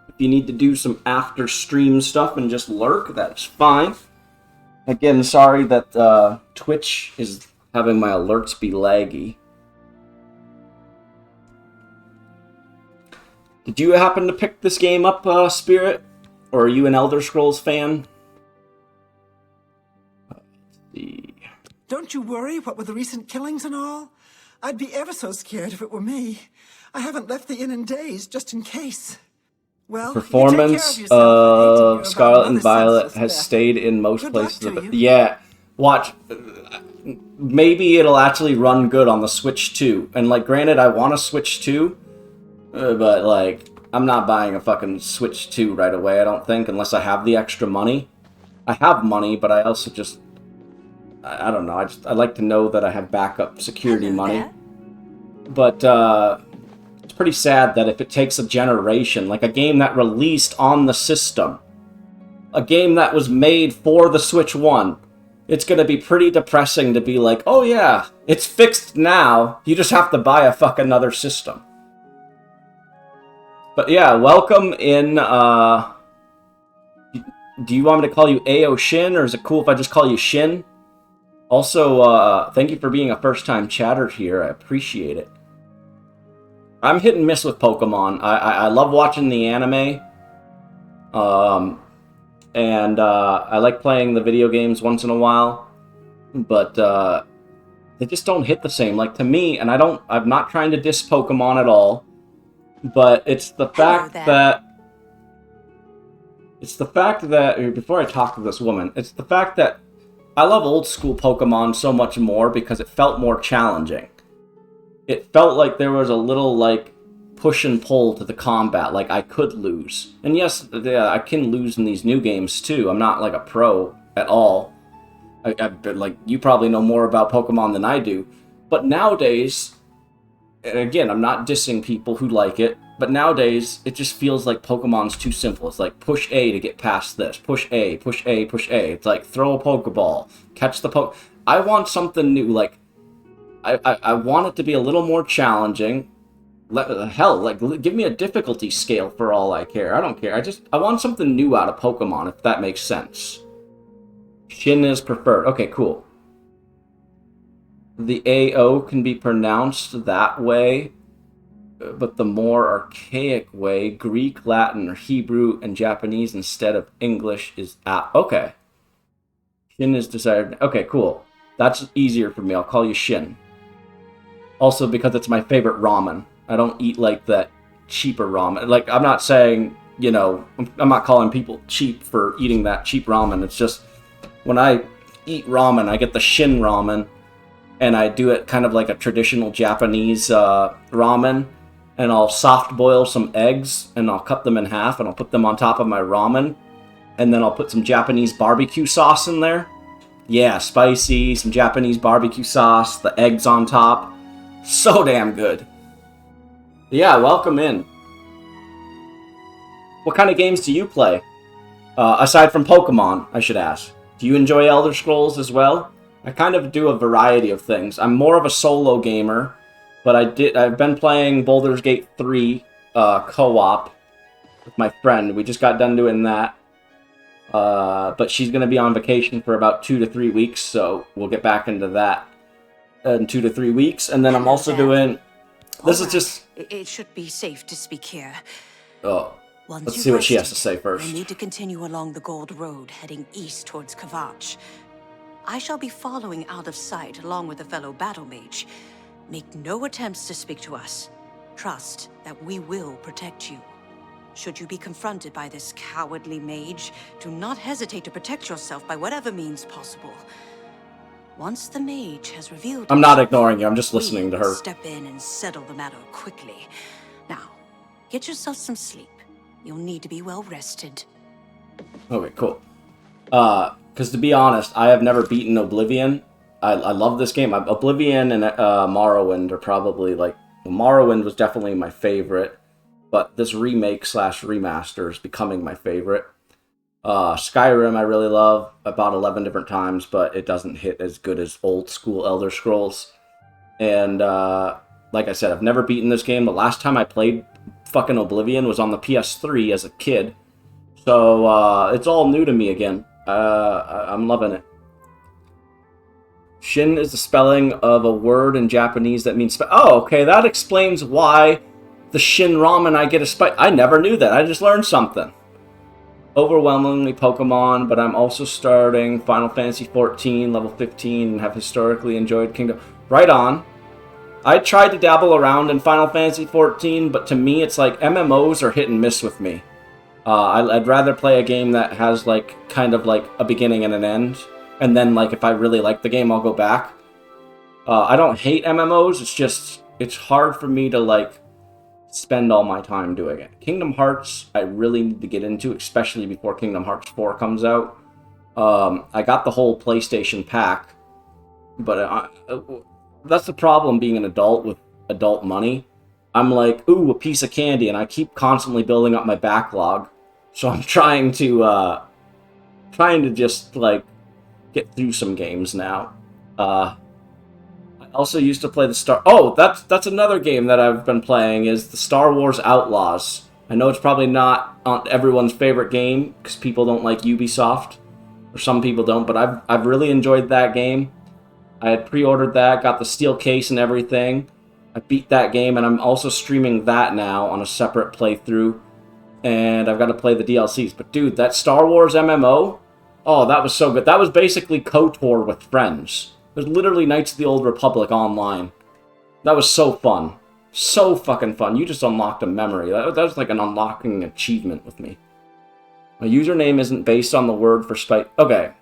If you need to do some after-stream stuff and just lurk, that's fine. Again, sorry that Twitch is having my alerts be laggy. Did you happen to pick this game up, Spirit? Or are you an Elder Scrolls fan? Let's see. Don't you worry, what with the recent killings and all? I'd be ever so scared if it were me. I haven't left the inn in days, just in case. Well, Performance of Scarlet and Violet has stayed in most places of it. Yeah, watch. Maybe it'll actually run good on the Switch too. And, like, granted, I want to Switch too, but, like, I'm not buying a fucking Switch 2 right away, I don't think, unless I have the extra money. I have money, but I also just... I don't know, I like to know that I have backup security money. But, it's pretty sad that if it takes a generation, like a game that released on the system, a game that was made for the Switch 1, it's going to be pretty depressing to be like, oh yeah, it's fixed now, you just have to buy a fucking another system. But yeah, welcome in, do you want me to call you Ao Shin, or is it cool if I just call you Shin? Also, thank you for being a first-time chatter here, I appreciate it. I'm hit and miss with Pokemon. I love watching the anime. And I like playing the video games once in a while. But they just don't hit the same. Like, to me, and I'm not trying to diss Pokemon at all, but it's the fact that... It's the fact that... Before I talk to this woman, it's the fact that I love old school Pokemon so much more because it felt more challenging. It felt like there was a little, like, push and pull to the combat. Like, I could lose. And yes, I can lose in these new games, too. I'm not, like, a pro at all. Like, you probably know more about Pokemon than I do. But nowadays, and again, I'm not dissing people who like it, but nowadays, it just feels like Pokemon's too simple. It's like, push A to get past this. Push A, push A, push A. It's like, throw a Pokeball. Catch the I want something new, like, I want it to be a little more challenging. Hell, like, give me a difficulty scale for all I care. I don't care. I want something new out of Pokemon, if that makes sense. Shin is preferred. Okay, cool. The AO can be pronounced that way, but the more archaic way, Greek, Latin, or Hebrew, and Japanese instead of English is okay. Shin is desired. Okay, cool. That's easier for me. I'll call you Shin. Also, because it's my favorite ramen. I don't eat, like, that cheaper ramen. Like, I'm not saying, you know, I'm not calling people cheap for eating that cheap ramen. It's just, when I eat ramen, I get the Shin ramen, and I do it kind of like a traditional Japanese ramen, and I'll soft boil some eggs, and I'll cut them in half, and I'll put them on top of my ramen, and then I'll put some Japanese barbecue sauce in there. Yeah, spicy, some Japanese barbecue sauce, the eggs on top. So damn good. Yeah, welcome in. What kind of games do you play? Aside from Pokemon, I should ask. Do you enjoy Elder Scrolls as well? I kind of do a variety of things. I'm more of a solo gamer, but I've been playing Baldur's Gate 3 co-op with my friend. We just got done doing that. But she's going to be on vacation for about 2 to 3 weeks, so we'll get back into that in 2 to 3 weeks. And then I'm also doing... This is just... It should be safe to speak here. Oh, let's see what she has to say first. We need to continue along the Gold Road, heading east towards Kavach. I shall be following out of sight, along with a fellow battle mage. Make no attempts to speak to us. Trust that we will protect you. Should you be confronted by this cowardly mage, do not hesitate to protect yourself by whatever means possible. Once the mage has revealed I'm not ignoring you, I'm just listening to her. Step in and settle the matter quickly. Now, get yourself some sleep. You'll need to be well rested. Okay, cool. Because to be honest, I have never beaten Oblivion. I love this game. Oblivion and Morrowind are probably, like... Well, Morrowind was definitely my favorite. But this remake / remaster is becoming my favorite. Skyrim I really love. I bought 11 different times, but it doesn't hit as good as old school Elder Scrolls. And like I said, I've never beaten this game. The last time I played fucking Oblivion was on the PS3 as a kid. So it's all new to me again. I'm loving it. Shin is the spelling of a word in Japanese that means... Oh, okay, that explains why the Shin ramen I get a spice... I never knew that. I just learned something. Overwhelmingly Pokemon, but I'm also starting Final Fantasy XIV, level 15, and have historically enjoyed Kingdom... Right on. I tried to dabble around in Final Fantasy XIV, but to me it's like MMOs are hit and miss with me. I'd rather play a game that has, like, kind of like a beginning and an end. And then, like, if I really like the game, I'll go back. I don't hate MMOs, it's just, it's hard for me to, like, spend all my time doing it. Kingdom Hearts, I really need to get into, especially before Kingdom Hearts 4 comes out. I got the whole PlayStation pack, but that's the problem being an adult with adult money. I'm like, ooh, a piece of candy, and I keep constantly building up my backlog. So I'm trying to just, like, get through some games now. I also used to play the Oh, that's another game that I've been playing, is the Star Wars Outlaws. I know it's probably not everyone's favorite game, because people don't like Ubisoft, or some people don't, but I've really enjoyed that game. I had pre-ordered that, got the steel case and everything. I beat that game, and I'm also streaming that now on a separate playthrough. And I've got to play the DLCs. But dude, that Star Wars MMO, oh, that was so good. That was basically KOTOR with friends. It was literally Knights of the Old Republic online. That was so fun. So fucking fun. You just unlocked a memory. That was like an unlocking achievement with me. My username isn't based on the word for spite. Okay.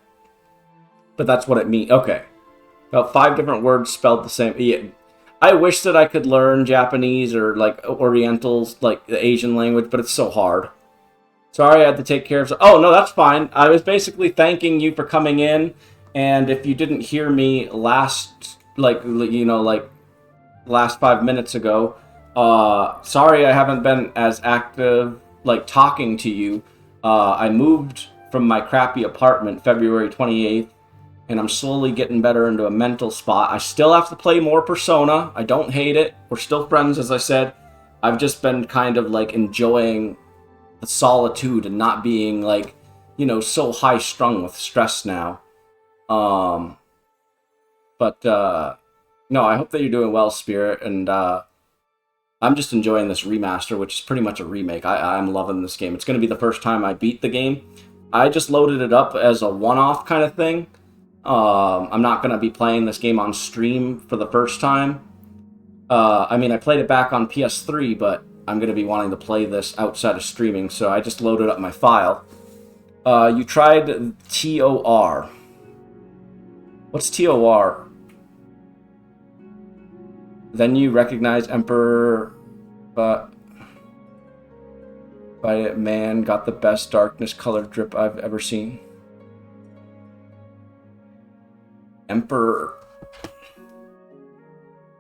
But that's what it means. Okay. About 5 different words spelled the same. Yeah. I wish that I could learn Japanese or, like, Orientals, like, the Asian language, but it's so hard. Sorry, I had to take care of... Oh, no, that's fine. I was basically thanking you for coming in, and if you didn't hear me last 5 minutes ago, sorry I haven't been as active, like, talking to you. I moved from my crappy apartment February 28th, and I'm slowly getting better into a mental spot. I still have to play more Persona. I don't hate it. We're still friends, as I said. I've just been kind of, like, enjoying the solitude and not being, like, you know, so high-strung with stress now. No, I hope that you're doing well, Spirit, and, I'm just enjoying this remaster, which is pretty much a remake. I'm loving this game. It's going to be the first time I beat the game. I just loaded it up as a one-off kind of thing. I'm not going to be playing this game on stream for the first time. I mean, I played it back on PS3, but I'm going to be wanting to play this outside of streaming, so I just loaded up my file. You tried TOR. What's TOR? Then you recognize Emperor, but by man got the best darkness colored drip I've ever seen. Emperor.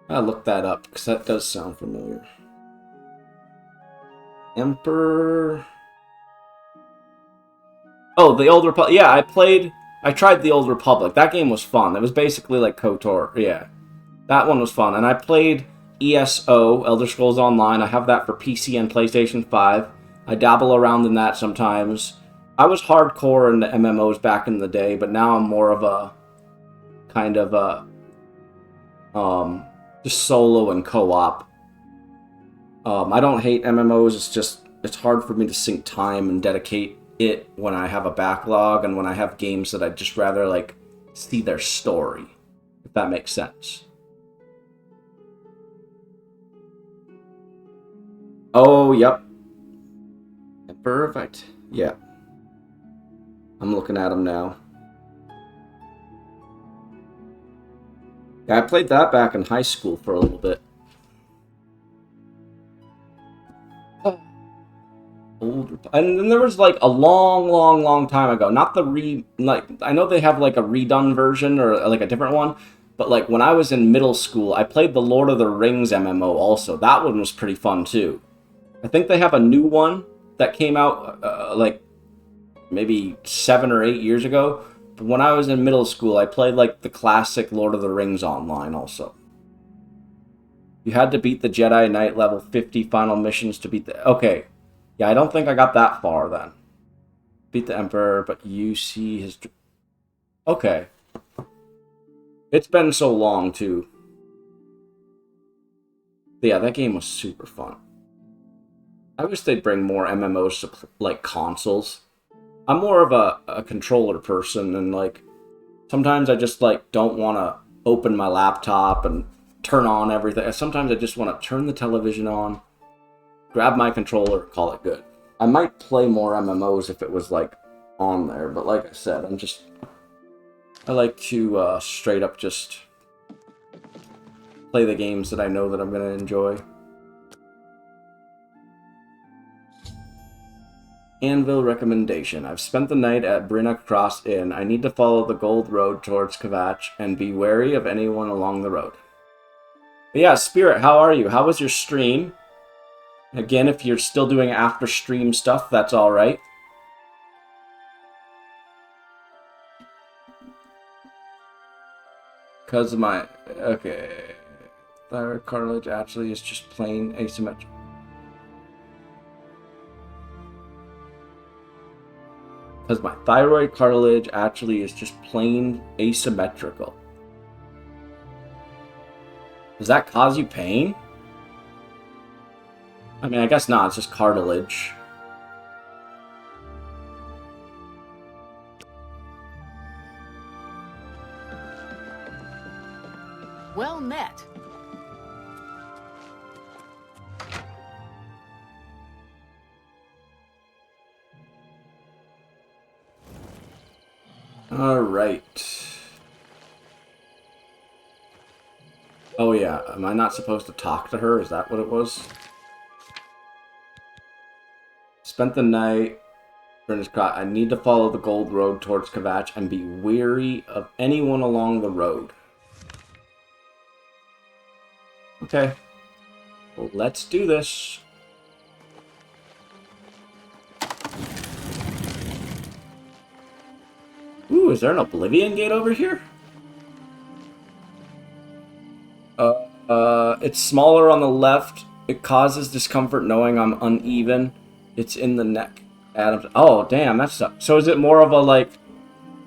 I'll look that up, because that does sound familiar. Emperor... Oh, the Old Republic. Yeah, I tried the Old Republic. That game was fun. It was basically like KOTOR. Yeah. That one was fun. And I played ESO, Elder Scrolls Online. I have that for PC and PlayStation 5. I dabble around in that sometimes. I was hardcore into MMOs back in the day, but now I'm more of a kind of a just solo and co-op. I don't hate MMOs. It's just it's hard for me to sink time and dedicate it when I have a backlog and when I have games that I'd just rather like see their story, if that makes sense. Oh, yep. Perfect. Yeah. I'm looking at them now. Yeah, I played that back in high school for a little bit. And then there was like a long time ago. Not the I know they have like a redone version or like a different one, but like when I was in middle school, I played the Lord of the Rings MMO also. That one was pretty fun too. I think they have a new one that came out like maybe 7 or 8 years ago. But when I was in middle school, I played like the classic Lord of the Rings online also. You had to beat the Jedi Knight level 50 final missions to beat the... Okay. Yeah, I don't think I got that far then. Beat the Emperor, but you see his... Okay. It's been so long, too. But yeah, that game was super fun. I wish they'd bring more MMOs to, like, consoles. I'm more of a controller person, and, like, sometimes I just, like, don't want to open my laptop and turn on everything. Sometimes I just want to turn the television on, grab my controller, call it good. I might play more MMOs if it was, like, on there, but like I said, I like to straight up just play the games that I know that I'm going to enjoy. Anvil recommendation. I've spent the night at Brina Cross Inn. I need to follow the gold road towards Kvatch and be wary of anyone along the road. But yeah, Spirit, how are you? How was your stream? Again, if you're still doing after stream stuff, that's alright. Because my... Okay. Thyroid cartilage actually is just plain asymmetrical. Because my thyroid cartilage actually is just plain asymmetrical. Does that cause you pain? I mean, I guess not. It's just cartilage. Well met. All right. Oh yeah, am I not supposed to talk to her? Is that what it was? Spent the night. I need to follow the gold road towards Kvatch and be wary of anyone along the road. Okay. Well, let's do this. Ooh, is there an Oblivion Gate over here? It's smaller on the left. It causes discomfort knowing I'm uneven. It's in the neck. Adams. Oh, damn, that sucks. So is it more of a, like,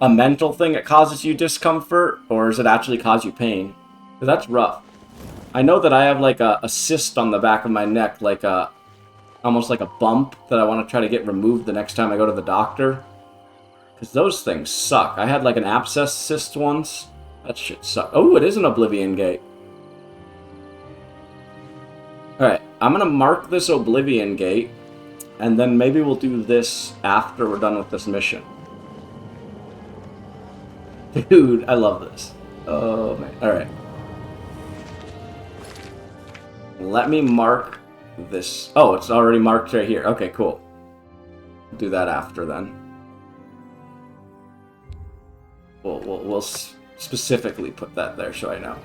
a mental thing that causes you discomfort? Or does it actually cause you pain? Because that's rough. I know that I have, like, a cyst on the back of my neck, like a... almost like a bump that I want to try to get removed the next time I go to the doctor. Because those things suck. I had, like, an abscess cyst once. That shit sucks. Oh, it is an Oblivion Gate. Alright, I'm going to mark this Oblivion Gate, and then maybe we'll do this after we're done with this mission. Dude, I love this. Oh, man. Alright. Let me mark this. Oh, it's already marked right here. Okay, cool. Do that after, then. We'll specifically put that there so I know.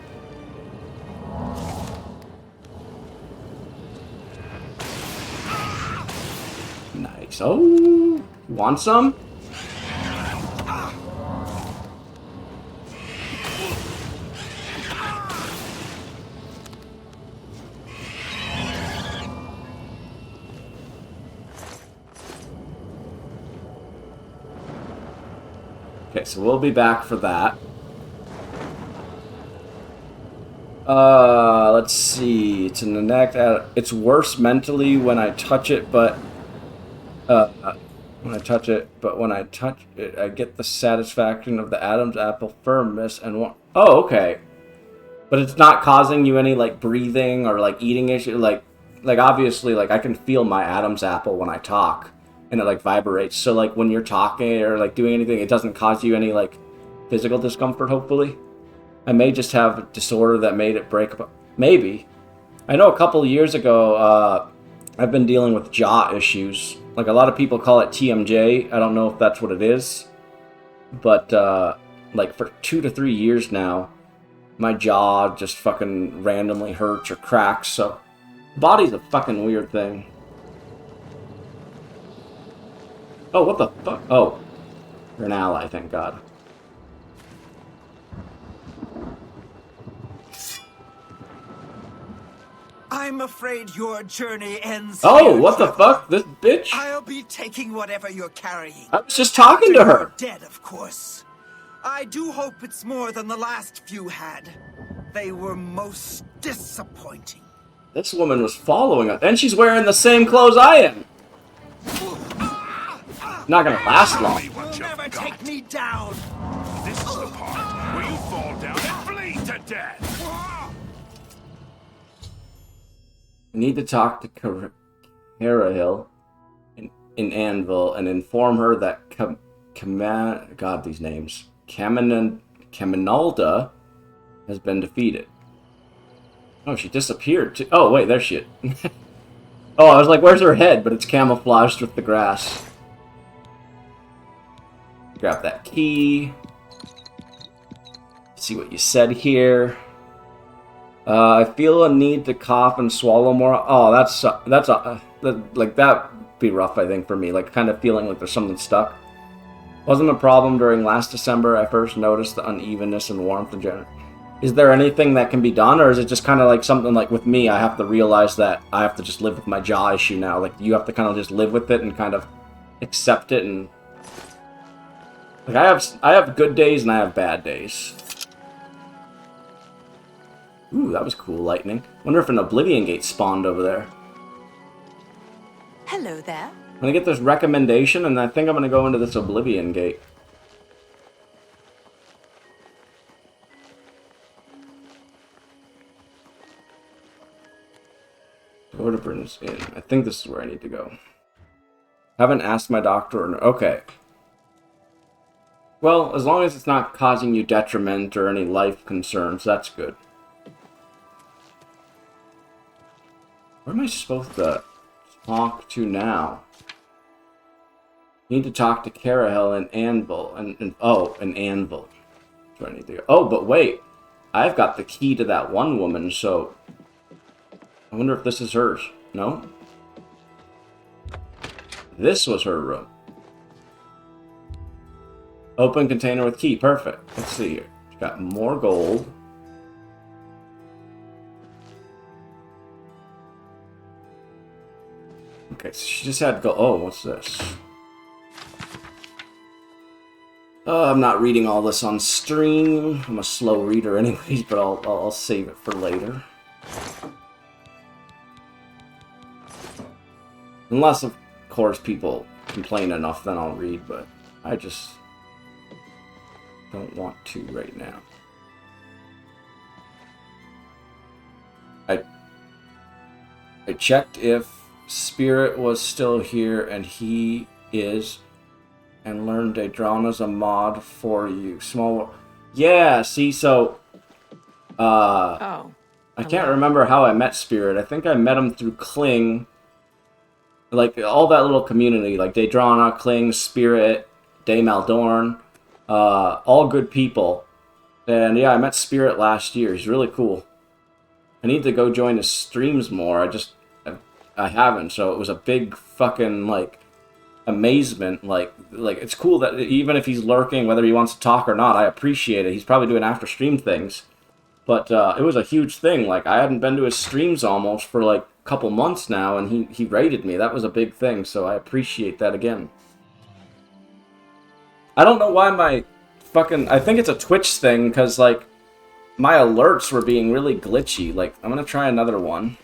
Nice. Oh, you want some? Okay, so we'll be back for that. Let's see. It's in the neck. It's worse mentally when I touch it, but when I touch it, I get the satisfaction of the Adam's apple firmness and one. Oh, okay. But it's not causing you any like breathing or like eating issue. Like obviously, like I can feel my Adam's apple when I talk, and it like vibrates. So like when you're talking or like doing anything, it doesn't cause you any like physical discomfort. Hopefully, I may just have a disorder that made it break. Maybe. I know a couple of years ago, I've been dealing with jaw issues. Like, a lot of people call it TMJ. I don't know if that's what it is. But, like, for 2 to 3 years now, my jaw just fucking randomly hurts or cracks. So, body's a fucking weird thing. Oh, what the fuck? Oh. You're an ally, thank God. I'm afraid your journey ends Oh, here, what the fuck? This bitch? I'll be taking whatever you're carrying. I was just talking to her. You're dead, of course. I do hope it's more than the last few had. They were most disappointing. This woman was following us, and she's wearing the same clothes I am. Not gonna last long. You'll never take me down. This is the part where you fall down and bleed to death. I need to talk to Carahill in Anvil and inform her that God, these names. Caminalda has been defeated. Oh, she disappeared too. Oh, wait, there she is. Oh, I was like, where's her head? But it's camouflaged with the grass. Grab that key. See what you said here. I feel a need to cough and swallow more. Oh, like that'd be rough, I think, for me. Like kind of feeling like there's something stuck. Wasn't a problem during last December. I first noticed the unevenness and warmth in general. Is there anything that can be done, or is it just kind of like something like with me, I have to realize that I have to just live with my jaw issue now? Like, you have to kind of just live with it and kind of accept it, and... Like, I have good days and I have bad days. Ooh, that was cool, lightning. Wonder if an Oblivion Gate spawned over there. Hello there. I'm gonna get this recommendation, and I think I'm gonna go into this Oblivion Gate. Go to Britain's Inn. I think this is where I need to go. Haven't asked my doctor. Okay. Well, as long as it's not causing you detriment or any life concerns, that's good. Where am I supposed to talk to now? Need to talk to Carahel and Anvil. Oh, an Anvil. That's where I need to go. Oh, but wait. I've got the key to that one woman, so... I wonder if this is hers. No? This was her room. Open container with key. Perfect. Let's see here. She's got more gold. Okay, so she just had gold. Oh, what's this? I'm not reading all this on stream. I'm a slow reader anyways, but I'll save it for later. Unless, of course, people complain enough, then I'll read, but I just don't want to right now. I checked if Spirit was still here, and he is, and learned Daedrana's a mod for you. Small... Yeah, see, so... Oh. I can't remember how I met Spirit. I think I met him through Kling. Like, all that little community, like Daedrana, Kling, Spirit, Dame Aldorn, all good people. And yeah, I met Spirit last year. He's really cool. I need to go join his streams more. I haven't, so it was a big fucking, like, amazement. Like it's cool that even if he's lurking, whether he wants to talk or not, I appreciate it. He's probably doing after stream things. But it was a huge thing. Like, I hadn't been to his streams almost for, like, a couple months now, and he raided me. That was a big thing, so I appreciate that again. I don't know why my fucking... I think it's a Twitch thing, because, like, my alerts were being really glitchy. Like, I'm gonna try another one.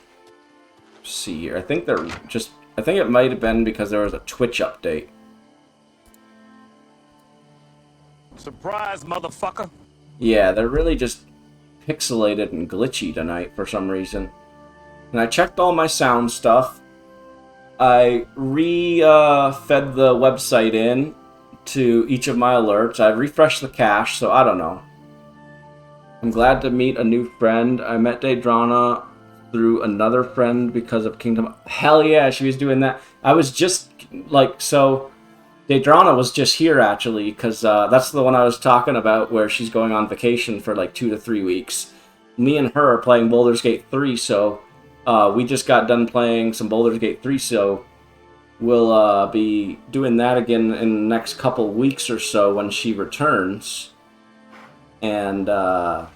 Let's see here. I think they're just... I think it might have been because there was a Twitch update. Surprise, motherfucker! Yeah, they're really just pixelated and glitchy tonight for some reason. And I checked all my sound stuff. I fed the website in to each of my alerts. I refreshed the cache, so I don't know. I'm glad to meet a new friend. I met Daedrana through another friend because of Kingdom... Hell yeah, she was doing that. I was just, like, so... Daedrana was just here, actually, because that's the one I was talking about, where she's going on vacation for, like, 2 to 3 weeks. Me and her are playing Baldur's Gate 3, so... we just got done playing some Baldur's Gate 3, so... We'll be doing that again in the next couple weeks or so when she returns. And, yeah,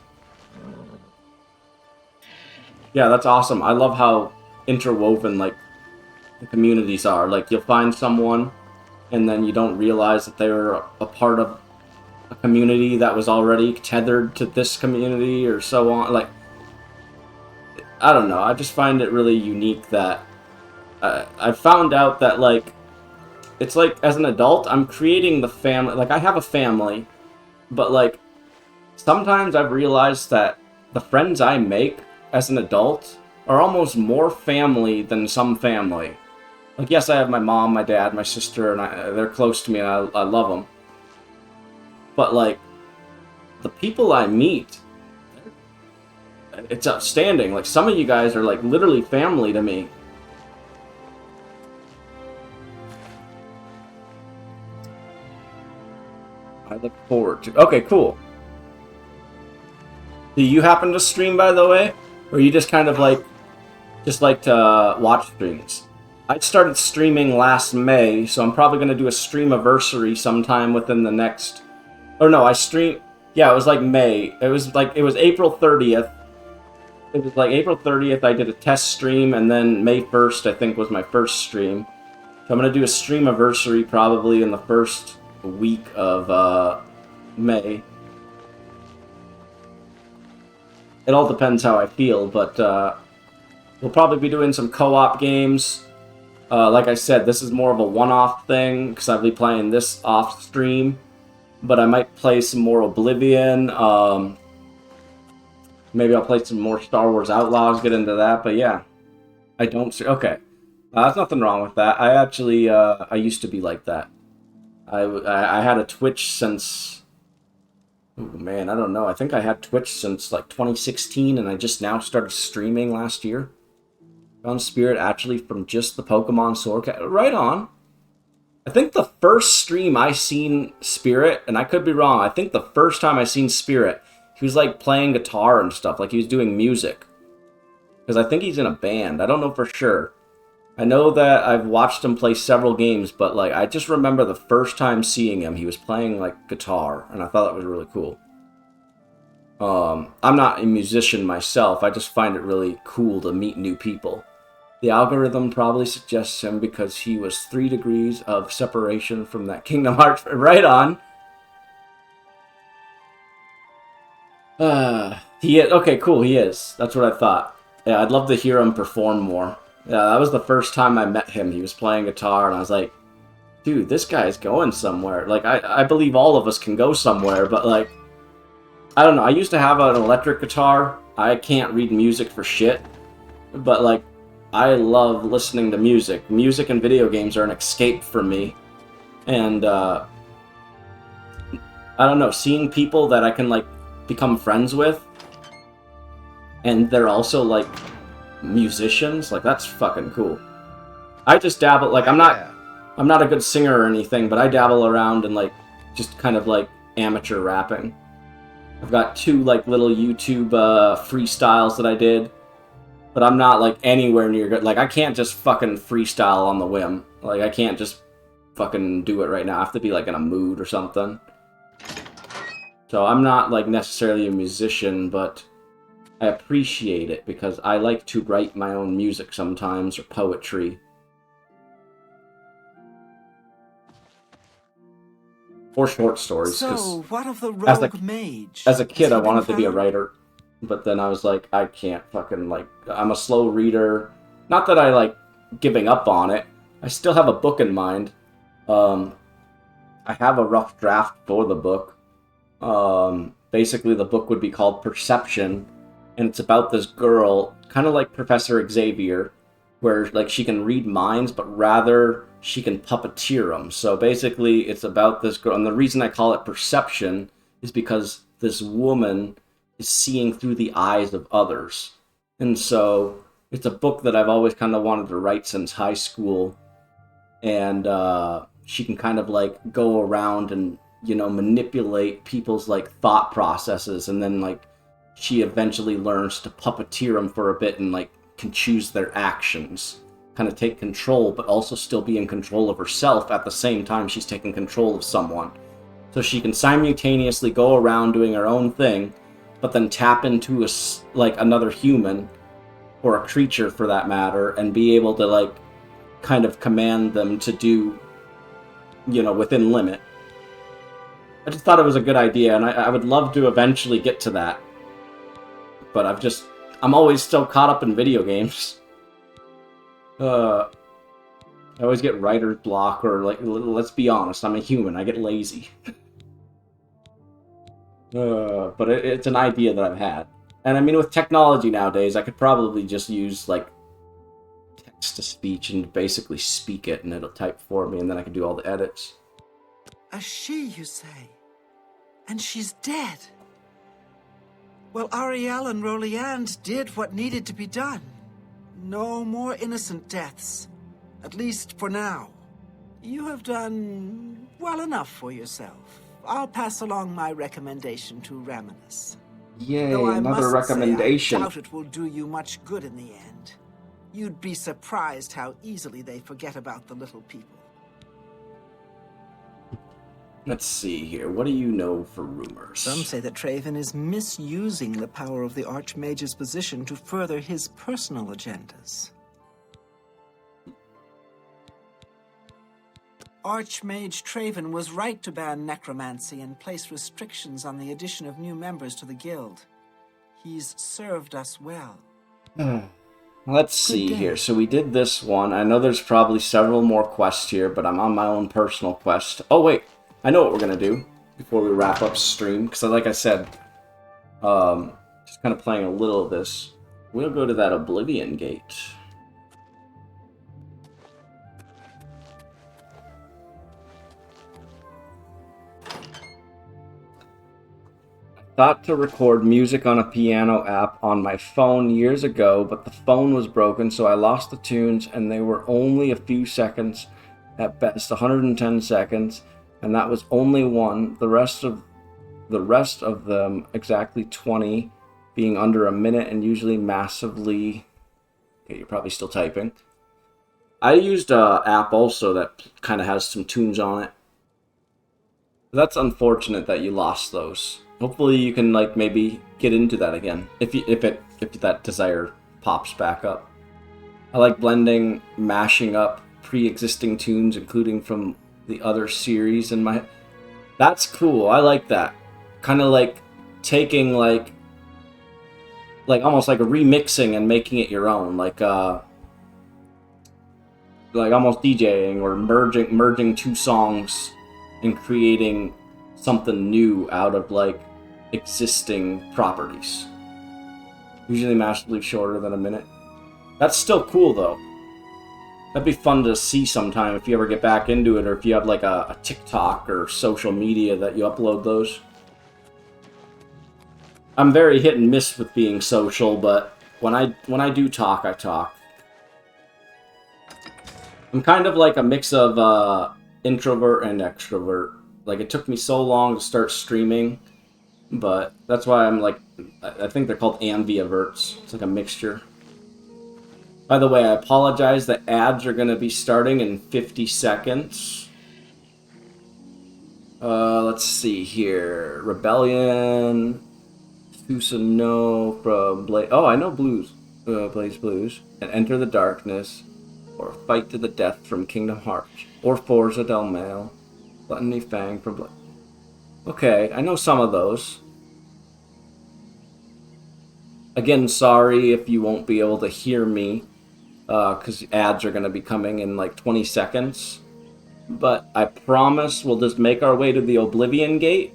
that's awesome. I love how interwoven, like, the communities are. Like, you'll find someone, and then you don't realize that they were a part of a community that was already tethered to this community, or so on. Like, I don't know. I just find it really unique that I found out that, like, it's like, as an adult, I'm creating the family. Like, I have a family, but, like, sometimes I've realized that the friends I make as an adult are almost more family than some family. Like, yes, I have my mom, my dad, my sister, and they're close to me, and I love them. But, like, the people I meet, it's outstanding. Like, some of you guys are, like, literally family to me. I look forward to. Okay, cool. Do you happen to stream, by the way? Or you just kind of like to watch streams? I started streaming last May, so I'm probably going to do a streamiversary sometime within the next... Or no, I streamed... Yeah, it was like May. It was April 30th. It was like April 30th I did a test stream, and then May 1st I think was my first stream. So I'm going to do a streamiversary probably in the first week of May. It all depends how I feel, but we'll probably be doing some co-op games. Like I said, this is more of a one-off thing, because I'll be playing this off-stream. But I might play some more Oblivion. Maybe I'll play some more Star Wars Outlaws, get into that. But yeah, I don't see... Okay. There's nothing wrong with that. I actually, I used to be like that. I had a Twitch since... Oh man, I don't know. I think I had Twitch since like 2016, and I just now started streaming last year. Found Spirit actually from just the Pokemon Sword. Right on. I think the first stream I seen Spirit, and I could be wrong, I think the first time I seen Spirit, he was like playing guitar and stuff, like he was doing music. Because I think he's in a band. I don't know for sure. I know that I've watched him play several games, but like I just remember the first time seeing him, he was playing like guitar, and I thought that was really cool. I'm not a musician myself, I just find it really cool to meet new people. The algorithm probably suggests him because he was 3 degrees of separation from that Kingdom Hearts. Right on. He is. Okay, cool, he is. That's what I thought. Yeah, I'd love to hear him perform more. Yeah, that was the first time I met him. He was playing guitar, and I was like, dude, this guy's going somewhere. Like, I believe all of us can go somewhere, but, like, I don't know. I used to have an electric guitar. I can't read music for shit. But, like, I love listening to music. Music and video games are an escape for me. And, I don't know, seeing people that I can, like, become friends with, and they're also, like, musicians, like, that's fucking cool. I just dabble, like, I'm not a good singer or anything, but I dabble around in, like, just kind of, like, amateur rapping. I've got 2, like, little YouTube freestyles that I did, but I'm not, like, anywhere near good. Like, I can't just fucking freestyle on the whim. Like, I can't just fucking do it right now. I have to be, like, in a mood or something. So I'm not, like, necessarily a musician, but I appreciate it because I like to write my own music sometimes, or poetry. Or short stories. So, what of the rogue mage? As a kid, I wanted to be a writer. But then I was like, I can't fucking, like... I'm a slow reader. Not that I, like, giving up on it. I still have a book in mind. I have a rough draft for the book. Basically, the book would be called Perception. And it's about this girl, kind of like Professor Xavier, where, like, she can read minds, but rather she can puppeteer them. So basically, it's about this girl, and the reason I call it Perception is because this woman is seeing through the eyes of others. And so it's a book that I've always kind of wanted to write since high school. And she can kind of, like, go around and, you know, manipulate people's, like, thought processes, and then, like, she eventually learns to puppeteer them for a bit and, like, can choose their actions. Kind of take control, but also still be in control of herself at the same time she's taking control of someone. So she can simultaneously go around doing her own thing, but then tap into, like, another human, or a creature for that matter, and be able to, like, kind of command them to do, you know, within limit. I just thought it was a good idea, and I would love to eventually get to that. But I'm always still caught up in video games. I always get writer's block, or, like, let's be honest, I'm a human, I get lazy. But it's an idea that I've had. And I mean, with technology nowadays, I could probably just use, like, text-to-speech and basically speak it, and it'll type for me, and then I can do all the edits. A she, you say? And she's dead? Well, Ariel and Roliand did what needed to be done. No more innocent deaths. At least for now. You have done well enough for yourself, I'll pass along my recommendation to Raminus. Yay, Though I another must recommendation. Say, I doubt it will do you much good in the end. You'd be surprised how easily they forget about the little people. Let's see here. What do you know for rumors? Some say that Traven is misusing the power of the Archmage's position to further his personal agendas. Archmage Traven was right to ban necromancy and place restrictions on the addition of new members to the guild. He's served us well. Let's see here. So we did this one. I know there's probably several more quests here, but I'm on my own personal quest. Oh, wait. I know what we're going to do before we wrap up stream. Because like I said, just kind of playing a little of this. We'll go to that Oblivion Gate. Thought to record music on a piano app on my phone years ago, but the phone was broken, so I lost the tunes, and they were only a few seconds, at best 110 seconds, and that was only one. The rest of them, exactly 20, being under a minute and usually massively. Okay, you're probably still typing. I used an app also that kind of has some tunes on it. That's unfortunate that you lost those. Hopefully you can like maybe get into that again if that desire pops back up. I like blending, mashing up pre-existing tunes, including from the other series in my. That's cool. I like that. Kind of like taking like almost like a remixing and making it your own, like almost DJing or merging two songs and creating something new out of like existing properties. Usually massively shorter than a minute. That's still cool though. That'd be fun to see sometime if you ever get back into it, or if you have like a TikTok or social media that you upload those. I'm very hit and miss with being social, but when I do talk, I talk. I'm kind of like a mix of introvert and extrovert. Like, it took me so long to start streaming, but that's why I'm like, I think they're called ambiverts. It's like a mixture. By the way, I apologize, the ads are going to be starting in 50 seconds. Let's see here. Rebellion, Susano from Blaze. Oh, I know Blues. Blaze Blues. And Enter the Darkness. Or Fight to the Death from Kingdom Hearts. Or Forza Del Mal. Gluttony Fang from Blaze. Okay, I know some of those. Again, sorry if you won't be able to hear me. Because ads are going to be coming in like 20 seconds. But I promise we'll just make our way to the Oblivion Gate.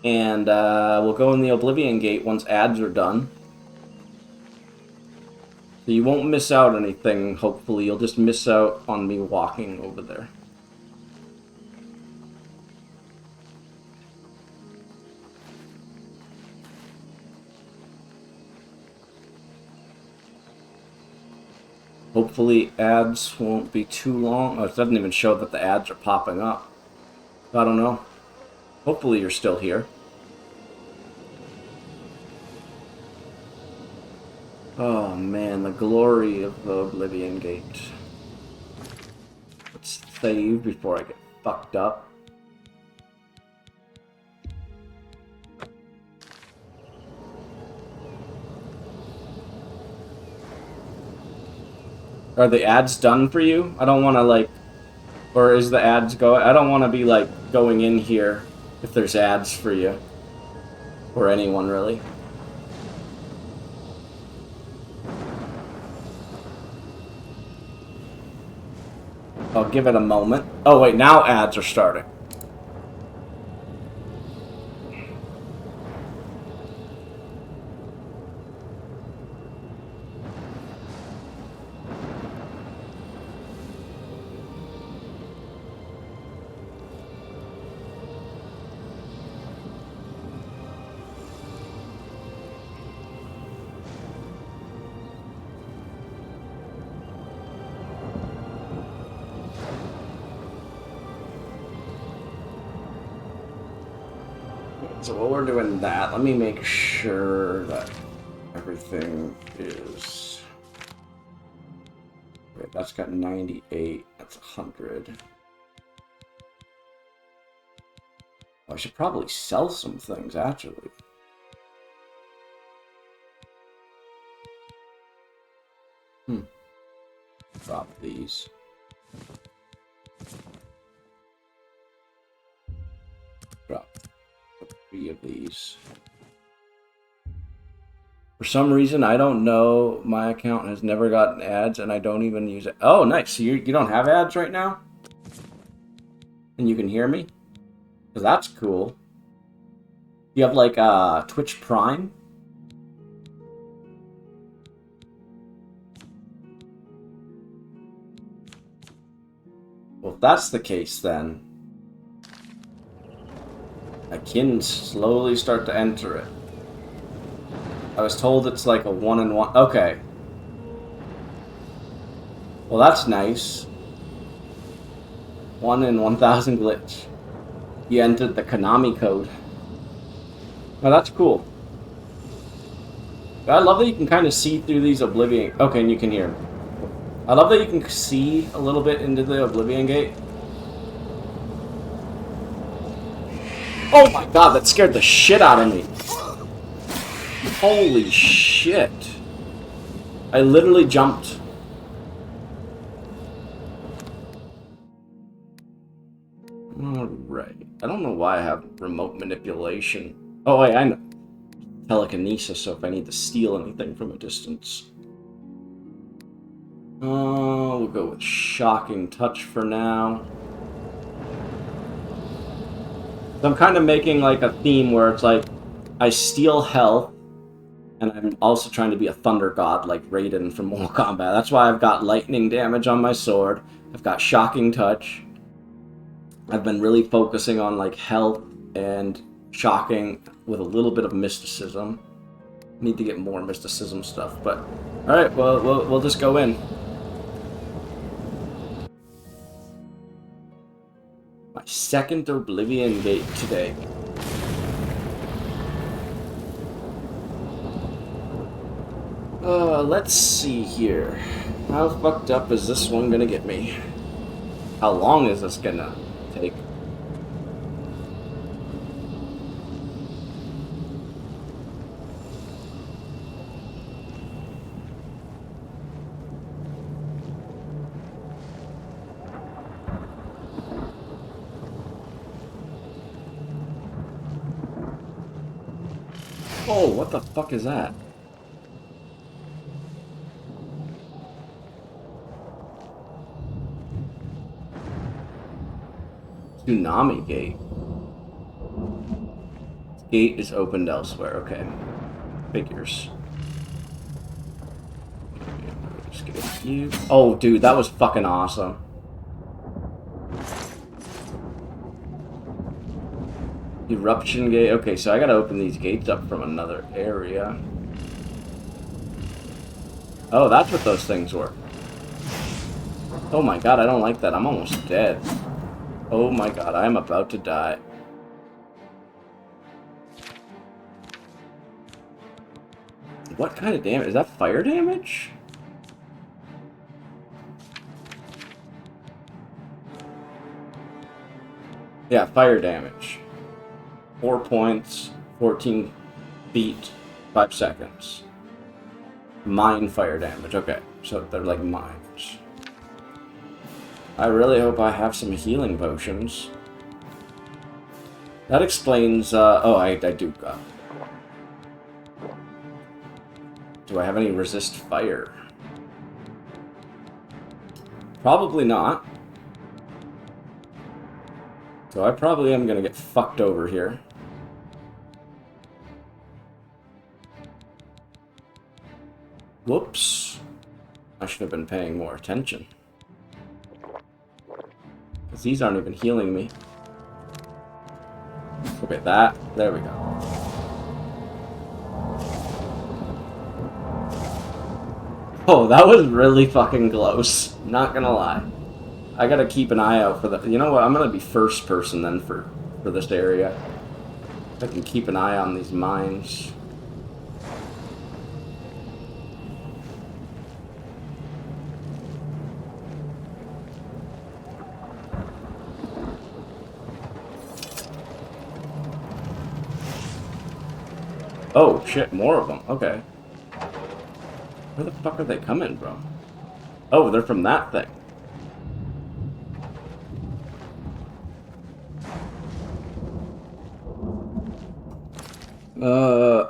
And we'll go in the Oblivion Gate once ads are done. So you won't miss out anything, hopefully. You'll just miss out on me walking over there. Hopefully ads won't be too long. Oh, it doesn't even show that the ads are popping up. I don't know. Hopefully you're still here. Oh man, the glory of the Oblivion Gate. Let's save before I get fucked up. Are the ads done for you? I don't want to like, or is the ads go? I don't want to be like going in here if there's ads for you. Or anyone really. I'll give it a moment. Oh wait, now ads are starting. So while we're doing that, let me make sure that everything is... Wait, that's got 98. That's 100. I should probably sell some things, actually. Drop these. Drop 3 of these. For some reason, I don't know, my account has never gotten ads, and I don't even use it. Oh, nice. So you don't have ads right now? And you can hear me? Because that's cool. You have, like, Twitch Prime? Well, if that's the case, then I can slowly start to enter it. I was told it's like a 1-in-1. Okay. Well, that's nice. 1 in 1,000 glitch. You entered the Konami code. Oh, that's cool. I love that you can kind of see through these Oblivion... Okay, and you can hear me. I love that you can see a little bit into the Oblivion Gate. Oh my god, that scared the shit out of me. Holy shit. I literally jumped. Alright. I don't know why I have remote manipulation. Oh wait, I know. Telekinesis, so if I need to steal anything from a distance. We'll go with Shocking Touch for now. So I'm kind of making like a theme where it's like, I steal health, and I'm also trying to be a thunder god like Raiden from Mortal Kombat. That's why I've got lightning damage on my sword. I've got Shocking Touch. I've been really focusing on like health and shocking with a little bit of mysticism. Need to get more mysticism stuff, but alright, well, we'll just go in. My second Oblivion Gate today. Let's see here. How fucked up is this one gonna get me? How long is this gonna take? Oh, what the fuck is that? Tsunami Gate. Gate is opened elsewhere. Okay. Figures. Just get you. Oh, dude, that was fucking awesome. Eruption Gate. Okay, so I gotta open these gates up from another area. Oh, that's what those things were. Oh my god, I don't like that. I'm almost dead. Oh my god, I am about to die. What kind of damage? Is that fire damage? Yeah, fire damage. 4 points, 14 feet, 5 seconds. Mine fire damage. Okay, so they're like mines. I really hope I have some healing potions. That explains, oh, I do. Do I have any resist fire? Probably not. So I probably am gonna get fucked over here. Whoops. I should have been paying more attention. Because these aren't even healing me. Okay, that. There we go. Oh, that was really fucking close. Not gonna lie. I gotta keep an eye out for the... You know what? I'm gonna be first person then for this area. I can keep an eye on these mines. Oh shit, more of them. Okay. Where the fuck are they coming from? Oh, they're from that thing.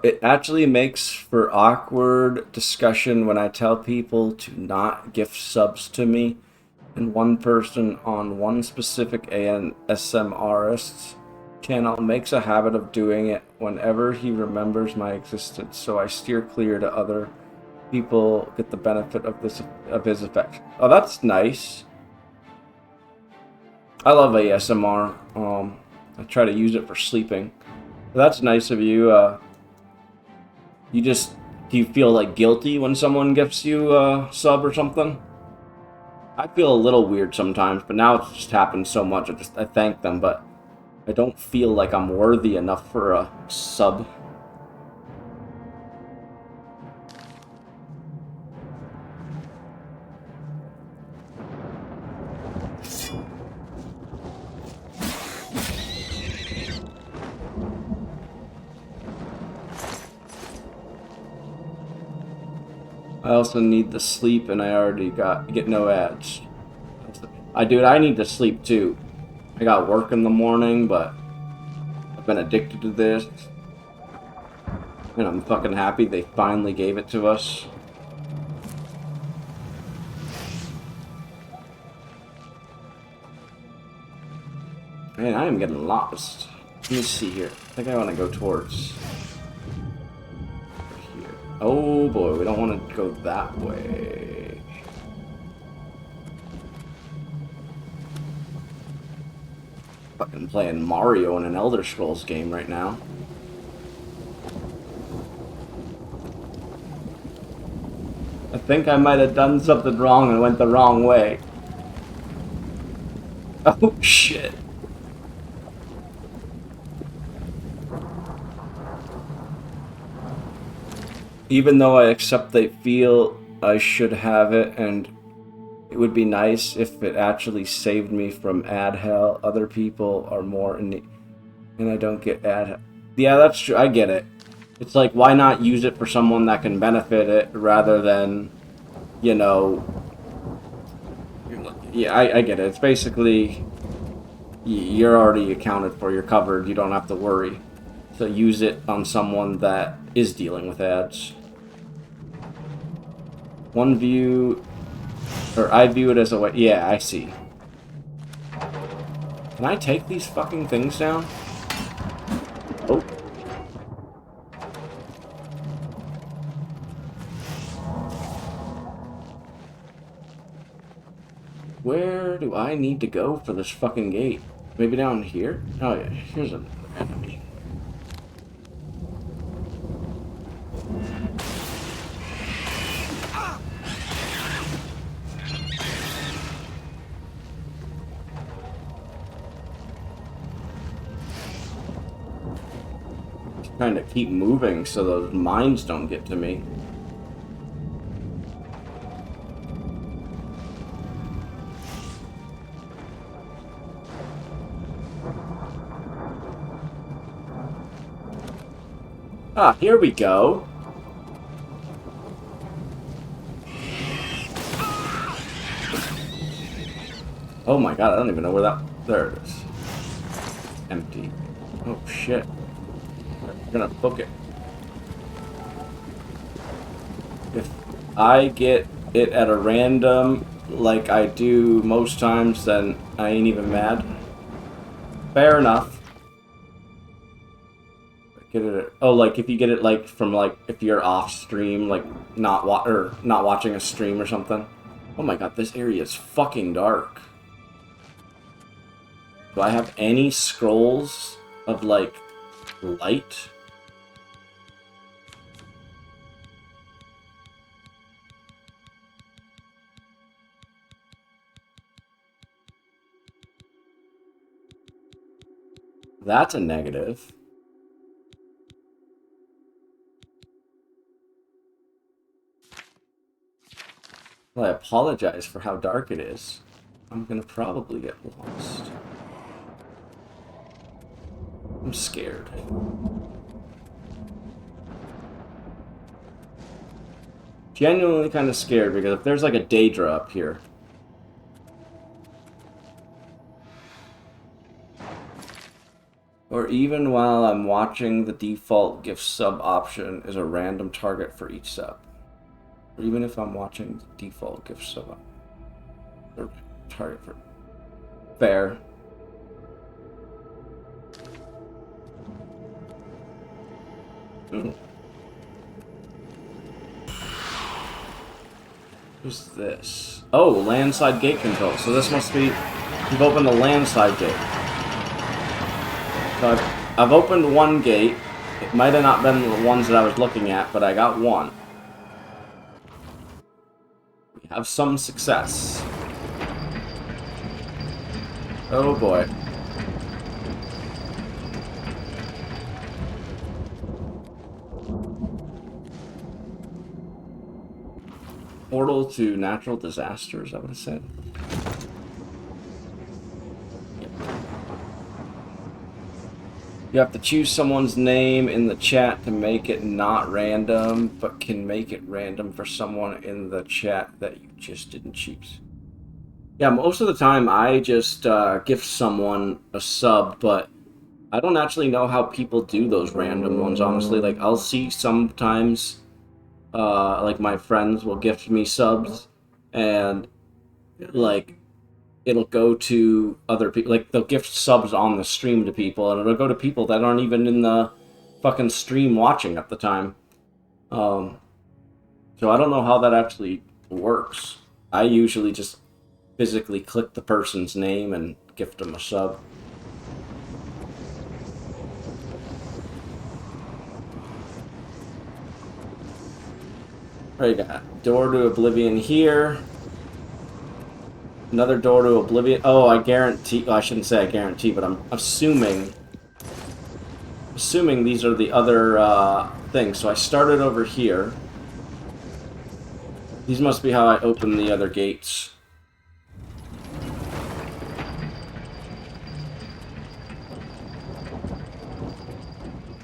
It actually makes for awkward discussion when I tell people to not gift subs to me, and one person on one specific ASMRist channel makes a habit of doing it whenever he remembers my existence, so I steer clear to other people get the benefit of his effect. Oh, that's nice. I love ASMR. I try to use it for sleeping. That's nice of you. Do you feel like guilty when someone gifts you a sub or something? I feel a little weird sometimes, but now it's just happened so much. I thank them, but I don't feel like I'm worthy enough for a sub. I also need the sleep, and I already get no ads. I need to sleep too. I got work in the morning, but I've been addicted to this. And I'm fucking happy they finally gave it to us. Man, I am getting lost. Let me see here. I think I want to go towards here. Oh boy, we don't want to go that way. Fucking playing Mario in an Elder Scrolls game right now. I think I might have done something wrong and went the wrong way. Oh shit. Even though I accept they feel I should have it, and it would be nice if it actually saved me from ad hell. Other people are more in need, and I don't get ad hell. Yeah, that's true. I get it. It's like, why not use it for someone that can benefit it rather than, you know... Yeah, I get it. It's basically, you're already accounted for. You're covered. You don't have to worry. So use it on someone that is dealing with ads. One view, or I view it as a way. Yeah, I see. Can I take these fucking things down? Oh. Where do I need to go for this fucking gate? Maybe down here? Oh yeah, here's an enemy. Trying to keep moving so those mines don't get to me. Ah, here we go. Oh my god, I don't even know where that... There it is. Empty. Oh shit. We're gonna book it. If I get it at a random, like I do most times, then I ain't even mad. Fair enough. Get it at, oh, like if you get it like from like if you're off stream, like not watching a stream or something. Oh my god, this area is fucking dark. Do I have any scrolls of like light? That's a negative. Well, I apologize for how dark it is. I'm gonna probably get lost. I'm scared. Genuinely kind of scared, because if there's like a Daedra up here... Or even while I'm watching, the default gift sub option is a random target for each sub. Or even if I'm watching, the default gift sub or target for... Fair. Who's this? Oh, landside gate control. So this must be... You've opened the landside gate. So I've opened one gate. It might have not been the ones that I was looking at, but I got one. We have some success. Oh boy. Portal to natural disasters, I would have said. Yep. You have to choose someone's name in the chat to make it not random, but can make it random for someone in the chat that you just didn't choose. Yeah, most of the time I just gift someone a sub, but I don't actually know how people do those random ones, honestly. Like, I'll see sometimes... like my friends will gift me subs, and like it'll go to other people. Like they'll gift subs on the stream to people, and it'll go to people that aren't even in the fucking stream watching at the time. So I don't know how that actually works. I usually just physically click the person's name and gift them a sub. Alright, got door to Oblivion here. Another door to Oblivion. Oh, I guarantee... Well, I shouldn't say I guarantee, but I'm assuming these are the other things. So I started over here. These must be how I open the other gates.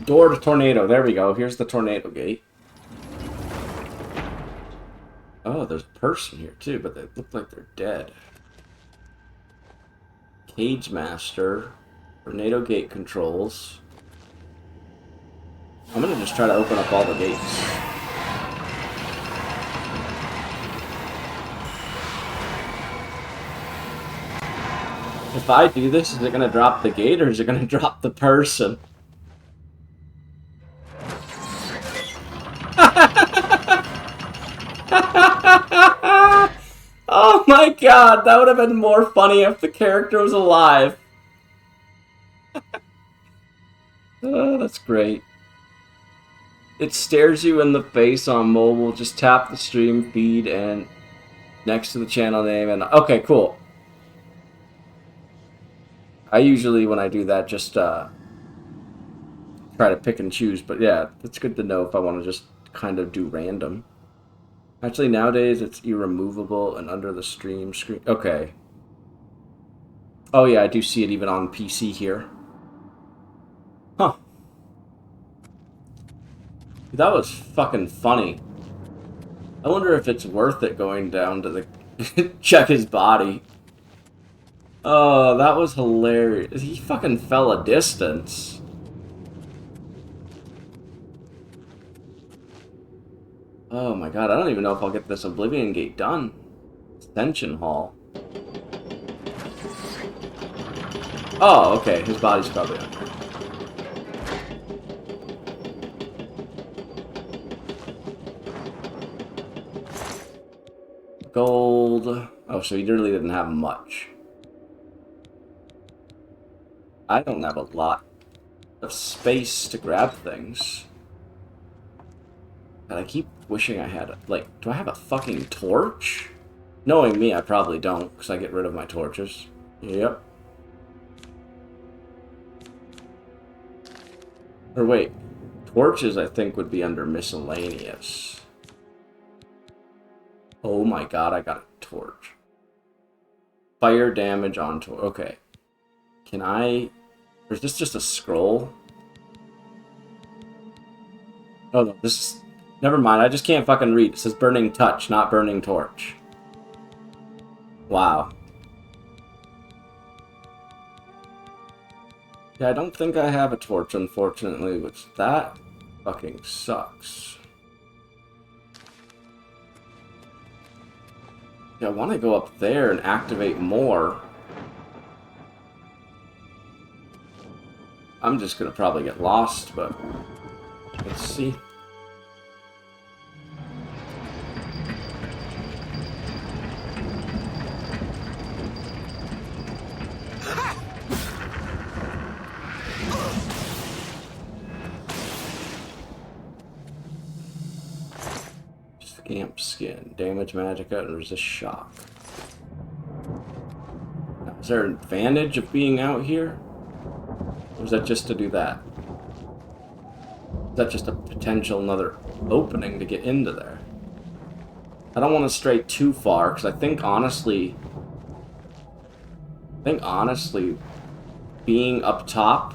Door to Tornado. There we go. Here's the Tornado gate. Oh, there's a person here too, but they look like they're dead. Cage Master. Tornado gate controls. I'm gonna just try to open up all the gates. If I do this, is it gonna drop the gate or is it gonna drop the person? Oh my god, that would have been more funny if the character was alive. Oh, that's great. It stares you in the face on mobile. Just tap the stream feed and next to the channel name and... Okay, cool. I usually, when I do that, just try to pick and choose. But yeah, it's good to know if I want to just kind of do random. Actually, nowadays, it's irremovable and under the stream screen. Okay. Oh yeah, I do see it even on PC here. Huh. That was fucking funny. I wonder if it's worth it going down to the... check his body. Oh, that was hilarious. He fucking fell a distance. Oh my god, I don't even know if I'll get this Oblivion Gate done. Ascension Hall. Oh, okay, his body's probably under. Gold. Oh, so he really didn't have much. I don't have a lot of space to grab things. And I keep wishing I had, like, do I have a fucking torch? Knowing me, I probably don't, because I get rid of my torches. Yep. Or wait, torches I think would be under miscellaneous. Oh my god, I got a torch. Fire damage on torch. Okay. Can I... Or is this just a scroll? Oh no, this is... Never mind, I just can't fucking read. It says burning touch, not burning torch. Wow. Yeah, I don't think I have a torch, unfortunately, which that fucking sucks. Yeah, I want to go up there and activate more. I'm just gonna probably get lost, but let's see. Scamp skin, damage magicka, and resist shock. Now, is there an advantage of being out here? Or is that just to do that? Is that just a potential another opening to get into there? I don't want to stray too far, because I think honestly, being up top,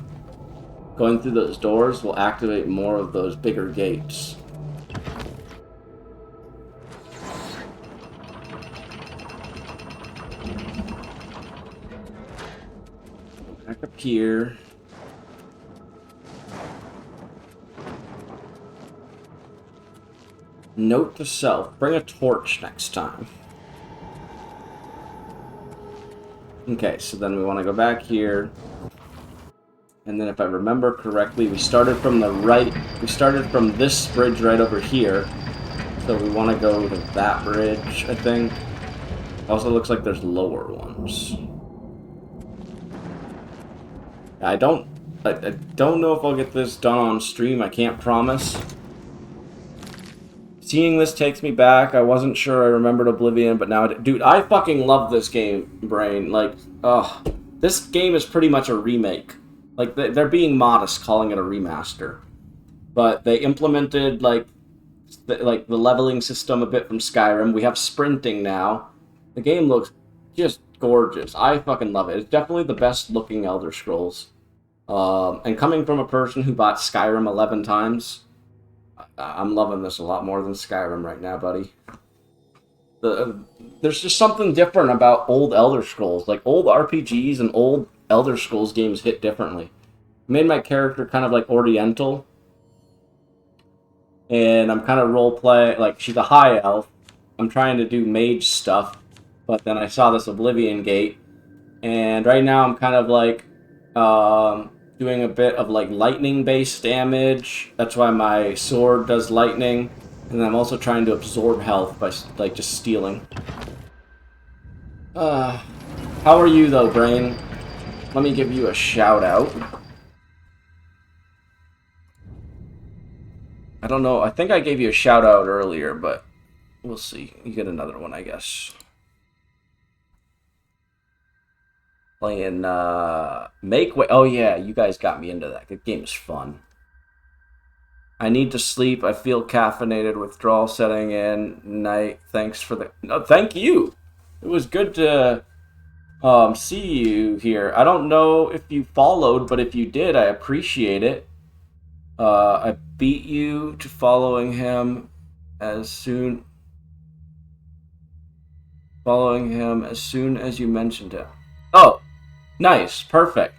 going through those doors will activate more of those bigger gates. Back up here. Note to self, bring a torch next time. Okay, so then we want to go back here. And then if I remember correctly, we started from the right, we started from this bridge right over here. So we want to go to that bridge, I think. Also looks like there's lower ones. I don't know if I'll get this done on stream, I can't promise. Seeing this takes me back. I wasn't sure I remembered Oblivion, but now... Dude, I fucking love this game, Brain. Like, ugh. This game is pretty much a remake. Like, they're being modest calling it a remaster. But they implemented, like the leveling system a bit from Skyrim. We have sprinting now. The game looks just gorgeous. I fucking love it. It's definitely the best looking Elder Scrolls. And coming from a person who bought Skyrim 11 times... I'm loving this a lot more than Skyrim right now, buddy. There's just something different about old Elder Scrolls. Like, old RPGs and old Elder Scrolls games hit differently. Made my character kind of like Oriental. And I'm kind of roleplay, like, she's a high elf. I'm trying to do mage stuff. But then I saw this Oblivion Gate. And right now I'm kind of like, doing a bit of like lightning-based damage. That's why my sword does lightning. And then I'm also trying to absorb health by like just stealing. How are you though, Brain? Let me give you a shout out. I don't know, I think I gave you a shout out earlier, but we'll see. You get another one, I guess. Playing, Make Way. Oh yeah, you guys got me into that. That game is fun. I need to sleep. I feel caffeinated. Withdrawal setting in. Night. Thanks for the... No, thank you! It was good to see you here. I don't know if you followed, but if you did, I appreciate it. I beat you to following him as soon as you mentioned it. Oh! Nice, perfect.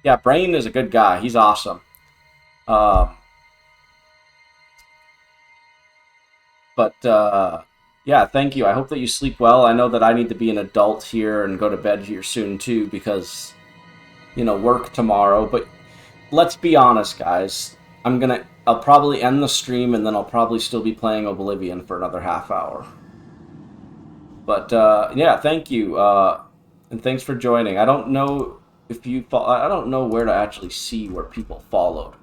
Yeah, Brain is a good guy. He's awesome. Yeah, thank you. I hope that you sleep well. I know that I need to be an adult here and go to bed here soon too because, you know, work tomorrow. But let's be honest, guys. I'll probably end the stream and then I'll probably still be playing Oblivion for another half hour. But yeah, thank you. And thanks for joining. I don't know if you... I don't know where to actually see where people followed.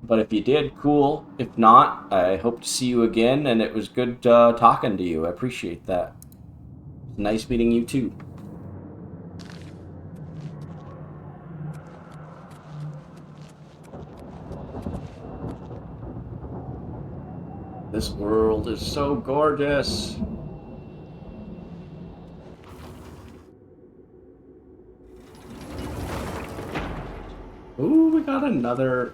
But if you did, cool. If not, I hope to see you again, and it was good talking to you. I appreciate that. Nice meeting you, too. This world is so gorgeous. Ooh, we got another...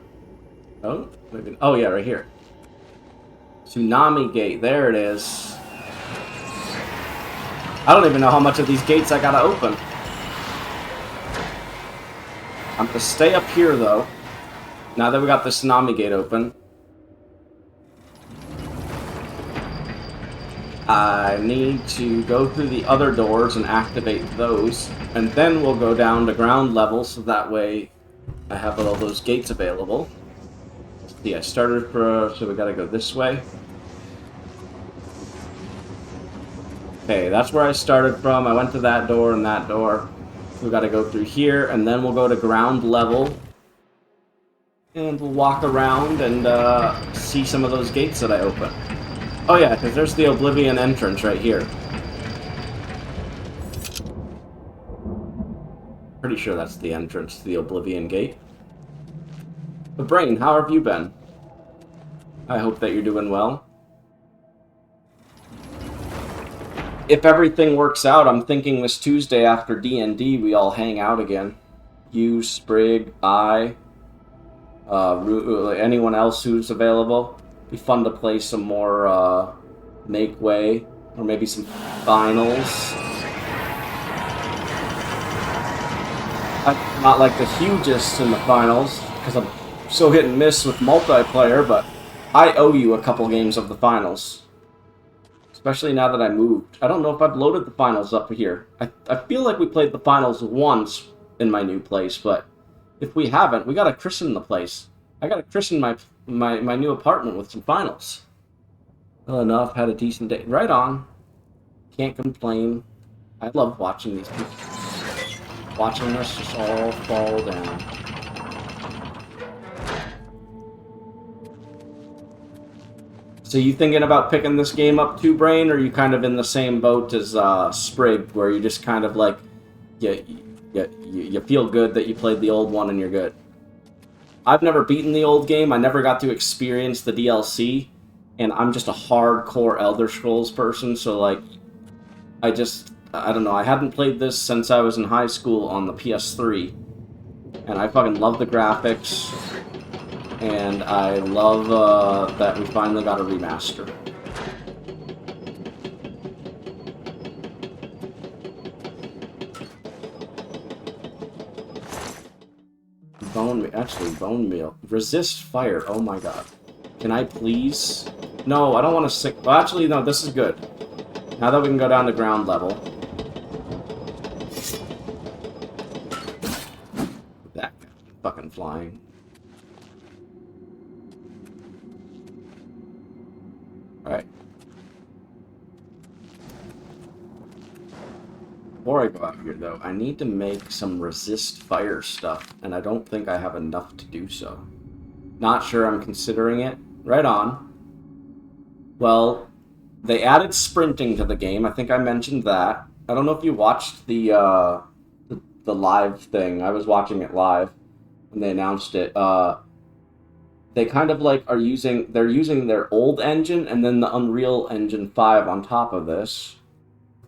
Oh, maybe... Oh, yeah, right here. Tsunami Gate. There it is. I don't even know how much of these gates I gotta open. I'm gonna stay up here, though. Now that we got the Tsunami Gate open. I need to go through the other doors and activate those. And then we'll go down to ground level, so that way I have all those gates available. Let's see, I started for... So we gotta go this way. Okay, that's where I started from. I went to that door and that door. We gotta go through here, and then we'll go to ground level. And we'll walk around and see some of those gates that I opened. Oh yeah, because there's the Oblivion entrance right here. Pretty sure that's the entrance to the Oblivion Gate. But Brain, how have you been? I hope that you're doing well. If everything works out, I'm thinking this Tuesday after D&D we all hang out again. You, Sprig, I, anyone else who's available. Be fun to play some more Make Way, or maybe some finals. I'm not like the hugest in the finals, because I'm so hit and miss with multiplayer, but I owe you a couple games of the finals. Especially now that I moved. I don't know if I've loaded the finals up here. I feel like we played the finals once in my new place, but if we haven't, we gotta christen the place. I gotta christen my new apartment with some finals. Well enough, had a decent day. Right on. Can't complain. I love watching these people. Watching us just all fall down. So you thinking about picking this game up too, Brain, or are you kind of in the same boat as Sprig, where you just kind of like, you feel good that you played the old one and you're good? I've never beaten the old game. I never got to experience the DLC, and I'm just a hardcore Elder Scrolls person, so like, I don't know, I hadn't played this since I was in high school on the PS3, and I fucking love the graphics. And I love that we finally got a remaster. Bone meal. Resist fire. Oh my god. Can I please? No, I don't want to sick. Well, actually, no, this is good. Now that we can go down to ground level. That fucking flying. Alright. Before I go out here, though, I need to make some resist fire stuff, and I don't think I have enough to do so. Not sure I'm considering it. Right on. Well, they added sprinting to the game. I think I mentioned that. I don't know if you watched the live thing. I was watching it live when they announced it. They kind of like they're using their old engine and then the Unreal Engine 5 on top of this.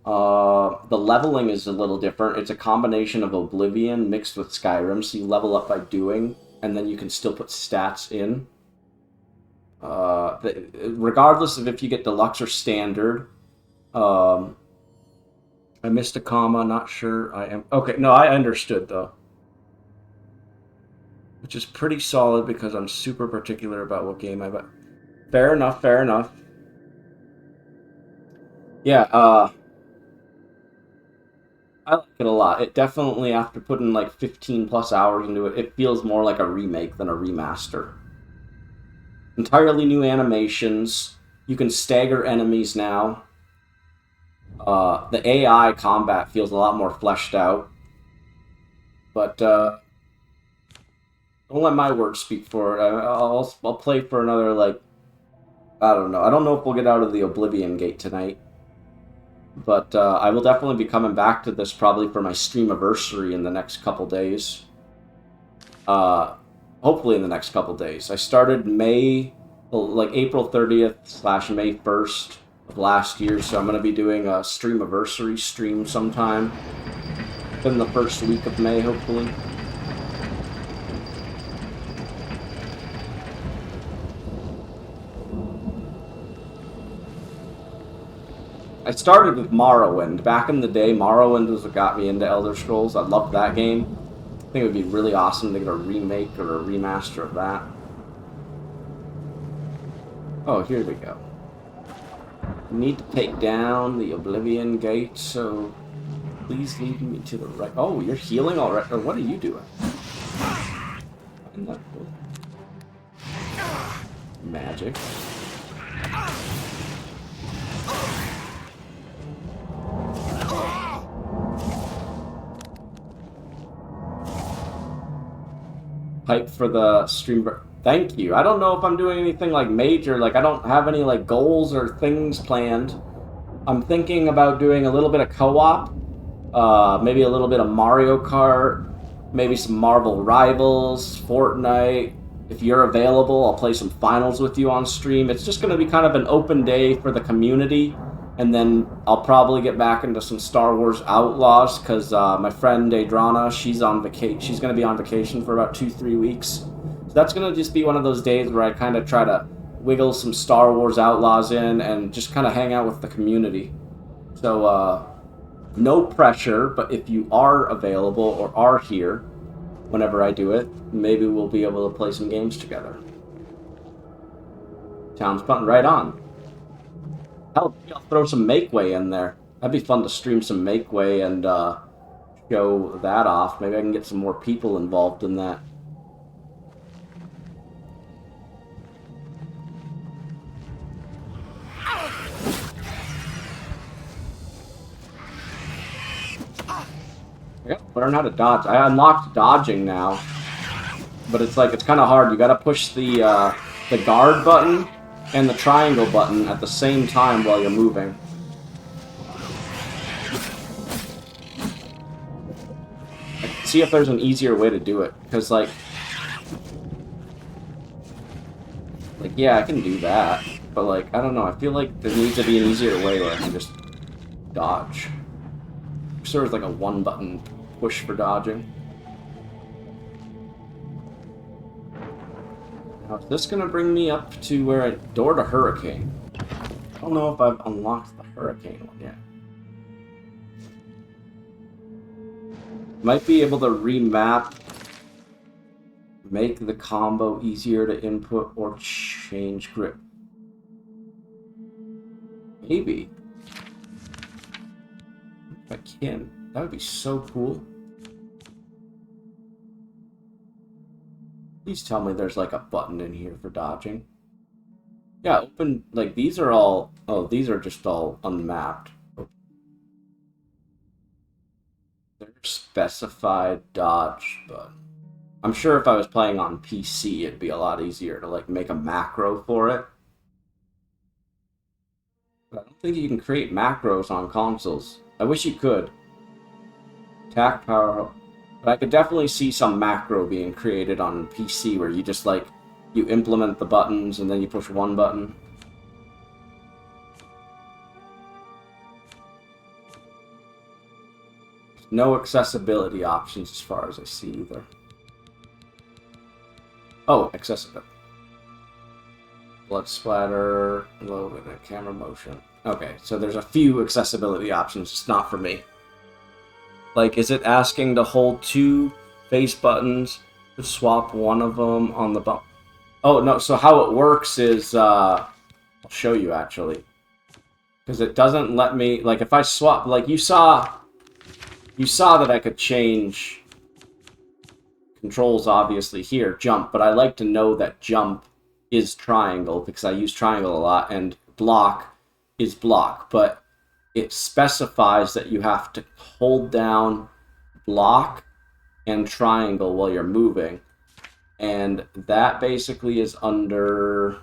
The leveling is a little different. It's a combination of Oblivion mixed with Skyrim, so you level up by doing, and then you can still put stats in. Regardless of if you get deluxe or standard. I missed a comma, not sure I am. Okay, no, I understood though. Which is pretty solid because I'm super particular about what game I buy. Fair enough, fair enough. Yeah, I like it a lot. It definitely, after putting like 15 plus hours into it, it feels more like a remake than a remaster. Entirely new animations. You can stagger enemies now. The AI combat feels a lot more fleshed out. But, don't let my words speak for it. I'll play for another, like, I don't know. I don't know if we'll get out of the Oblivion Gate tonight. But I will definitely be coming back to this probably for my streamiversary in the next couple days. Hopefully in the next couple days. I started May well, like April 30th / May 1st of last year, so I'm going to be doing a Streamiversary stream sometime in the first week of May, hopefully. I started with Morrowind. Back in the day, Morrowind was what got me into Elder Scrolls. I loved that game. I think it would be really awesome to get a remake or a remaster of that. Oh, here we go. We need to take down the Oblivion Gate, so please lead me to the right. Oh, you're healing already? Or what are you doing? Isn't that cool? Magic. Hype for the stream. Thank you. I don't know if I'm doing anything like major. Like, I don't have any like goals or things planned. I'm thinking about doing a little bit of co-op. Maybe a little bit of Mario Kart. Maybe some Marvel Rivals, Fortnite. If you're available, I'll play some finals with you on stream. It's just going to be kind of an open day for the community. And then I'll probably get back into some Star Wars Outlaws because my friend Adrana, she's on vacation. She's going to be on vacation for about 2-3 weeks. So that's going to just be one of those days where I kind of try to wiggle some Star Wars Outlaws in and just kind of hang out with the community. So no pressure, but if you are available or are here whenever I do it, maybe we'll be able to play some games together. Sounds fun. Right on. Hell, I'll throw some Makeway in there. That'd be fun to stream some Makeway and show that off. Maybe I can get some more people involved in that. I gotta learn how to dodge. I unlocked dodging now, but it's like it's kind of hard. You gotta push the guard button and the triangle button at the same time while you're moving. See if there's an easier way to do it, because like yeah, I can do that, but like I don't know. I feel like there needs to be an easier way where I can just dodge. Sort of like a one-button push for dodging. Now, is this going to bring me up to where door to Hurricane? I don't know if I've unlocked the Hurricane one yet. Might be able to remap, make the combo easier to input, or change grip. Maybe. If I can. That would be so cool. Please tell me there's like a button in here for dodging. Yeah, open, like these are all, oh, these are just all unmapped. There's specified dodge button. I'm sure if I was playing on PC, it'd be a lot easier to like make a macro for it. But I don't think you can create macros on consoles. I wish you could. Attack power, but I could definitely see some macro being created on PC where you just like you implement the buttons and then you push one button. No accessibility options as far as I see either. Oh, accessibility. Blood splatter, low and camera motion. Okay, so there's a few accessibility options, it's not for me. Like, is it asking to hold two face buttons to swap one of them on the button? Oh, no, so how it works is, I'll show you, actually. Because it doesn't let me, like, if I swap, like, you saw that I could change controls, obviously, here, jump, but I like to know that jump is triangle, because I use triangle a lot, and block is block, but it specifies that you have to hold down block and triangle while you're moving. And that basically is under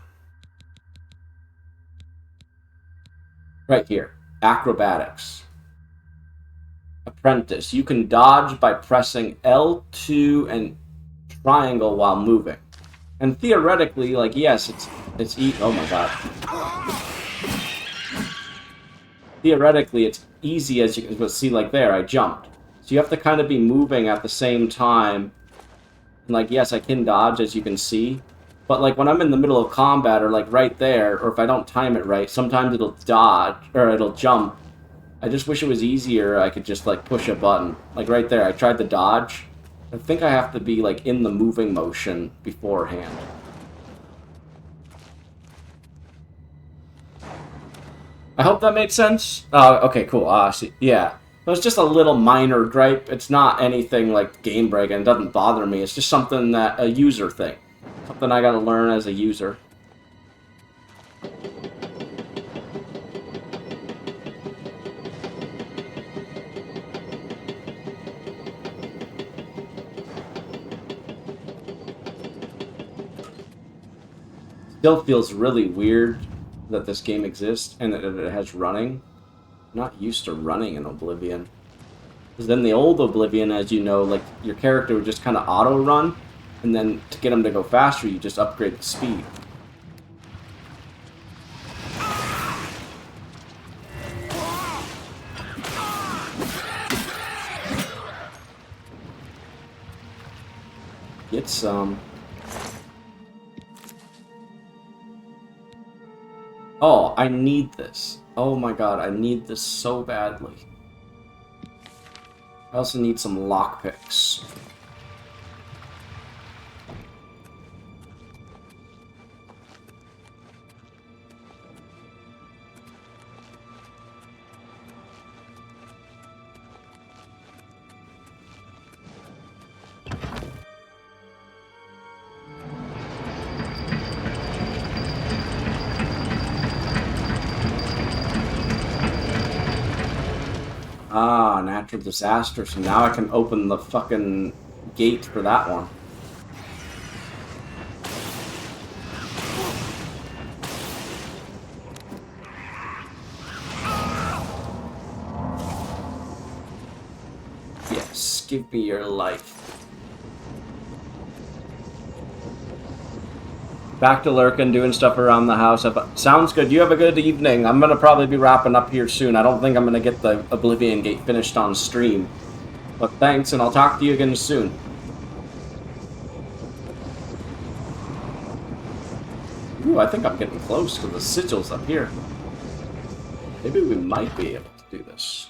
right here, acrobatics. Apprentice. You can dodge by pressing L2 and triangle while moving. And theoretically, like, yes, Oh my god. Theoretically, it's easy as you can see, like there, I jumped. So you have to kind of be moving at the same time. And like, yes, I can dodge, as you can see. But like, when I'm in the middle of combat, or like right there, or if I don't time it right, sometimes it'll dodge, or it'll jump. I just wish it was easier, I could just like push a button. Like right there, I tried to dodge. I think I have to be like in the moving motion beforehand. I hope that made sense. Okay, cool. See, yeah. It was just a little minor gripe. It's not anything like game breaking. It doesn't bother me. It's just something that a user thing. Something I gotta learn as a user. Still feels really weird that this game exists and that it has running. I'm not used to running in Oblivion. Because then the old Oblivion, as you know, like your character would just kind of auto-run, and then to get him to go faster, you just upgrade the speed. Get some. Oh, I need this. Oh my god, I need this so badly. I also need some lockpicks. Ah, natural disaster, so now I can open the fucking gate for that one. Yes, give me your life. Back to lurking, doing stuff around the house. Sounds good. You have a good evening. I'm going to probably be wrapping up here soon. I don't think I'm going to get the Oblivion Gate finished on stream. But thanks, and I'll talk to you again soon. Ooh, I think I'm getting close to the sigils up here. Maybe we might be able to do this.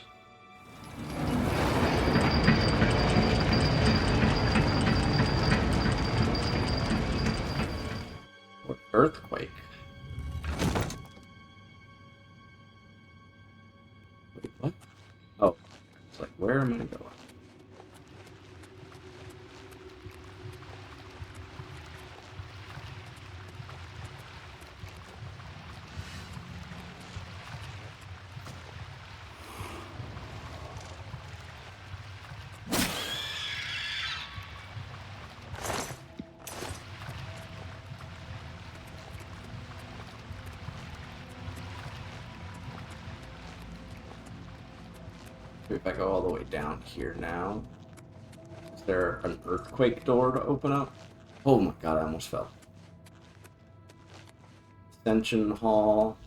Earthquake. Wait, what? Oh. It's like, where am I going? If I go all the way down here now, is there an earthquake door to open up? Oh my god, I almost fell. Ascension Hall.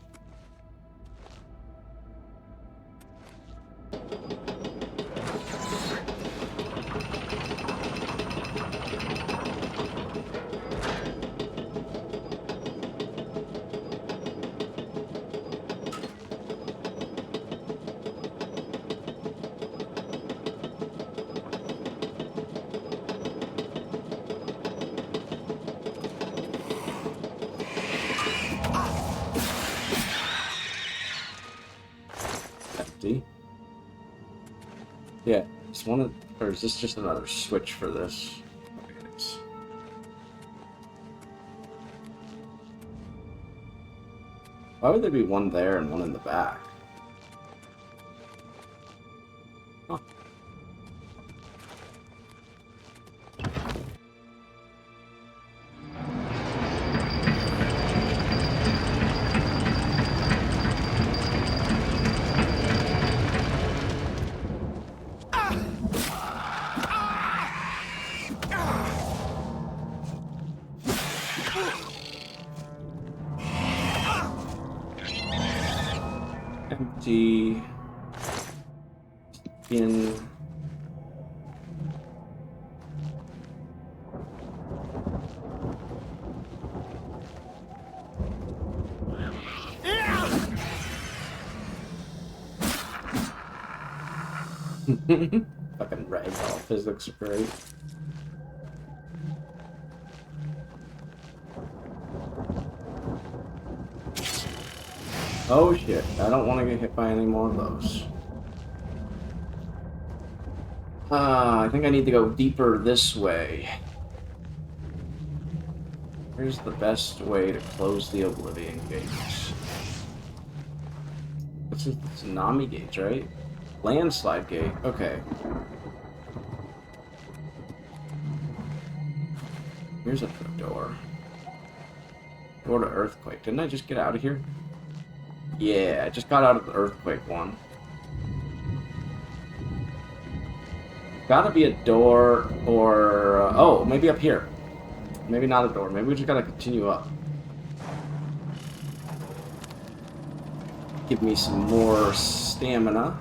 Yeah, just wanted, or is this just another switch for this? Okay, it is. Why would there be one there and one in the back? Huh. empty in fucking ragdoll physics are great. Oh shit, I don't want to get hit by any more of those. I think I need to go deeper this way. Here's the best way to close the Oblivion gates. What's this? Tsunami gates, right? Landslide gate, okay. Here's a door. Door to earthquake. Didn't I just get out of here? Yeah, I just got out of the earthquake one. Gotta be a door or... oh, maybe up here. Maybe not a door. Maybe we just gotta continue up. Give me some more stamina.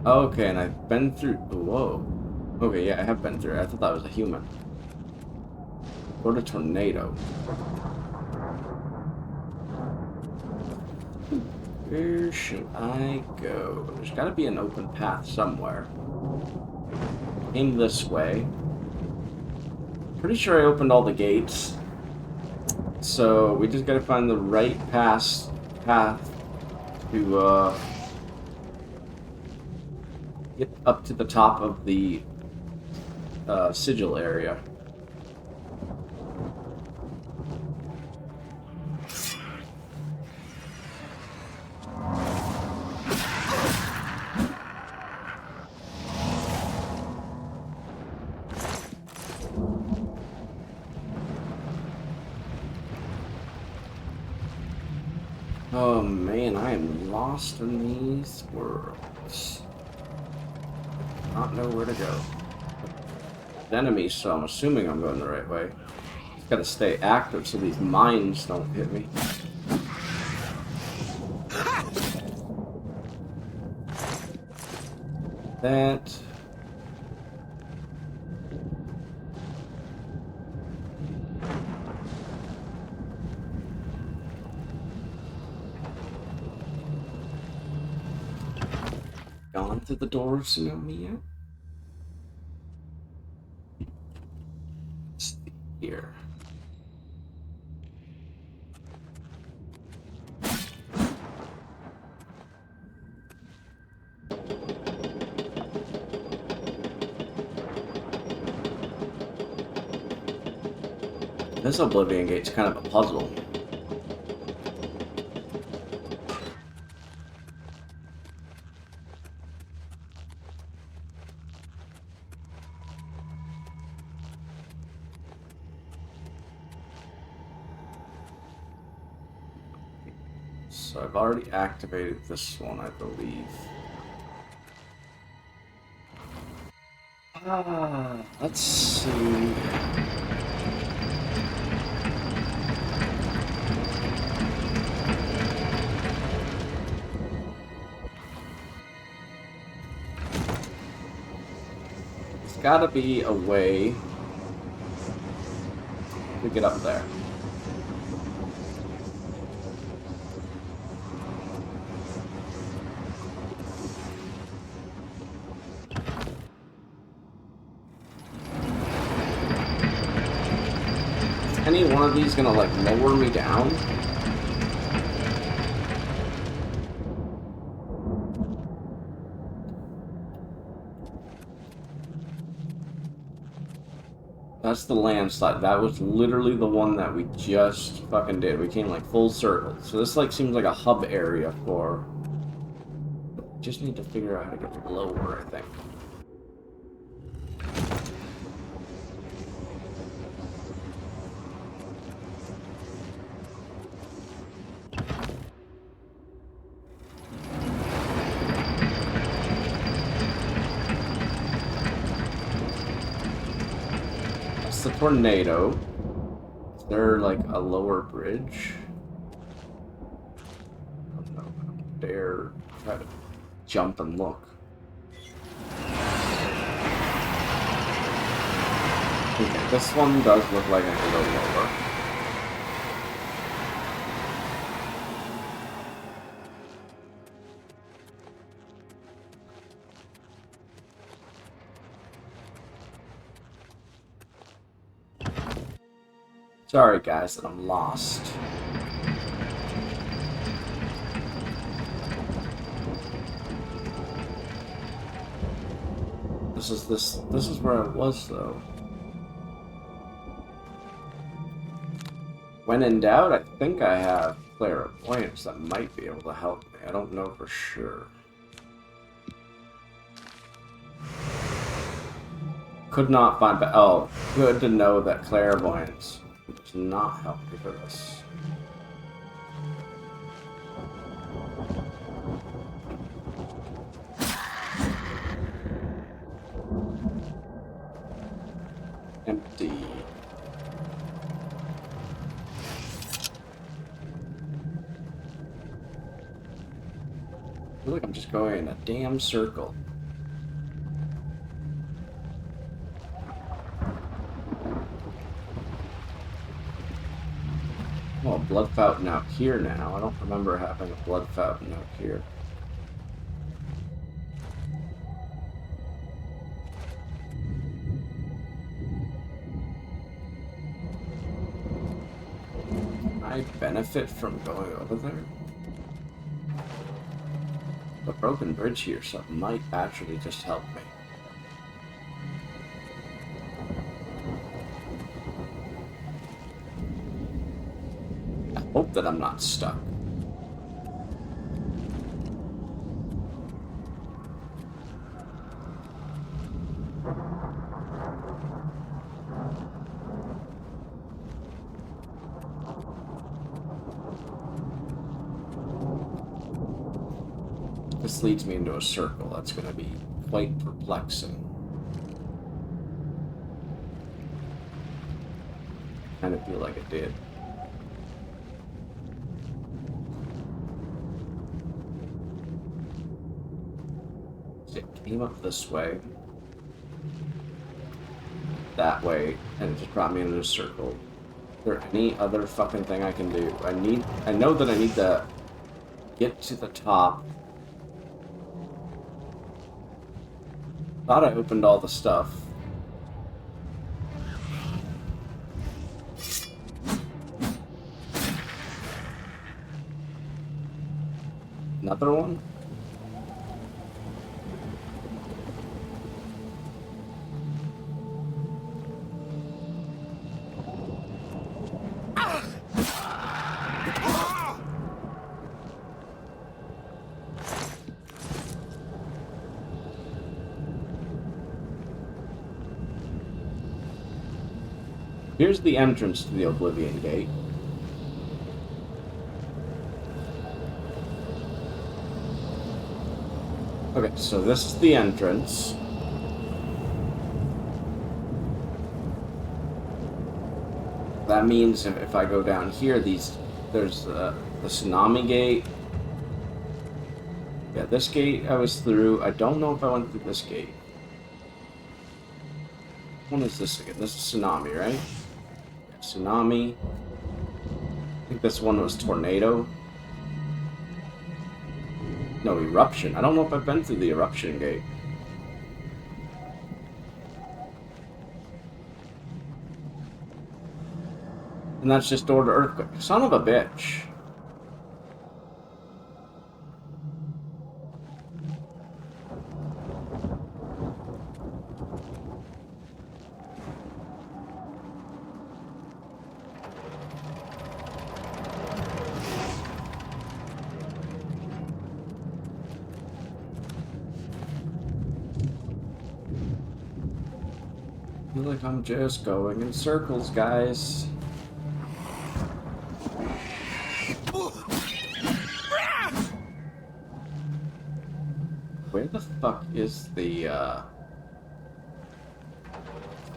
Okay, and I've been through... whoa. Okay, yeah, I have been through it. I thought that was a human. Go to tornado. Where should I go? There's gotta be an open path somewhere. Came this way. Pretty sure I opened all the gates. So we just gotta find the right path to get up to the top of the sigil area. Oh man, I am lost in these worlds. Not know where to go. The enemies, so I'm assuming I'm going the right way. Just gotta stay active so these mines don't hit me. That. Gone through the door of Tsunami yet? Let's see here. This Oblivion Gate's kind of a puzzle. So I've already activated this one, I believe. Let's see. There's gotta be a way to get up there. Any one of these gonna like lower me down? That's the landslide. That was literally the one that we just fucking did. We came like full circle. So this like seems like a hub area for... Just need to figure out how to get lower, I think. The tornado. there like a lower bridge? I don't know. I don't dare try to jump and look. Okay, this one does look like I can go lower. Sorry guys that I'm lost. This is where I was though. When in doubt, I think I have clairvoyance that might be able to help me. I don't know for sure. Could not find, but oh, good to know that clairvoyance does not help me for this. Empty. I feel like I'm just going in a damn circle. Oh, a blood fountain out here now. I don't remember having a blood fountain out here. Can I benefit from going over there? The broken bridge here, so it might actually just help me. I hope that I'm not stuck. This leads me into a circle. That's going to be quite perplexing. I kind of feel like it did. It came up this way, that way, and it just brought me into a circle. Is there any other fucking thing I can do? I know that I need to get to the top. Thought I opened all the stuff. Another one? Here's the entrance to the Oblivion Gate. Okay, so this is the entrance. That means if I go down here, there's the Tsunami Gate. Yeah, this gate I was through. I don't know if I went through this gate. What is this again? This is Tsunami, right? Tsunami. I think this one was Tornado. No, Eruption. I don't know if I've been through the Eruption Gate. And that's just door to Earthquake. Son of a bitch. I feel like I'm just going in circles, guys. Where the fuck is the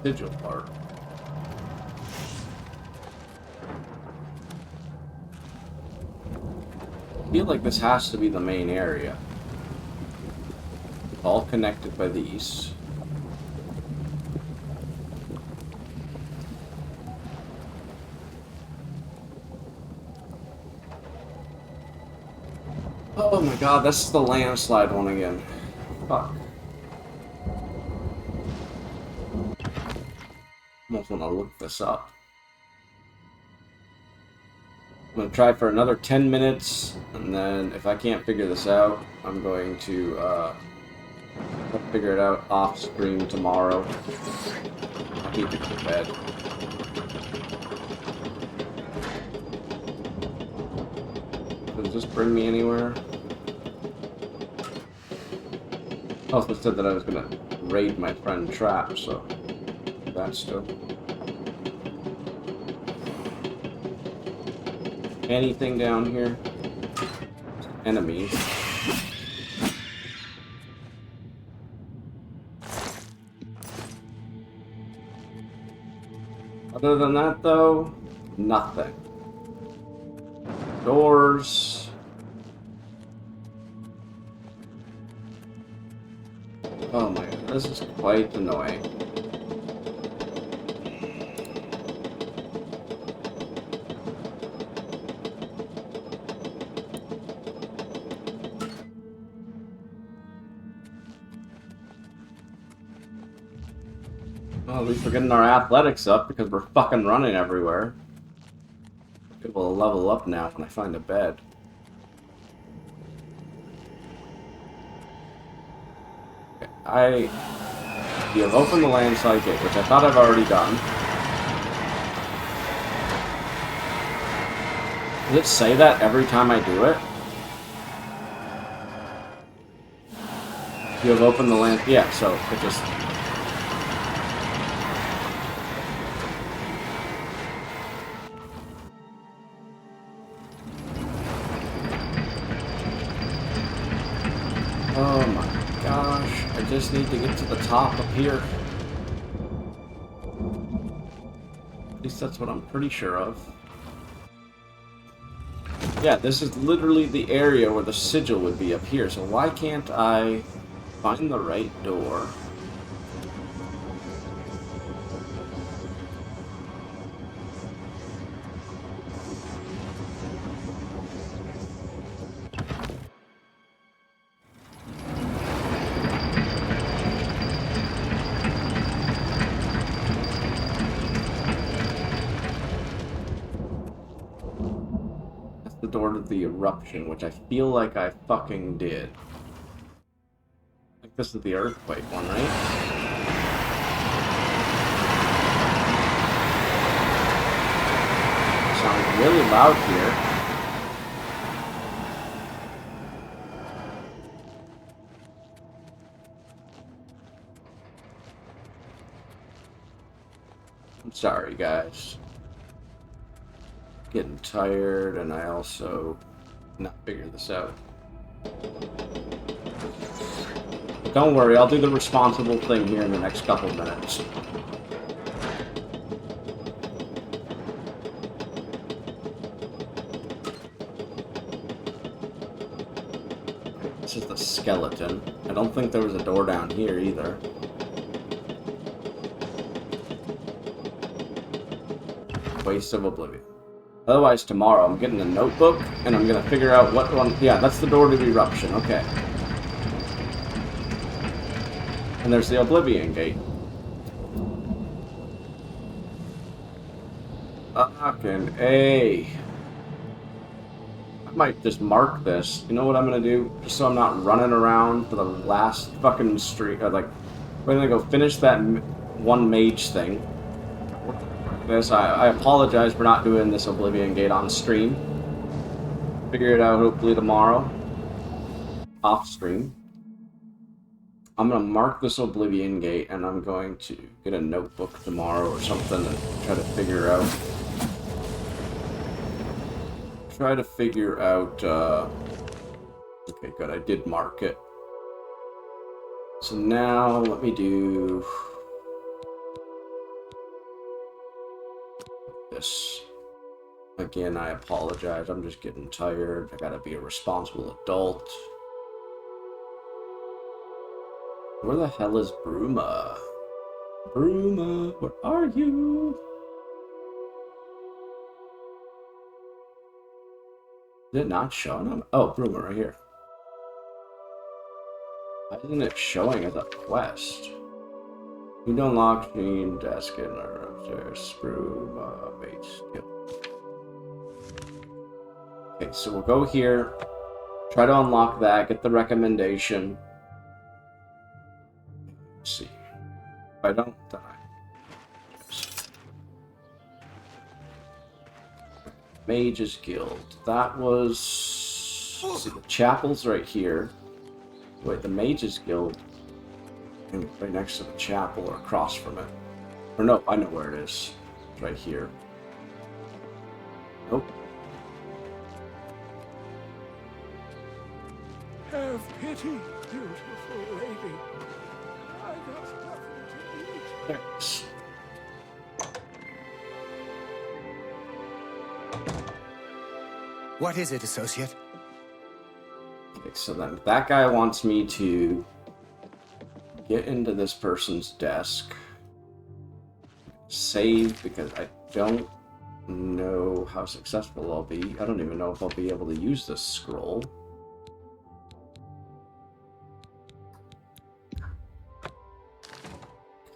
sigil part? I feel like this has to be the main area. All connected by these. Oh my god, that's the landslide one again. Fuck. Almost want to look this up. I'm going to try for another 10 minutes, and then if I can't figure this out, I'm going to figure it out off screen tomorrow. I need to go to bed. Does this bring me anywhere? Also said that I was gonna raid my friend Trap, so that's still. Anything down here? Enemies. Other than that, though, nothing. Doors. Oh my god, this is quite annoying. Well, at least we're getting our athletics up because we're fucking running everywhere. Able to level up now when I find a bed. Okay, you have opened the landslide gate, which I thought I've already done. Does it say that every time I do it? You have opened the land. Yeah, so it just. Oh my gosh, I just need to get to the top up here. At least that's what I'm pretty sure of. Yeah, this is literally the area where the sigil would be up here, so why can't I find the right door? Door to the eruption, which I feel like I fucking did. I think this is the earthquake one, right? Sounds really loud here. I'm sorry, guys. Getting tired, and I also not figure this out. Don't worry, I'll do the responsible thing here in the next couple minutes. This is the skeleton. I don't think there was a door down here either. Waste of Oblivion. Otherwise, tomorrow I'm getting a notebook, and I'm going to figure out what one... Yeah, that's the door to the eruption. Okay. And there's the Oblivion Gate. Fucking A. I might just mark this. You know what I'm going to do? Just so I'm not running around for the last fucking street. Like, we're going to go finish that one mage thing. This, I apologize for not doing this Oblivion Gate on stream. Figure it out hopefully tomorrow. Off stream. I'm going to mark this Oblivion Gate, and I'm going to get a notebook tomorrow or something and try to figure out... Okay, good, I did mark it. So now, let me do... this. Again, I apologize. I'm just getting tired. I gotta be a responsible adult. Where the hell is Bruma? Bruma, where are you? Is it not showing up? Oh, Bruma right here. Why isn't it showing as a quest? You don't unlock Gene, desk, and upstairs. Bruma, bait skill. Okay, so we'll go here. Try to unlock that, get the recommendation. Let's see. If I don't, then yes. Mages Guild. That was... Let's see, the chapel's right here. Wait, the Mages Guild. Right next to the chapel or across from it. Or no, I know where it is. It's right here. Nope. Have pity, beautiful lady. I got nothing to eat. Thanks. What is it, associate? Okay, so then that guy wants me to get into this person's desk, save, because I don't know how successful I'll be. I don't even know if I'll be able to use this scroll.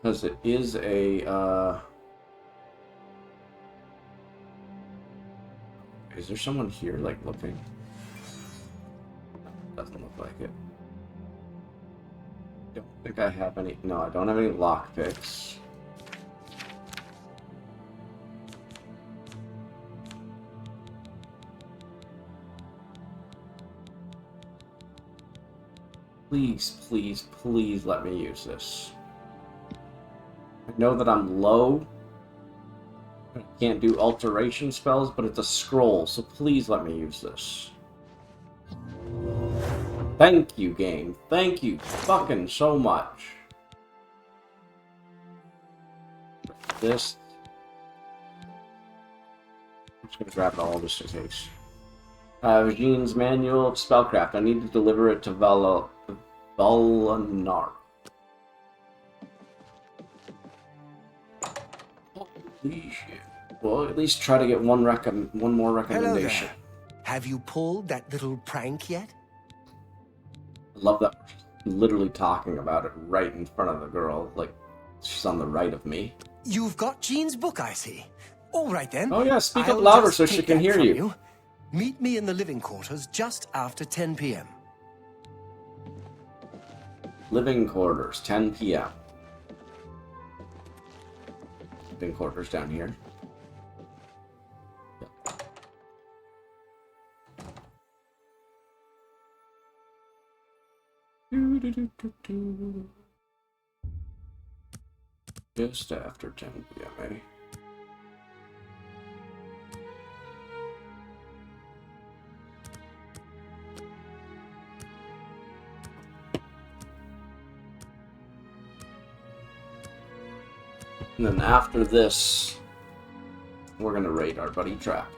Because it is a, Is there someone here, like, looking? Doesn't look like it. Don't think I have any... No, I don't have any lockpicks. Please, please, please let me use this. I know that I'm low. I can't do alteration spells, but it's a scroll, so please let me use this. Thank you, game. Thank you fucking so much. This. I'm just gonna grab it all just in case. Jean's Manual of Spellcraft. I need to deliver it to Valanar. Holy shit. Well, at least try to get one more recommendation. Hello there. Have you pulled that little prank yet? I love that we're literally talking about it right in front of the girl, like she's on the right of me. You've got Jean's book, I see. All right then. Oh yeah, speak I'll up louder just so she take can that hear from you. Meet me in the living quarters just after 10 p.m. Living quarters, 10 p.m. Living quarters down here. Just after 10 p.m., eh? And then after this, we're gonna raid our buddy Trap.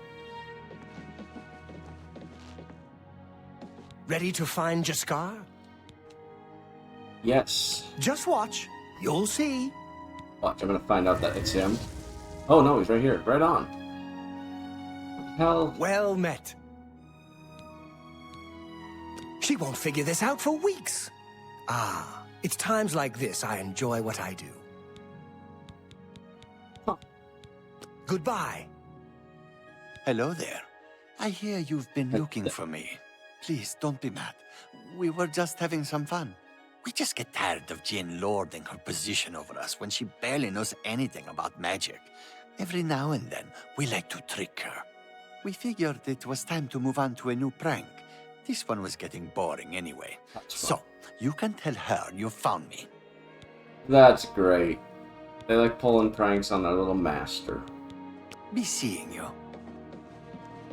Ready to find Jaskar? Yes. Just watch. You'll see. Watch, I'm gonna find out that it's him. Oh no, he's right here. Right on. What the hell? Well met. She won't figure this out for weeks. Ah, it's times like this I enjoy what I do. Huh. Goodbye. Hello there. I hear you've been looking for me. Please, don't be mad. We were just having some fun. We just get tired of Jane lording her position over us when she barely knows anything about magic. Every now and then, we like to trick her. We figured it was time to move on to a new prank. This one was getting boring anyway. So, you can tell her you found me. That's great. They like pulling pranks on their little master. Be seeing you.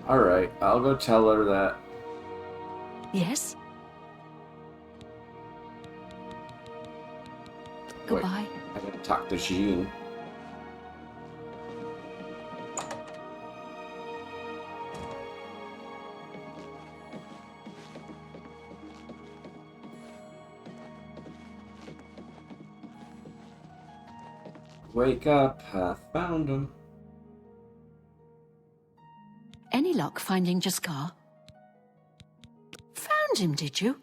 Alright, I'll go tell her that. Yes? Wait, Goodbye. I didn't talk to Jean. Wake up, I found him. Any luck finding Jaskar? Found him, did you?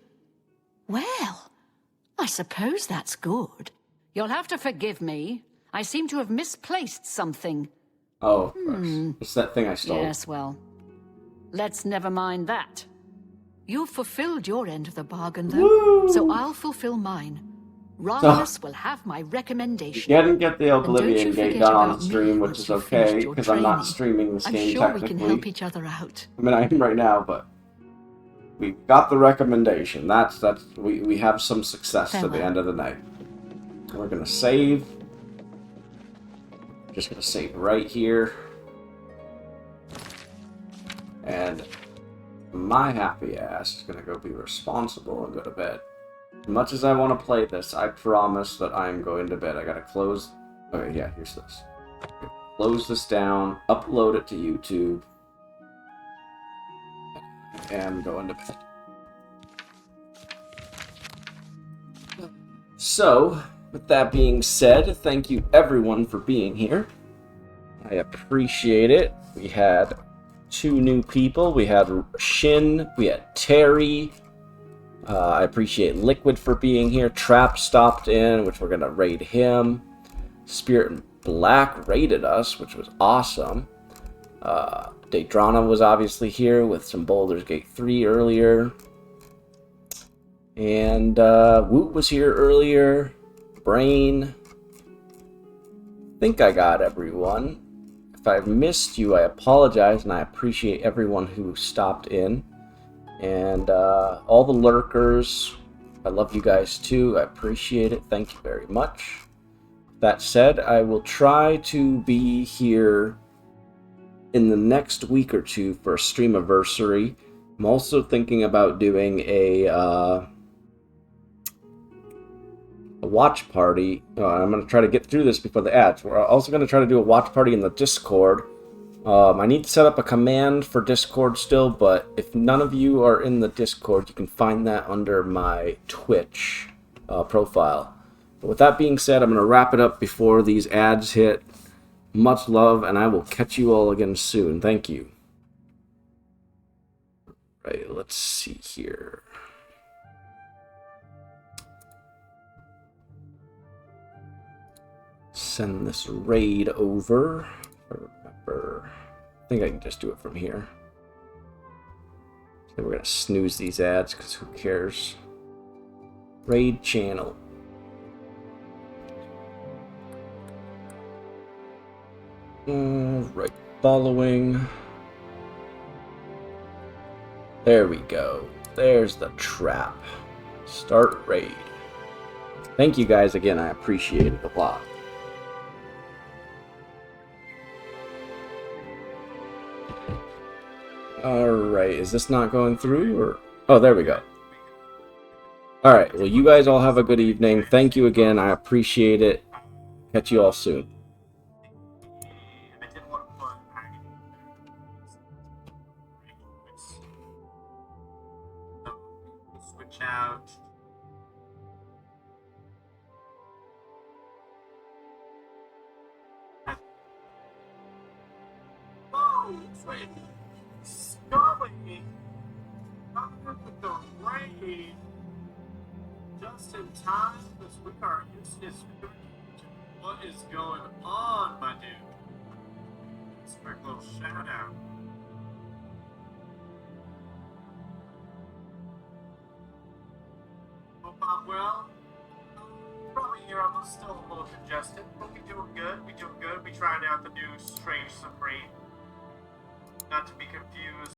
Well, I suppose that's good. You'll have to forgive me. I seem to have misplaced something. Oh, of course. It's that thing I stole. Yes, well, let's never mind that. You've fulfilled your end of the bargain, though, so I'll fulfill mine. Romulus will have my recommendation. You didn't get the Oblivion Gate done on stream, which is okay, because I'm not streaming this game I'm sure technically. we can help each other out. I mean, I am right now, but we got the recommendation. We have some success at the end of the night. We're gonna save. Just gonna save right here. And my happy ass is gonna go be responsible and go to bed. As much as I want to play this, I promise that I'm going to bed. I gotta close. Okay, yeah, here's this. Close this down, upload it to YouTube, and go into bed. So, with that being said, thank you everyone for being here. I appreciate it. We had 2 new people. We had Shin, we had Terry. I appreciate Liquid for being here. Trap stopped in, which we're going to raid him. Spirit and Black raided us, which was awesome. Daydrana was obviously here with some Baldur's Gate 3 earlier. And Woot was here earlier. Brain. I think I got everyone. If I've missed you, I apologize, and I appreciate everyone who stopped in. And all the lurkers, I love you guys too. I appreciate it. Thank you very much. That said, I will try to be here in the next week or two for a streamiversary. I'm also thinking about doing a watch party. I'm going to try to get through this before the ads. We're also going to try to do a watch party in the Discord. I need to set up a command for Discord still, but if none of you are in the Discord, you can find that under my Twitch profile. But with that being said, I'm going to wrap it up before these ads hit. Much love, and I will catch you all again soon. Thank you. Right, let's see here. Send this raid over. Remember, I think I can just do it from here. So we're gonna snooze these ads because who cares? Raid channel. Right, following. There we go. There's the trap. Start raid. Thank you guys again. I appreciate it a lot. Alright, is this not going through, or... Oh, there we go. Alright, well, you guys all have a good evening. Thank you again, I appreciate it. Catch you all soon. Switch out. Oh, wait. Scully! I'm with the raid just in time because we are useless. What is going on, my dude? Let's quick little shout out. Hope I'm well. Probably here I'm still a little congested, but we doing good. We doing good. We trying out the new Strange Supreme. Not to be confused